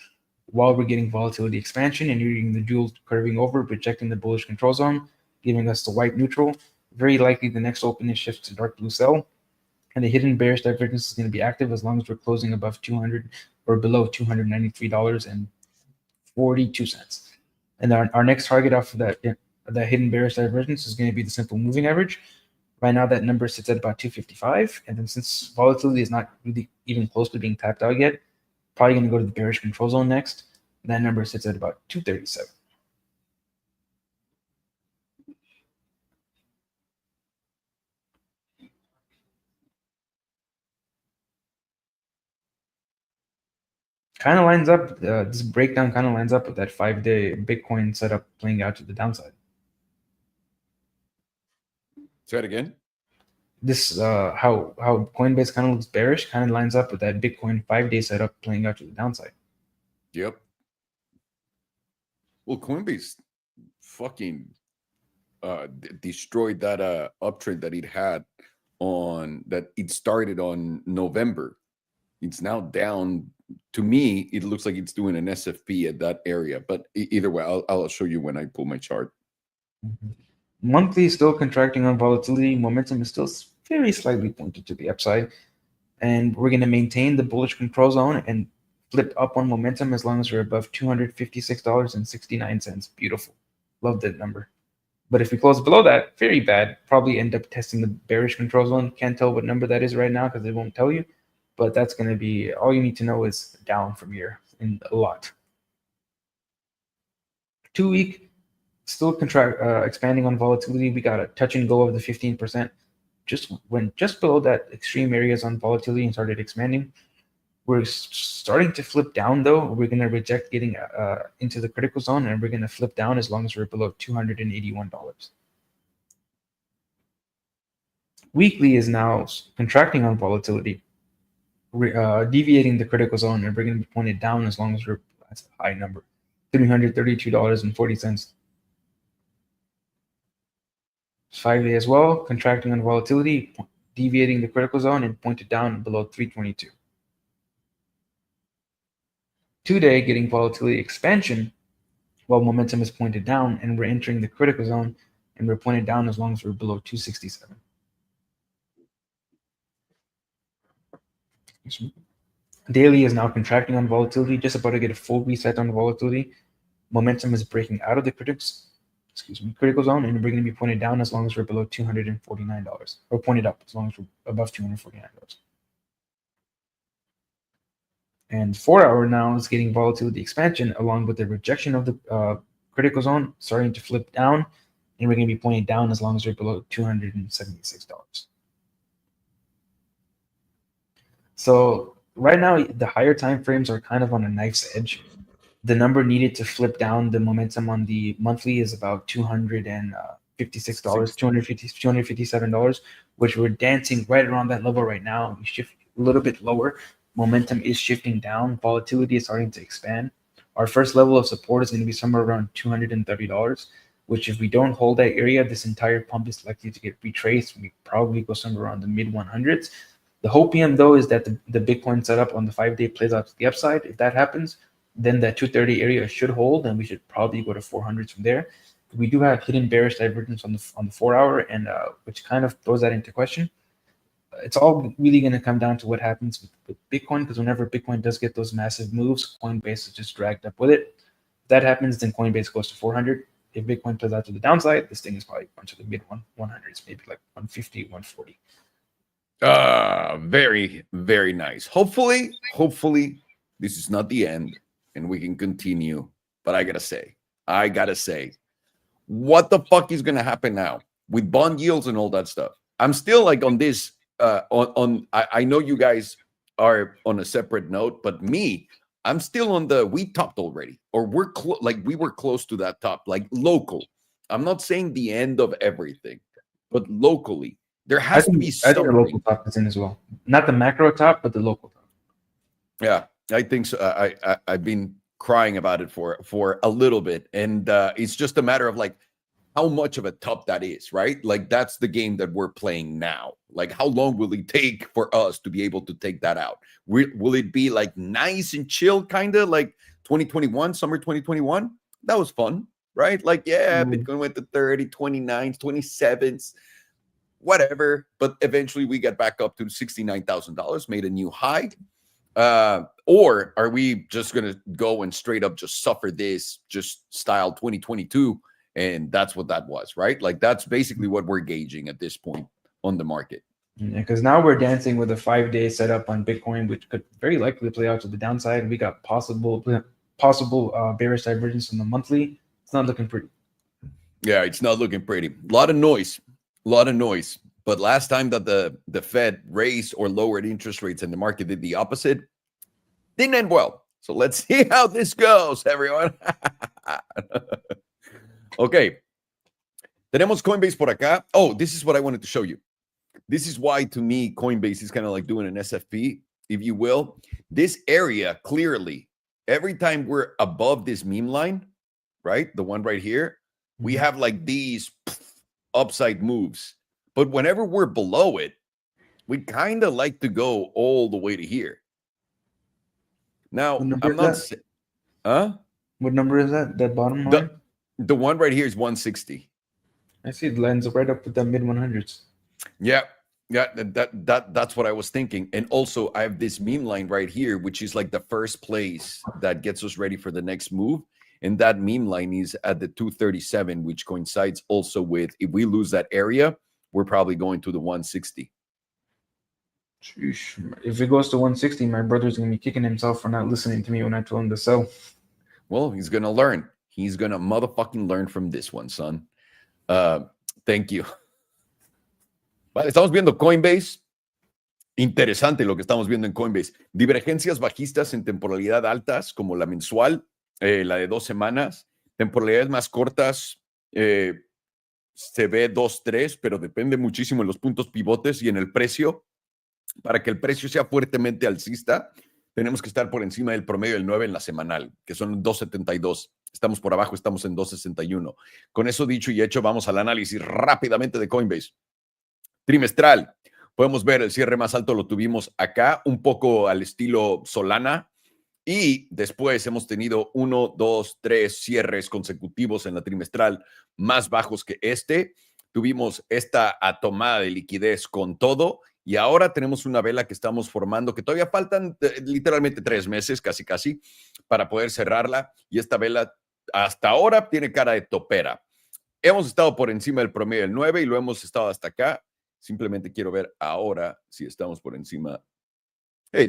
While we're getting volatility expansion and you're getting the jewel curving over, rejecting the bullish control zone, giving us the white neutral, very likely the next opening shifts to dark blue sell. And the hidden bearish divergence is going to be active as long as we're closing above 200 or below $293.42. And our next target off of that hidden bearish divergence is going to be the simple moving average. Right now, that number sits at about 255. And then since volatility is not really even close to being tapped out yet, probably going to go to the bearish control zone next. That number sits at about 237. Kind of lines up, this breakdown kind of lines up with that 5-day Bitcoin setup playing out to the downside. Say it again. This how Coinbase kind of looks bearish kind of lines up with that Bitcoin 5-day setup playing out to the downside. Yep. Well, Coinbase fucking destroyed that uptrend that it had that it started on November. It's now down. To me, it looks like it's doing an SFP at that area. But either way, I'll show you when I pull my chart. Mm-hmm. Monthly is still contracting on volatility. Momentum is still very slightly pointed to the upside. And we're going to maintain the bullish control zone and flip up on momentum as long as we're above $256.69. Beautiful. Love that number. But if we close below that, very bad. Probably end up testing the bearish control zone. Can't tell what number that is right now because it won't tell you. But that's going to be all you need to know is down from here in a lot. 2-week, still expanding on volatility. We got a touch and go of the 15%. Just below that extreme areas on volatility and started expanding. We're starting to flip down though. We're going to reject getting into the critical zone, and we're going to flip down as long as we're below $281. Weekly is now contracting on volatility, deviating the critical zone, and we're going to be pointed down as long as we're that's a high number, $332.40. 5-day as well, contracting on volatility, deviating the critical zone and pointed down below 322. 2-day getting volatility expansion while momentum is pointed down, and we're entering the critical zone and we're pointed down as long as we're below 267. Daily is now contracting on volatility, just about to get a full reset on volatility. Momentum is breaking out of the critical zone, and we're going to be pointed down as long as we're below $249, or pointed up as long as we're above $249. And 4-hour now is getting volatility expansion along with the rejection of the critical zone, starting to flip down, and we're going to be pointing down as long as we're below $276. So right now, the higher time frames are kind of on a knife's edge. The number needed to flip down the momentum on the monthly is about $256, $257, which we're dancing right around that level right now. We shift a little bit lower. Momentum is shifting down. Volatility is starting to expand. Our first level of support is going to be somewhere around $230, which if we don't hold that area, this entire pump is likely to get retraced. We probably go somewhere around the mid 100s. The hopium, though, is that the Bitcoin setup on the 5-day plays out to the upside. If that happens, then that 230 area should hold, and we should probably go to 400s from there. We do have hidden bearish divergence on the 4-hour, and which kind of throws that into question. It's all really going to come down to what happens with Bitcoin, because whenever Bitcoin does get those massive moves, Coinbase is just dragged up with it. If that happens, then Coinbase goes to 400. If Bitcoin plays out to the downside, this thing is probably going to the mid 100s, maybe like 150, 140. Very, very nice. Hopefully, this is not the end and we can continue. But I gotta say, what the fuck is gonna happen now with bond yields and all that stuff? I'm still like on this. I know you guys are on a separate note, but I'm still on we topped already, or we were close to that top, like local. I'm not saying the end of everything, but locally. There has to be something. I think the local top is in as well. Not the macro top, but the local top. Yeah, I think so. I've been crying about it for a little bit, and it's just a matter of like, how much of a top that is, right? Like that's the game that we're playing now. Like how long will it take for us to be able to take that out? Will it be like nice and chill, kind of like 2021, summer 2021? That was fun, right? Like, yeah, Bitcoin went to 30, 29s, 27s, whatever. But eventually we got back up to $69,000, made a new high. Or are we just going to go and straight up just suffer this just style 2022? And that's what that was, right? Like that's basically what we're gauging at this point on the market. Yeah, because now we're dancing with a 5-day setup on Bitcoin, which could very likely play out to the downside. We got possible bearish divergence in the monthly. It's not looking pretty. Yeah, it's not looking pretty. A lot of noise. But last time that the Fed raised or lowered interest rates and the market did the opposite, didn't end well. So let's see how this goes, everyone. Okay. Tenemos Coinbase por acá. Oh, this is what I wanted to show you. This is why, to me, Coinbase is kind of like doing an SFP, if you will. This area, clearly, every time we're above this meme line, right, the one right here, we have like these upside moves. But whenever we're below it, we kind of like to go all the way to here. Now, I'm not saying, What number is that? That bottom line? The one right here is 160. I see it lines right up with the mid 100s. Yeah, that's what I was thinking. And also, I have this meme line right here, which is like the first place that gets us ready for the next move. And that meme line is at the 237, which coincides also with, if we lose that area, we're probably going to the 160. If it goes to 160, my brother's going to be kicking himself for not listening to me when I told him to sell. Well, he's going to learn. He's going to motherfucking learn from this one, son. Thank you. Vale, estamos viendo Coinbase. Interesante lo que estamos viendo en Coinbase. Divergencias bajistas en temporalidad altas, como la mensual, la de 2 semanas. Temporalidades más cortas, se ve 2, 3, pero depende muchísimo en los puntos pivotes y en el precio. Para que el precio sea fuertemente alcista, tenemos que estar por encima del promedio del 9 en la semanal, que son 2.72. Estamos por abajo, estamos en 2.61. Con eso dicho y hecho, vamos al análisis rápidamente de Coinbase. Trimestral. Podemos ver el cierre más alto, lo tuvimos acá, un poco al estilo Solana. Y después hemos tenido 1, 2, 3 cierres consecutivos en la trimestral más bajos que este. Tuvimos esta tomada de liquidez con todo. Y ahora tenemos una vela que estamos formando, que todavía faltan literalmente 3 meses, casi, para poder cerrarla. Y esta vela hasta ahora tiene cara de topera. Hemos estado por encima del promedio del 9 y lo hemos estado hasta acá. Simplemente quiero ver ahora si estamos por encima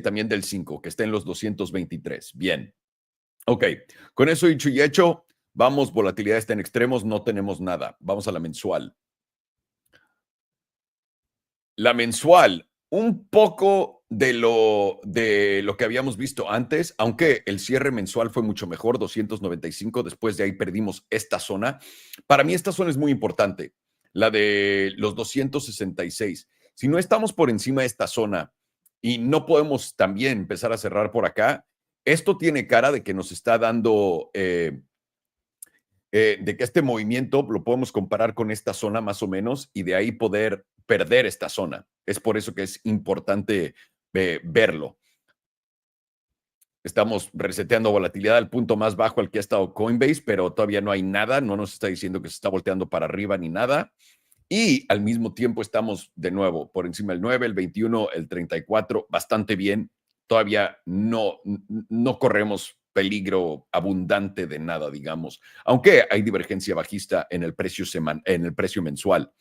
también del 5, que está en los 223. Bien. Ok, con eso dicho y hecho, vamos, volatilidad está en extremos, no tenemos nada. Vamos a la mensual. La mensual, un poco de lo que habíamos visto antes, aunque el cierre mensual fue mucho mejor, 295, después de ahí perdimos esta zona. Para mí esta zona es muy importante, la de los 266. Si no estamos por encima de esta zona y no podemos también empezar a cerrar por acá, esto tiene cara de que nos está dando, de que este movimiento lo podemos comparar con esta zona más o menos y de ahí poder perder esta zona. Es por eso que es importante verlo. Estamos reseteando volatilidad al punto más bajo al que ha estado Coinbase, pero todavía no hay nada. No nos está diciendo que se está volteando para arriba ni nada. Y al mismo tiempo estamos de nuevo por encima del 9, el 21, el 34, bastante bien. Todavía no corremos peligro abundante de nada, digamos. Aunque hay divergencia bajista en el precio mensual.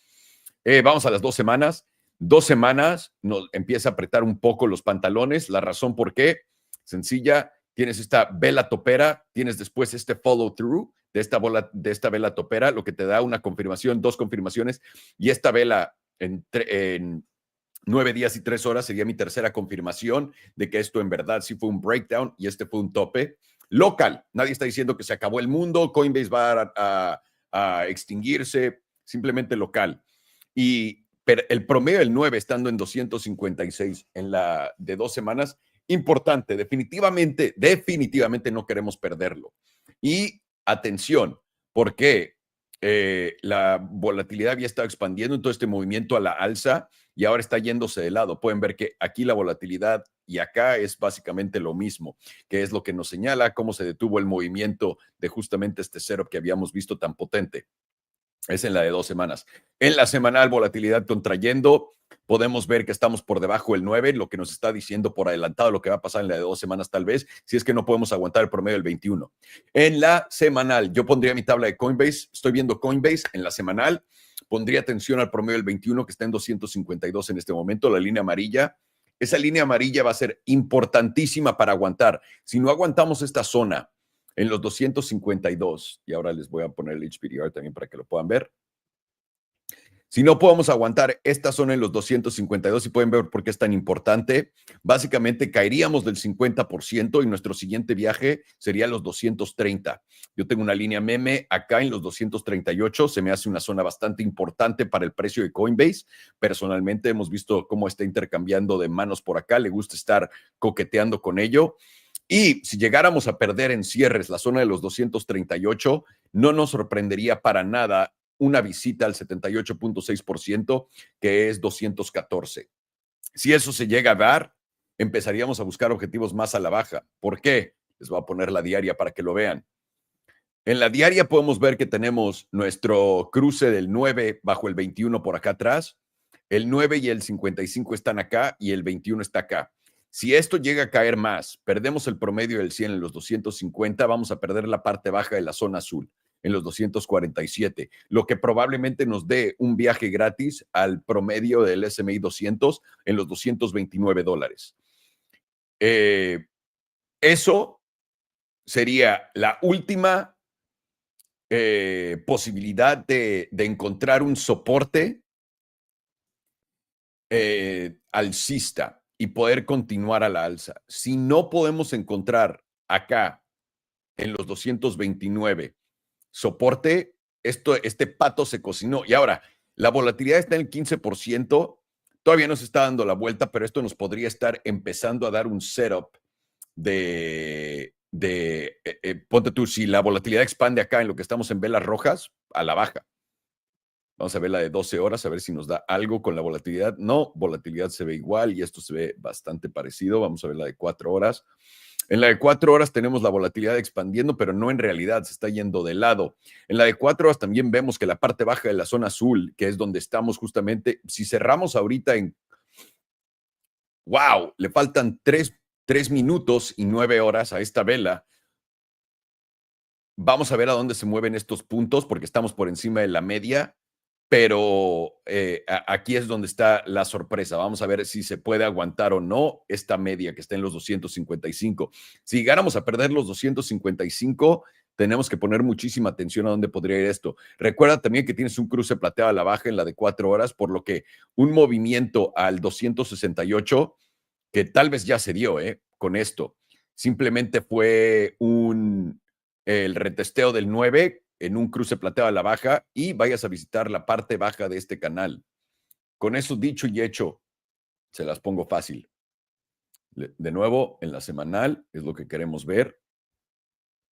Vamos a las 2 semanas. 2 semanas nos empieza a apretar un poco los pantalones. La razón por qué, sencilla, tienes esta vela topera, tienes después este follow through de esta vela topera, lo que te da una confirmación, 2 confirmaciones, y esta vela en 9 días y 3 horas sería mi tercera confirmación de que esto en verdad sí fue un breakdown y este fue un tope local. Nadie está diciendo que se acabó el mundo, Coinbase va a extinguirse, simplemente local. Y el promedio del 9 estando en 256 en la de 2 semanas, importante, definitivamente no queremos perderlo. Y atención, porque la volatilidad había estado expandiendo en todo este movimiento a la alza y ahora está yéndose de lado. Pueden ver que aquí la volatilidad y acá es básicamente lo mismo, que es lo que nos señala cómo se detuvo el movimiento de justamente este setup que habíamos visto tan potente. Es en la de 2 semanas. En la semanal, volatilidad contrayendo. Podemos ver que estamos por debajo del 9, lo que nos está diciendo por adelantado lo que va a pasar en la de 2 semanas tal vez, si es que no podemos aguantar el promedio del 21. En la semanal, yo pondría mi tabla de Coinbase. Estoy viendo Coinbase en la semanal. Pondría atención al promedio del 21 que está en 252 en este momento, la línea amarilla. Esa línea amarilla va a ser importantísima para aguantar. Si no aguantamos esta zona en los 252, y ahora les voy a poner el HPDR también para que lo puedan ver. Si no podemos aguantar esta zona en los 252, y pueden ver por qué es tan importante, básicamente caeríamos del 50% y nuestro siguiente viaje sería los 230. Yo tengo una línea meme acá en los 238, se me hace una zona bastante importante para el precio de Coinbase. Personalmente hemos visto cómo está intercambiando de manos por acá, le gusta estar coqueteando con ello. Y si llegáramos a perder en cierres la zona de los 238, no nos sorprendería para nada una visita al 78.6%, que es 214. Si eso se llega a dar, empezaríamos a buscar objetivos más a la baja. ¿Por qué? Les voy a poner la diaria para que lo vean. En la diaria podemos ver que tenemos nuestro cruce del 9 bajo el 21 por acá atrás. El 9 y el 55 están acá y el 21 está acá. Si esto llega a caer más, perdemos el promedio del 100 en los 250, vamos a perder la parte baja de la zona azul en los 247, lo que probablemente nos dé un viaje gratis al promedio del S&P 200 en los $229. Eso sería la última posibilidad de encontrar un soporte alcista y poder continuar a la alza. Si no podemos encontrar acá en los 229 soporte, este pato se cocinó. Y ahora, la volatilidad está en el 15%, todavía no se está dando la vuelta, pero esto nos podría estar empezando a dar un setup ponte tú, si la volatilidad expande acá en lo que estamos en velas rojas, a la baja. Vamos a ver la de 12 horas, a ver si nos da algo con la volatilidad. No, volatilidad se ve igual y esto se ve bastante parecido. Vamos a ver la de 4 horas. En la de 4 horas tenemos la volatilidad expandiendo, pero no en realidad, se está yendo de lado. En la de 4 horas también vemos que la parte baja de la zona azul, que es donde estamos justamente, si cerramos ahorita en... ¡Wow! Le faltan 3 minutos y 9 horas a esta vela. Vamos a ver a dónde se mueven estos puntos porque estamos por encima de la media. Pero aquí es donde está la sorpresa. Vamos a ver si se puede aguantar o no esta media que está en los 255. Si llegáramos a perder los 255, tenemos que poner muchísima atención a dónde podría ir esto. Recuerda también que tienes un cruce plateado a la baja en la de 4 horas, por lo que un movimiento al 268, que tal vez ya se dio con esto, simplemente fue el retesteo del 9 en un cruce plateado a la baja y vayas a visitar la parte baja de este canal. Con eso dicho y hecho, se las pongo fácil. De nuevo, en la semanal es lo que queremos ver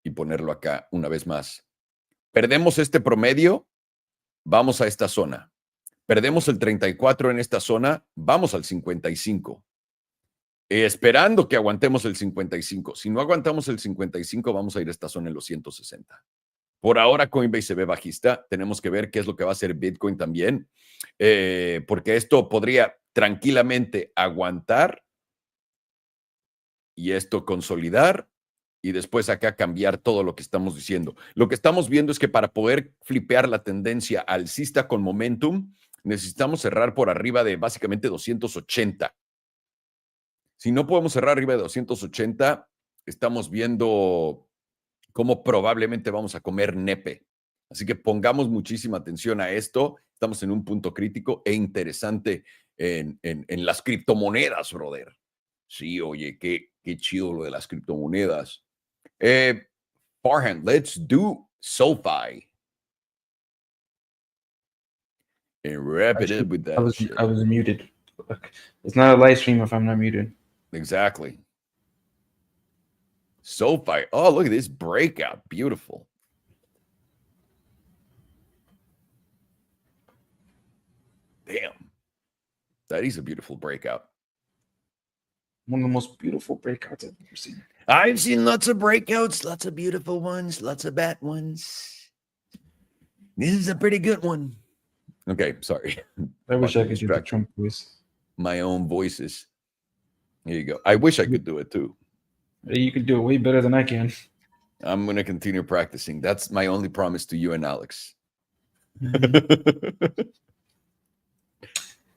y ponerlo acá una vez más. Perdemos este promedio, vamos a esta zona. Perdemos el 34 en esta zona, vamos al 55. Esperando que aguantemos el 55. Si no aguantamos el 55, vamos a ir a esta zona en los 160. Por ahora Coinbase se ve bajista. Tenemos que ver qué es lo que va a hacer Bitcoin también, porque esto podría tranquilamente aguantar y esto consolidar y después acá cambiar todo lo que estamos diciendo. Lo que estamos viendo es que para poder flipear la tendencia alcista con momentum, necesitamos cerrar por arriba de básicamente 280. Si no podemos cerrar arriba de 280, estamos viendo cómo probablemente vamos a comer nepe. Así que pongamos muchísima atención a esto. Estamos en un punto crítico e interesante en las criptomonedas, brother. Sí, oye, qué chido lo de las criptomonedas. Farhan, let's do SoFi. And wrap it up with that shit. I was muted. It's not a live stream if I'm not muted. Exactly. SoFi. Oh, look at this breakout. Beautiful. That is a beautiful breakout. One of the most beautiful breakouts I've ever seen. I've seen lots of breakouts, lots of beautiful ones, lots of bad ones. This is a pretty good one. Okay, sorry. I wish I could do the Distracted. Trump voice. My own voices. Here you go. I wish I could do it too. You could do it way better than I can. I'm going to continue practicing. That's my only promise to you and Alex.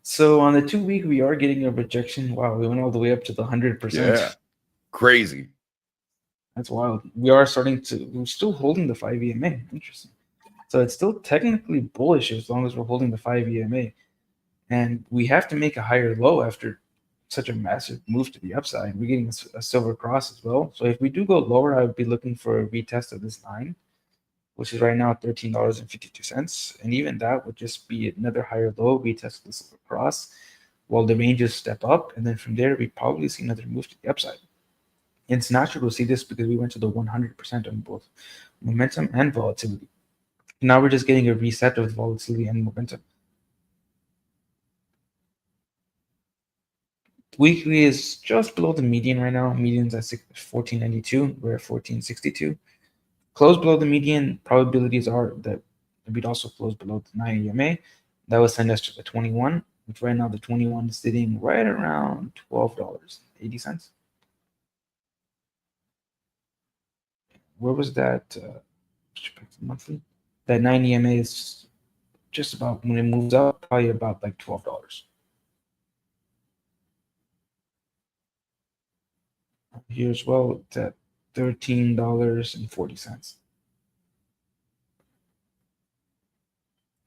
So on the 2 week, we are getting a rejection. Wow, we went all the way up to the 100%. Yeah. Crazy. That's wild. We're still holding the 5 EMA. Interesting. So it's still technically bullish as long as we're holding the 5 EMA. And we have to make a higher low after such a massive move to the upside. We're getting a silver cross as well. So if we do go lower, I would be looking for a retest of this line, which is right now at $13.52. And even that would just be another higher low, retest of the silver cross, while the ranges step up. And then from there, we probably see another move to the upside. And it's natural to see this because we went to the 100% on both momentum and volatility. Now we're just getting a reset of volatility and momentum. Weekly is just below the median right now. Median's at 1492. We're at 1462. Close below the median. Probabilities are that we'd also close below the 9 EMA. That would send us to the 21, which right now the 21 is sitting right around $12.80. Where was that? Monthly. That 9 EMA is just about, when it moves up, probably about like $12. Here as well, it's at $13.40.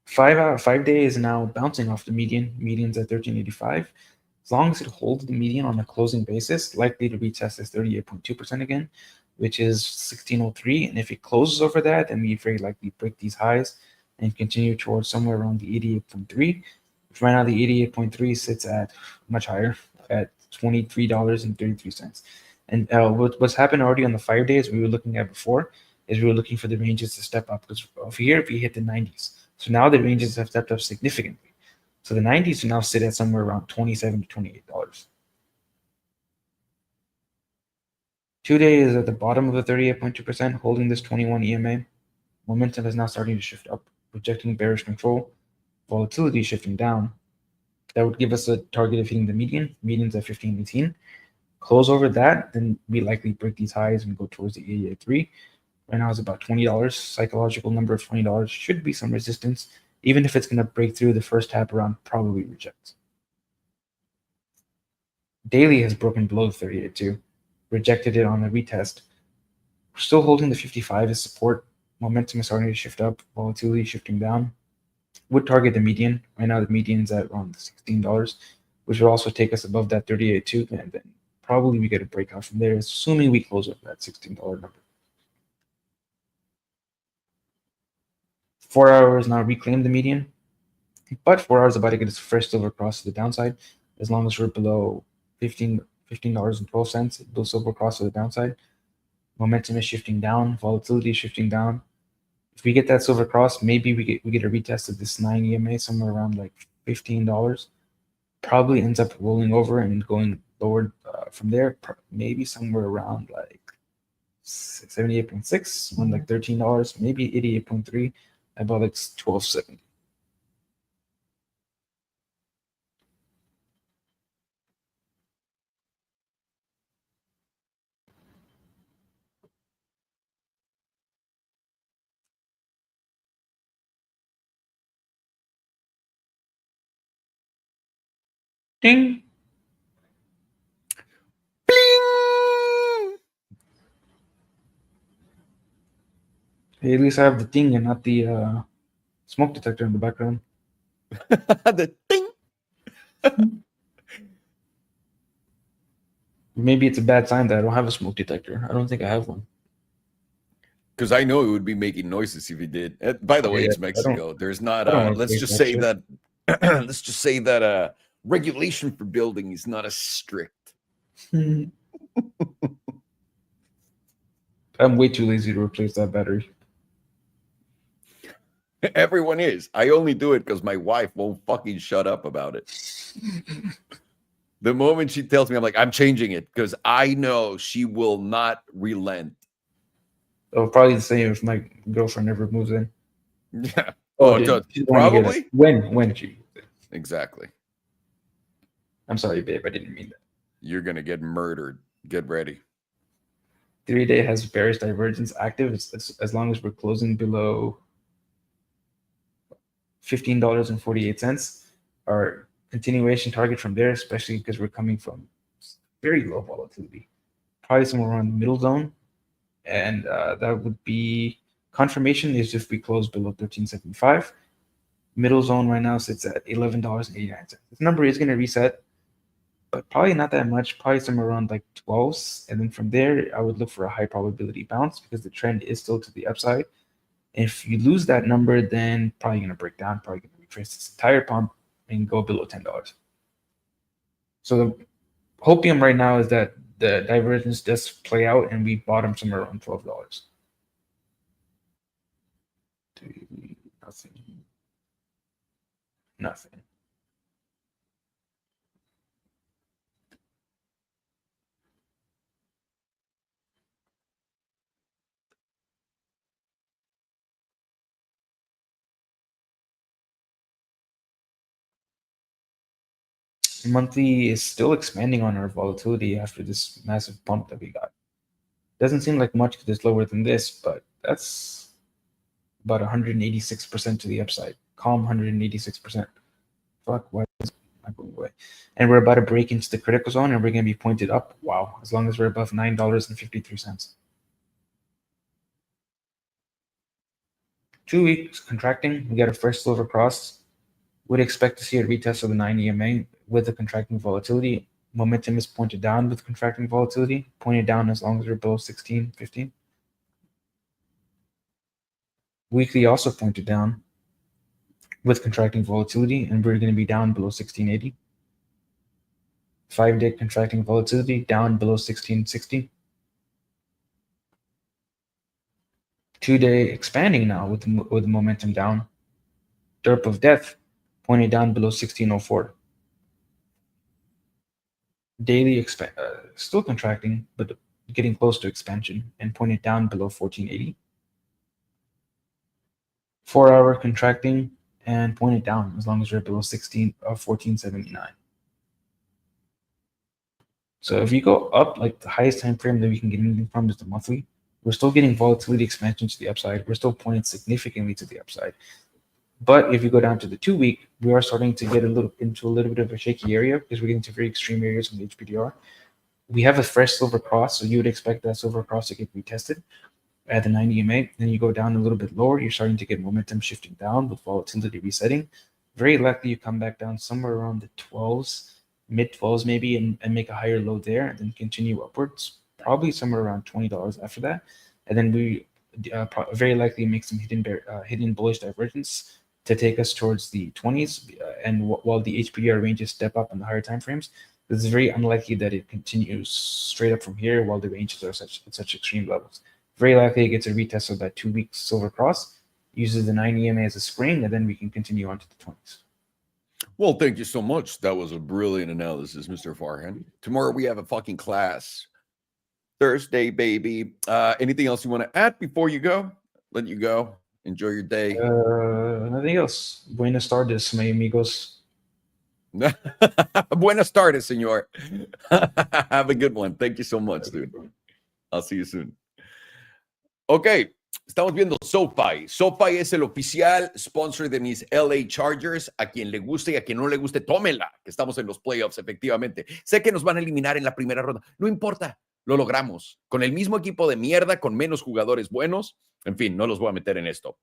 5 days is now bouncing off the median. Median's at 1385. As long as it holds the median on a closing basis, likely to retest this 38.2% again, which is 1603. And if it closes over that, then we very likely break these highs and continue towards somewhere around the 88.3. Right now, the 88.3 sits at much higher at $23.33. And what's happened already on the 5 days we were looking at before is we were looking for the ranges to step up, because over here we hit the 90s. So now the ranges have stepped up significantly. So the 90s now sit at somewhere around $27 to $28. 2 days at the bottom of the 38.2%, holding this 21 EMA. Momentum is now starting to shift up, projecting bearish control. Volatility shifting down. That would give us a target of hitting the median. Median's at 1518. Close over that, then we likely break these highs and go towards the 88.3. Right now it's about $20. Psychological number of $20 should be some resistance. Even if it's going to break through the first tap around, probably rejects. Daily has broken below the 38.2. Rejected it on a retest. We're still holding the 55 as support. Momentum is starting to shift up. Volatility shifting down. Would target the median. Right now the median's at around $16, which would also take us above that 38.2, and then probably we get a breakout from there, assuming we close up that $16 number. 4 hours now reclaim the median, but 4 hours about to get its first silver cross to the downside. As long as we're below $15.12, below silver cross to the downside. Momentum is shifting down, volatility is shifting down. If we get that silver cross, maybe we get a retest of this 9 EMA somewhere around like $15. Probably ends up rolling over and going lower from there. Maybe somewhere around like 78.6, when like $13, maybe 88.3, about like 12.70. Ding. Bling! Hey, at least I have the ding and not the smoke detector in the background. The ding. Maybe it's a bad sign that I don't have a smoke detector. I don't think I have one. Because I know it would be making noises if it did. By the way, Yeah, it's Mexico. There's not. I don't wanna Let's face just that say shit. that. Let's just say that regulation for building is not as strict. I'm way too lazy to replace that battery. Everyone is. I only do it because my wife won't fucking shut up about it. The moment she tells me, I'm like, I'm changing it because I know she will not relent. Oh, probably the same if my girlfriend ever moves in. Yeah. Oh, Probably. When she moves in. Exactly. I'm sorry, babe. I didn't mean that. You're going to get murdered. Get ready. 3-day has bearish divergence active as long as we're closing below $15.48. Our continuation target from there, especially because we're coming from very low volatility, probably somewhere around the middle zone. And that would be confirmation is if we close below 13.75. Middle zone right now sits at $11.89. This number is going to reset, but probably not that much, probably somewhere around like 12s. And then from there, I would look for a high probability bounce because the trend is still to the upside. If you lose that number, then probably going to break down, probably going to retrace this entire pump and go below $10. So the hopium right now is that the divergence does play out and we bottom somewhere around $12. Nothing. Monthly is still expanding on our volatility after this massive pump that we got. Doesn't seem like much because it's lower than this, but that's about 186% to the upside. Calm 186%. Fuck, why is my going away? And we're about to break into the critical zone and we're going to be pointed up. Wow, as long as we're above $9.53. 2 weeks contracting. We got our first silver cross. Would expect to see a retest of the 9 EMA with the contracting volatility. Momentum is pointed down with contracting volatility, pointed down as long as we're below 16.15. Weekly also pointed down with contracting volatility, and we're going to be down below 1680. 5-day contracting volatility down below 1660. 2-day expanding now with the momentum down. Derp of death pointed down below 1604. Daily still contracting, but getting close to expansion and pointed down below 1480. 4-hour contracting and pointed down as long as we're below 1479. So if you go up, like the highest time frame that we can get anything from is the monthly. We're still getting volatility expansion to the upside. We're still pointed significantly to the upside. But if you go down to the 2-week, we are starting to get into a little bit of a shaky area because we're getting to very extreme areas on the HPDR. We have a fresh silver cross, so you would expect that silver cross to get retested at the 90 EMA. Then you go down a little bit lower, you're starting to get momentum shifting down with volatility resetting. Very likely you come back down somewhere around the 12s, mid 12s maybe, and make a higher low there, and then continue upwards, probably somewhere around $20 after that. And then we very likely make some hidden bullish divergence to take us towards the 20s. And while the HPDR ranges step up in the higher time frames, it's very unlikely that it continues straight up from here while the ranges are at such extreme levels. Very likely it gets a retest of that 2-week silver cross, uses the 9 EMA as a spring, and then we can continue on to the 20s. Well, thank you so much. That was a brilliant analysis, Mr. Farhan. Tomorrow we have a fucking class. Thursday, baby. Anything else you want to add before you go? Let you go. Enjoy your day. Nothing else. Buenas tardes, my amigos. Buenas tardes, señor. Have a good one. Thank you so much, dude. I'll see you soon. Ok, estamos viendo SoFi. SoFi es el oficial sponsor de mis LA Chargers. A quien le guste y a quien no le guste, tómela, que estamos en los playoffs, efectivamente. Sé que nos van a eliminar en la primera ronda. No importa, lo logramos. Con el mismo equipo de mierda, con menos jugadores buenos. En fin, no los voy a meter en esto.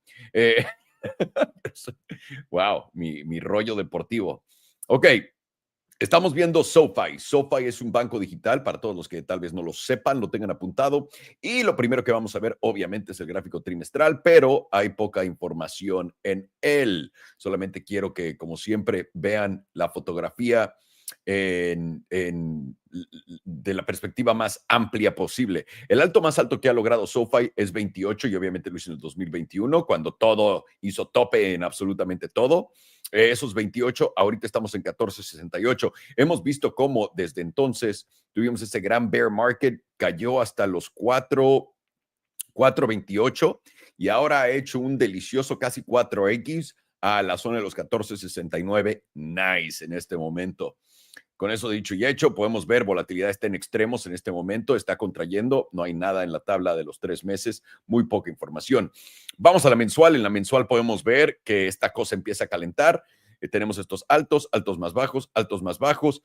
Wow, mi rollo deportivo. Ok. Estamos viendo SoFi. SoFi es un banco digital para todos los que tal vez no lo sepan, lo tengan apuntado. Y lo primero que vamos a ver, obviamente, es el gráfico trimestral, pero hay poca información en él. Solamente quiero que, como siempre, vean la fotografía de la perspectiva más amplia posible. El alto más alto que ha logrado SoFi es 28 y obviamente lo hizo en el 2021, cuando todo hizo tope en absolutamente todo. Esos 28, ahorita estamos en 14.68. Hemos visto cómo desde entonces tuvimos ese gran bear market, cayó hasta los 4.28 y ahora ha hecho un delicioso casi 4X a la zona de los 14.69. Nice en este momento. Con eso dicho y hecho, podemos ver volatilidad está en extremos en este momento, está contrayendo, no hay nada en la tabla de los 3 meses, muy poca información. Vamos a la mensual, en la mensual podemos ver que esta cosa empieza a calentar, tenemos estos altos, altos más bajos, altos más bajos,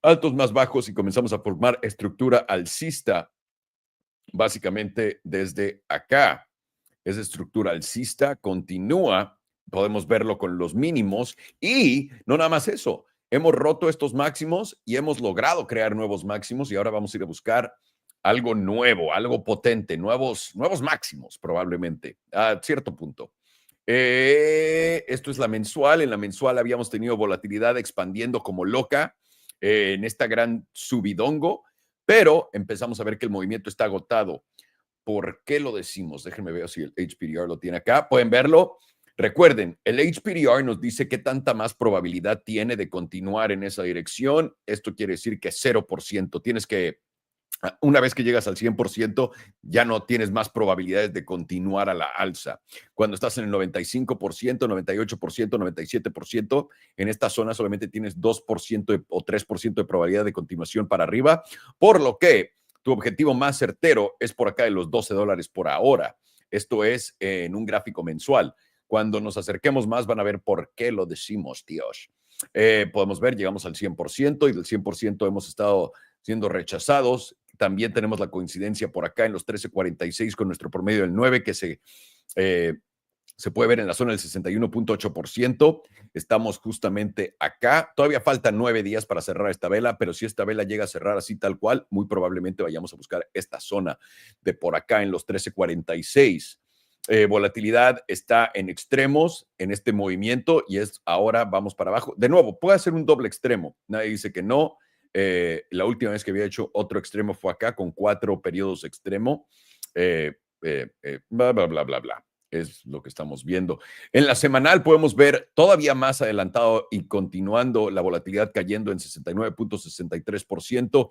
altos más bajos y comenzamos a formar estructura alcista, básicamente desde acá. Esa estructura alcista continúa, podemos verlo con los mínimos y no nada más eso, hemos roto estos máximos y hemos logrado crear nuevos máximos y ahora vamos a ir a buscar algo nuevo, algo potente, nuevos máximos probablemente a cierto punto. Esto es la mensual. En la mensual habíamos tenido volatilidad expandiendo como loca en esta gran subidongo, pero empezamos a ver que el movimiento está agotado. ¿Por qué lo decimos? Déjenme ver si el HPDR lo tiene acá. Pueden verlo. Recuerden, el HPDR nos dice qué tanta más probabilidad tiene de continuar en esa dirección. Esto quiere decir que 0%. Tienes que, una vez que llegas al 100%, ya no tienes más probabilidades de continuar a la alza. Cuando estás en el 95%, 98%, 97%, en esta zona solamente tienes 2% o 3% de probabilidad de continuación para arriba, por lo que tu objetivo más certero es por acá de los $12 por ahora. Esto es en un gráfico mensual. Cuando nos acerquemos más van a ver por qué lo decimos, tíos. Podemos ver, llegamos al 100% y del 100% hemos estado siendo rechazados. También tenemos la coincidencia por acá en los 13.46 con nuestro promedio del 9 que se puede ver en la zona del 61.8%. Estamos justamente acá. Todavía faltan 9 días para cerrar esta vela, pero si esta vela llega a cerrar así tal cual, muy probablemente vayamos a buscar esta zona de por acá en los 13.46. Volatilidad está en extremos en este movimiento y es ahora vamos para abajo. De nuevo, puede ser un doble extremo. Nadie dice que no. La última vez que había hecho otro extremo fue acá con 4 periodos extremo. Bla, bla, bla, bla, bla. Es lo que estamos viendo. En la semanal podemos ver todavía más adelantado y continuando la volatilidad cayendo en 69.63%,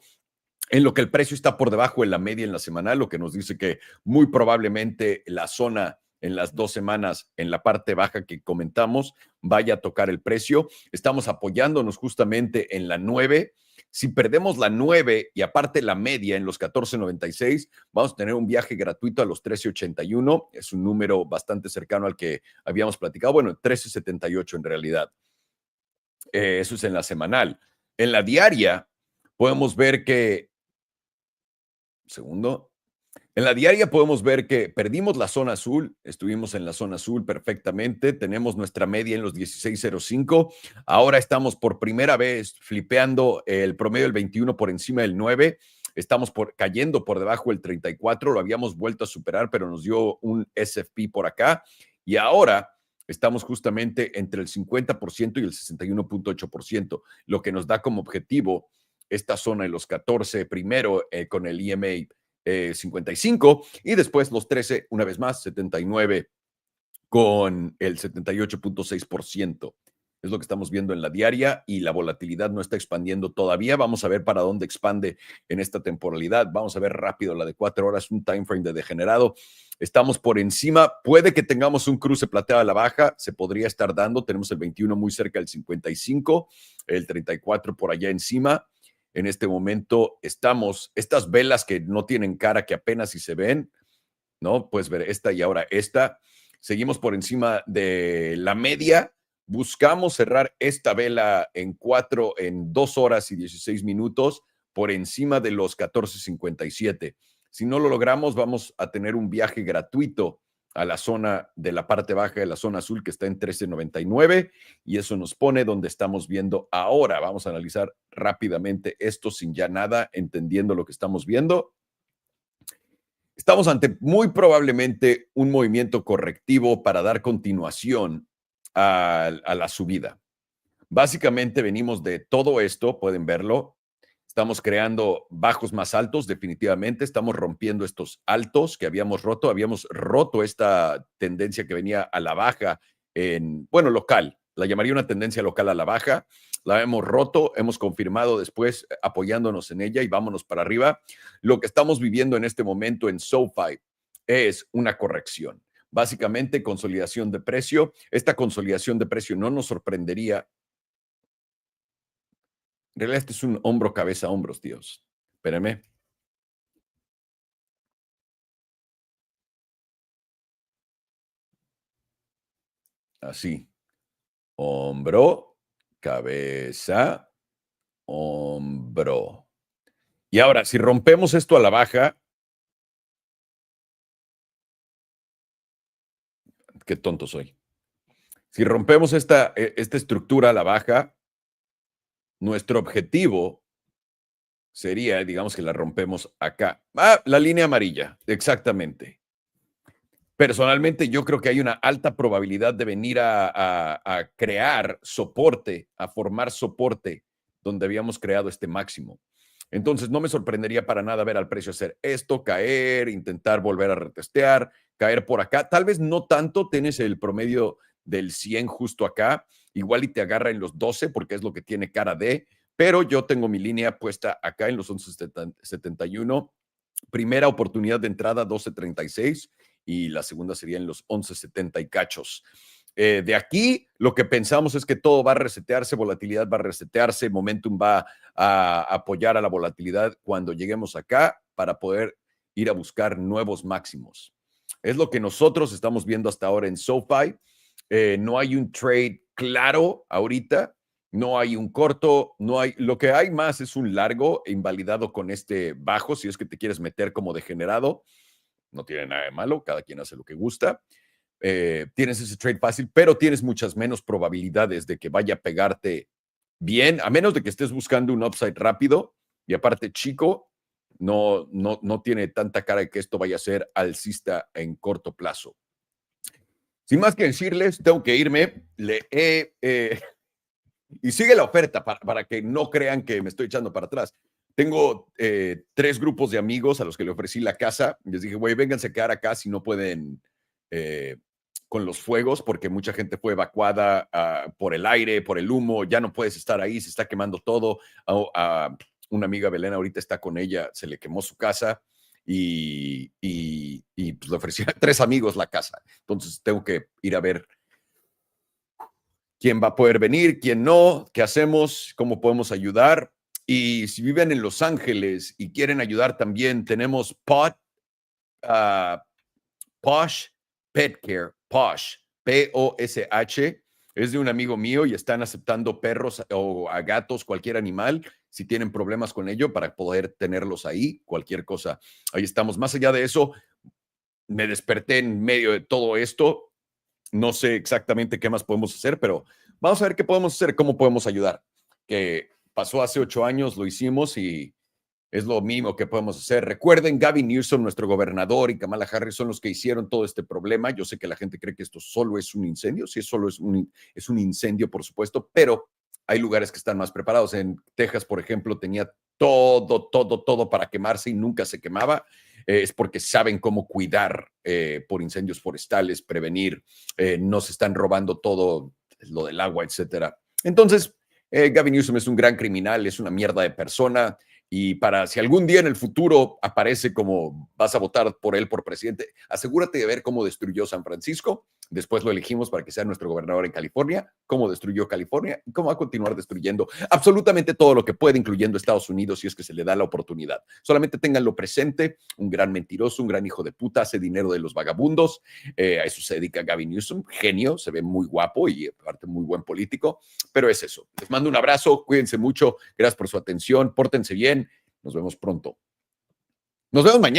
en lo que el precio está por debajo de la media en la semanal, lo que nos dice que muy probablemente la zona en las 2 semanas, en la parte baja que comentamos, vaya a tocar el precio. Estamos apoyándonos justamente en la 9. Si perdemos la 9 y aparte la media en los 14.96, vamos a tener un viaje gratuito a los 13.81. Es un número bastante cercano al que habíamos platicado. Bueno, 13.78 en realidad. Eso es en la semanal. En la diaria podemos ver que segundo. En la diaria podemos ver que perdimos la zona azul, estuvimos en la zona azul perfectamente, tenemos nuestra media en los 16.05, ahora estamos por primera vez flipeando el promedio del 21 por encima del 9, estamos cayendo por debajo del 34, lo habíamos vuelto a superar, pero nos dio un SFP por acá y ahora estamos justamente entre el 50% y el 61.8%, lo que nos da como objetivo esta zona de los 14 primero con el EMA 55 y después los 13 una vez más 79 con el 78.6%. Es lo que estamos viendo en la diaria y la volatilidad no está expandiendo todavía. Vamos a ver para dónde expande en esta temporalidad. Vamos a ver rápido la de 4 horas, un time frame de degenerado. Estamos por encima. Puede que tengamos un cruce plateado a la baja. Se podría estar dando. Tenemos el 21 muy cerca del 55, el 34 por allá encima. En este momento estamos, estas velas que no tienen cara, que apenas si se ven, ¿no? Puedes ver esta y ahora esta. Seguimos por encima de la media. Buscamos cerrar esta vela en 2 horas y 16 minutos por encima de los 14.57. Si no lo logramos, vamos a tener un viaje gratuito a la zona de la parte baja de la zona azul que está en 13.99 y eso nos pone donde estamos viendo ahora. Vamos a analizar rápidamente esto sin ya nada, entendiendo lo que estamos viendo. Estamos ante muy probablemente un movimiento correctivo para dar continuación a la subida. Básicamente venimos de todo esto, pueden verlo. Estamos creando bajos más altos, definitivamente. Estamos rompiendo estos altos que habíamos roto. Habíamos roto esta tendencia que venía a la baja bueno, local. La llamaría una tendencia local a la baja. La hemos roto, hemos confirmado después apoyándonos en ella y vámonos para arriba. Lo que estamos viviendo en este momento en SoFi es una corrección. Básicamente, consolidación de precio. Esta consolidación de precio no nos sorprendería. En realidad, este es un hombro, cabeza, hombros, tíos. Espérenme. Así. Hombro, cabeza, hombro. Y ahora, si rompemos esto a la baja, qué tonto soy. Si rompemos esta estructura a la baja, nuestro objetivo sería, digamos que la rompemos acá. La línea amarilla, exactamente. Personalmente, yo creo que hay una alta probabilidad de venir a crear soporte, a formar soporte donde habíamos creado este máximo. Entonces, no me sorprendería para nada ver al precio hacer esto, caer, intentar volver a retestear, caer por acá. Tal vez no tanto, tienes el promedio del 100 justo acá, igual y te agarra en los 12 porque es lo que tiene cara de, pero yo tengo mi línea puesta acá en los 11.71. Primera oportunidad de entrada 12.36 y la segunda sería en los 11.70 y cachos. De aquí, lo que pensamos es que todo va a resetearse, volatilidad va a resetearse, momentum va a apoyar a la volatilidad cuando lleguemos acá para poder ir a buscar nuevos máximos. Es lo que nosotros estamos viendo hasta ahora en SoFi. No hay un trade claro ahorita, no hay un corto, no hay, lo que hay más es un largo invalidado con este bajo, si es que te quieres meter como degenerado. No tiene nada de malo, cada quien hace lo que gusta. Tienes ese trade fácil, pero tienes muchas menos probabilidades de que vaya a pegarte bien, a menos de que estés buscando un upside rápido y aparte chico, no tiene tanta cara de que esto vaya a ser alcista en corto plazo. Sin más que decirles, tengo que irme. Y sigue la oferta para que no crean que me estoy echando para atrás. Tengo 3 grupos de amigos a los que le ofrecí la casa. Les dije, güey, vénganse a quedar acá si no pueden con los fuegos, porque mucha gente fue evacuada por el aire, por el humo. Ya no puedes estar ahí, se está quemando todo. Una amiga, Belén, ahorita está con ella, se le quemó su casa y pues le ofrecí a 3 amigos la casa. Entonces tengo que ir a ver quién va a poder venir, quién no, qué hacemos, cómo podemos ayudar. Y si viven en Los Ángeles y quieren ayudar también, tenemos Posh Pet Care, Posh, P-O-S-H, es de un amigo mío y están aceptando perros o a gatos, cualquier animal, si tienen problemas con ello, para poder tenerlos ahí, cualquier cosa. Ahí estamos. Más allá de eso, me desperté en medio de todo esto. No sé exactamente qué más podemos hacer, pero vamos a ver qué podemos hacer, cómo podemos ayudar. Que pasó hace 8 años, lo hicimos y es lo mismo que podemos hacer. Recuerden, Gavin Newsom, nuestro gobernador, y Kamala Harris son los que hicieron todo este problema. Yo sé que la gente cree que esto solo es un incendio. Sí, solo es un incendio, por supuesto, pero hay lugares que están más preparados. En Texas, por ejemplo, tenía todo para quemarse y nunca se quemaba. Es porque saben cómo cuidar por incendios forestales, prevenir, no se están robando todo lo del agua, etcétera. Entonces, Gavin Newsom es un gran criminal, es una mierda de persona. Y para si algún día en el futuro aparece como vas a votar por él por presidente, asegúrate de ver cómo destruyó San Francisco. Después lo elegimos para que sea nuestro gobernador en California, cómo destruyó California y cómo va a continuar destruyendo absolutamente todo lo que puede, incluyendo Estados Unidos, si es que se le da la oportunidad. Solamente ténganlo presente, un gran mentiroso, un gran hijo de puta, hace dinero de los vagabundos. A eso se dedica Gavin Newsom, genio, se ve muy guapo y aparte muy buen político, pero es eso. Les mando un abrazo, cuídense mucho, gracias por su atención, pórtense bien, nos vemos pronto. Nos vemos mañana.